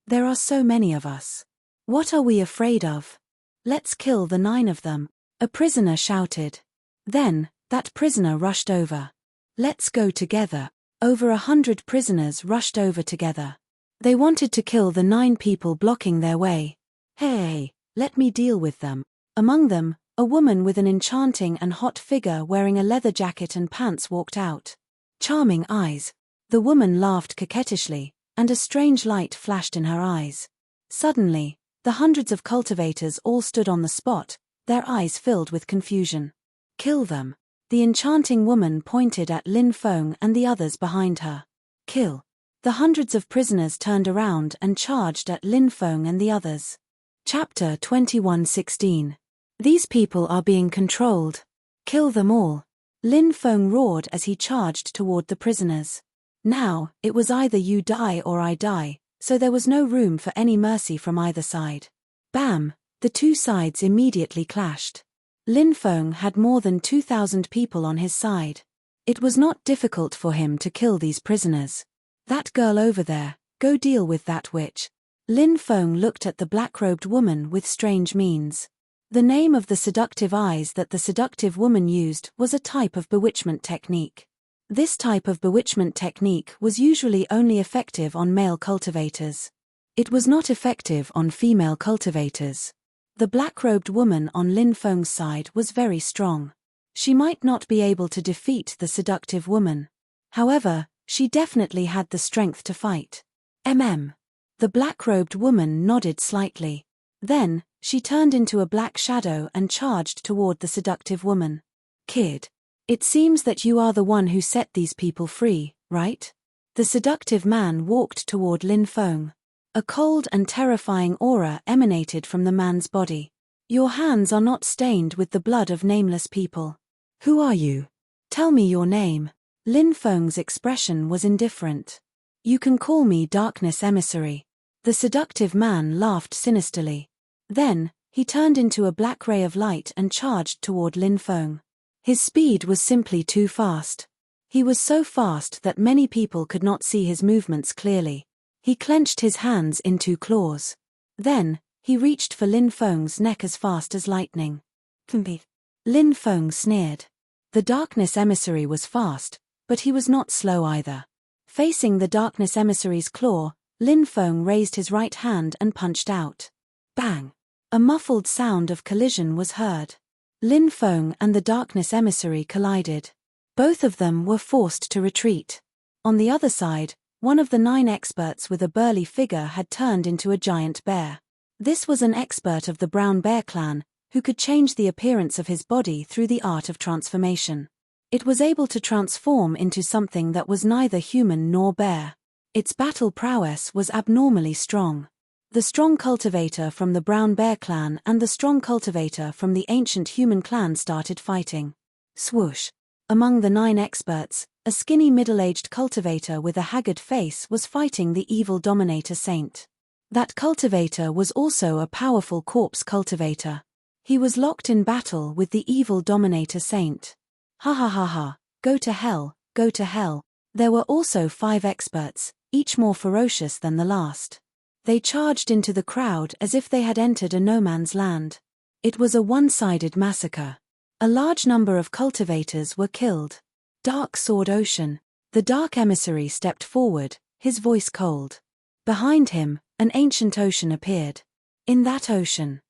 There are so many of us. What are we afraid of? Let's kill the 9 of them, a prisoner shouted. Then, that prisoner rushed over. Let's go together. Over 100 prisoners rushed over together. They wanted to kill the 9 people blocking their way. Hey, let me deal with them. Among them, a woman with an enchanting and hot figure wearing a leather jacket and pants walked out. Charming eyes. The woman laughed coquettishly, and a strange light flashed in her eyes. Suddenly, the hundreds of cultivators all stood on the spot, their eyes filled with confusion. Kill them. The enchanting woman pointed at Lin Feng and the others behind her. Kill. The hundreds of prisoners turned around and charged at Lin Feng and the others. Chapter 21:16. These people are being controlled. Kill them all. Lin Feng roared as he charged toward the prisoners. Now, it was either you die or I die, so there was no room for any mercy from either side. Bam! The 2 sides immediately clashed. Lin Feng had more than 2,000 people on his side. It was not difficult for him to kill these prisoners. That girl over there, go deal with that witch. Lin Feng looked at the black-robed woman with strange means. The name of the seductive eyes that the seductive woman used was a type of bewitchment technique. This type of bewitchment technique was usually only effective on male cultivators. It was not effective on female cultivators. The black-robed woman on Lin Feng's side was very strong. She might not be able to defeat the seductive woman. However, she definitely had the strength to fight. The black-robed woman nodded slightly. Then, she turned into a black shadow and charged toward the seductive woman. Kid. It seems that you are the one who set these people free, right? The seductive man walked toward Lin Feng. A cold and terrifying aura emanated from the man's body. Your hands are not stained with the blood of nameless people. Who are you? Tell me your name. Lin Feng's expression was indifferent. You can call me Darkness Emissary. The seductive man laughed sinisterly. Then, he turned into a black ray of light and charged toward Lin Feng. His speed was simply too fast. He was so fast that many people could not see his movements clearly. He clenched his hands into claws. Then, he reached for Lin Feng's neck as fast as lightning. Lin Feng sneered. The Darkness Emissary was fast, but he was not slow either. Facing the Darkness Emissary's claw, Lin Feng raised his right hand and punched out. Bang! A muffled sound of collision was heard. Lin Feng and the Darkness Emissary collided. Both of them were forced to retreat. On the other side, one of the 9 experts with a burly figure had turned into a giant bear. This was an expert of the Brown Bear clan, who could change the appearance of his body through the art of transformation. It was able to transform into something that was neither human nor bear. Its battle prowess was abnormally strong. The strong cultivator from the Brown Bear clan and the strong cultivator from the ancient human clan started fighting. Swoosh! Among the 9 experts, a skinny middle-aged cultivator with a haggard face was fighting the evil Dominator Saint. That cultivator was also a powerful corpse cultivator. He was locked in battle with the evil Dominator Saint. Ha ha ha ha, go to hell, go to hell. There were also 5 experts, each more ferocious than the last. They charged into the crowd as if they had entered a no-man's land. It was a one-sided massacre. A large number of cultivators were killed. Dark Sword Ocean. The Dark Emissary stepped forward, his voice cold. Behind him, an ancient ocean appeared. In that ocean,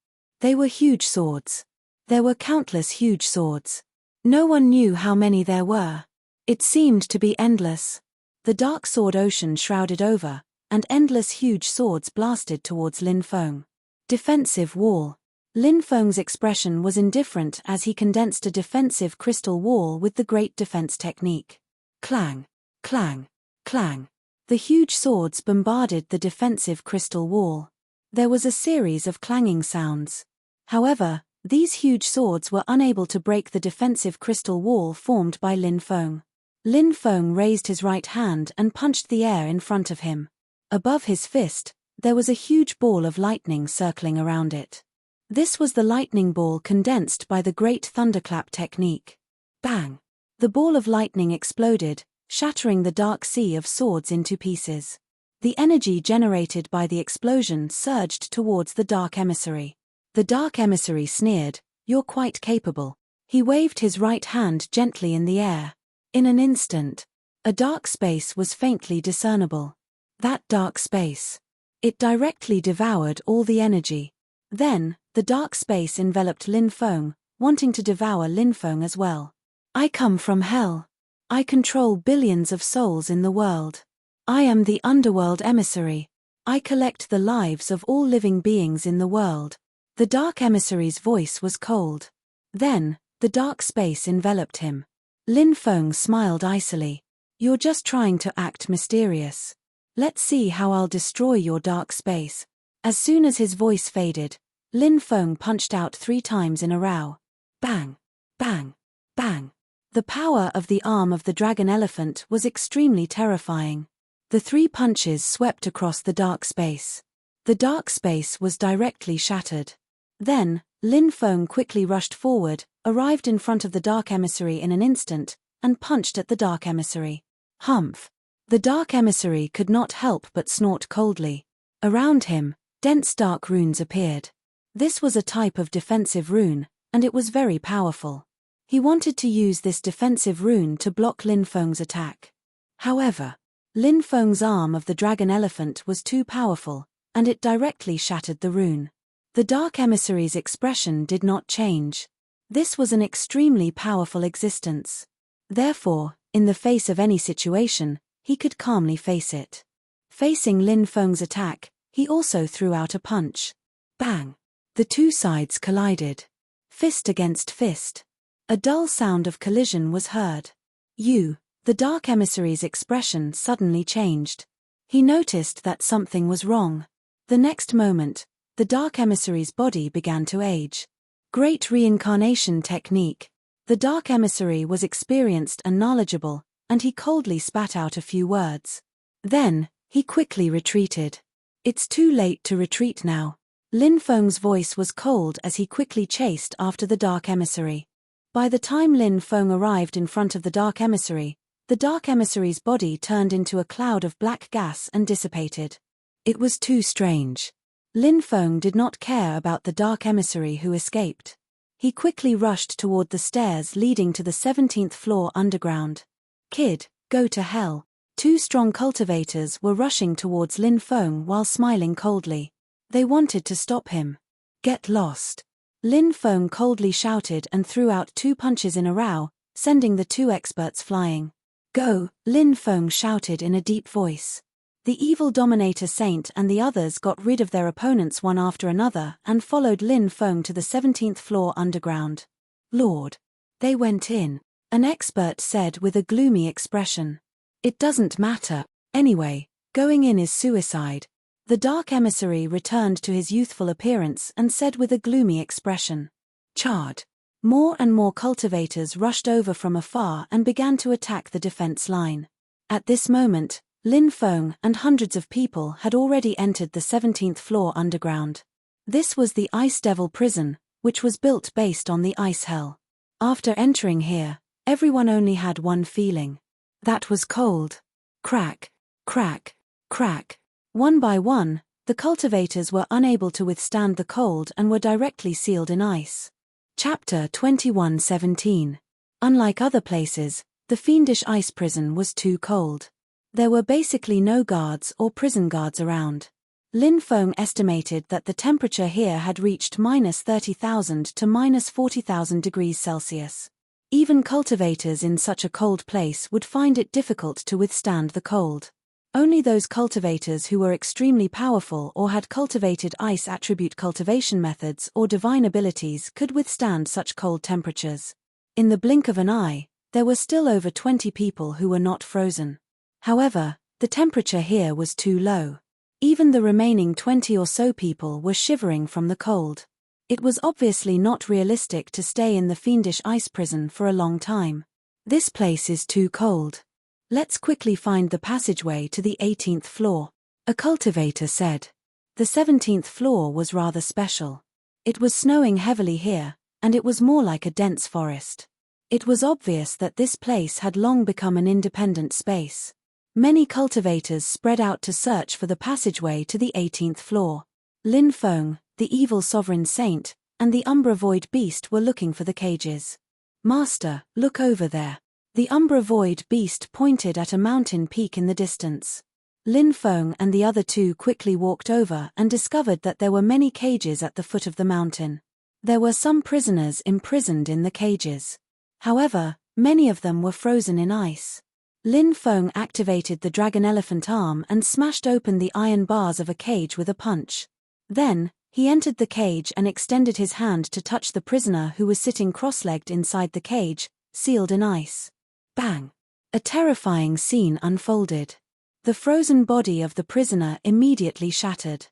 they were huge swords. There were countless huge swords. No one knew how many there were. It seemed to be endless. The Dark Sword Ocean shrouded over, and endless huge swords blasted towards Lin Feng. Defensive wall. Lin Feng's expression was indifferent as he condensed a defensive crystal wall with the Great Defense technique. Clang, clang, clang. The huge swords bombarded the defensive crystal wall. There was a series of clanging sounds. However, these huge swords were unable to break the defensive crystal wall formed by Lin Feng. Lin Feng raised his right hand and punched the air in front of him. Above his fist, there was a huge ball of lightning circling around it. This was the lightning ball condensed by the Great Thunderclap technique. Bang! The ball of lightning exploded, shattering the dark sea of swords into pieces. The energy generated by the explosion surged towards the Dark Emissary. The Dark Emissary sneered, "You're quite capable." He waved his right hand gently in the air. In an instant, a dark space was faintly discernible. That dark space. It directly devoured all the energy. Then, the dark space enveloped Lin Feng, wanting to devour Lin Feng as well. I come from hell. I control billions of souls in the world. I am the underworld emissary. I collect the lives of all living beings in the world. The Dark Emissary's voice was cold. Then, the dark space enveloped him. Lin Feng smiled icily. You're just trying to act mysterious. Let's see how I'll destroy your dark space. As soon as his voice faded, Lin Feng punched out 3 times in a row. Bang! Bang! Bang! The power of the arm of the dragon elephant was extremely terrifying. The 3 punches swept across the dark space. The dark space was directly shattered. Then, Lin Feng quickly rushed forward, arrived in front of the Dark Emissary in an instant, and punched at the dark emissary. Humph! The dark emissary could not help but snort coldly. Around him, dense dark runes appeared. This was a type of defensive rune, and it was very powerful. He wanted to use this defensive rune to block Lin Feng's attack. However, Lin Feng's arm of the dragon elephant was too powerful, and it directly shattered the rune. The dark emissary's expression did not change. This was an extremely powerful existence. Therefore, in the face of any situation, he could calmly face it. Facing Lin Feng's attack, he also threw out a punch. Bang! The two sides collided. Fist against fist. A dull sound of collision was heard. The dark emissary's expression suddenly changed. He noticed that something was wrong. The next moment, the dark emissary's body began to age. Great reincarnation technique. The dark emissary was experienced and knowledgeable, and he coldly spat out a few words. Then, he quickly retreated. It's too late to retreat now. Lin Feng's voice was cold as he quickly chased after the dark emissary. By the time Lin Feng arrived in front of the dark emissary's body turned into a cloud of black gas and dissipated. It was too strange. Lin Feng did not care about the dark emissary who escaped. He quickly rushed toward the stairs leading to the 17th floor underground. Kid, go to hell. Two strong cultivators were rushing towards Lin Feng while smiling coldly. They wanted to stop him. Get lost. Lin Feng coldly shouted and threw out two punches in a row, sending the two experts flying. Go, Lin Feng shouted in a deep voice. The evil Dominator Saint and the others got rid of their opponents one after another and followed Lin Feng to the 17th floor underground. Lord. They went in. An expert said with a gloomy expression. It doesn't matter. Anyway, going in is suicide. The dark emissary returned to his youthful appearance and said with a gloomy expression. Charge. More and more cultivators rushed over from afar and began to attack the defense line. At this moment, Lin Feng and hundreds of people had already entered the 17th floor underground. This was the Ice Devil prison, which was built based on the Ice Hell. After entering here, everyone only had one feeling. That was cold. Crack, crack, crack. One by one, the cultivators were unable to withstand the cold and were directly sealed in ice. Chapter 21:17. Unlike other places, the fiendish ice prison was too cold. There were basically no guards or prison guards around. Lin Feng estimated that the temperature here had reached -30,000 to -40,000 degrees Celsius. Even cultivators in such a cold place would find it difficult to withstand the cold. Only those cultivators who were extremely powerful or had cultivated ice attribute cultivation methods or divine abilities could withstand such cold temperatures. In the blink of an eye, there were still over 20 people who were not frozen. However, the temperature here was too low. Even the remaining 20 or so people were shivering from the cold. It was obviously not realistic to stay in the fiendish ice prison for a long time. This place is too cold. Let's quickly find the passageway to the 18th floor, a cultivator said. The 17th floor was rather special. It was snowing heavily here, and it was more like a dense forest. It was obvious that this place had long become an independent space. Many cultivators spread out to search for the passageway to the 18th floor. Lin Feng, the evil sovereign saint, and the Umbra Void beast were looking for the cages. Master, look over there. The Umbra Void beast pointed at a mountain peak in the distance. Lin Feng and the other two quickly walked over and discovered that there were many cages at the foot of the mountain. There were some prisoners imprisoned in the cages. However, many of them were frozen in ice. Lin Feng activated the dragon elephant arm and smashed open the iron bars of a cage with a punch. Then, he entered the cage and extended his hand to touch the prisoner who was sitting cross-legged inside the cage, sealed in ice. Bang! A terrifying scene unfolded. The frozen body of the prisoner immediately shattered.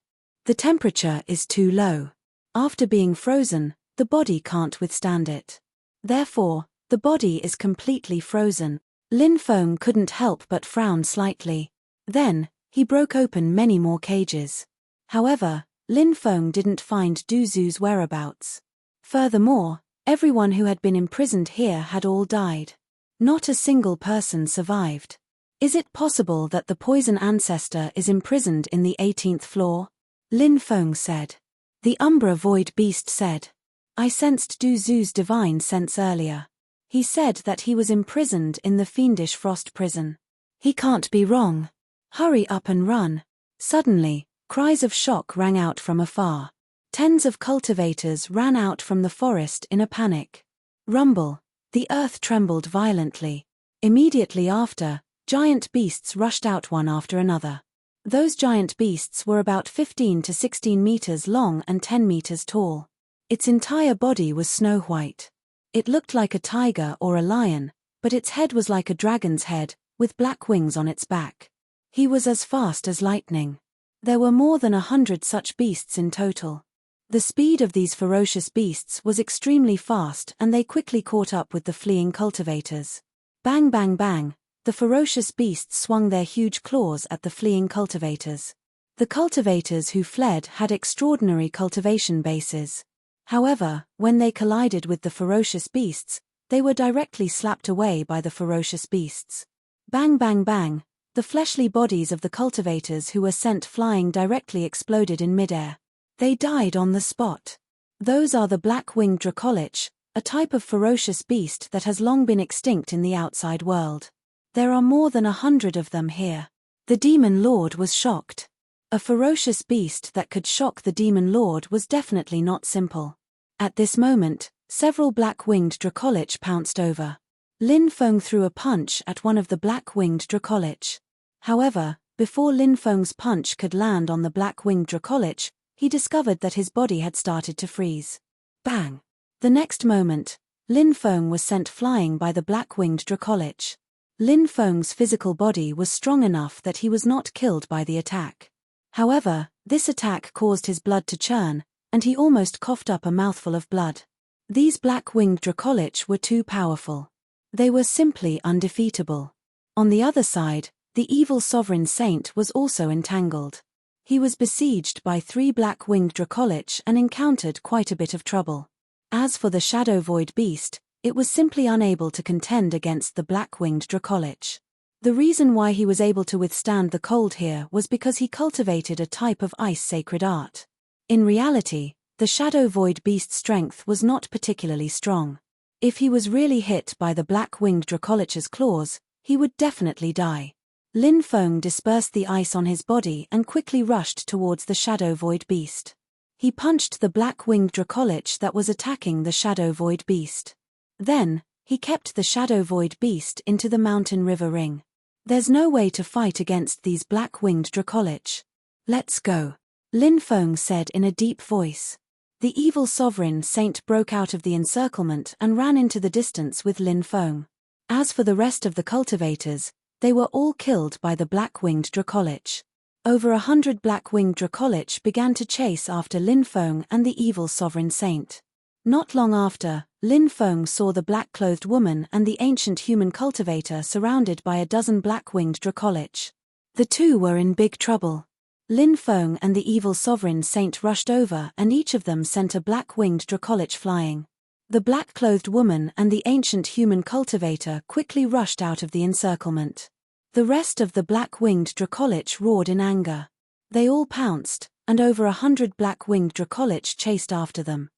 The temperature is too low. After being frozen, the body can't withstand it. Therefore, the body is completely frozen. Lin Feng couldn't help but frown slightly. Then, he broke open many more cages. However, Lin Feng didn't find Du Zhu's whereabouts. Furthermore, everyone who had been imprisoned here had all died. Not a single person survived. Is it possible that the poison ancestor is imprisoned in the 18th floor? Lin Feng said. The Umbra Void Beast said. I sensed Du Zhu's divine sense earlier. He said that he was imprisoned in the fiendish frost prison. He can't be wrong. Hurry up and run. Suddenly, cries of shock rang out from afar. Tens of cultivators ran out from the forest in a panic. Rumble. The earth trembled violently. Immediately after, giant beasts rushed out one after another. Those giant beasts were about 15 to 16 meters long and 10 meters tall. Its entire body was snow white. It looked like a tiger or a lion, but its head was like a dragon's head, with black wings on its back. He was as fast as lightning. There were more than 100 such beasts in total. The speed of these ferocious beasts was extremely fast, and they quickly caught up with the fleeing cultivators. Bang bang bang, the ferocious beasts swung their huge claws at the fleeing cultivators. The cultivators who fled had extraordinary cultivation bases. However, when they collided with the ferocious beasts, they were directly slapped away by the ferocious beasts. Bang bang bang, the fleshly bodies of the cultivators who were sent flying directly exploded in midair. They died on the spot. Those are the black-winged dracolich, a type of ferocious beast that has long been extinct in the outside world. There are more than 100 of them here. The Demon Lord was shocked. A ferocious beast that could shock the Demon Lord was definitely not simple. At this moment, several black-winged dracolich pounced over. Lin Feng threw a punch at one of the black-winged dracolich. However, before Lin Feng's punch could land on the black-winged dracolich, he discovered that his body had started to freeze. Bang! The next moment, Lin Feng was sent flying by the black-winged dracolich. Lin Feng's physical body was strong enough that he was not killed by the attack. However, this attack caused his blood to churn, and he almost coughed up a mouthful of blood. These black-winged dracolich were too powerful. They were simply undefeatable. On the other side, the evil sovereign saint was also entangled. He was besieged by 3 black-winged dracolich and encountered quite a bit of trouble. As for the shadow void beast, it was simply unable to contend against the black-winged dracolich. The reason why he was able to withstand the cold here was because he cultivated a type of ice sacred art. In reality, the shadow void beast's strength was not particularly strong. If he was really hit by the black-winged dracolich's claws, he would definitely die. Lin Feng dispersed the ice on his body and quickly rushed towards the shadow void beast. He punched the black-winged dracolich that was attacking the shadow void beast. Then, he kept the shadow void beast into the mountain river ring. There's no way to fight against these black-winged dracolich. Let's go, Lin Feng said in a deep voice. The evil sovereign saint broke out of the encirclement and ran into the distance with Lin Feng. As for the rest of the cultivators, they were all killed by the black-winged dracolich. Over 100 black-winged dracolich began to chase after Lin Feng and the evil sovereign saint. Not long after, Lin Feng saw the black-clothed woman and the ancient human cultivator surrounded by a dozen black-winged dracolich. The two were in big trouble. Lin Feng and the evil sovereign saint rushed over and each of them sent a black-winged dracolich flying. The black-clothed woman and the ancient human cultivator quickly rushed out of the encirclement. The rest of the black-winged dracolich roared in anger. They all pounced, and over 100 black-winged dracolich chased after them.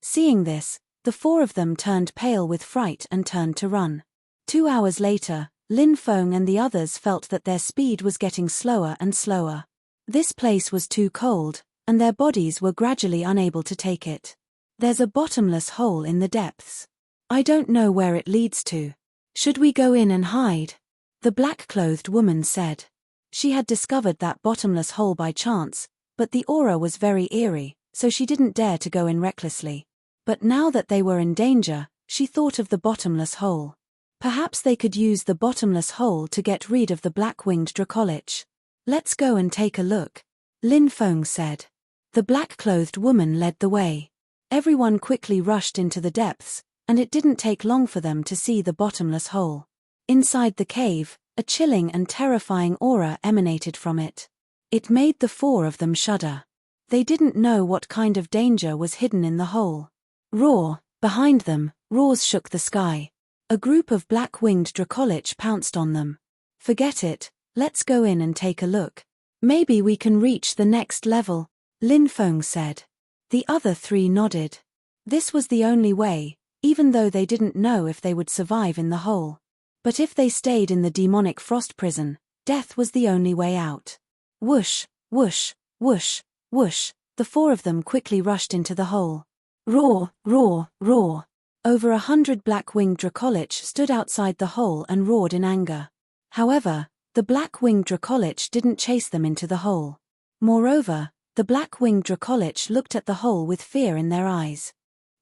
Seeing this, the 4 of them turned pale with fright and turned to run. 2 hours later, Lin Feng and the others felt that their speed was getting slower and slower. This place was too cold, and their bodies were gradually unable to take it. There's a bottomless hole in the depths. I don't know where it leads to. Should we go in and hide? The black-clothed woman said. She had discovered that bottomless hole by chance, but the aura was very eerie, so she didn't dare to go in recklessly. But now that they were in danger, she thought of the bottomless hole. Perhaps they could use the bottomless hole to get rid of the black-winged dracolich. Let's go and take a look, Lin Feng said. The black-clothed woman led the way. Everyone quickly rushed into the depths, and it didn't take long for them to see the bottomless hole. Inside the cave, a chilling and terrifying aura emanated from it. It made the 4 of them shudder. They didn't know what kind of danger was hidden in the hole. Roar! Behind them, roars shook the sky. A group of black-winged dracolich pounced on them. "Forget it, let's go in and take a look. Maybe we can reach the next level," Lin Feng said. The other three nodded. This was the only way, even though they didn't know if they would survive in the hole. But if they stayed in the demonic frost prison, death was the only way out. Whoosh, whoosh, whoosh, whoosh, the four of them quickly rushed into the hole. Roar, roar, roar. Over 100 black-winged dracolich stood outside the hole and roared in anger. However, the black-winged dracolich didn't chase them into the hole. Moreover, the black-winged dracolich looked at the hole with fear in their eyes.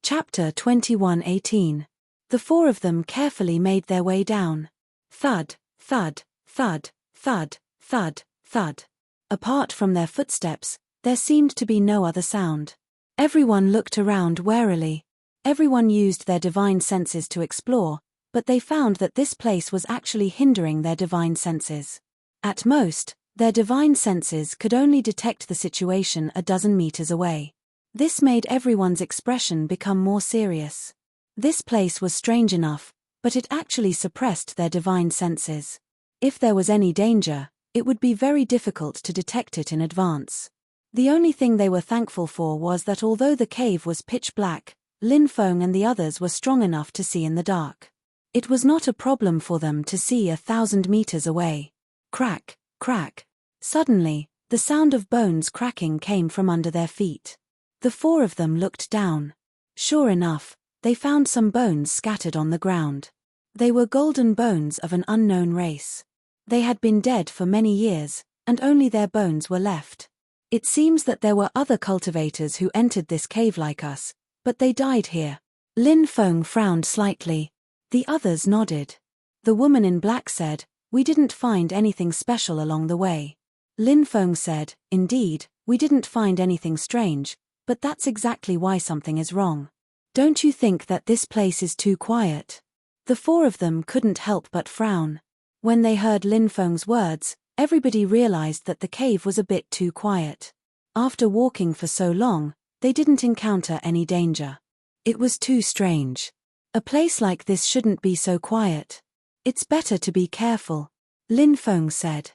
Chapter 21:18. The four of them carefully made their way down. Thud, thud, thud, thud, thud, thud. Apart from their footsteps, there seemed to be no other sound. Everyone looked around warily. Everyone used their divine senses to explore, but they found that this place was actually hindering their divine senses. At most, their divine senses could only detect the situation a dozen meters away. This made everyone's expression become more serious. This place was strange enough, but it actually suppressed their divine senses. If there was any danger, it would be very difficult to detect it in advance. The only thing they were thankful for was that although the cave was pitch black, Lin Feng and the others were strong enough to see in the dark. It was not a problem for them to see 1,000 meters away. Crack, crack. Suddenly, the sound of bones cracking came from under their feet. The four of them looked down. Sure enough, they found some bones scattered on the ground. They were golden bones of an unknown race. They had been dead for many years, and only their bones were left. It seems that there were other cultivators who entered this cave like us, but they died here. Lin Feng frowned slightly. The others nodded. The woman in black said, "We didn't find anything special along the way." Lin Feng said, "Indeed, we didn't find anything strange, but that's exactly why something is wrong. Don't you think that this place is too quiet?" The four of them couldn't help but frown. When they heard Lin Feng's words, everybody realized that the cave was a bit too quiet. After walking for so long, they didn't encounter any danger. It was too strange. A place like this shouldn't be so quiet. "It's better to be careful," Lin Feng said.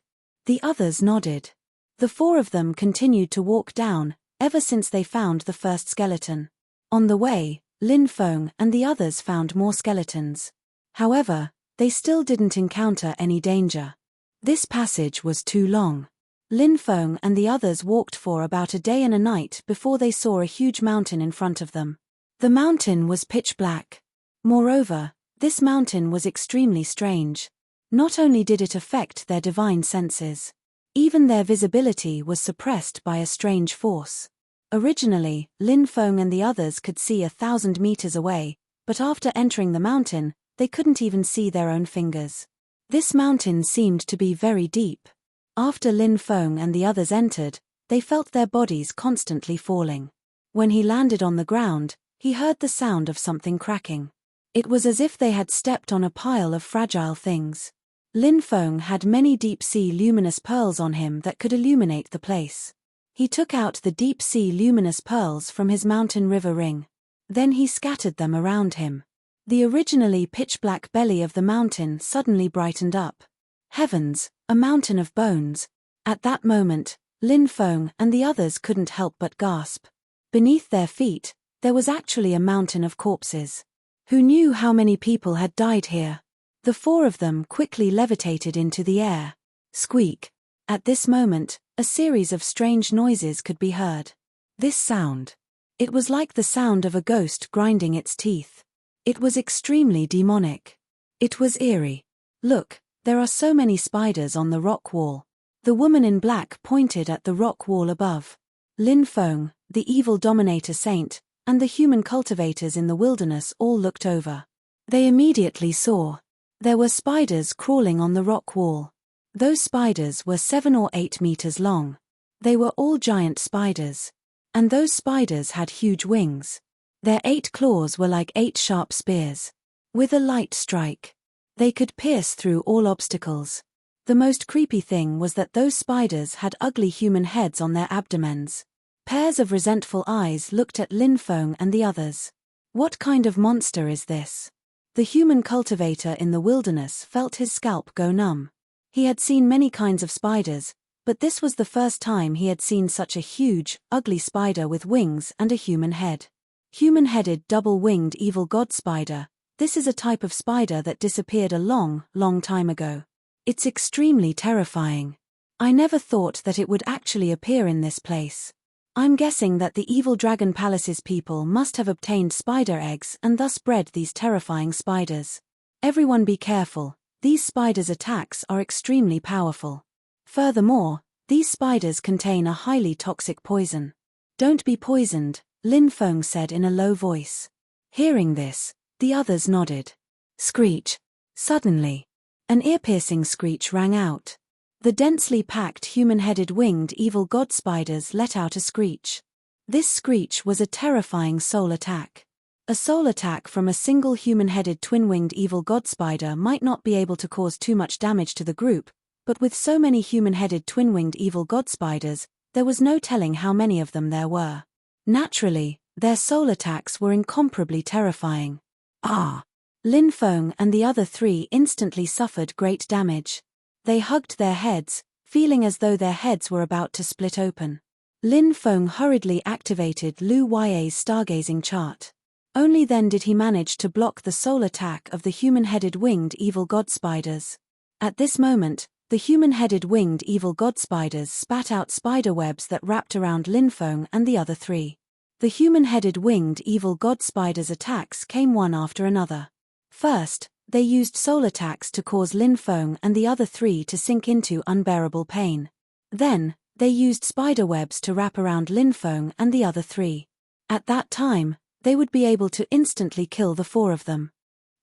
The others nodded. The four of them continued to walk down, ever since they found the first skeleton. On the way, Lin Feng and the others found more skeletons. However, they still didn't encounter any danger. This passage was too long. Lin Feng and the others walked for about a day and a night before they saw a huge mountain in front of them. The mountain was pitch black. Moreover, this mountain was extremely strange. Not only did it affect their divine senses, even their visibility was suppressed by a strange force. Originally, Lin Feng and the others could see 1,000 meters away, but after entering the mountain, they couldn't even see their own fingers. This mountain seemed to be very deep. After Lin Feng and the others entered, they felt their bodies constantly falling. When he landed on the ground, he heard the sound of something cracking. It was as if they had stepped on a pile of fragile things. Lin Feng had many deep-sea luminous pearls on him that could illuminate the place. He took out the deep-sea luminous pearls from his mountain river ring. Then he scattered them around him. The originally pitch-black belly of the mountain suddenly brightened up. Heavens, a mountain of bones. At that moment, Lin Feng and the others couldn't help but gasp. Beneath their feet, there was actually a mountain of corpses. Who knew how many people had died here? The four of them quickly levitated into the air. Squeak. At this moment, a series of strange noises could be heard. This sound. It was like the sound of a ghost grinding its teeth. It was extremely demonic. It was eerie. "Look, there are so many spiders on the rock wall." The woman in black pointed at the rock wall above. Lin Feng, the evil dominator saint, and the human cultivators in the wilderness all looked over. They immediately saw. There were spiders crawling on the rock wall. Those spiders were 7 or 8 meters long. They were all giant spiders. And those spiders had huge wings. Their 8 claws were like 8 sharp spears. With a light strike, they could pierce through all obstacles. The most creepy thing was that those spiders had ugly human heads on their abdomens. Pairs of resentful eyes looked at Lin Feng and the others. What kind of monster is this? The human cultivator in the wilderness felt his scalp go numb. He had seen many kinds of spiders, but this was the first time he had seen such a huge, ugly spider with wings and a human head. Human-headed double-winged evil god spider. This is a type of spider that disappeared a long, long time ago. It's extremely terrifying. I never thought that it would actually appear in this place. I'm guessing that the evil dragon palace's people must have obtained spider eggs and thus bred these terrifying spiders. Everyone be careful, these spiders' attacks are extremely powerful. Furthermore, these spiders contain a highly toxic poison. Don't be poisoned, Lin Feng said in a low voice. Hearing this, the others nodded. Screech. Suddenly, an ear-piercing screech rang out. The densely packed human-headed winged evil god spiders let out a screech. This screech was a terrifying soul attack. A soul attack from a single human-headed twin-winged evil god spider might not be able to cause too much damage to the group, but with so many human-headed twin-winged evil god spiders, there was no telling how many of them there were. Naturally, their soul attacks were incomparably terrifying. Ah! Lin Feng and the other three instantly suffered great damage. They hugged their heads, feeling as though their heads were about to split open. Lin Feng hurriedly activated Lu Ya's stargazing chart. Only then did he manage to block the soul attack of the human-headed winged evil god spiders. At this moment, the human-headed winged evil god spiders spat out spider webs that wrapped around Lin Feng and the other three. The human-headed winged evil god spiders' attacks came one after another. First, they used soul attacks to cause Lin Feng and the other three to sink into unbearable pain. Then, they used spider webs to wrap around Lin Feng and the other three. At that time, they would be able to instantly kill the four of them.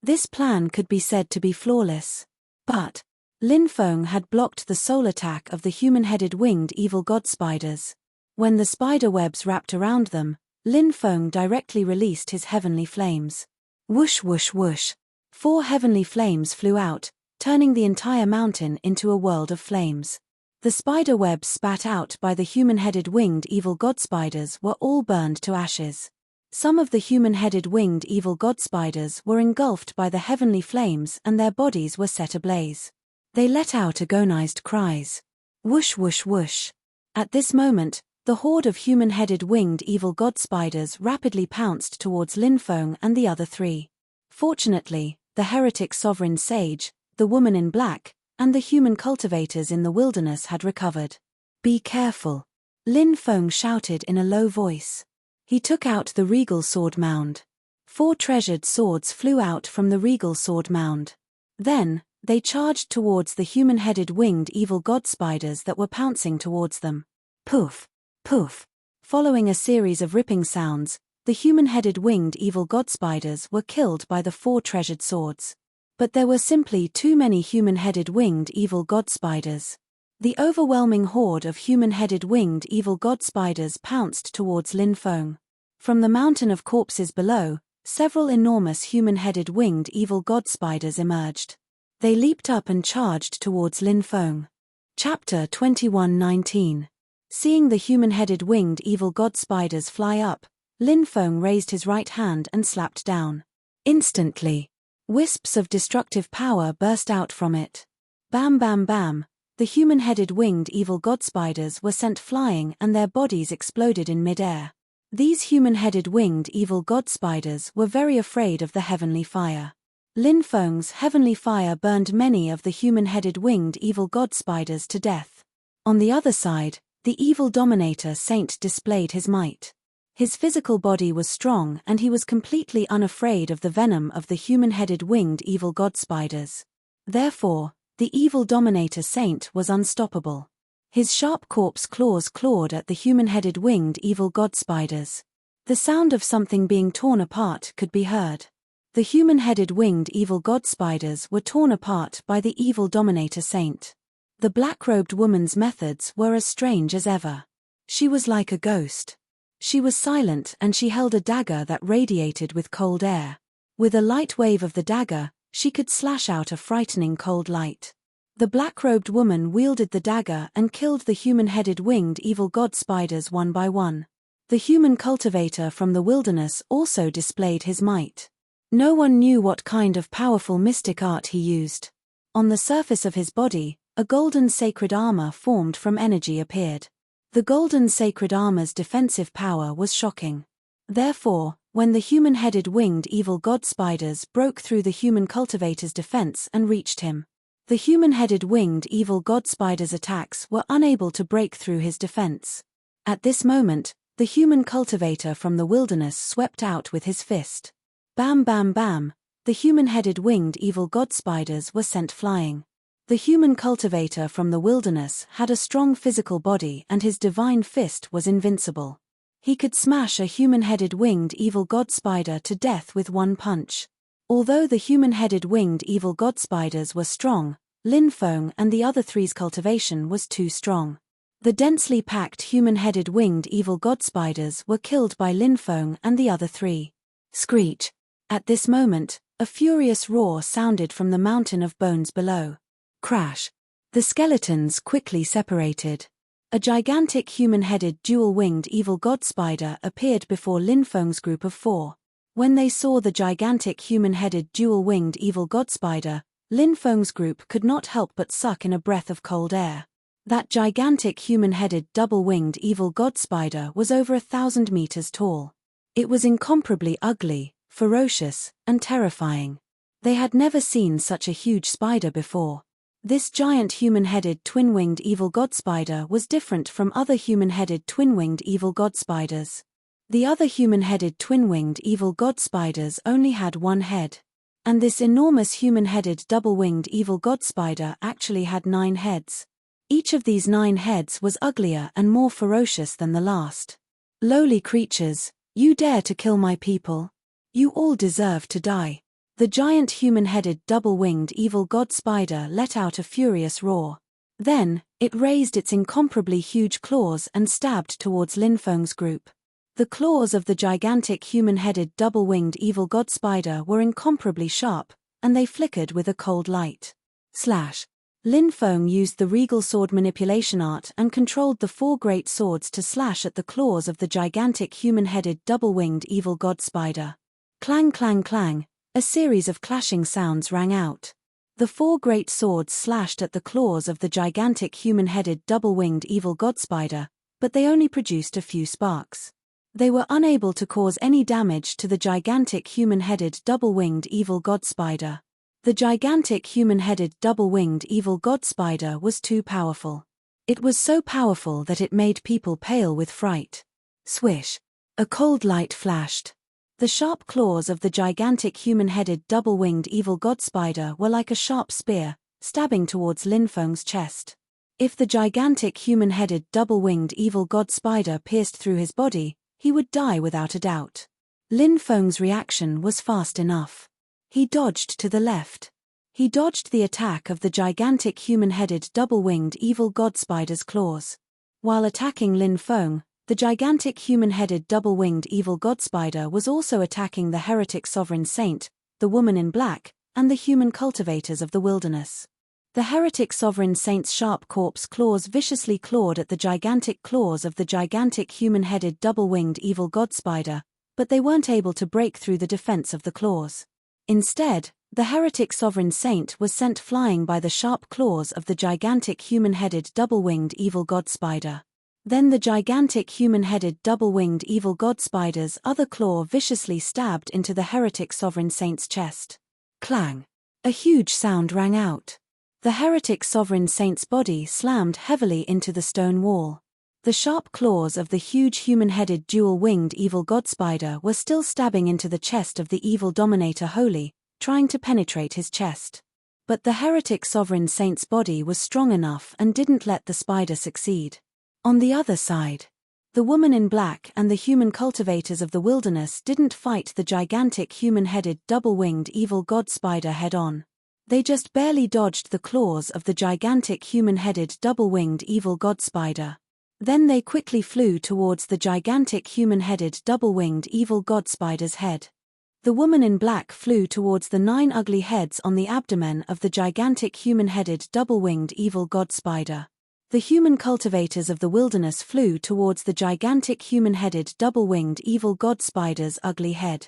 This plan could be said to be flawless. But Lin Feng had blocked the soul attack of the human-headed winged evil god spiders. When the spider webs wrapped around them, Lin Feng directly released his heavenly flames. Whoosh whoosh whoosh. 4 heavenly flames flew out, turning the entire mountain into a world of flames. The spider webs spat out by the human-headed winged evil god spiders were all burned to ashes. Some of the human-headed winged evil god spiders were engulfed by the heavenly flames and their bodies were set ablaze. They let out agonized cries. Whoosh whoosh whoosh. At this moment, the horde of human-headed winged evil god spiders rapidly pounced towards Lin Feng and the other three. Fortunately, the heretic sovereign sage, the woman in black, and the human cultivators in the wilderness had recovered. Be careful, Lin Feng shouted in a low voice. He took out the regal sword mound. 4 treasured swords flew out from the regal sword mound. Then, they charged towards the human-headed winged evil god spiders that were pouncing towards them. Poof! Poof! Following a series of ripping sounds, the human-headed winged evil god spiders were killed by the 4 treasured swords. But there were simply too many human-headed winged evil god spiders. The overwhelming horde of human-headed winged evil god spiders pounced towards Lin Feng. From the mountain of corpses below, several enormous human-headed winged evil god spiders emerged. They leaped up and charged towards Lin Feng. Chapter 21:19. Seeing the human-headed winged evil god spiders fly up, Lin Feng raised his right hand and slapped down. Instantly, wisps of destructive power burst out from it. Bam bam bam, the human-headed winged evil god spiders were sent flying and their bodies exploded in mid-air. These human-headed winged evil god spiders were very afraid of the heavenly fire. Lin Feng's heavenly fire burned many of the human-headed winged evil god spiders to death. On the other side, the evil dominator saint displayed his might. His physical body was strong and he was completely unafraid of the venom of the human-headed winged evil god spiders. Therefore, the evil dominator saint was unstoppable. His sharp corpse claws clawed at the human-headed winged evil god spiders. The sound of something being torn apart could be heard. The human-headed winged evil god spiders were torn apart by the evil dominator saint. The black-robed woman's methods were as strange as ever. She was like a ghost. She was silent and she held a dagger that radiated with cold air. With a light wave of the dagger, she could slash out a frightening cold light. The black-robed woman wielded the dagger and killed the human-headed winged evil god spiders one by one. The human cultivator from the wilderness also displayed his might. No one knew what kind of powerful mystic art he used. On the surface of his body, a golden sacred armor formed from energy appeared. The golden sacred armor's defensive power was shocking. Therefore, when the human-headed winged evil god spiders broke through the human cultivator's defense and reached him, the human-headed winged evil god spider's attacks were unable to break through his defense. At this moment, the human cultivator from the wilderness swept out with his fist. Bam bam bam, the human-headed winged evil god spiders were sent flying. The human cultivator from the wilderness had a strong physical body and his divine fist was invincible. He could smash a human-headed winged evil god spider to death with one punch. Although the human-headed winged evil god spiders were strong, Lin Feng and the other three's cultivation was too strong. The densely packed human-headed winged evil god spiders were killed by Lin Feng and the other three. Screech! At this moment, a furious roar sounded from the mountain of bones below. Crash! The skeletons quickly separated. A gigantic human-headed dual-winged evil god spider appeared before Lin Feng's group of four. When they saw the gigantic human-headed dual-winged evil god spider, Lin Feng's group could not help but suck in a breath of cold air. That gigantic human-headed double-winged evil god spider was over 1,000 meters tall. It was incomparably ugly, ferocious, and terrifying. They had never seen such a huge spider before. This giant human-headed twin-winged evil god spider was different from other human-headed twin-winged evil god spiders. The other human-headed twin-winged evil god spiders only had one head. And this enormous human-headed double-winged evil god spider actually had 9 heads. Each of these 9 heads was uglier and more ferocious than the last. Lowly creatures, you dare to kill my people? You all deserve to die. The giant human-headed double-winged evil god spider let out a furious roar. Then, it raised its incomparably huge claws and stabbed towards Lin Feng's group. The claws of the gigantic human-headed double-winged evil god spider were incomparably sharp, and they flickered with a cold light. Slash! Lin Feng used the regal sword manipulation art and controlled the 4 great swords to slash at the claws of the gigantic human-headed double-winged evil god spider. Clang clang clang! A series of clashing sounds rang out. The 4 great swords slashed at the claws of the gigantic human-headed double-winged evil god spider, but they only produced a few sparks. They were unable to cause any damage to the gigantic human-headed double-winged evil god spider. The gigantic human-headed double-winged evil god spider was too powerful. It was so powerful that it made people pale with fright. Swish! A cold light flashed. The sharp claws of the gigantic human-headed double-winged evil god spider were like a sharp spear, stabbing towards Lin Feng's chest. If the gigantic human-headed double-winged evil god spider pierced through his body, he would die without a doubt. Lin Feng's reaction was fast enough. He dodged to the left. He dodged the attack of the gigantic human-headed double-winged evil god spider's claws. While attacking Lin Feng, the gigantic human-headed double-winged evil god spider was also attacking the heretic sovereign saint, the woman in black, and the human cultivators of the wilderness. The heretic sovereign saint's sharp corpse claws viciously clawed at the gigantic claws of the gigantic human-headed double-winged evil god spider, but they weren't able to break through the defense of the claws. Instead, the heretic sovereign saint was sent flying by the sharp claws of the gigantic human-headed double-winged evil god spider. Then the gigantic human-headed double-winged evil god spider's other claw viciously stabbed into the heretic sovereign saint's chest. Clang! A huge sound rang out. The heretic sovereign saint's body slammed heavily into the stone wall. The sharp claws of the huge human-headed dual-winged evil god spider were still stabbing into the chest of the evil dominator Holy, trying to penetrate his chest. But the heretic sovereign saint's body was strong enough and didn't let the spider succeed. On the other side, the woman in black and the human cultivators of the wilderness didn't fight the gigantic human-headed double-winged evil god spider head-on. They just barely dodged the claws of the gigantic human-headed double-winged evil god spider. Then they quickly flew towards the gigantic human-headed double-winged evil god spider's head. The woman in black flew towards the 9 ugly heads on the abdomen of the gigantic human-headed double-winged evil god spider. The human cultivators of the wilderness flew towards the gigantic human-headed double-winged evil god spider's ugly head.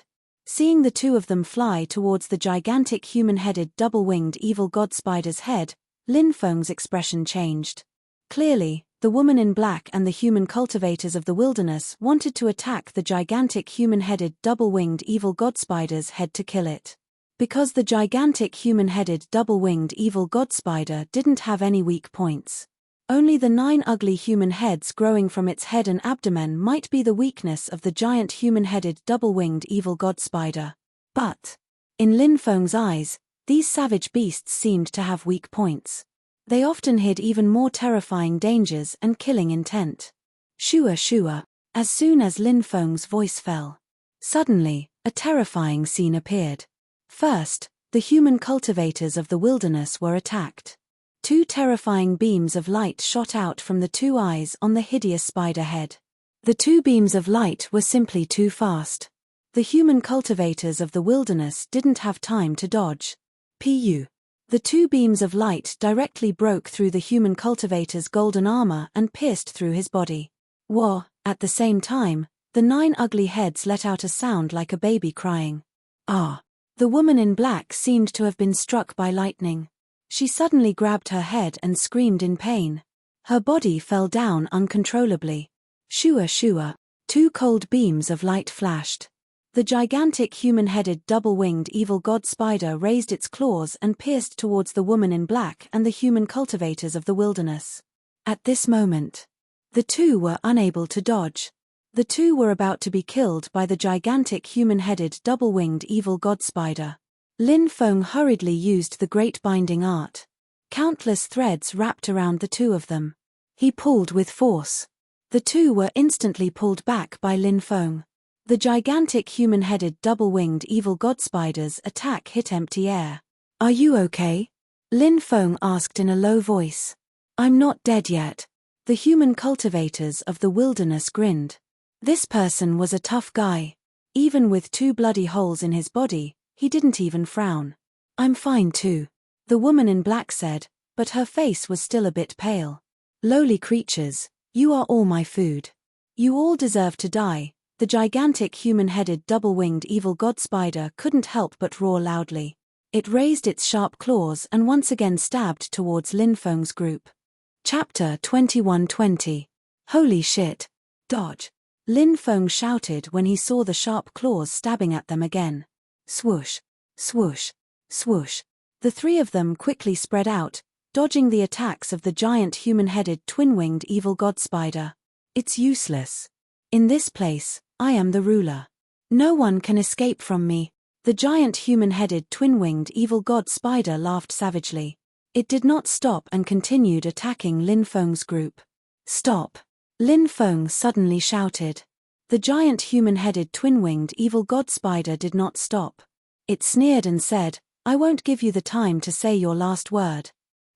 Seeing the two of them fly towards the gigantic human-headed double-winged evil god spider's head, Lin Feng's expression changed. Clearly, the woman in black and the human cultivators of the wilderness wanted to attack the gigantic human-headed double-winged evil god spider's head to kill it. Because the gigantic human-headed double-winged evil god spider didn't have any weak points. Only the 9 ugly human heads growing from its head and abdomen might be the weakness of the giant human-headed double-winged evil god spider. But, in Lin Feng's eyes, these savage beasts seemed to have weak points. They often hid even more terrifying dangers and killing intent. Shua shua. As soon as Lin Feng's voice fell, suddenly, a terrifying scene appeared. First, the human cultivators of the wilderness were attacked. 2 terrifying beams of light shot out from the 2 eyes on the hideous spider head. The 2 beams of light were simply too fast. The human cultivators of the wilderness didn't have time to dodge. Pu. The 2 beams of light directly broke through the human cultivator's golden armor and pierced through his body. Wah! At the same time, the 9 ugly heads let out a sound like a baby crying. Ah! The woman in black seemed to have been struck by lightning. She suddenly grabbed her head and screamed in pain. Her body fell down uncontrollably. Shua shua. 2 cold beams of light flashed. The gigantic human-headed double-winged evil god spider raised its claws and pierced towards the woman in black and the human cultivators of the wilderness. At this moment, the 2 were unable to dodge. The 2 were about to be killed by the gigantic human-headed double-winged evil god spider. Lin Feng hurriedly used the great binding art. Countless threads wrapped around the 2 of them. He pulled with force. The 2 were instantly pulled back by Lin Feng. The gigantic human-headed double-winged evil god spider's attack hit empty air. "Are you okay?" Lin Feng asked in a low voice. "I'm not dead yet." The human cultivators of the wilderness grinned. This person was a tough guy. Even with 2 bloody holes in his body, he didn't even frown. "I'm fine too," the woman in black said, but her face was still a bit pale. "Lowly creatures, you are all my food. You all deserve to die." The gigantic human-headed double-winged evil god spider couldn't help but roar loudly. It raised its sharp claws and once again stabbed towards Lin Feng's group. Chapter 2120. Holy shit! Dodge! Lin Feng shouted when he saw the sharp claws stabbing at them again. Swoosh! Swoosh! Swoosh! The 3 of them quickly spread out, dodging the attacks of the giant human-headed twin-winged evil god spider. "It's useless. In this place, I am the ruler. No one can escape from me." The giant human-headed twin-winged evil god spider laughed savagely. It did not stop and continued attacking Lin Feng's group. "Stop!" Lin Feng suddenly shouted. The giant human-headed twin-winged evil god spider did not stop. It sneered and said, "I won't give you the time to say your last word."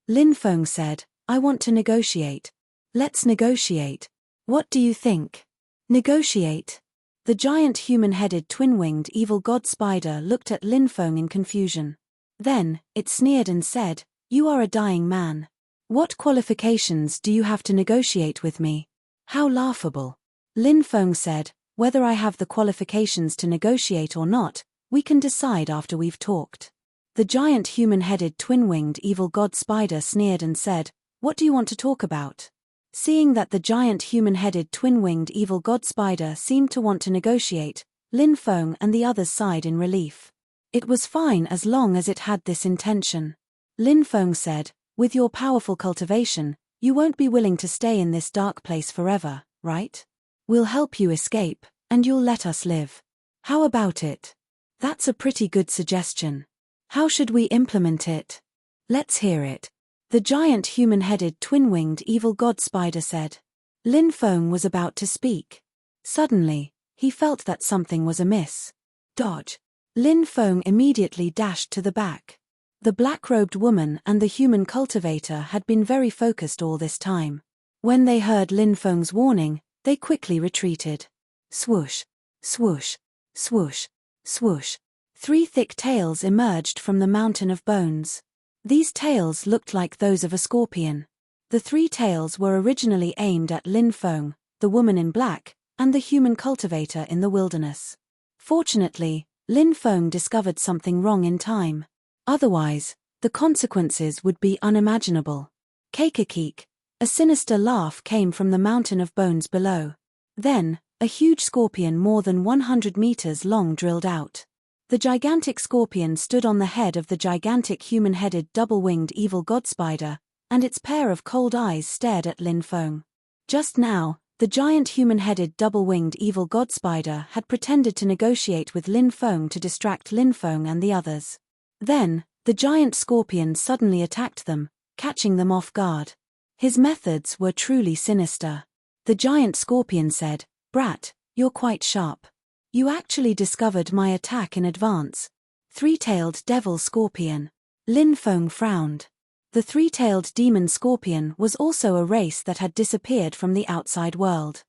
Lin Feng said, "I want to negotiate. Let's negotiate. What do you think?" "Negotiate?" The giant human-headed twin-winged evil god spider looked at Lin Feng in confusion. Then, it sneered and said, "You are a dying man. What qualifications do you have to negotiate with me?" "How laughable." Lin Feng said, "Whether I have the qualifications to negotiate or not, we can decide after we've talked." The giant human-headed twin-winged evil god spider sneered and said, "What do you want to talk about?" Seeing that the giant human-headed twin-winged evil god spider seemed to want to negotiate, Lin Feng and the others sighed in relief. It was fine as long as it had this intention. Lin Feng said, "With your powerful cultivation, you won't be willing to stay in this dark place forever, right? We'll help you escape, and you'll let us live. How about it?" "That's a pretty good suggestion. How should we implement it?" "Let's hear it." The giant human-headed twin-winged evil god spider said. Lin Feng was about to speak. Suddenly, he felt that something was amiss. "Dodge!" Lin Feng immediately dashed to the back. The black-robed woman and the human cultivator had been very focused all this time. When they heard Lin Feng's warning, they quickly retreated. Swoosh! Swoosh! Swoosh! Swoosh! 3 thick tails emerged from the mountain of bones. These tails looked like those of a scorpion. The 3 tails were originally aimed at Lin Feng, the woman in black, and the human cultivator in the wilderness. Fortunately, Lin Feng discovered something wrong in time. Otherwise, the consequences would be unimaginable. Keek, a sinister laugh came from the mountain of bones below. Then, a huge scorpion more than 100 meters long drilled out. The gigantic scorpion stood on the head of the gigantic human-headed double-winged evil god spider, and its pair of cold eyes stared at Lin Feng. Just now, the giant human-headed double-winged evil god spider had pretended to negotiate with Lin Feng to distract Lin Feng and the others. Then, the giant scorpion suddenly attacked them, catching them off guard. His methods were truly sinister. The giant scorpion said, "Brat, you're quite sharp. You actually discovered my attack in advance." Three-tailed devil scorpion. Lin Feng frowned. The three-tailed demon scorpion was also a race that had disappeared from the outside world.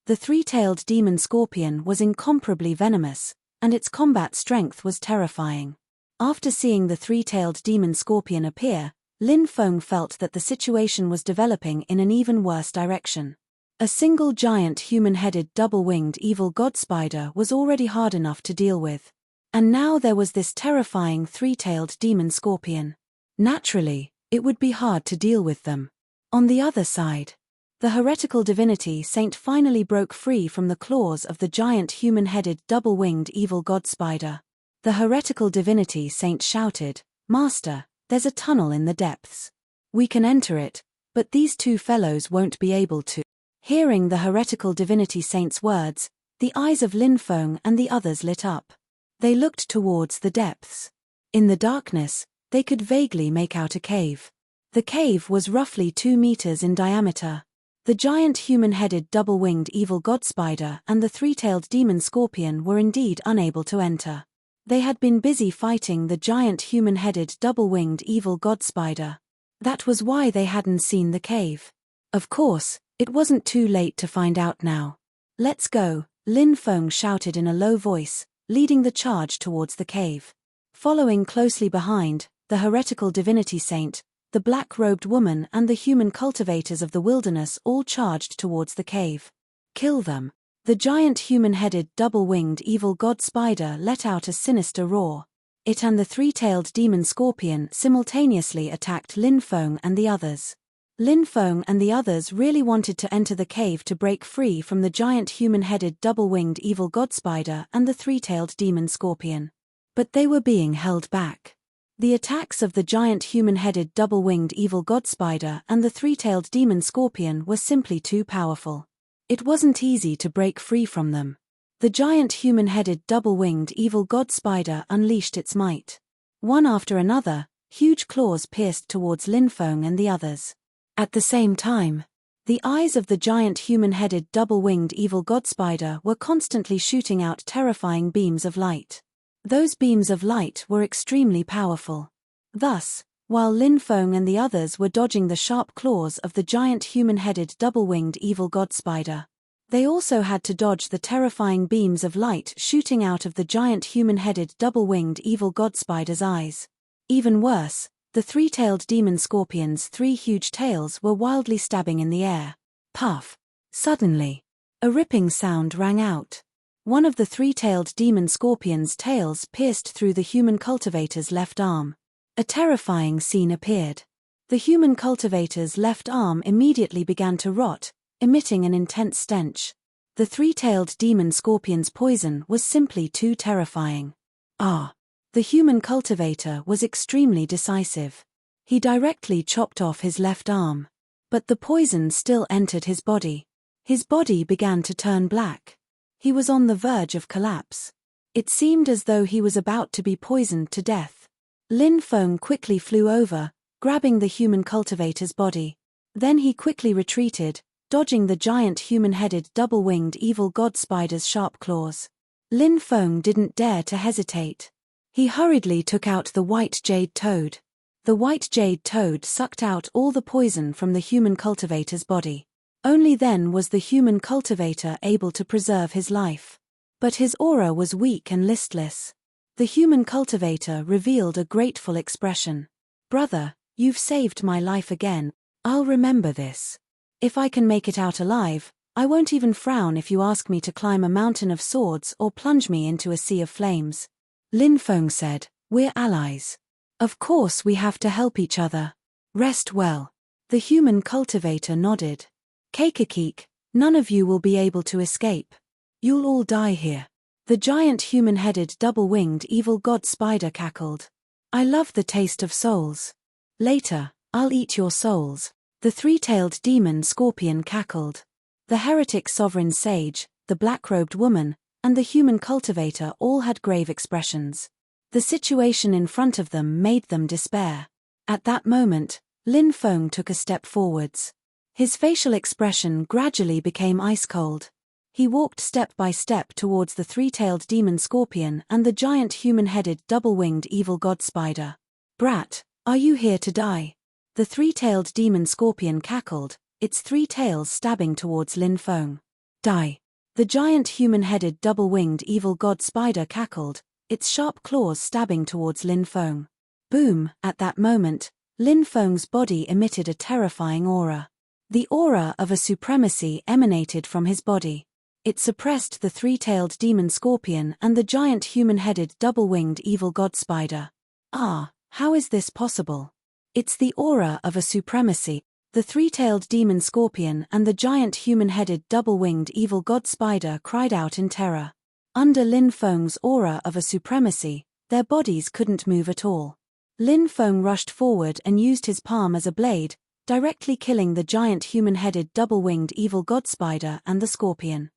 The three-tailed demon scorpion was incomparably venomous, and its combat strength was terrifying. After seeing the three-tailed demon scorpion appear, Lin Feng felt that the situation was developing in an even worse direction. A single giant human-headed double-winged evil god spider was already hard enough to deal with. And now there was this terrifying three-tailed demon scorpion. Naturally, it would be hard to deal with them. On the other side, the heretical divinity saint finally broke free from the claws of the giant human-headed double-winged evil god spider. The heretical divinity saint shouted, "Master, there's a tunnel in the depths. We can enter it, but these two fellows won't be able to." Hearing the heretical divinity saint's words, the eyes of Lin Feng and the others lit up. They looked towards the depths. In the darkness, they could vaguely make out a cave. The cave was roughly 2 meters in diameter. The giant human-headed double-winged evil god spider and the three-tailed demon scorpion were indeed unable to enter. They had been busy fighting the giant human-headed double-winged evil god spider. That was why they hadn't seen the cave. Of course, it wasn't too late to find out now. "Let's go," Lin Feng shouted in a low voice, leading the charge towards the cave. Following closely behind, the heretical divinity saint, the black-robed woman and the human cultivators of the wilderness all charged towards the cave. "Kill them." The giant human-headed double-winged evil god spider let out a sinister roar. It and the three-tailed demon scorpion simultaneously attacked Lin Feng and the others. Lin Feng and the others really wanted to enter the cave to break free from the giant human-headed double-winged evil god spider and the three-tailed demon scorpion. But they were being held back. The attacks of the giant human-headed double-winged evil god spider and the three-tailed demon scorpion were simply too powerful. It wasn't easy to break free from them. The giant human-headed double-winged evil god spider unleashed its might. One after another, huge claws pierced towards Lin Feng and the others. At the same time, the eyes of the giant human-headed double-winged evil god spider were constantly shooting out terrifying beams of light. Those beams of light were extremely powerful. Thus, while Lin Feng and the others were dodging the sharp claws of the giant human-headed double-winged evil god spider, they also had to dodge the terrifying beams of light shooting out of the giant human-headed double-winged evil god spider's eyes. Even worse, the three-tailed demon scorpion's 3 huge tails were wildly stabbing in the air. Puff! Suddenly, a ripping sound rang out. One of the three-tailed demon scorpion's tails pierced through the human cultivator's left arm. A terrifying scene appeared. The human cultivator's left arm immediately began to rot, emitting an intense stench. The three-tailed demon scorpion's poison was simply too terrifying. The human cultivator was extremely decisive. He directly chopped off his left arm. But the poison still entered his body. His body began to turn black. He was on the verge of collapse. It seemed as though he was about to be poisoned to death. Lin Feng quickly flew over, grabbing the human cultivator's body. Then he quickly retreated, dodging the giant human-headed double-winged evil god spider's sharp claws. Lin Feng didn't dare to hesitate. He hurriedly took out the white jade toad. The white jade toad sucked out all the poison from the human cultivator's body. Only then was the human cultivator able to preserve his life. But his aura was weak and listless. The human cultivator revealed a grateful expression. "Brother, you've saved my life again. I'll remember this. If I can make it out alive, I won't even frown if you ask me to climb a mountain of swords or plunge me into a sea of flames." Lin Feng said, "We're allies. Of course we have to help each other. Rest well." The human cultivator nodded. "Keikakik, none of you will be able to escape. You'll all die here." The giant human-headed double-winged evil god spider cackled. "I love the taste of souls. Later, I'll eat your souls." The three-tailed demon scorpion cackled. The heretic sovereign sage, the black-robed woman, and the human cultivator all had grave expressions. The situation in front of them made them despair. At that moment, Lin Feng took a step forwards. His facial expression gradually became ice-cold. He walked step by step towards the three-tailed demon scorpion and the giant human-headed double-winged evil god spider. "Brat, are you here to die?" The three-tailed demon scorpion cackled, its three tails stabbing towards Lin Feng. "Die." The giant human-headed double-winged evil god spider cackled, its sharp claws stabbing towards Lin Feng. Boom! At that moment, Lin Feng's body emitted a terrifying aura. The aura of a supremacy emanated from his body. It suppressed the three-tailed demon scorpion and the giant human-headed double-winged evil god spider. Ah, how is this possible? It's the aura of a supremacy. The three-tailed demon scorpion and the giant human-headed double-winged evil god spider cried out in terror. Under Lin Feng's aura of a supremacy, their bodies couldn't move at all. Lin Feng rushed forward and used his palm as a blade, directly killing the giant human-headed double-winged evil god spider and the scorpion.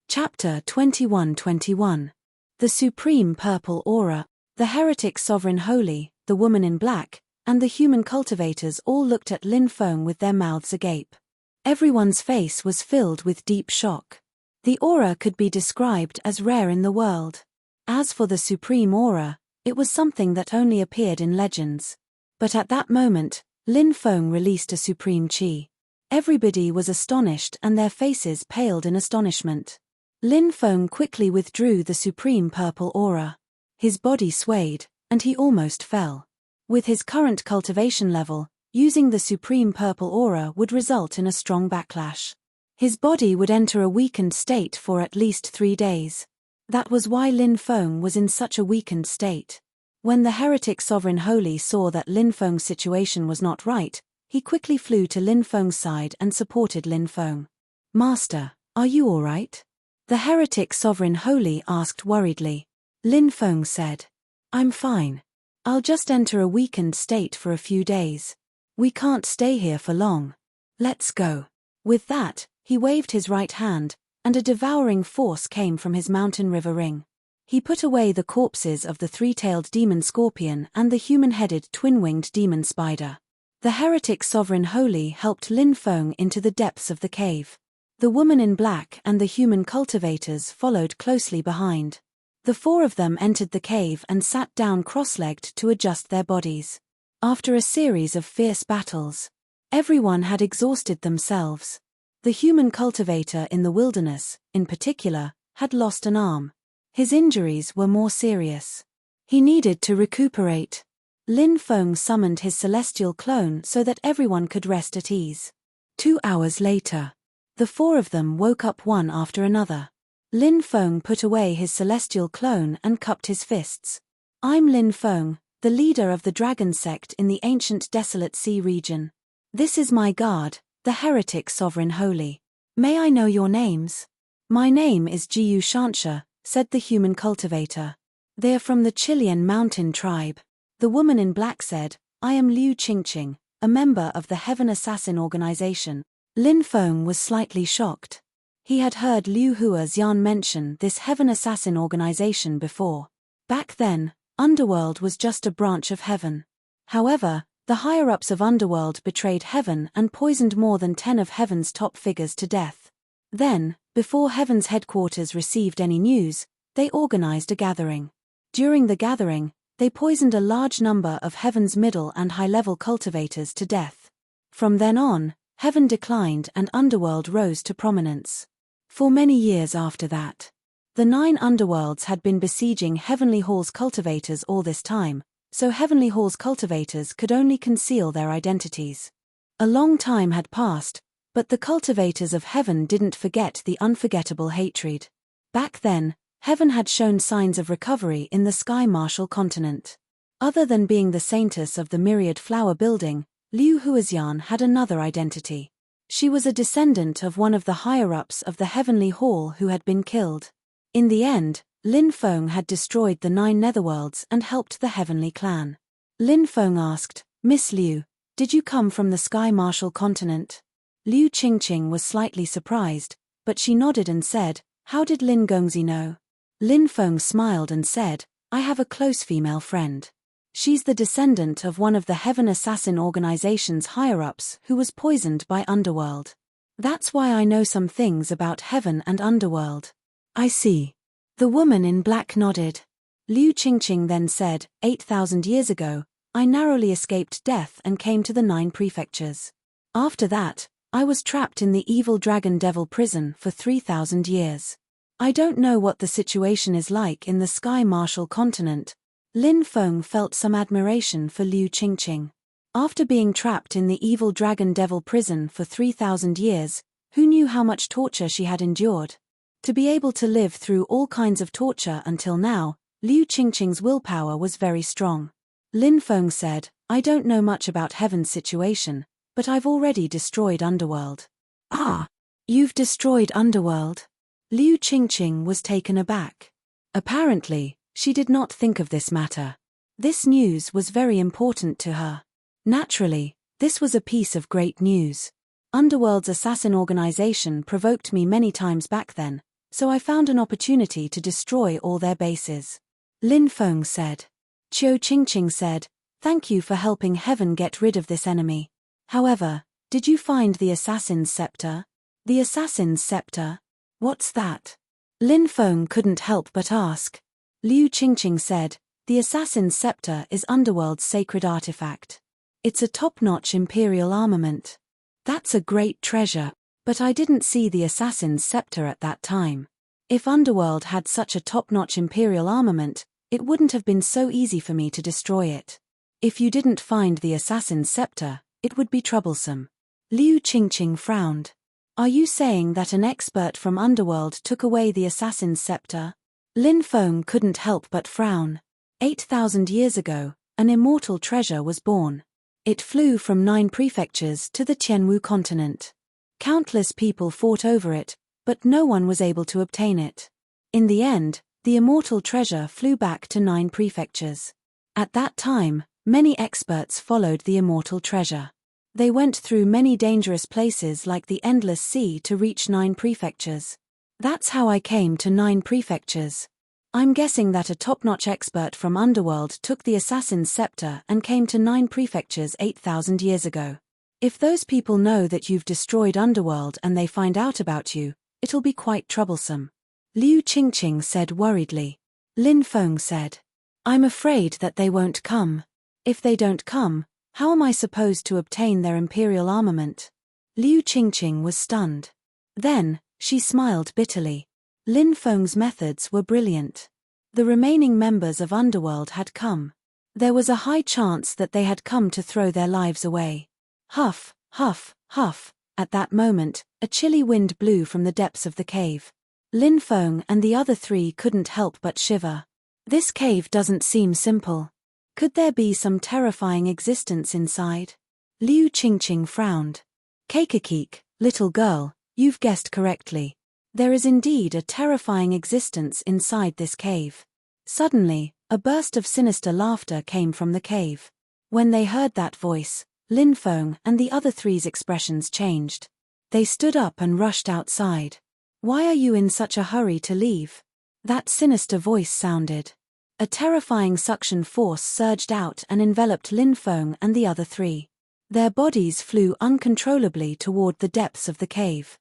Chapter 21-21. The Supreme Purple Aura. The heretic sovereign holy, the woman in black, and the human cultivators all looked at Lin Feng with their mouths agape. Everyone's face was filled with deep shock. The aura could be described as rare in the world. As for the supreme aura, it was something that only appeared in legends. But at that moment, Lin Feng released a supreme chi. Everybody was astonished and their faces paled in astonishment. Lin Feng quickly withdrew the supreme purple aura. His body swayed, and he almost fell. With his current cultivation level, using the supreme purple aura would result in a strong backlash. His body would enter a weakened state for at least 3 days. That was why Lin Feng was in such a weakened state. When the heretic sovereign holy saw that Lin Feng's situation was not right, he quickly flew to Lin Feng's side and supported Lin Feng. "Master, are you all right?" The heretic sovereign holy asked worriedly. Lin Feng said, "I'm fine. I'll just enter a weakened state for a few days. We can't stay here for long. Let's go." With that, he waved his right hand, and a devouring force came from his mountain river ring. He put away the corpses of the three-tailed demon scorpion and the human-headed twin-winged demon spider. The heretic sovereign holy helped Lin Feng into the depths of the cave. The woman in black and the human cultivators followed closely behind. The 4 of them entered the cave and sat down cross-legged to adjust their bodies. After a series of fierce battles, everyone had exhausted themselves. The human cultivator in the wilderness, in particular, had lost an arm. His injuries were more serious. He needed to recuperate. Lin Feng summoned his celestial clone so that everyone could rest at ease. 2 hours later, the 4 of them woke up one after another. Lin Feng put away his celestial clone and cupped his fists. "I'm Lin Feng, the leader of the dragon sect in the ancient desolate sea region. This is my guard, the heretic sovereign holy. May I know your names?" "My name is Jiu Shansha," said the human cultivator. "They are from the Chilean mountain tribe." The woman in black said, "I am Liu Qingqing, a member of the Heaven Assassin organization." Lin Feng was slightly shocked. He had heard Liu Huaxian mention this Heaven Assassin organization before. Back then, Underworld was just a branch of Heaven. However, the higher-ups of Underworld betrayed Heaven and poisoned more than 10 of Heaven's top figures to death. Then, before Heaven's headquarters received any news, they organized a gathering. During the gathering, they poisoned a large number of Heaven's middle and high-level cultivators to death. From then on, Heaven declined and Underworld rose to prominence. For many years after that, the 9 underworlds had been besieging Heavenly Hall's cultivators all this time, so Heavenly Hall's cultivators could only conceal their identities. A long time had passed, but the cultivators of Heaven didn't forget the unforgettable hatred. Back then, Heaven had shown signs of recovery in the Sky Martial continent. Other than being the saintess of the Myriad Flower Building, Liu Huaxian had another identity. She was a descendant of one of the higher-ups of the Heavenly Hall who had been killed. In the end, Lin Feng had destroyed the 9 netherworlds and helped the Heavenly Clan. Lin Feng asked, "Miss Liu, did you come from the Sky Martial continent?" Liu Qingqing was slightly surprised, but she nodded and said, "How did Lin Gongzi know?" Lin Feng smiled and said, "I have a close female friend. She's the descendant of one of the Heaven Assassin organization's higher-ups who was poisoned by Underworld. That's why I know some things about Heaven and Underworld." "I see." The woman in black nodded. Liu Qingqing then said, 8,000 years ago, I narrowly escaped death and came to the 9 prefectures. After that, I was trapped in the evil dragon devil prison for 3,000 years. I don't know what the situation is like in the Sky Martial continent." Lin Feng felt some admiration for Liu Qingqing. After being trapped in the evil dragon devil prison for 3,000 years, who knew how much torture she had endured? To be able to live through all kinds of torture until now, Liu Qingqing's willpower was very strong. Lin Feng said, "I don't know much about Heaven's situation, but I've already destroyed Underworld." "Ah, you've destroyed Underworld?" Liu Qingqing was taken aback. Apparently, she did not think of this matter. This news was very important to her. Naturally, this was a piece of great news. Underworld's assassin organization provoked me many times back then, so I found an opportunity to destroy all their bases. Lin Feng said. Qiu Qingqing said, "Thank you for helping Heaven get rid of this enemy. However, did you find the assassin's scepter?" "The assassin's scepter? What's that?" Lin Feng couldn't help but ask. Liu Qingqing said, "The assassin's scepter is Underworld's sacred artifact. It's a top-notch imperial armament. That's a great treasure, but I didn't see the assassin's scepter at that time. If Underworld had such a top-notch imperial armament, it wouldn't have been so easy for me to destroy it. If you didn't find the assassin's scepter, it would be troublesome." Liu Qingqing frowned. "Are you saying that an expert from Underworld took away the assassin's scepter?" Lin Feng couldn't help but frown. 8,000 years ago, an immortal treasure was born. It flew from 9 prefectures to the Tianwu continent. Countless people fought over it, but no one was able to obtain it. In the end, the immortal treasure flew back to 9 prefectures. At that time, many experts followed the immortal treasure. They went through many dangerous places like the Endless Sea to reach 9 prefectures. That's how I came to 9 prefectures. I'm guessing that a top-notch expert from Underworld took the assassin's scepter and came to 9 prefectures 8,000 years ago. If those people know that you've destroyed Underworld and they find out about you, it'll be quite troublesome." Liu Qingqing said worriedly. Lin Feng said, "I'm afraid that they won't come. If they don't come, how am I supposed to obtain their imperial armament?" Liu Qingqing was stunned. Then, she smiled bitterly. Lin Feng's methods were brilliant. The remaining members of Underworld had come. There was a high chance that they had come to throw their lives away. Huff, huff, huff. At that moment, a chilly wind blew from the depths of the cave. Lin Feng and the other 3 couldn't help but shiver. This cave doesn't seem simple. Could there be some terrifying existence inside? Liu Qingqing frowned. "Keikakik, little girl, you've guessed correctly. There is indeed a terrifying existence inside this cave." Suddenly, a burst of sinister laughter came from the cave. When they heard that voice, Lin Feng and the other 3's expressions changed. They stood up and rushed outside. "Why are you in such a hurry to leave?" that sinister voice sounded. A terrifying suction force surged out and enveloped Lin Feng and the other 3. Their bodies flew uncontrollably toward the depths of the cave.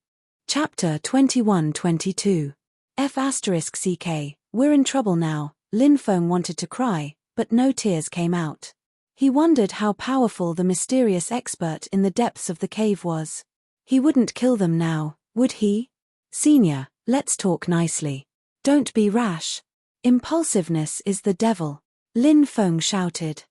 Chapter 21-22. F***CK, we're in trouble now. Lin Feng wanted to cry, but no tears came out. He wondered how powerful the mysterious expert in the depths of the cave was. He wouldn't kill them now, would he? "Senior, let's talk nicely. Don't be rash. Impulsiveness is the devil," Lin Feng shouted.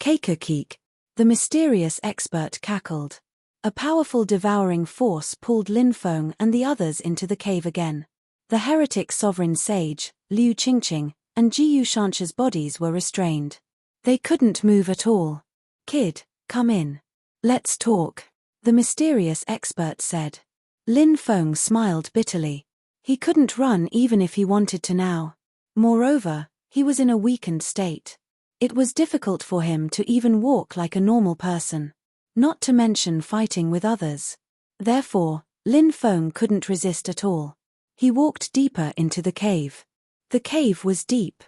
"Keikakik," the mysterious expert cackled. A powerful devouring force pulled Lin Feng and the others into the cave again. The heretic sovereign sage, Liu Qingqing, and Jiyu Shansha's bodies were restrained. They couldn't move at all. "Kid, come in. Let's talk," the mysterious expert said. Lin Feng smiled bitterly. He couldn't run even if he wanted to now. Moreover, he was in a weakened state. It was difficult for him to even walk like a normal person. Not to mention fighting with others. Therefore, Lin Feng couldn't resist at all. He walked deeper into the cave. The cave was deep.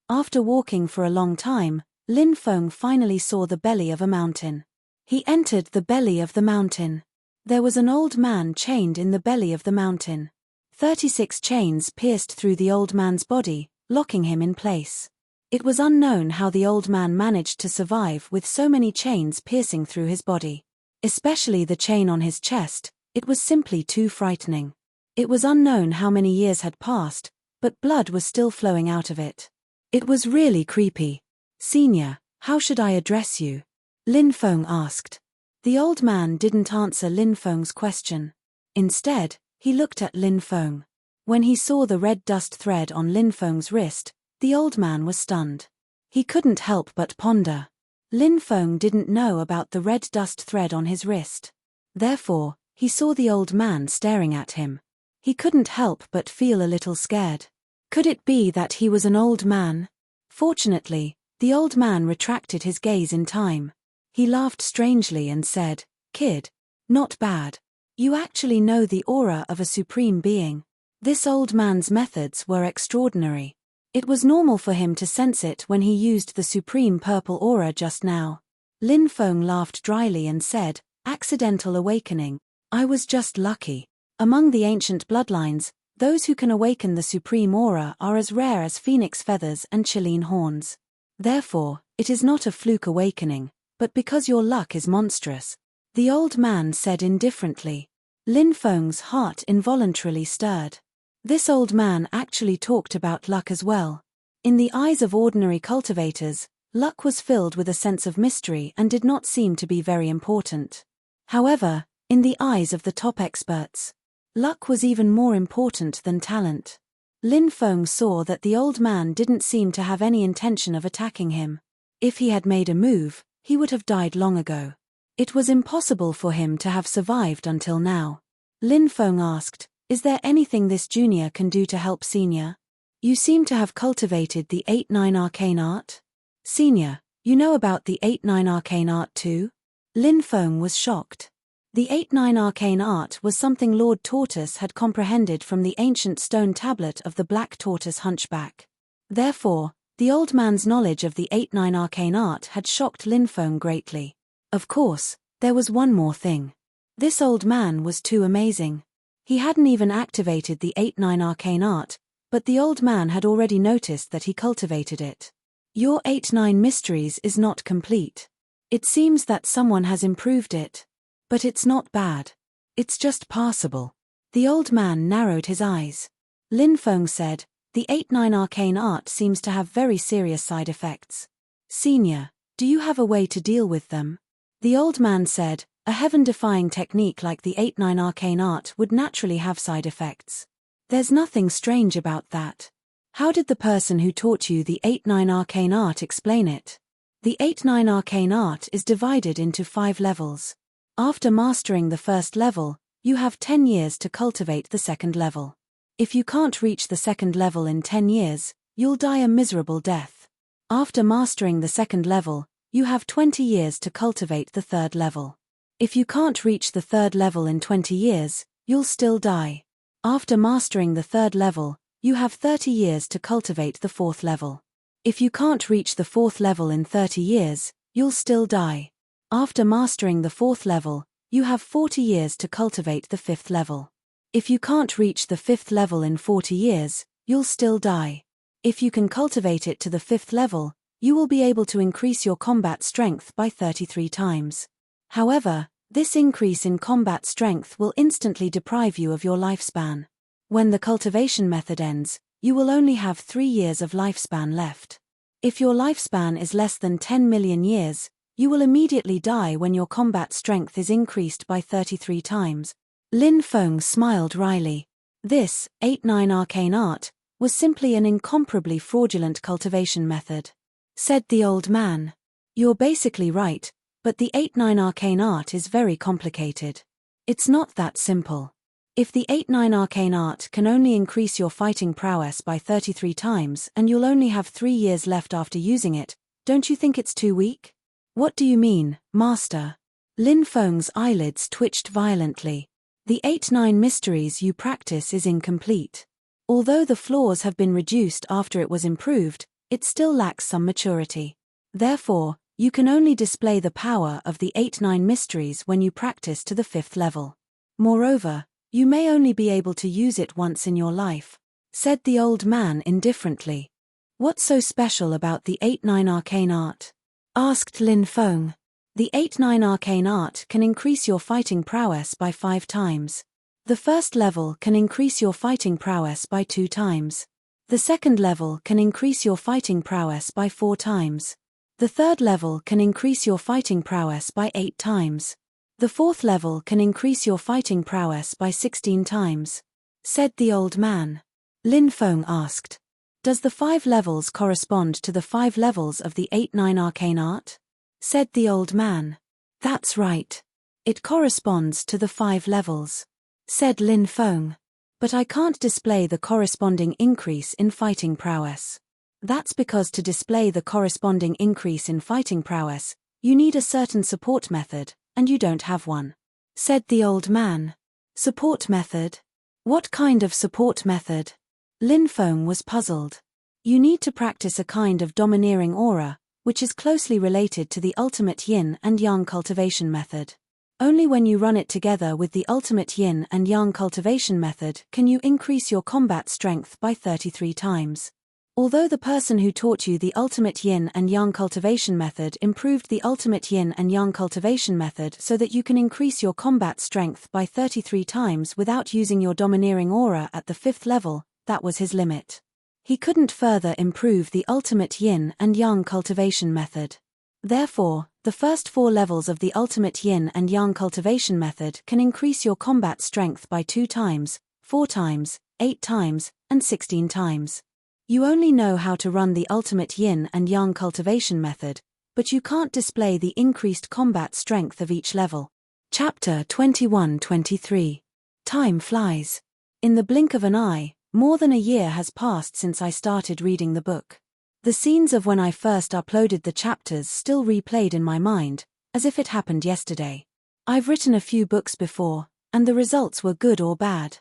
After walking for a long time, Lin Feng finally saw the belly of a mountain. He entered the belly of the mountain. There was an old man chained in the belly of the mountain. 36 chains pierced through the old man's body, locking him in place. It was unknown how the old man managed to survive with so many chains piercing through his body. Especially the chain on his chest, it was simply too frightening. It was unknown how many years had passed, but blood was still flowing out of it. It was really creepy. "Senior, how should I address you?" Lin Feng asked. The old man didn't answer Lin Feng's question. Instead, he looked at Lin Feng. When he saw the red dust thread on Lin Feng's wrist, the old man was stunned. He couldn't help but ponder. Lin Feng didn't know about the red dust thread on his wrist. Therefore, he saw the old man staring at him. He couldn't help but feel a little scared. Could it be that he was an old man? Fortunately, the old man retracted his gaze in time. He laughed strangely and said, "Kid, not bad. You actually know the aura of a supreme being." This old man's methods were extraordinary. It was normal for him to sense it when he used the supreme purple aura just now. Lin Feng laughed dryly and said, "Accidental awakening. I was just lucky. Among the ancient bloodlines, those who can awaken the supreme aura are as rare as phoenix feathers and Chilean horns. Therefore, it is not a fluke awakening, but because your luck is monstrous," the old man said indifferently. Lin Feng's heart involuntarily stirred. This old man actually talked about luck as well. In the eyes of ordinary cultivators, luck was filled with a sense of mystery and did not seem to be very important. However, in the eyes of the top experts, luck was even more important than talent. Lin Feng saw that the old man didn't seem to have any intention of attacking him. If he had made a move, he would have died long ago. It was impossible for him to have survived until now. Lin Feng asked, "Is there anything this junior can do to help senior? You seem to have cultivated the 8-9 arcane art. Senior, you know about the 8-9 arcane art too?" Lin Feng was shocked. The 8-9 arcane art was something Lord Tortoise had comprehended from the ancient stone tablet of the Black Tortoise Hunchback. Therefore, the old man's knowledge of the 8-9 arcane art had shocked Lin Feng greatly. Of course, there was one more thing. This old man was too amazing. He hadn't even activated the 8-9 arcane art, but the old man had already noticed that he cultivated it. "Your 8-9 mysteries is not complete. It seems that someone has improved it. But it's not bad. It's just passable." The old man narrowed his eyes. Lin Feng said, "The 8-9 arcane art seems to have very serious side effects. Senior, do you have a way to deal with them?" The old man said, "A heaven-defying technique like the 8-9 arcane art would naturally have side effects. There's nothing strange about that. How did the person who taught you the 8-9 arcane art explain it?" The 8-9 arcane art is divided into 5 levels. After mastering the first level, you have 10 years to cultivate the second level. If you can't reach the second level in 10 years, you'll die a miserable death. After mastering the second level, you have 20 years to cultivate the third level. If you can't reach the third level in 20 years, you'll still die. After mastering the third level, you have 30 years to cultivate the fourth level. If you can't reach the fourth level in 30 years, you'll still die. After mastering the fourth level, you have 40 years to cultivate the fifth level. If you can't reach the fifth level in 40 years, you'll still die. If you can cultivate it to the fifth level, you will be able to increase your combat strength by 33 times. However, this increase in combat strength will instantly deprive you of your lifespan. When the cultivation method ends, you will only have 3 years of lifespan left. If your lifespan is less than 10 million years, you will immediately die when your combat strength is increased by 33 times. Lin Feng smiled wryly. This 8-9 arcane art was simply an incomparably fraudulent cultivation method. Said the old man. You're basically right, but the 8-9 arcane art is very complicated. It's not that simple. If the 8-9 arcane art can only increase your fighting prowess by 33 times and you'll only have 3 years left after using it, don't you think it's too weak? What do you mean, Master? Lin Feng's eyelids twitched violently. The 8-9 mysteries you practice is incomplete. Although the flaws have been reduced after it was improved, it still lacks some maturity. Therefore, you can only display the power of the 8-9 mysteries when you practice to the 5th level. Moreover, you may only be able to use it once in your life, said the old man indifferently. What's so special about the 8-9 arcane art? Asked Lin Feng. The 8-9 arcane art can increase your fighting prowess by 5 times. The first level can increase your fighting prowess by 2 times. The second level can increase your fighting prowess by 4 times. The third level can increase your fighting prowess by 8 times. The fourth level can increase your fighting prowess by 16 times, said the old man. Lin Feng asked. Does the 5 levels correspond to the 5 levels of the 8-9 arcane art? Said the old man. That's right. It corresponds to the 5 levels, said Lin Feng. But I can't display the corresponding increase in fighting prowess. That's because to display the corresponding increase in fighting prowess, you need a certain support method, and you don't have one, said the old man. Support method? What kind of support method? Lin Feng was puzzled. You need to practice a kind of domineering aura, which is closely related to the ultimate yin and yang cultivation method. Only when you run it together with the ultimate yin and yang cultivation method can you increase your combat strength by 33 times. Although the person who taught you the ultimate yin and yang cultivation method improved the ultimate yin and yang cultivation method so that you can increase your combat strength by 33 times without using your domineering aura at the 5th level, that was his limit. He couldn't further improve the ultimate yin and yang cultivation method. Therefore, the first 4 levels of the ultimate yin and yang cultivation method can increase your combat strength by 2 times, 4 times, 8 times, and 16 times. You only know how to run the ultimate yin and yang cultivation method, but you can't display the increased combat strength of each level. Chapter 21-23. Time flies. In the blink of an eye, more than a year has passed since I started reading the book. The scenes of when I first uploaded the chapters still replayed in my mind, as if it happened yesterday. I've written a few books before, and the results were good or bad.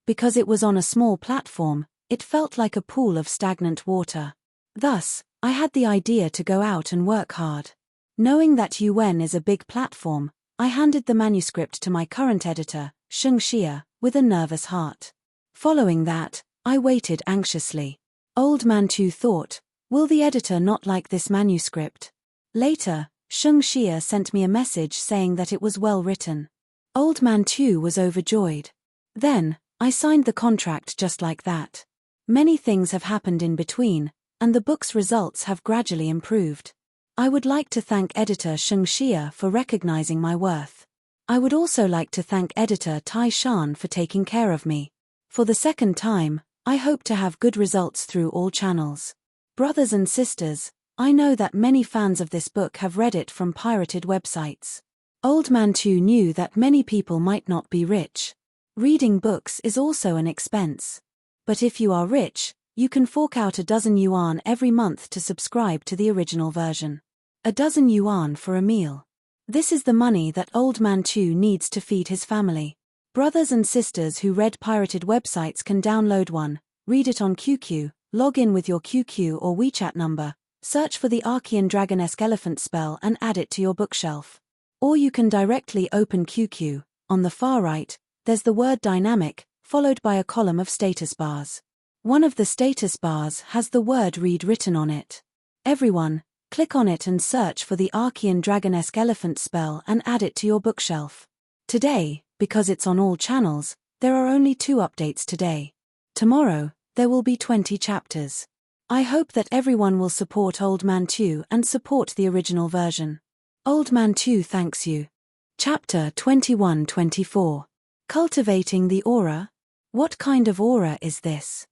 Because it was on a small platform, it felt like a pool of stagnant water. Thus, I had the idea to go out and work hard. Knowing that UN is a big platform, I handed the manuscript to my current editor, Sheng Xia, with a nervous heart. Following that, I waited anxiously. Old Man Tu thought, will the editor not like this manuscript? Later, Sheng Xia sent me a message saying that it was well written. Old Man Tu was overjoyed. Then, I signed the contract just like that. Many things have happened in between, and the book's results have gradually improved. I would like to thank editor Sheng Xia for recognizing my worth. I would also like to thank editor Tai Shan for taking care of me. For the second time, I hope to have good results through all channels. Brothers and sisters, I know that many fans of this book have read it from pirated websites. Old Man Tu knew that many people might not be rich. Reading books is also an expense. But if you are rich, you can fork out 12 yuan every month to subscribe to the original version. 12 yuan for a meal. This is the money that Old Man Tu needs to feed his family. Brothers and sisters who read pirated websites can download one, read it on QQ, log in with your QQ or WeChat number, search for the Archean Dragonesque Elephant spell and add it to your bookshelf. Or you can directly open QQ. On the far right, there's the word dynamic, followed by a column of status bars. One of the status bars has the word read written on it. Everyone, click on it and search for the Archean Dragonesque Elephant spell and add it to your bookshelf. Today, because it's on all channels, there are only 2 updates today. Tomorrow, there will be 20 chapters. I hope that everyone will support Old Man Tu and support the original version. Old Man Tu thanks you. Chapter 21-24. Cultivating the aura? What kind of aura is this?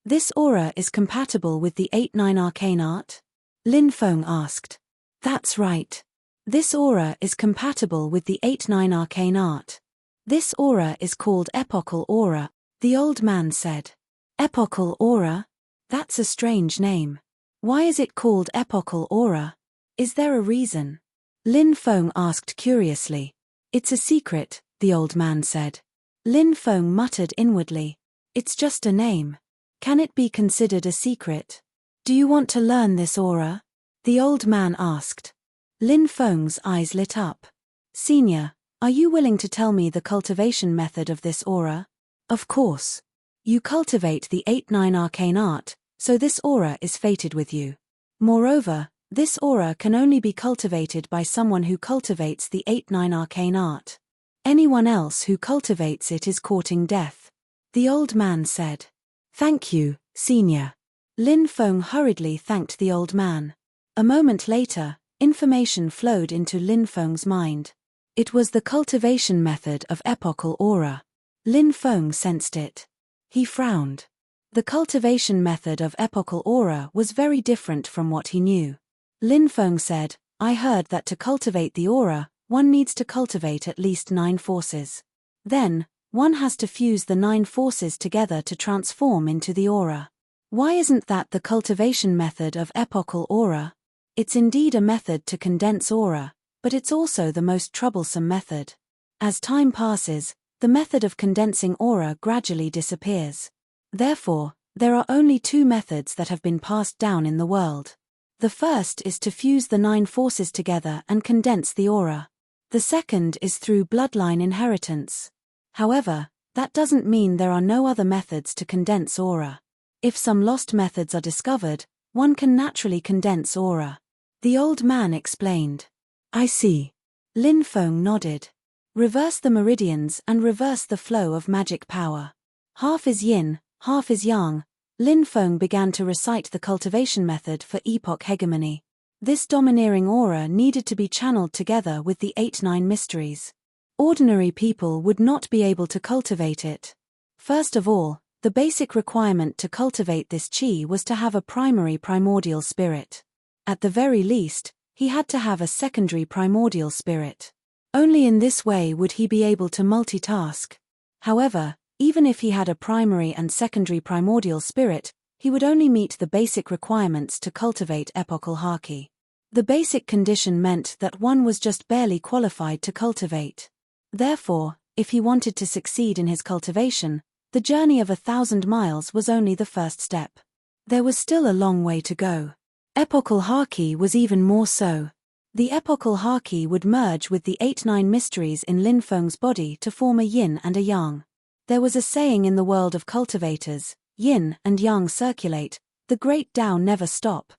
This aura is compatible with the 8-9 arcane art? Lin Feng asked. That's right. This aura is compatible with the 8-9 arcane art. This aura is called epochal aura, the old man said. Epochal aura? That's a strange name. Why is it called epochal aura? Is there a reason? Lin Feng asked curiously. It's a secret, the old man said. Lin Feng muttered inwardly. It's just a name. Can it be considered a secret? Do you want to learn this aura? The old man asked. Lin Feng's eyes lit up. Senior, are you willing to tell me the cultivation method of this aura? Of course. You cultivate the 8-9 arcane art, so this aura is fated with you. Moreover, this aura can only be cultivated by someone who cultivates the 8-9 arcane art. Anyone else who cultivates it is courting death. The old man said. Thank you, Senior. Lin Feng hurriedly thanked the old man. A moment later, information flowed into Lin Feng's mind. It was the cultivation method of epochal aura. Lin Feng sensed it. He frowned. The cultivation method of epochal aura was very different from what he knew. Lin Feng said, I heard that to cultivate the aura, one needs to cultivate at least 9 forces. Then, one has to fuse the 9 forces together to transform into the aura. Why isn't that the cultivation method of epochal aura? It's indeed a method to condense aura, but it's also the most troublesome method. As time passes, the method of condensing aura gradually disappears. Therefore, there are only 2 methods that have been passed down in the world. The first is to fuse the 9 forces together and condense the aura. The second is through bloodline inheritance. However, that doesn't mean there are no other methods to condense aura. If some lost methods are discovered, one can naturally condense aura. The old man explained. I see. Lin Feng nodded. Reverse the meridians and reverse the flow of magic power. Half is yin, half is yang. Lin Feng began to recite the cultivation method for epoch hegemony. This domineering aura needed to be channeled together with the 8-9 mysteries. Ordinary people would not be able to cultivate it. First of all, the basic requirement to cultivate this qi was to have a primordial spirit. At the very least, he had to have a secondary primordial spirit. Only in this way would he be able to multitask. However, even if he had a primary and secondary primordial spirit, he would only meet the basic requirements to cultivate epochal haki. The basic condition meant that one was just barely qualified to cultivate. Therefore, if he wanted to succeed in his cultivation, the journey of 1,000 miles was only the first step. There was still a long way to go. Epochal haki was even more so. The epochal haki would merge with the 8-9 mysteries in Lin Feng's body to form a yin and a yang. There was a saying in the world of cultivators, yin and yang circulate, the great Tao never stop.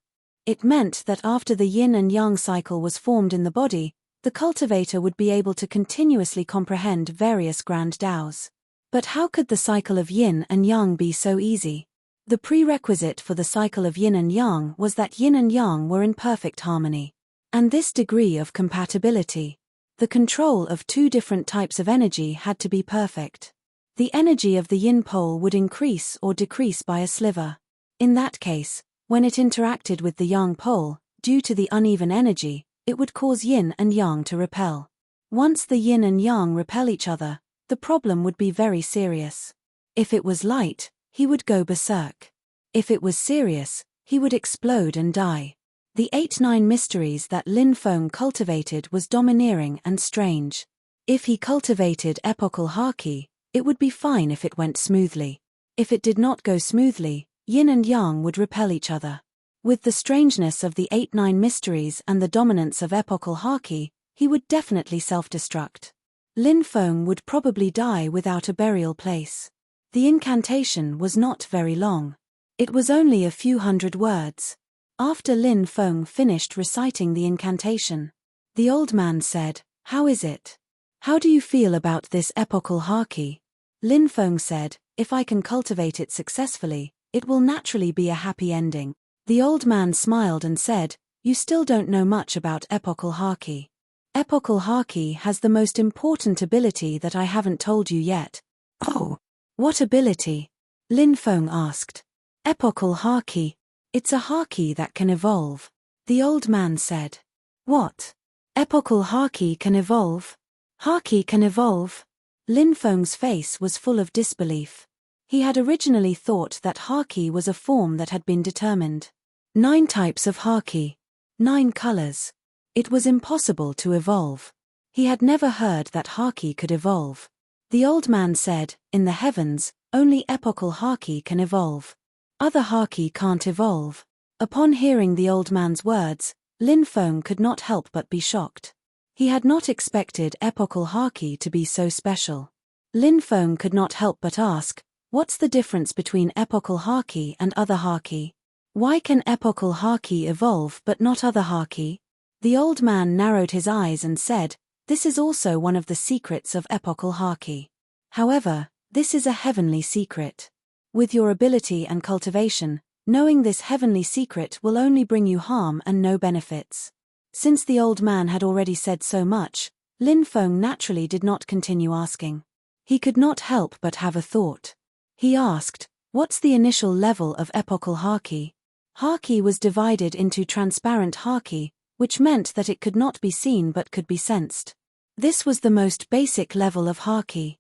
It meant that after the yin and yang cycle was formed in the body, the cultivator would be able to continuously comprehend various grand Taos. But how could the cycle of yin and yang be so easy? The prerequisite for the cycle of yin and yang was that yin and yang were in perfect harmony. And this degree of compatibility, the control of 2 different types of energy had to be perfect. The energy of the yin pole would increase or decrease by a sliver. In that case, when it interacted with the yang pole, due to the uneven energy, it would cause yin and yang to repel. Once the yin and yang repel each other, the problem would be very serious. If it was light, he would go berserk. If it was serious, he would explode and die. The 8-9 mysteries that Lin Feng cultivated was domineering and strange. If he cultivated epochal haki, it would be fine if it went smoothly. If it did not go smoothly, yin and yang would repel each other. With the strangeness of the 8-9 mysteries and the dominance of epochal haki, he would definitely self-destruct. Lin Feng would probably die without a burial place. The incantation was not very long. It was only a few hundred words. After Lin Feng finished reciting the incantation, the old man said, "How is it? How do you feel about this epochal haki?" Lin Feng said, "If I can cultivate it successfully, it will naturally be a happy ending." The old man smiled and said, "You still don't know much about epochal haki. Epochal haki has the most important ability that I haven't told you yet." "Oh, what ability?" Lin Feng asked. Epochal haki. It's a haki that can evolve. The old man said. What? Epochal haki can evolve? Haki can evolve? Linfeng's face was full of disbelief. He had originally thought that haki was a form that had been determined. 9 types of haki. 9 colors. It was impossible to evolve. He had never heard that haki could evolve. The old man said, in the heavens, only epochal haki can evolve. Other haki can't evolve. Upon hearing the old man's words, Linfeng could not help but be shocked. He had not expected epochal haki to be so special. Linfeng could not help but ask, what's the difference between epochal haki and other haki? Why can epochal haki evolve but not other haki? The old man narrowed his eyes and said, this is also one of the secrets of epochal haki. However, this is a heavenly secret. With your ability and cultivation, knowing this heavenly secret will only bring you harm and no benefits. Since the old man had already said so much, Linfeng naturally did not continue asking. He could not help but have a thought. He asked, what's the initial level of epochal haki? Haki was divided into transparent haki, which meant that it could not be seen but could be sensed. This was the most basic level of haki.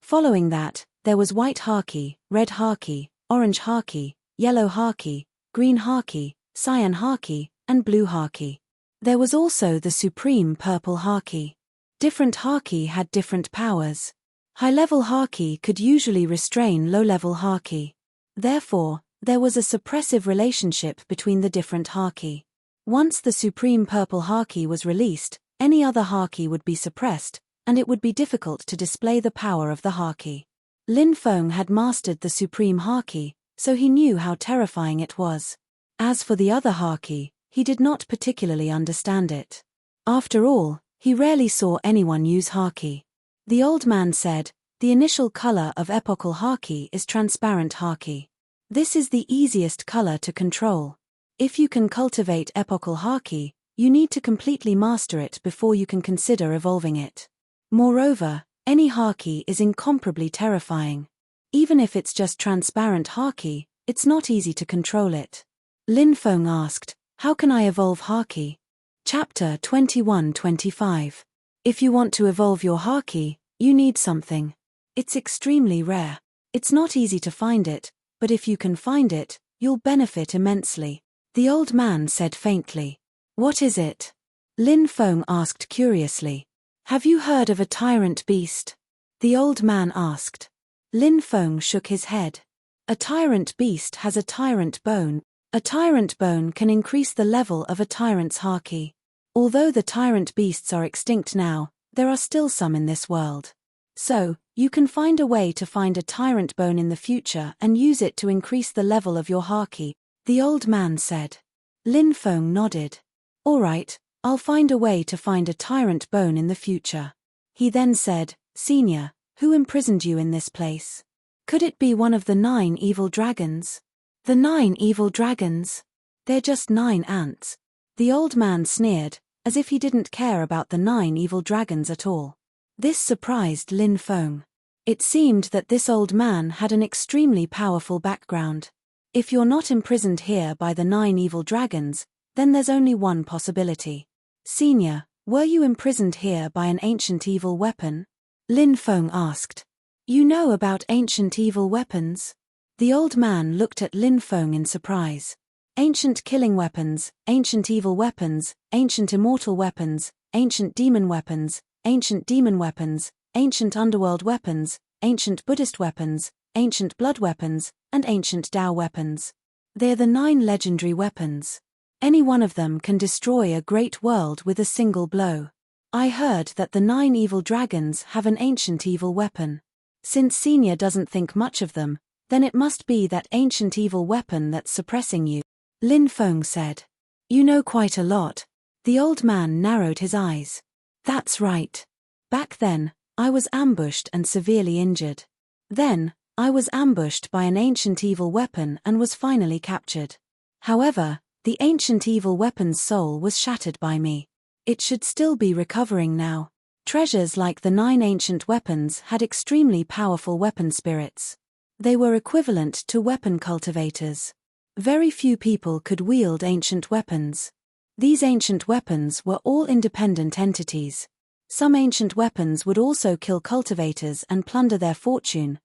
Following that, there was white haki, red haki, orange haki, yellow haki, green haki, cyan haki, and blue haki. There was also the supreme purple haki. Different haki had different powers. High-level haki could usually restrain low-level haki. Therefore, there was a suppressive relationship between the different haki. Once the supreme purple haki was released, any other haki would be suppressed, and it would be difficult to display the power of the haki. Linfeng had mastered the supreme haki, so he knew how terrifying it was. As for the other haki, he did not particularly understand it. After all, he rarely saw anyone use haki. The old man said, the initial color of epochal haki is transparent haki. This is the easiest color to control. If you can cultivate epochal haki, you need to completely master it before you can consider evolving it. Moreover, any haki is incomparably terrifying. Even if it's just transparent haki, it's not easy to control it. Linfeng asked, how can I evolve haki? Chapter 21-25. If you want to evolve your haki, you need something. It's extremely rare. It's not easy to find it, but if you can find it, you'll benefit immensely. The old man said faintly. What is it? Linfeng asked curiously. Have you heard of a tyrant beast? The old man asked. Linfeng shook his head. A tyrant beast has a tyrant bone. A tyrant bone can increase the level of a tyrant's haki. Although the tyrant beasts are extinct now, there are still some in this world. So, you can find a way to find a tyrant bone in the future and use it to increase the level of your haki, the old man said. Linfeng nodded. All right, I'll find a way to find a tyrant bone in the future. He then said, Senior, who imprisoned you in this place? Could it be one of the 9 evil dragons? The 9 evil dragons? They're just 9 ants. The old man sneered, as if he didn't care about the 9 evil dragons at all. This surprised Linfeng. It seemed that this old man had an extremely powerful background. If you're not imprisoned here by the 9 evil dragons, then there's only one possibility. Senior, were you imprisoned here by an ancient evil weapon? Linfeng asked. You know about ancient evil weapons? The old man looked at Linfeng in surprise. Ancient killing weapons, ancient evil weapons, ancient immortal weapons, ancient demon weapons, ancient demon weapons, ancient underworld weapons, ancient Buddhist weapons, ancient blood weapons, and ancient Tao weapons. They're the 9 legendary weapons. Any one of them can destroy a great world with a single blow. I heard that the 9 evil dragons have an ancient evil weapon. Since Senior doesn't think much of them, then it must be that ancient evil weapon that's suppressing you. Linfeng said. You know quite a lot. The old man narrowed his eyes. That's right. Back then, I was ambushed and severely injured. Then, I was ambushed by an ancient evil weapon and was finally captured. However, the ancient evil weapon's soul was shattered by me. It should still be recovering now. Treasures like the 9 ancient weapons had extremely powerful weapon spirits. They were equivalent to weapon cultivators. Very few people could wield ancient weapons. These ancient weapons were all independent entities. Some ancient weapons would also kill cultivators and plunder their fortune,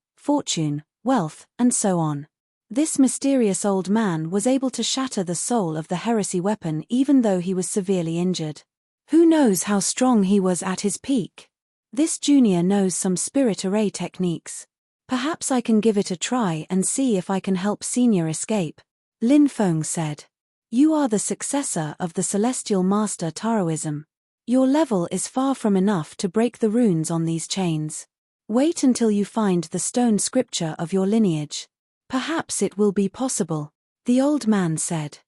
wealth, and so on. This mysterious old man was able to shatter the soul of the heresy weapon even though he was severely injured. Who knows how strong he was at his peak? This junior knows some spirit array techniques. Perhaps I can give it a try and see if I can help senior escape, Lin Feng said. You are the successor of the celestial master Taoism. Your level is far from enough to break the runes on these chains. Wait until you find the stone scripture of your lineage. Perhaps it will be possible, the old man said.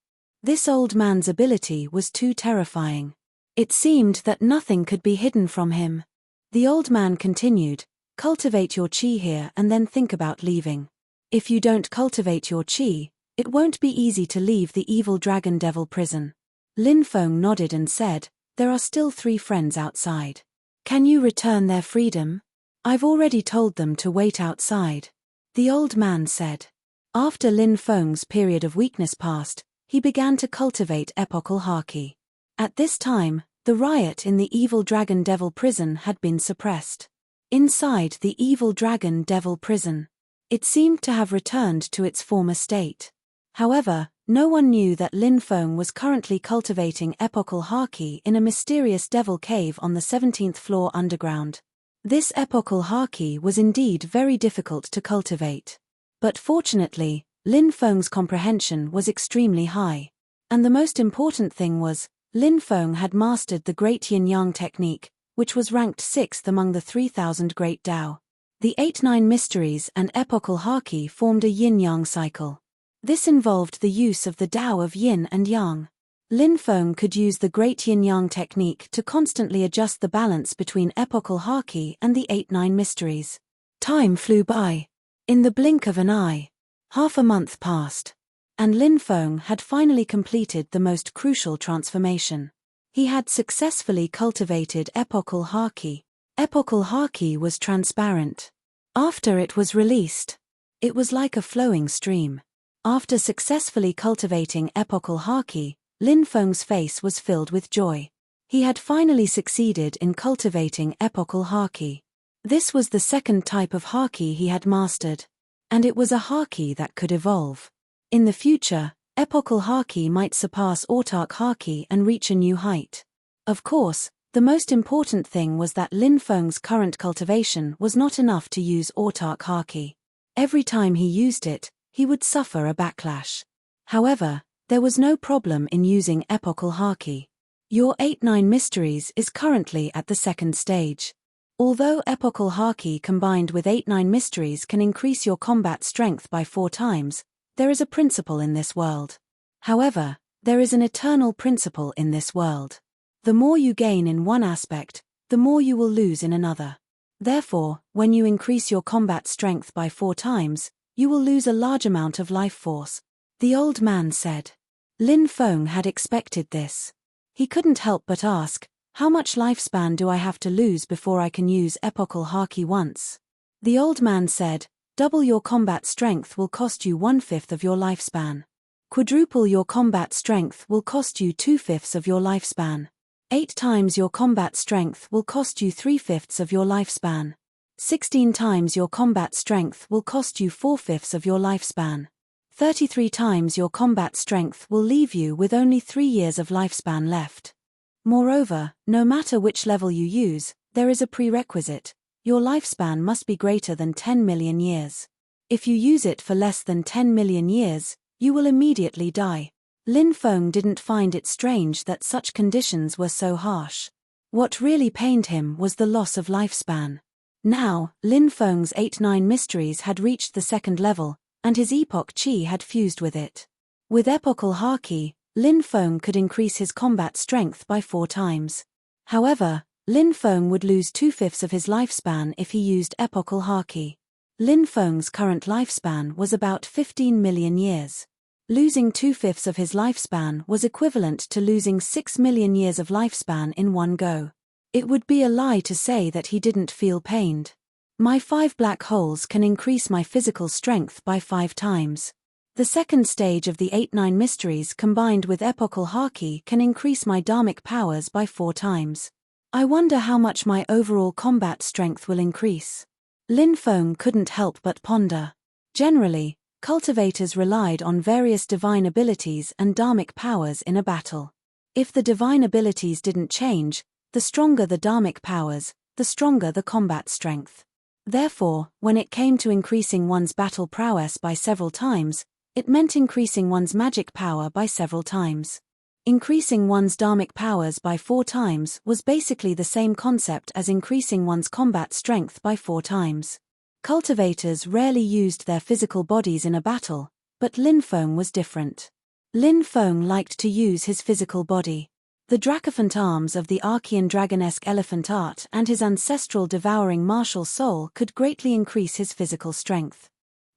This old man's ability was too terrifying. It seemed that nothing could be hidden from him. The old man continued, cultivate your qi here and then think about leaving. If you don't cultivate your qi, it won't be easy to leave the evil dragon devil prison. Lin Feng nodded and said, there are still 3 friends outside. Can you return their freedom? I've already told them to wait outside, the old man said. After Lin Feng's period of weakness passed, he began to cultivate epochal haki. At this time, the riot in the evil dragon devil prison had been suppressed. Inside the evil dragon devil prison, it seemed to have returned to its former state. However, no one knew that Lin Feng was currently cultivating epochal haki in a mysterious devil cave on the 17th floor underground. This epochal haki was indeed very difficult to cultivate. But fortunately, Lin Feng's comprehension was extremely high. And the most important thing was, Lin Feng had mastered the Great Yin-Yang technique, which was ranked 6th among the 3,000 Great Tao. The 8-9 mysteries and epochal haki formed a yin-yang cycle. This involved the use of the Tao of yin and yang. Lin Feng could use the Great Yin-Yang technique to constantly adjust the balance between epochal haki and the 8-9 mysteries. Time flew by. In the blink of an eye, half a month passed. And Lin Feng had finally completed the most crucial transformation. He had successfully cultivated epochal haki. Epochal haki was transparent. After it was released, it was like a flowing stream. After successfully cultivating epochal haki, Lin Feng's face was filled with joy. He had finally succeeded in cultivating epochal haki. This was the second type of haki he had mastered. And it was a haki that could evolve. In the future, epochal haki might surpass autark haki and reach a new height. Of course, the most important thing was that Lin Feng's current cultivation was not enough to use autark haki. Every time he used it, he would suffer a backlash. However, there was no problem in using epochal haki. Your 8-9 mysteries is currently at the 2nd stage. Although epochal haki combined with 8-9 mysteries can increase your combat strength by 4 times, there is a principle in this world. However, there is an eternal principle in this world. The more you gain in one aspect, the more you will lose in another. Therefore, when you increase your combat strength by 4 times, you will lose a large amount of life force, the old man said. Lin Feng had expected this. He couldn't help but ask, how much lifespan do I have to lose before I can use epochal haki once? The old man said, double your combat strength will cost you 1/5 of your lifespan. Quadruple your combat strength will cost you 2/5 of your lifespan. 8 times your combat strength will cost you 3/5 of your lifespan. 16 times your combat strength will cost you 4/5 of your lifespan. 33 times your combat strength will leave you with only 3 years of lifespan left. Moreover, no matter which level you use, there is a prerequisite. Your lifespan must be greater than 10 million years. If you use it for less than 10 million years, you will immediately die. Lin Feng didn't find it strange that such conditions were so harsh. What really pained him was the loss of lifespan. Now, Lin Feng's 8-9 mysteries had reached the 2nd level, and his epoch chi had fused with it. With epochal haki, Lin Feng could increase his combat strength by 4 times. However, Lin Feng would lose 2/5 of his lifespan if he used epochal haki. Lin Feng's current lifespan was about 15 million years. Losing 2/5 of his lifespan was equivalent to losing 6 million years of lifespan in one go. It would be a lie to say that he didn't feel pained. My 5 black holes can increase my physical strength by 5 times. The second stage of the 8-9 mysteries combined with epochal haki can increase my dharmic powers by 4 times. I wonder how much my overall combat strength will increase. Lin Feng couldn't help but ponder. Generally, cultivators relied on various divine abilities and dharmic powers in a battle. If the divine abilities didn't change, the stronger the dharmic powers, the stronger the combat strength. Therefore, when it came to increasing one's battle prowess by several times, it meant increasing one's magic power by several times. Increasing one's dharmic powers by 4 times was basically the same concept as increasing one's combat strength by 4 times. Cultivators rarely used their physical bodies in a battle, but Lin Feng was different. Lin Feng liked to use his physical body. The Dracophant arms of the Archean dragon-esque elephant art and his ancestral devouring martial soul could greatly increase his physical strength.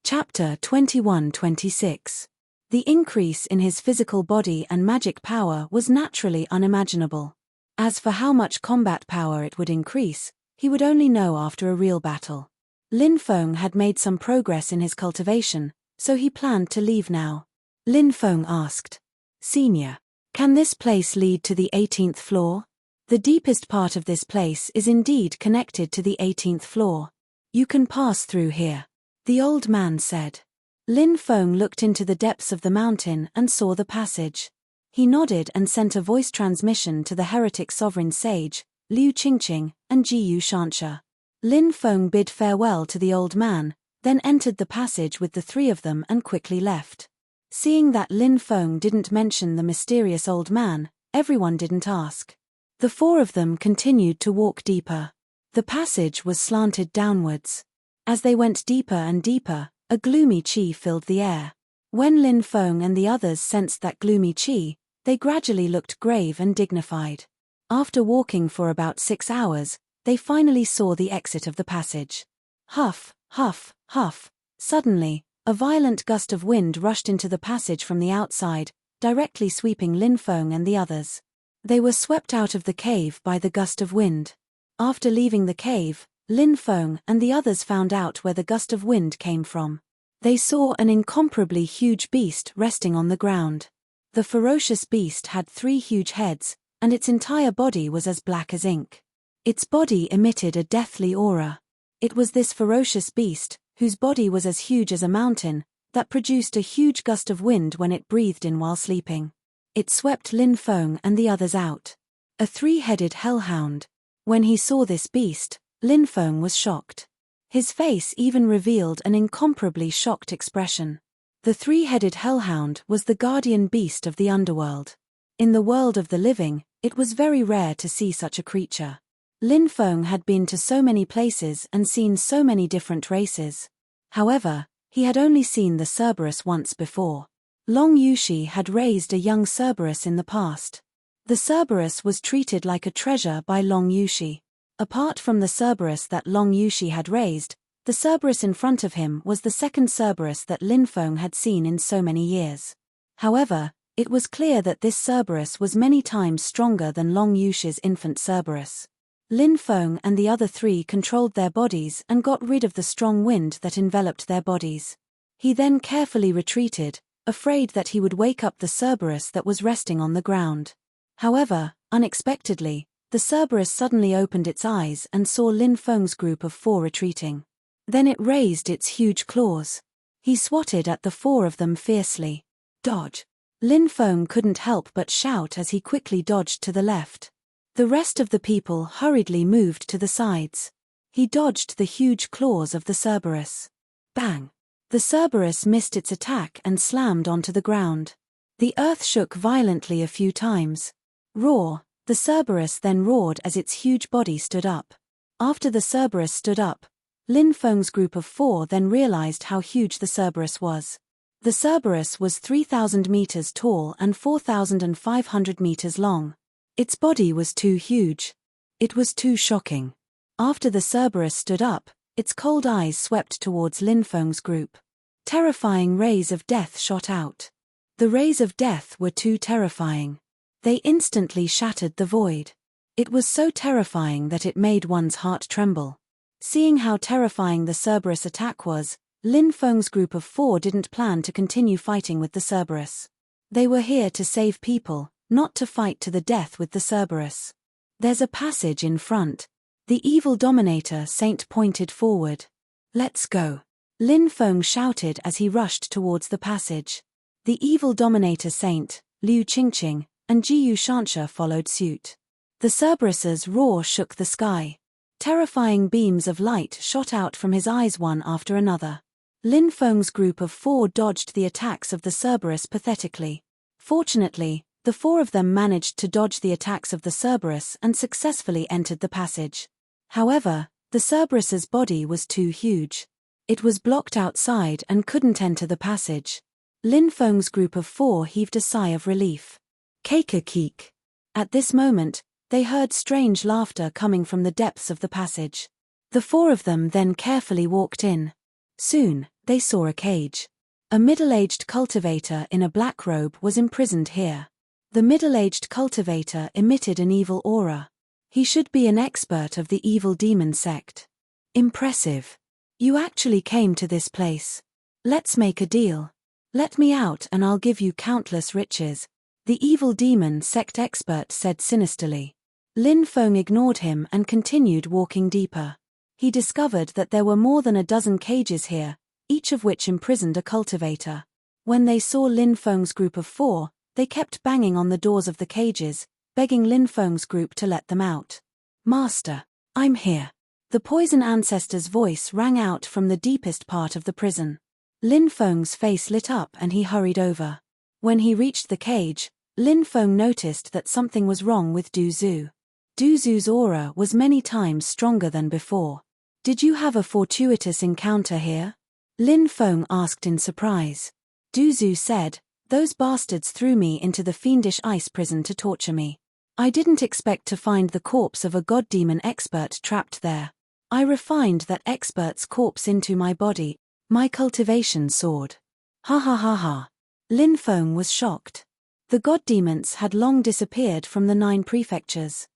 Chapter 21-26. The increase in his physical body and magic power was naturally unimaginable. As for how much combat power it would increase, he would only know after a real battle. Lin Feng had made some progress in his cultivation, so he planned to leave now. Lin Feng asked, "Senior, can this place lead to the 18th floor? The deepest part of this place is indeed connected to the 18th floor. You can pass through here," the old man said. Lin Feng looked into the depths of the mountain and saw the passage. He nodded and sent a voice transmission to the heretic sovereign sage, Liu Qingqing, and Jiyu Shansha. Lin Feng bid farewell to the old man, then entered the passage with the 3 of them and quickly left. Seeing that Lin Feng didn't mention the mysterious old man, everyone didn't ask. The 4 of them continued to walk deeper. The passage was slanted downwards. As they went deeper and deeper, a gloomy qi filled the air. When Lin Feng and the others sensed that gloomy qi, they gradually looked grave and dignified. After walking for about 6 hours, they finally saw the exit of the passage. Huff, huff, huff. Suddenly, a violent gust of wind rushed into the passage from the outside, directly sweeping Lin Feng and the others. They were swept out of the cave by the gust of wind. After leaving the cave, Lin Feng and the others found out where the gust of wind came from. They saw an incomparably huge beast resting on the ground. The ferocious beast had 3 huge heads, and its entire body was as black as ink. Its body emitted a deathly aura. It was this ferocious beast, whose body was as huge as a mountain, that produced a huge gust of wind when it breathed in while sleeping. It swept Lin Feng and the others out. A 3-headed hellhound. When he saw this beast, Lin Feng was shocked. His face even revealed an incomparably shocked expression. The 3-headed hellhound was the guardian beast of the underworld. In the world of the living, it was very rare to see such a creature. Lin Feng had been to so many places and seen so many different races. However, he had only seen the Cerberus once before. Long Yushi had raised a young Cerberus in the past. The Cerberus was treated like a treasure by Long Yushi. Apart from the Cerberus that Long Yushi had raised, the Cerberus in front of him was the second Cerberus that Lin Feng had seen in so many years. However, it was clear that this Cerberus was many times stronger than Long Yushi's infant Cerberus. Lin Feng and the other 3 controlled their bodies and got rid of the strong wind that enveloped their bodies. He then carefully retreated, afraid that he would wake up the Cerberus that was resting on the ground. However, unexpectedly, the Cerberus suddenly opened its eyes and saw Lin Feng's group of 4 retreating. Then it raised its huge claws. He swatted at the 4 of them fiercely. Dodge! Lin Feng couldn't help but shout as he quickly dodged to the left. The rest of the people hurriedly moved to the sides. He dodged the huge claws of the Cerberus. Bang! The Cerberus missed its attack and slammed onto the ground. The earth shook violently a few times. Roar! The Cerberus then roared as its huge body stood up. After the Cerberus stood up, Lin Feng's group of 4 then realized how huge the Cerberus was. The Cerberus was 3,000 meters tall and 4,500 meters long. Its body was too huge. It was too shocking. After the Cerberus stood up, its cold eyes swept towards Lin Feng's group. Terrifying rays of death shot out. The rays of death were too terrifying. They instantly shattered the void. It was so terrifying that it made one's heart tremble. Seeing how terrifying the Cerberus attack was, Lin Feng's group of 4 didn't plan to continue fighting with the Cerberus. They were here to save people, not to fight to the death with the Cerberus. There's a passage in front. The evil dominator saint pointed forward. Let's go. Lin Feng shouted as he rushed towards the passage. The evil dominator saint, Liu Qingqing, and Jiyu Shansha followed suit. The Cerberus's roar shook the sky. Terrifying beams of light shot out from his eyes one after another. Lin Feng's group of 4 dodged the attacks of the Cerberus pathetically. Fortunately, the 4 of them managed to dodge the attacks of the Cerberus and successfully entered the passage. However, the Cerberus's body was too huge. It was blocked outside and couldn't enter the passage. Lin Feng's group of 4 heaved a sigh of relief. Keek. At this moment, they heard strange laughter coming from the depths of the passage. The 4 of them then carefully walked in. Soon, they saw a cage. A middle-aged cultivator in a black robe was imprisoned here. The middle-aged cultivator emitted an evil aura. He should be an expert of the evil demon sect. Impressive. You actually came to this place. Let's make a deal. Let me out and I'll give you countless riches, the evil demon sect expert said sinisterly. Lin Feng ignored him and continued walking deeper. He discovered that there were more than a dozen cages here, each of which imprisoned a cultivator. When they saw Lin Feng's group of 4, they kept banging on the doors of the cages, begging Lin Feng's group to let them out. Master, I'm here. The poison ancestor's voice rang out from the deepest part of the prison. Lin Feng's face lit up and he hurried over. When he reached the cage, Lin Feng noticed that something was wrong with Du Zhu. Du Zhu's aura was many times stronger than before. Did you have a fortuitous encounter here? Lin Feng asked in surprise. Du Zhu said, those bastards threw me into the fiendish ice prison to torture me. I didn't expect to find the corpse of a god demon expert trapped there. I refined that expert's corpse into my body. My cultivation soared. Ha ha ha ha. Lin Feng was shocked. The god demons had long disappeared from the 9 prefectures.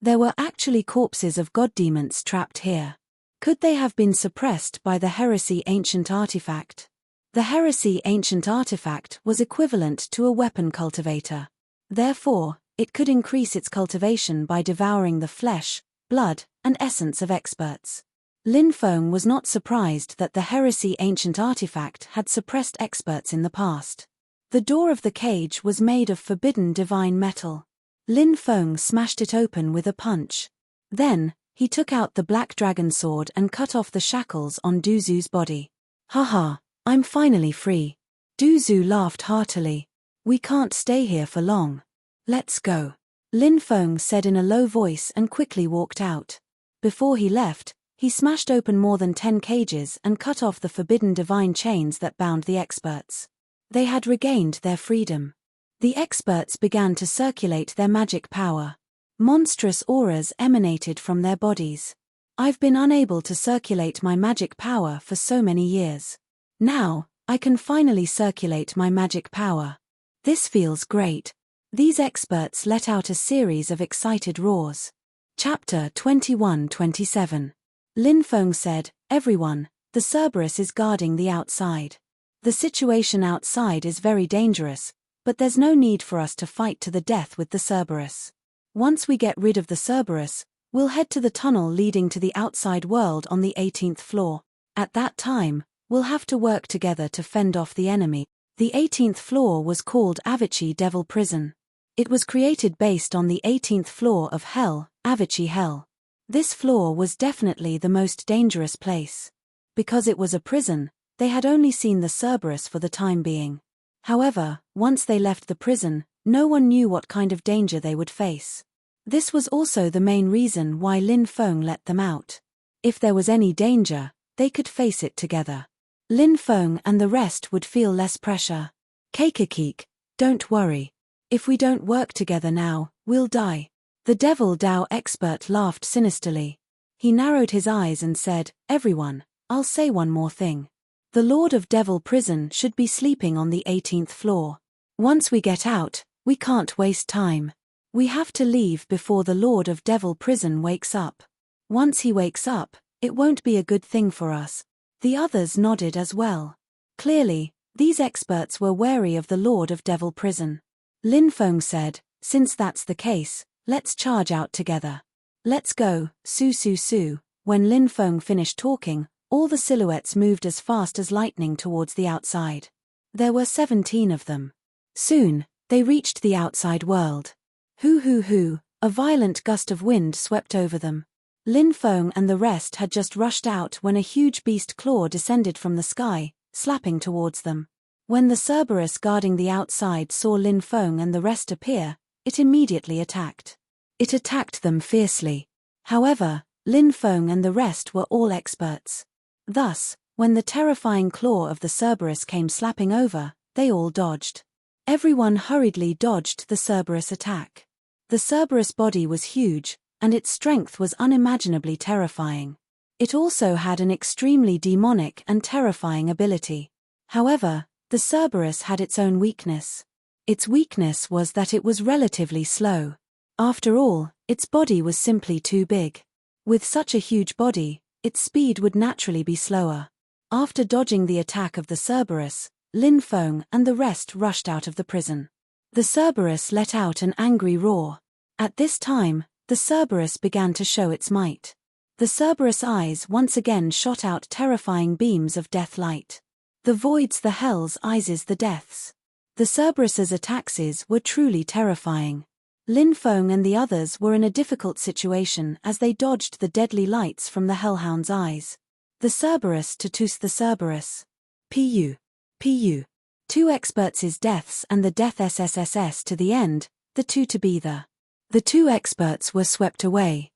There were actually corpses of god demons trapped here. Could they have been suppressed by the heresy ancient artifact? The heresy ancient artifact was equivalent to a weapon cultivator. Therefore, it could increase its cultivation by devouring the flesh, blood, and essence of experts. Lin Feng was not surprised that the heresy ancient artifact had suppressed experts in the past. The door of the cage was made of forbidden divine metal. Lin Feng smashed it open with a punch. Then, he took out the black dragon sword and cut off the shackles on Du Zhu's body. Haha, I'm finally free. Du Zhu laughed heartily. We can't stay here for long. Let's go. Lin Feng said in a low voice and quickly walked out. Before he left, he smashed open more than 10 cages and cut off the forbidden divine chains that bound the experts. They had regained their freedom. The experts began to circulate their magic power. Monstrous auras emanated from their bodies. I've been unable to circulate my magic power for so many years. Now, I can finally circulate my magic power. This feels great. These experts let out a series of excited roars. Chapter 21-27. Lin Feng said, everyone, the Cerberus is guarding the outside. The situation outside is very dangerous, but there's no need for us to fight to the death with the Cerberus. Once we get rid of the Cerberus, we'll head to the tunnel leading to the outside world on the 18th floor. At that time, we'll have to work together to fend off the enemy. The 18th floor was called Avicii Devil Prison. It was created based on the 18th floor of Hell, Avicii Hell. This floor was definitely the most dangerous place. Because it was a prison, they had only seen the Cerberus for the time being. However, once they left the prison, no one knew what kind of danger they would face. This was also the main reason why Lin Feng let them out. If there was any danger, they could face it together. Lin Feng and the rest would feel less pressure. Keek, don't worry. If we don't work together now, we'll die. The Devil Dao expert laughed sinisterly. He narrowed his eyes and said, everyone, I'll say one more thing. The Lord of Devil Prison should be sleeping on the 18th floor. Once we get out, we can't waste time. We have to leave before the Lord of Devil Prison wakes up. Once he wakes up, It won't be a good thing for us. The others nodded as well. Clearly, these experts were wary of the Lord of Devil Prison. Lin Feng said, "Since that's the case, let's charge out together. Let's go, su su su." When Lin Feng finished talking, all the silhouettes moved as fast as lightning towards the outside. There were 17 of them. Soon, they reached the outside world. Hoo hoo hoo, a violent gust of wind swept over them. Lin Feng and the rest had just rushed out when a huge beast claw descended from the sky, slapping towards them. When the Cerberus guarding the outside saw Lin Feng and the rest appear, it immediately attacked. It attacked them fiercely. However, Lin Feng and the rest were all experts. Thus, when the terrifying claw of the Cerberus came slapping over, they all dodged. Everyone hurriedly dodged the Cerberus attack. The Cerberus body was huge, and its strength was unimaginably terrifying. It also had an extremely demonic and terrifying ability. However, the Cerberus had its own weakness. Its weakness was that it was relatively slow. After all, its body was simply too big. With such a huge body, its speed would naturally be slower. After dodging the attack of the Cerberus, Lin Feng and the rest rushed out of the prison. The Cerberus let out an angry roar. At this time, the Cerberus began to show its might. The Cerberus eyes once again shot out terrifying beams of death light. The voids, the hells, eyes, the deaths. The Cerberus's attacks were truly terrifying. Lin Feng and the others were in a difficult situation as they dodged the deadly lights from the hellhound's eyes. The Cerberus to toos the Cerberus. Pu. Pu. Two experts' deaths and the death SSSS to the end, the two to be the. The two experts were swept away.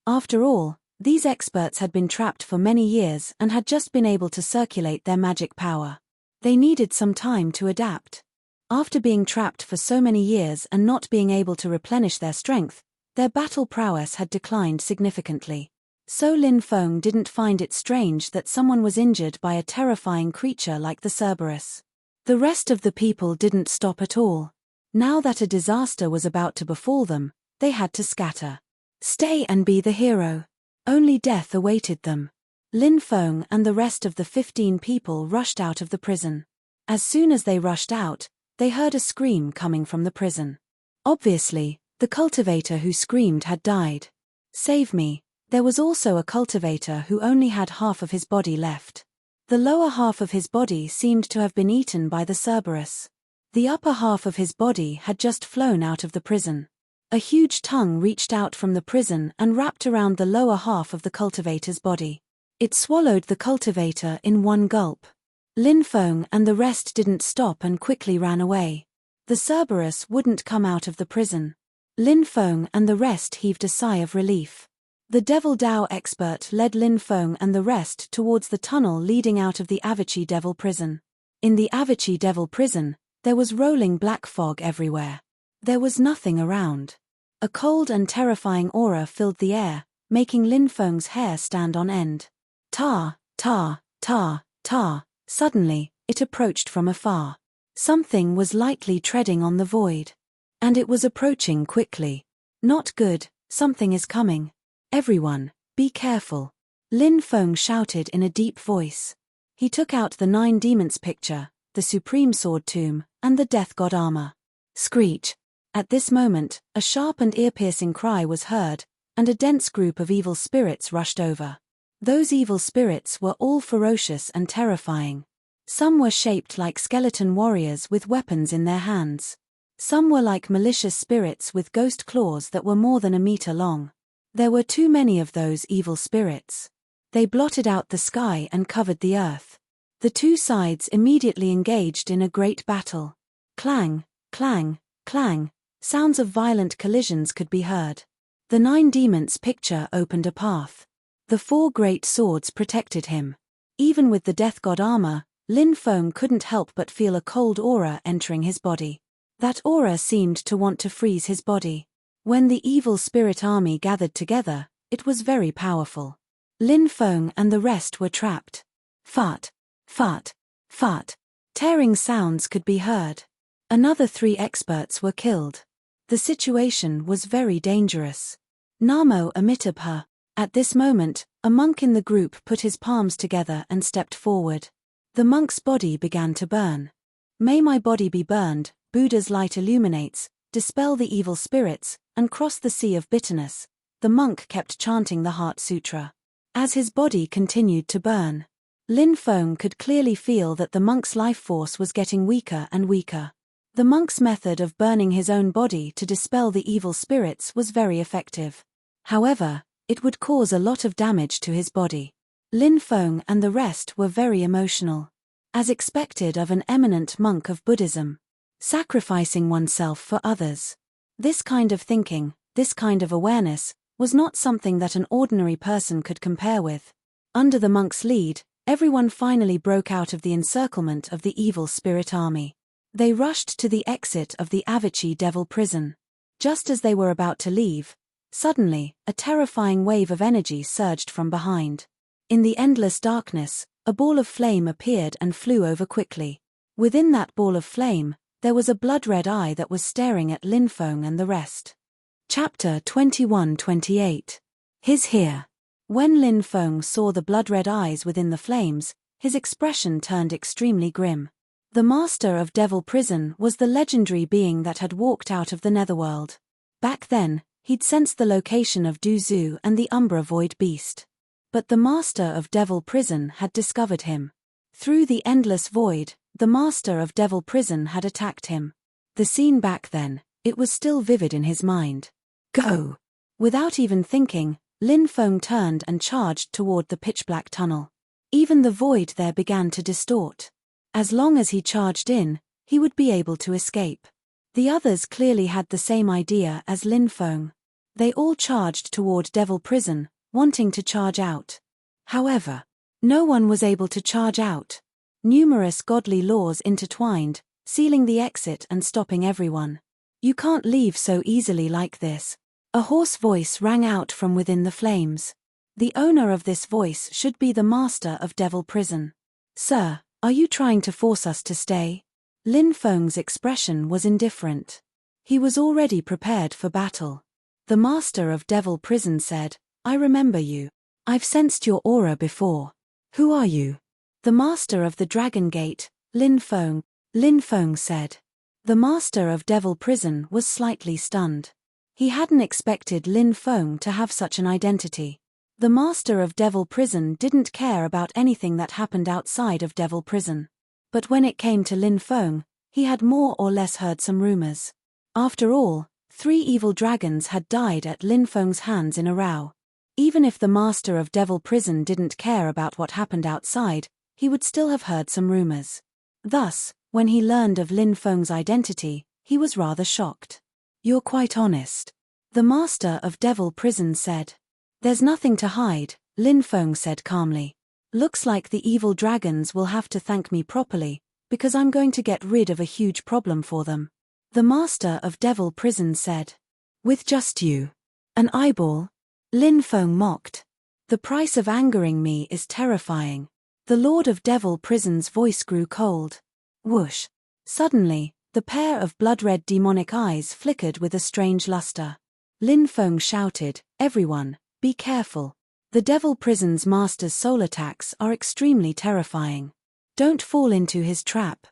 After all, these experts had been trapped for many years and had just been able to circulate their magic power. They needed some time to adapt. After being trapped for so many years and not being able to replenish their strength, their battle prowess had declined significantly. So Lin Feng didn't find it strange that someone was injured by a terrifying creature like the Cerberus. The rest of the people didn't stop at all. Now that a disaster was about to befall them, they had to scatter. Stay and be the hero. Only death awaited them. Lin Feng and the rest of the 15 people rushed out of the prison. As soon as they rushed out, they heard a scream coming from the prison. Obviously, the cultivator who screamed had died. Save me. There was also a cultivator who only had half of his body left. The lower half of his body seemed to have been eaten by the Cerberus. The upper half of his body had just flown out of the prison. A huge tongue reached out from the prison and wrapped around the lower half of the cultivator's body. It swallowed the cultivator in one gulp. Lin Feng and the rest didn't stop and quickly ran away. The Cerberus wouldn't come out of the prison. Lin Feng and the rest heaved a sigh of relief. The Devil Dao expert led Lin Feng and the rest towards the tunnel leading out of the Avici Devil Prison. In the Avici Devil Prison, there was rolling black fog everywhere. There was nothing around. A cold and terrifying aura filled the air, making Lin Feng's hair stand on end. Ta, ta, ta, ta. Suddenly, it approached from afar. Something was lightly treading on the void. And it was approaching quickly. Not good, something is coming. Everyone, be careful. Lin Feng shouted in a deep voice. He took out the 9 demons picture, the Supreme Sword Tomb, and the Death God armor. Screech. At this moment, a sharp and ear-piercing cry was heard, and a dense group of evil spirits rushed over. Those evil spirits were all ferocious and terrifying. Some were shaped like skeleton warriors with weapons in their hands. Some were like malicious spirits with ghost claws that were more than a meter long. There were too many of those evil spirits. They blotted out the sky and covered the earth. The two sides immediately engaged in a great battle. Clang, clang, clang. Sounds of violent collisions could be heard. The 9 demons picture opened a path. The 4 great swords protected him. Even with the Death God armor, Lin Feng couldn't help but feel a cold aura entering his body. That aura seemed to want to freeze his body. When the evil spirit army gathered together, it was very powerful. Lin Feng and the rest were trapped. Fart, fart, fart. Tearing sounds could be heard. Another 3 experts were killed. The situation was very dangerous. Namo Amitabha. At this moment, A monk in the group put his palms together and stepped forward. The monk's body began to burn. May my body be burned, Buddha's light illuminates, dispel the evil spirits, and cross the sea of bitterness. The monk kept chanting the Heart Sutra. As his body continued to burn, Lin Feng could clearly feel that the monk's life force was getting weaker and weaker. The monk's method of burning his own body to dispel the evil spirits was very effective. However, it would cause a lot of damage to his body. Lin Feng and the rest were very emotional. As expected of an eminent monk of Buddhism. Sacrificing oneself for others. This kind of thinking, this kind of awareness, was not something that an ordinary person could compare with. Under the monk's lead, everyone finally broke out of the encirclement of the evil spirit army. They rushed to the exit of the Avicii Devil prison. Just as they were about to leave, suddenly, a terrifying wave of energy surged from behind. In the endless darkness, a ball of flame appeared and flew over quickly. Within that ball of flame, there was a blood-red eye that was staring at Lin Feng and the rest. Chapter 21-28. His Here. When Lin Feng saw the blood-red eyes within the flames, his expression turned extremely grim. The master of Devil Prison was the legendary being that had walked out of the netherworld. Back then, he'd sensed the location of Du Zhu and the Umbra Void Beast. But the master of Devil Prison had discovered him. Through the endless void, the master of Devil Prison had attacked him. The scene back then, it was still vivid in his mind. Go! Without even thinking, Lin Feng turned and charged toward the pitch-black tunnel. Even the void there began to distort. As long as he charged in, he would be able to escape. The others clearly had the same idea as Lin Feng. They all charged toward Devil Prison, wanting to charge out. However, no one was able to charge out. Numerous godly laws intertwined, sealing the exit and stopping everyone. You can't leave so easily like this. A hoarse voice rang out from within the flames. The owner of this voice should be the master of Devil Prison. Sir, are you trying to force us to stay? Lin Feng's expression was indifferent. He was already prepared for battle. The master of Devil Prison said, I remember you. I've sensed your aura before. Who are you? The master of the Dragon Gate, Lin Feng said. The master of Devil Prison was slightly stunned. He hadn't expected Lin Feng to have such an identity. The master of Devil Prison didn't care about anything that happened outside of Devil Prison. But when it came to Lin Feng, he had more or less heard some rumors. After all, 3 evil dragons had died at Lin Feng's hands in a row. Even if the master of Devil Prison didn't care about what happened outside, he would still have heard some rumors. Thus, when he learned of Lin Feng's identity, he was rather shocked. You're quite honest. The master of Devil Prison said. There's nothing to hide, Lin Feng said calmly. Looks like the evil dragons will have to thank me properly, because I'm going to get rid of a huge problem for them. The master of Devil Prison said. With just you. An eyeball? Lin Feng mocked. The price of angering me is terrifying. The Lord of Devil Prison's voice grew cold. Whoosh. Suddenly, the pair of blood-red demonic eyes flickered with a strange luster. Lin Feng shouted, Everyone, be careful. The Devil Prison's master's soul attacks are extremely terrifying. Don't fall into his trap.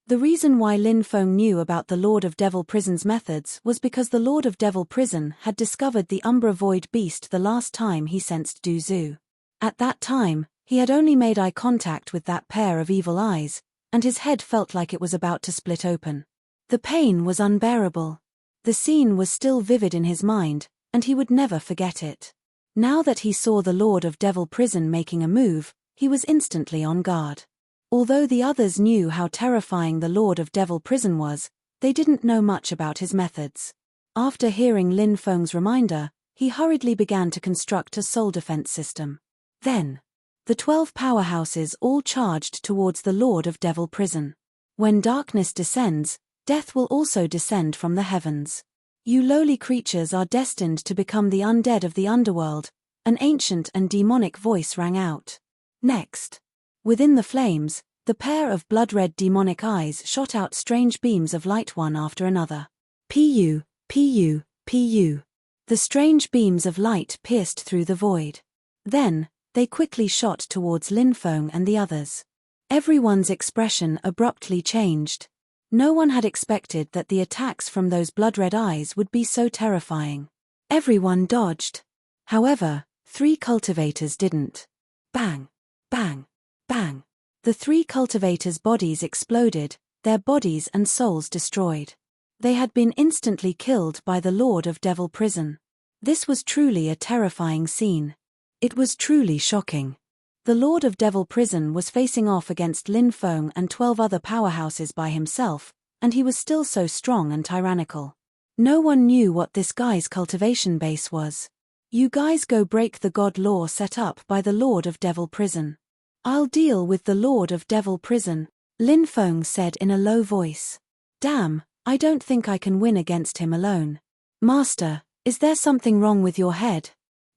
The reason why Lin Feng knew about the Lord of Devil Prison's methods was because the Lord of Devil Prison had discovered the Umbra Void Beast the last time he sensed Du Zhu. At that time, he had only made eye contact with that pair of evil eyes, and his head felt like it was about to split open. The pain was unbearable. The scene was still vivid in his mind, and he would never forget it. Now that he saw the Lord of Devil Prison making a move, he was instantly on guard. Although the others knew how terrifying the Lord of Devil Prison was, they didn't know much about his methods. After hearing Lin Feng's reminder, he hurriedly began to construct a soul defense system. Then, the 12 powerhouses all charged towards the Lord of Devil Prison. When darkness descends, death will also descend from the heavens. You lowly creatures are destined to become the undead of the underworld, an ancient and demonic voice rang out. Next. Within the flames, the pair of blood-red demonic eyes shot out strange beams of light one after another. Pu, pu, pu. The strange beams of light pierced through the void. Then, They quickly shot towards Lin Feng and the others. Everyone's expression abruptly changed. No one had expected that the attacks from those blood-red eyes would be so terrifying. Everyone dodged. However, 3 cultivators didn't. Bang! Bang! Bang! The 3 cultivators' bodies exploded, their bodies and souls destroyed. They had been instantly killed by the Lord of Devil Prison. This was truly a terrifying scene. It was truly shocking. The Lord of Devil Prison was facing off against Lin Feng and 12 other powerhouses by himself, and he was still so strong and tyrannical. No one knew what this guy's cultivation base was. You guys go break the god law set up by the Lord of Devil Prison. I'll deal with the Lord of Devil Prison, Lin Feng said in a low voice. Damn, I don't think I can win against him alone. Master, is there something wrong with your head?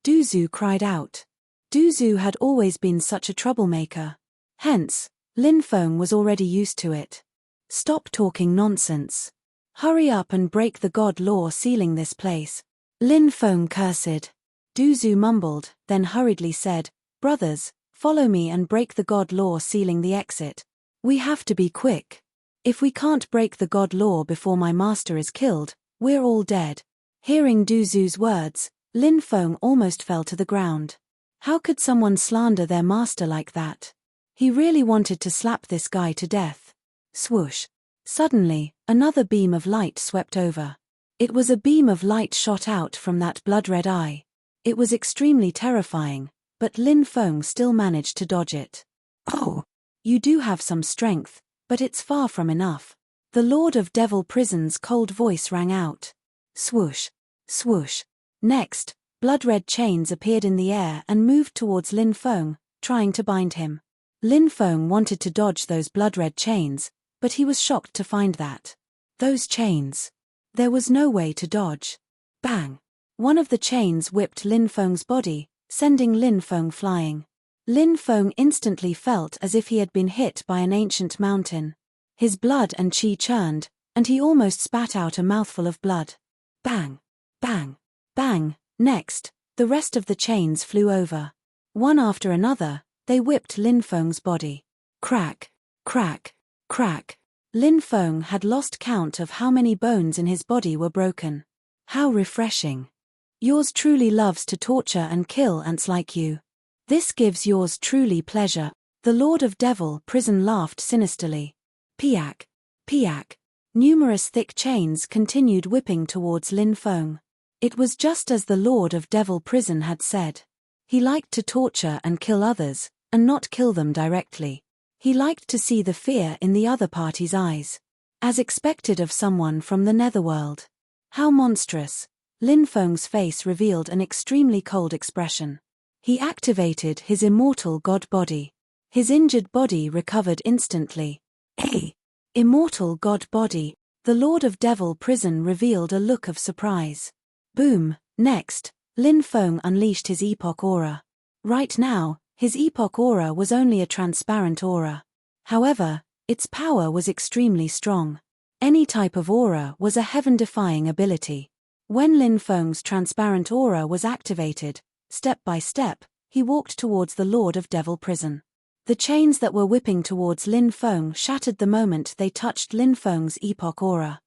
Duzu cried out. Duzu had always been such a troublemaker. Hence, Lin Feng was already used to it. Stop talking nonsense. Hurry up and break the god law sealing this place. Lin Feng cursed. Duzu mumbled, then hurriedly said, Brothers, follow me and break the god law sealing the exit. We have to be quick. If we can't break the god law before my master is killed, we're all dead. Hearing Duzu's words, Lin Feng almost fell to the ground. How could someone slander their master like that? He really wanted to slap this guy to death. Swoosh. Suddenly, another beam of light swept over. It was a beam of light shot out from that blood-red eye. It was extremely terrifying, but Lin Feng still managed to dodge it. Oh! You do have some strength, but it's far from enough. The Lord of Devil Prison's cold voice rang out. Swoosh. Swoosh. Next, blood-red chains appeared in the air and moved towards Lin Feng, trying to bind him. Lin Feng wanted to dodge those blood-red chains, but he was shocked to find that. Those chains. There was no way to dodge. Bang! One of the chains whipped Lin Feng's body, sending Lin Feng flying. Lin Feng instantly felt as if he had been hit by an ancient mountain. His blood and qi churned, and he almost spat out a mouthful of blood. Bang! Bang! Bang! Next, the rest of the chains flew over. One after another, they whipped Lin Feng's body. Crack! Crack! Crack! Lin Feng had lost count of how many bones in his body were broken. How refreshing. Yours truly loves to torture and kill ants like you. This gives yours truly pleasure. The Lord of Devil Prison laughed sinisterly. Piak! Piak! Numerous thick chains continued whipping towards Lin Feng. It was just as the Lord of Devil Prison had said. He liked to torture and kill others, and not kill them directly. He liked to see the fear in the other party's eyes. As expected of someone from the netherworld. How monstrous. Lin Feng's face revealed an extremely cold expression. He activated his immortal god body. His injured body recovered instantly. Hey! Immortal god body. The Lord of Devil Prison revealed a look of surprise. Boom! Next, Lin Feng unleashed his epoch aura. Right now, his epoch aura was only a transparent aura. However, its power was extremely strong. Any type of aura was a heaven-defying ability. When Lin Feng's transparent aura was activated, step by step, he walked towards the Lord of Devil Prison. The chains that were whipping towards Lin Feng shattered the moment they touched Lin Feng's epoch aura.